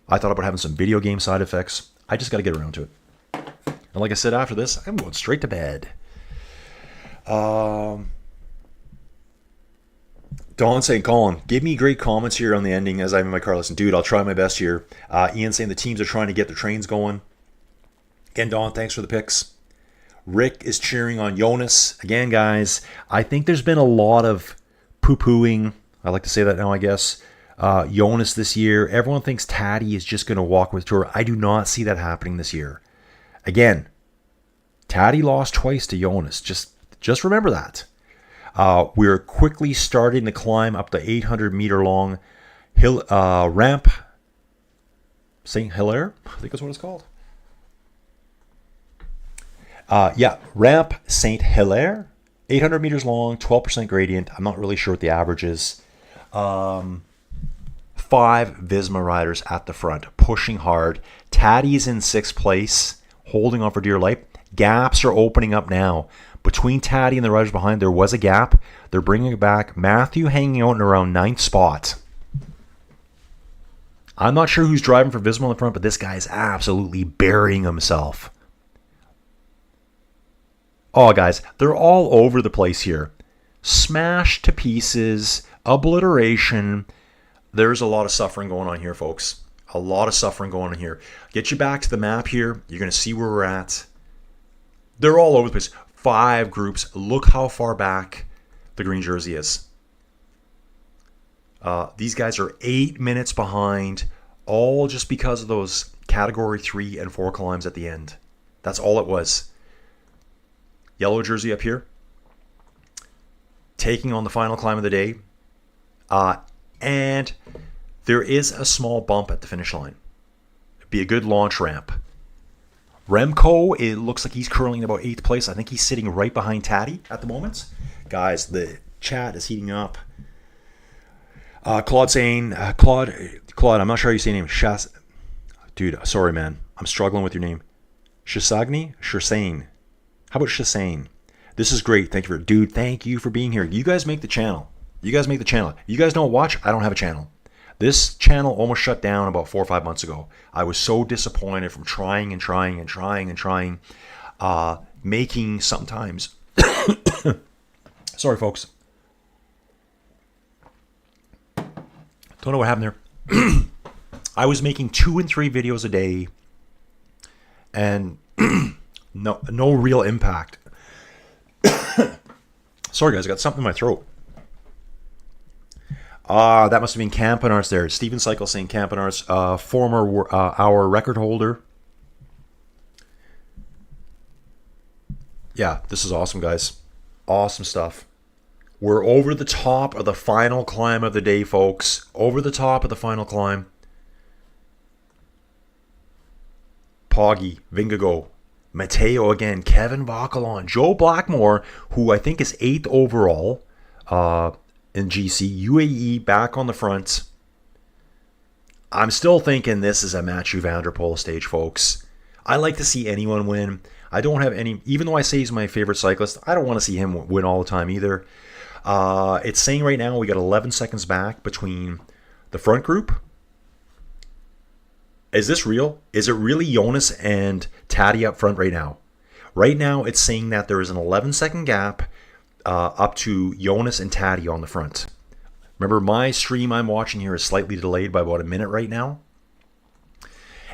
thought about having some video game side effects. I just got to get around to it. And like I said, after this, I'm going straight to bed. Dawn saying, Colin, give me great comments here on the ending as I'm in my car. Listen, dude, I'll try my best here. Ian saying the teams are trying to get their trains going. Again, Dawn, thanks for the picks. Rick is cheering on Jonas. Again, guys, I think there's been a lot of poo-pooing. I like to say that now, I guess. Jonas this year. Everyone thinks Taddy is just going to walk with Tour. I do not see that happening this year. Again, Taddy lost twice to Jonas. Just remember that. We're quickly starting to climb up the 800-meter long Rampe Saint Hilaire. I think that's what it's called. Rampe Saint Hilaire. 800 meters long, 12% gradient. I'm not really sure what the average is. 5 Visma riders at the front, pushing hard. Taddy's in 6th place, holding on for dear life. Gaps are opening up now. Between Taddy and the riders behind, there was a gap. They're bringing it back. Matthew hanging out in around 9th spot. I'm not sure who's driving for Visma in the front, but this guy is absolutely burying himself. Oh, guys, they're all over the place here. Smashed to pieces, obliteration. There's a lot of suffering going on here, folks. A lot of suffering going on here. Get you back to the map here. You're going to see where we're at. They're all over the place. 5 groups. Look how far back the green jersey is. These guys are 8 minutes behind, all just because of those category 3 and 4 climbs at the end. That's all it was. Yellow jersey up here, taking on the final climb of the day. And there is a small bump at the finish line. It'd be a good launch ramp. Remco, it looks like he's curling about 8th place. I think he's sitting right behind Taddy at the moment. Guys, the chat is heating up. Claude saying, Claude, I'm not sure how you say your name. Dude, sorry, man. I'm struggling with your name. Shisagni? Shirsane. How about Shisane? This is great. Thank you dude, thank you for being here. You guys make the channel. You guys don't watch, I don't have a channel. This channel almost shut down about 4 or 5 months ago. I was so disappointed from trying, making sometimes. Sorry, folks. Don't know what happened there. I was making 2 and 3 videos a day, and no real impact. Sorry, guys, I got something in my throat. That must have been Campanarts there. Steven Cycle saying Campanarts, former hour record holder. Yeah, this is awesome, guys. Awesome stuff. We're over the top of the final climb of the day, folks. Over the top of the final climb. Poggy, Vingegaard, Matteo again, Kevin Vauquelin, Joe Blackmore, who I think is 8th overall. in GC. UAE back on the front. I'm still thinking this is a Mathieu van der Poel stage, folks. I like to see anyone win. I don't have any, even though I say he's my favorite cyclist, I don't want to see him win all the time either. It's saying right now we got 11 seconds back between the front group. Is this real? Is it really Jonas and Taddy up front right now? Right now it's saying that there is an 11-second gap up to Jonas and Taddy on the front. Remember, my stream I'm watching here is slightly delayed by about a minute right now.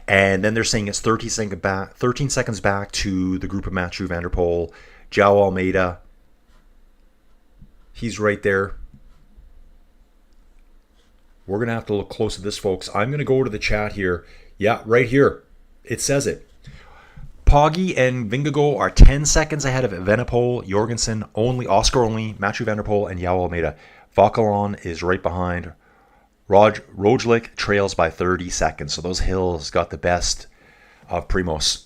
And then they're saying it's 13 seconds back to the group of Mathieu van der Poel, João Almeida. He's right there. We're going to have to look close at this, folks. I'm going to go to the chat here. Yeah, right here. It says it. Poggy and Vingegaard are 10 seconds ahead of Evenepoel, Jorgensen, Oscar only, Mathieu van der Poel, and João Almeida. Vauquelin is right behind. Roglic trails by 30 seconds. So those hills got the best of Primoz.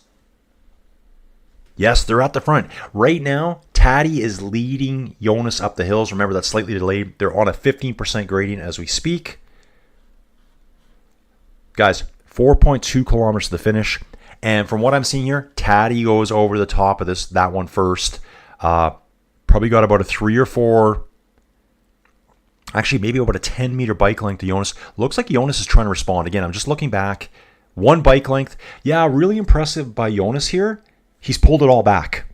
Yes, they're at the front. Right now, Taddy is leading Jonas up the hills. Remember, that's slightly delayed. They're on a 15% gradient as we speak. Guys, 4.2 kilometers to the finish. And from what I'm seeing here, Taddy goes over the top of that one first. Probably got about a 3 or 4, actually maybe about a 10-meter bike length to Jonas. Looks like Jonas is trying to respond. Again, I'm just looking back. 1 bike length. Yeah, really impressive by Jonas here. He's pulled it all back.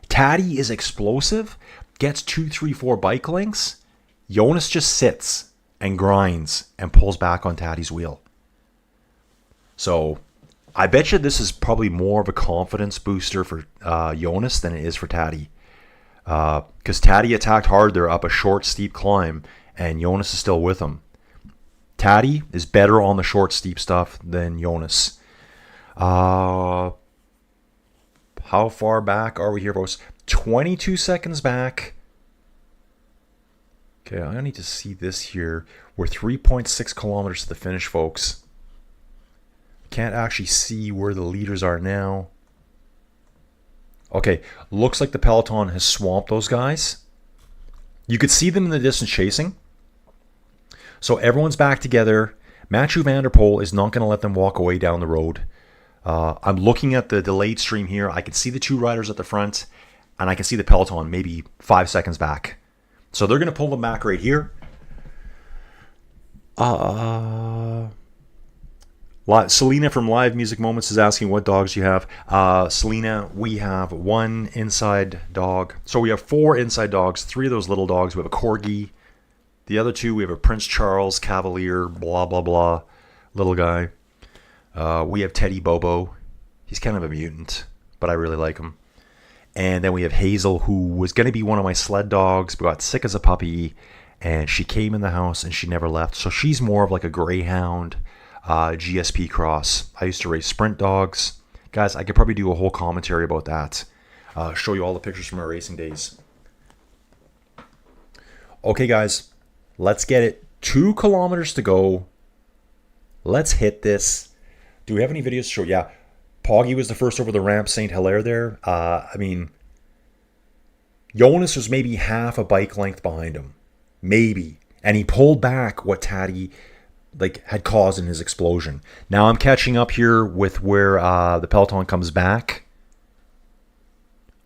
Taddy is explosive, gets 2, 3, 4 bike lengths. Jonas just sits and grinds and pulls back on Taddy's wheel. So I bet you this is probably more of a confidence booster for Jonas than it is for Taddy. Because Taddy attacked hard there up a short, steep climb, and Jonas is still with him. Taddy is better on the short, steep stuff than Jonas. How far back are we here, folks? 22 seconds back. Okay, I need to see this here. We're 3.6 kilometers to the finish, folks. Can't actually see where the leaders are now. Okay, looks like the peloton has swamped those guys. You could see them in the distance chasing. So everyone's back together. Mathieu van der Poel is not going to let them walk away down the road. I'm looking at the delayed stream here. I can see the 2 riders at the front, and I can see the peloton maybe 5 seconds back. So they're going to pull them back right here. Selena from Live Music Moments is asking what dogs you have. Selena, we have 1 inside dog. So we have 4 inside dogs. 3 of those little dogs. We have a Corgi. The other 2, we have a Prince Charles Cavalier, blah, blah, blah, little guy. We have Teddy Bobo. He's kind of a mutant, but I really like him. And then we have Hazel, who was going to be one of my sled dogs, but got sick as a puppy. And she came in the house and she never left. So she's more of like a greyhound. GSP cross. I used to race sprint dogs. Guys, I could probably do a whole commentary about that. Show you all the pictures from our racing days. Okay, guys, let's get it. 2 kilometers to go. Let's hit this. Do we have any videos to show? Yeah, Poggy was the first over the Rampe Saint Hilaire there. I mean, Jonas was maybe half a bike length behind him. Maybe. And he pulled back what Taddy had caused in his explosion. Now I'm catching up here with where the peloton comes back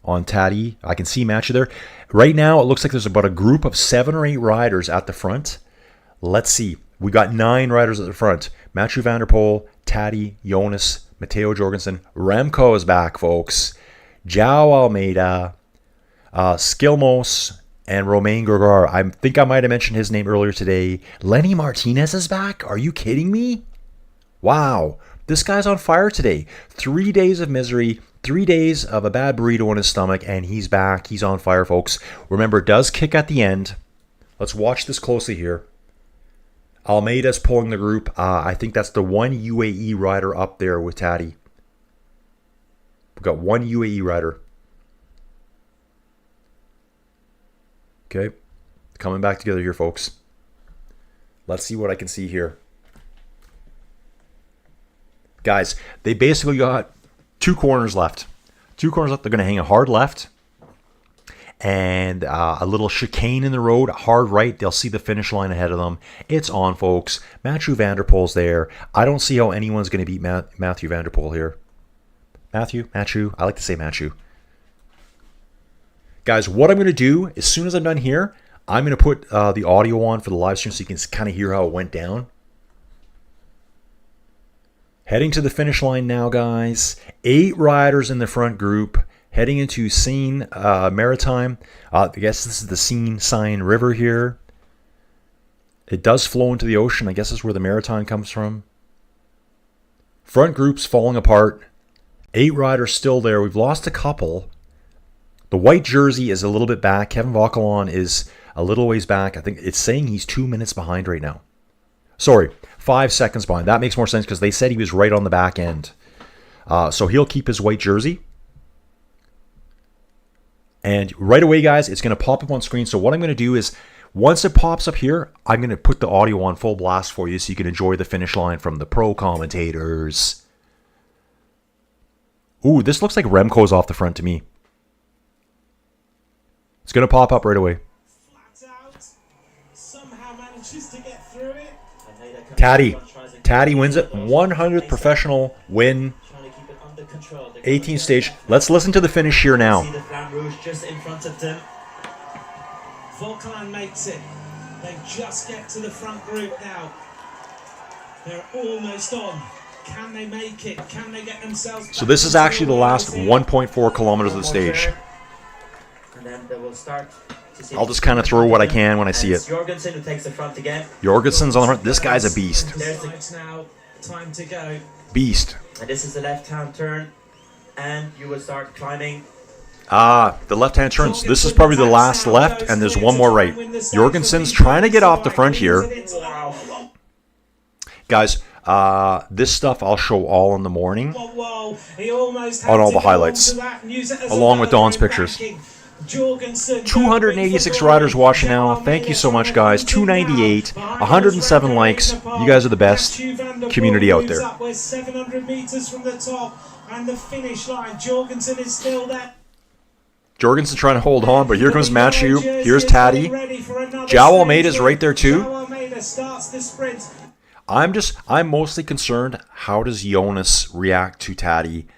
on Taddy. I can see Mathieu there. Right now it looks like there's about a group of 7 or 8 riders at the front. Let's see. We got 9 riders at the front. Mathieu van der Poel, Taddy, Jonas, Matteo Jorgensen. Remco is back, folks. João Almeida, Skilmos, and Romain Grosjean. I think I might have mentioned his name earlier today. Lenny Martinez is back? Are you kidding me? Wow. This guy's on fire today. 3 days of misery, 3 days of a bad burrito in his stomach, and he's back. He's on fire, folks. Remember, it does kick at the end. Let's watch this closely here. Almeida's pulling the group. I think that's the 1 UAE rider up there with Taddy. We've got 1 UAE rider. Okay, coming back together here, folks. Let's see what I can see here. Guys, they basically got 2 corners left. 2 corners left. They're going to hang a hard left. and a little chicane in the road, hard right. They'll see the finish line ahead of them. It's on, folks. Mathieu van der Poel's there. I don't see how anyone's going to beat Mathieu van der Poel here. Mathieu. I like to say Mathieu. Guys, what I'm going to do, as soon as I'm done here, I'm going to put the audio on for the live stream so you can kind of hear how it went down. Heading to the finish line now, guys. 8 riders in the front group. Heading into Seine Maritime. I guess this is the Seine River here. It does flow into the ocean. I guess that's where the Maritime comes from. Front group's falling apart. 8 riders still there. We've lost a couple. The white jersey is a little bit back. Kevin Vauquelin is a little ways back. I think it's saying he's 2 minutes behind right now. Sorry, 5 seconds behind. That makes more sense because they said he was right on the back end. So he'll keep his white jersey. And right away, guys, it's going to pop up on screen. So what I'm going to do is, once it pops up here, I'm going to put the audio on full blast for you so you can enjoy the finish line from the pro commentators. Ooh, this looks like Remco's off the front to me. It's going to pop up right away. Flat out. Somehow manages to get through it. Taddy wins it. 100th professional win. 18th stage. Let's listen to the finish here now. See the flag rouge just in front of them. Vauquelin makes it. They just get to the front group now. They're almost on. Can they make it? Can they get themselves? So this is actually the last 1.4 kilometers of the stage. And then they will start. I'll just kind of throw what I can when I see it. Jorgensen who takes the front again. Jorgensen's on the front. This guy's a beast. There's now time to go. Beast. And this is the left-hand turn. And you will start climbing. The left-hand turns. This is probably the last left, and there's one more right. Jorgensen's trying to get off the front here. Guys, this stuff I'll show all in the morning on all the highlights, along with Dawn's pictures. 286 riders watching now. Thank you so much, guys. 298, 107 likes. You guys are the best community out there. We're 700 meters from the top, and the finish line. Jorgensen is still there. Jorgensen trying to hold on, but here comes Mathieu. Here's Taddy. João Almeida's right there too. I'm mostly concerned, how does Jonas react to Taddy?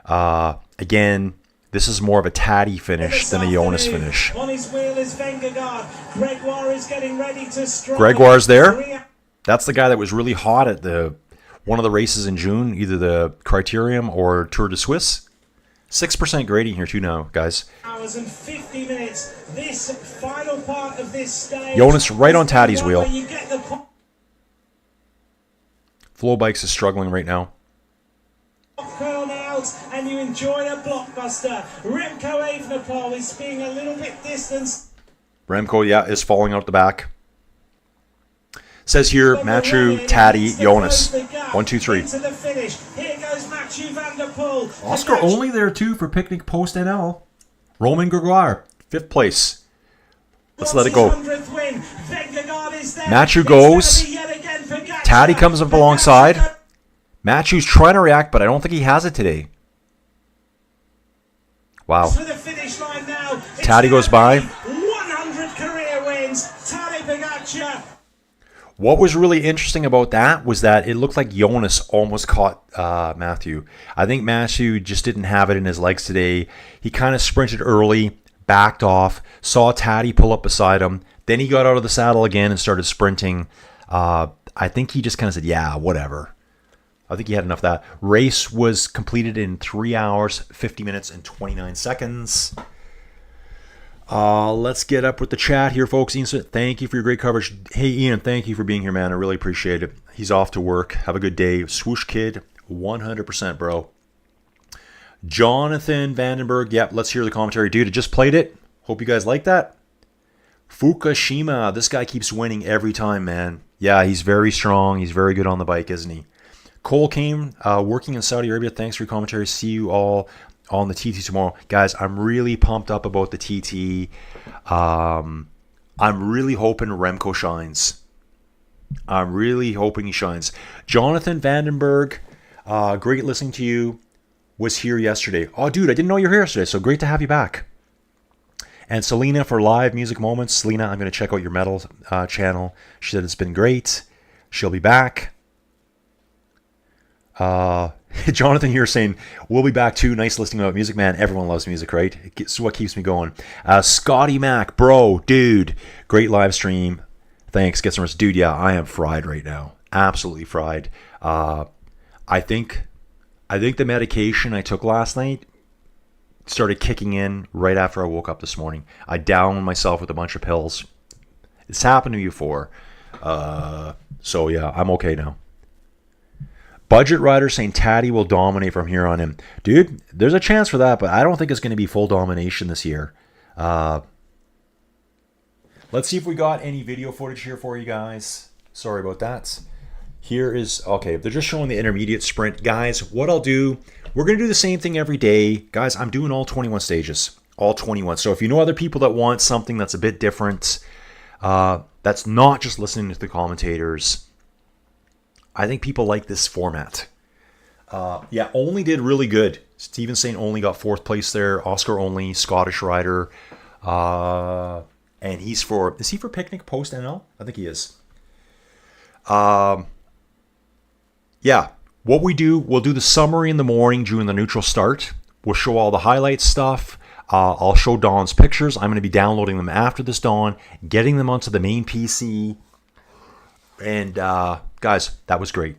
Again, this is more of a Taddy finish than a Jonas finish. On his wheel is Vingegaard. Gregoire is getting ready to strike. Gregoire's there. That's the guy that was really hot at one of the races in June, either the Criterium or Tour de Suisse. 6% grading here too now, guys. Hours and 50 minutes. This final part of this stage. Jonas right on Taddy's wheel. Flow Bikes is struggling right now. And you enjoy a blockbuster. Remco Evenepoel is being a little bit distanced. Remco, yeah, is falling out the back. Says here, Mathieu, Taddy, Jonas. 1, 2, 3. Into the finish. Here goes Mathieu van der Poel. Oscar only there too for Picnic Post NL. Romain Gregoire, 5th place. Let's let it go. Mathieu goes. Taddy comes up alongside. Mathieu's trying to react, but I don't think he has it today. Wow. Taddy goes by. 100 career wins. Tadej Pogacar. What was really interesting about that was that it looked like Jonas almost caught Mathieu. I think Mathieu just didn't have it in his legs today. He kind of sprinted early, backed off, saw Taddy pull up beside him. Then he got out of the saddle again and started sprinting. I think he just kind of said, yeah, whatever. I think he had enough of that. Race was completed in 3 hours, 50 minutes, and 29 seconds. Let's get up with the chat here, folks. Ian, thank you for your great coverage. Hey, Ian, thank you for being here, man. I really appreciate it. He's off to work. Have a good day. Swoosh Kid, 100%, bro. Jonathan Vandenberg. Yep, let's hear the commentary. Dude, I just played it. Hope you guys like that. Fukushima. This guy keeps winning every time, man. Yeah, he's very strong. He's very good on the bike, isn't he? Cole came working in Saudi Arabia. Thanks for your commentary. See you all on the TT tomorrow. Guys, I'm really pumped up about the TT. I'm really hoping Remco shines. I'm really hoping he shines. Jonathan Vandenberg, great listening to you. Was here yesterday. Oh, dude, I didn't know you were here yesterday, so great to have you back. And Selena for live music moments. Selena, I'm going to check out your metal channel. She said it's been great. She'll be back. Jonathan here saying, we'll be back too. Nice listening about music, man. Everyone loves music, right? It's what keeps me going. Scotty Mac, bro, dude. Great live stream. Thanks. Get some rest. Dude, yeah, I am fried right now. Absolutely fried. I think the medication I took last night started kicking in right after I woke up this morning. I downed myself with a bunch of pills. It's happened to me before. So yeah, I'm okay now. Budget Rider saying Taddy will dominate from here on in. Dude, there's a chance for that, but I don't think it's going to be full domination this year. Let's see if we got any video footage here for you guys. Sorry about that. Here is, okay, they're just showing the intermediate sprint. Guys, what I'll do, we're going to do the same thing every day. Guys, I'm doing all 21 stages. All 21. So if you know other people that want something that's a bit different, that's not just listening to the commentators, I think people like this format. Yeah, Only did really good. Steven Saint Only got 4th place there. Oscar Only, Scottish rider. And is he for Picnic Post NL? I think he is. Yeah, what we do, we'll do the summary in the morning during the neutral start. We'll show all the highlight stuff. I'll show Dawn's pictures. I'm going to be downloading them after this Dawn, getting them onto the main PC. And guys, that was great.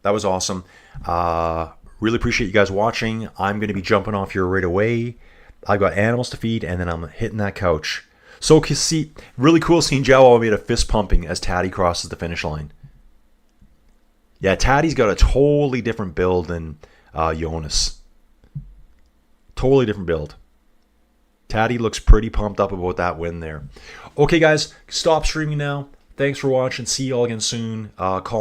That was awesome. Really appreciate you guys watching. I'm going to be jumping off here right away. I've got animals to feed, and then I'm hitting that couch. So really cool seeing Joe Almeida fist pumping as Taddy crosses the finish line. Yeah, Taddy's got a totally different build than Jonas. Totally different build. Taddy looks pretty pumped up about that win there. Okay, guys, stop streaming now. Thanks for watching. See you all again soon. Call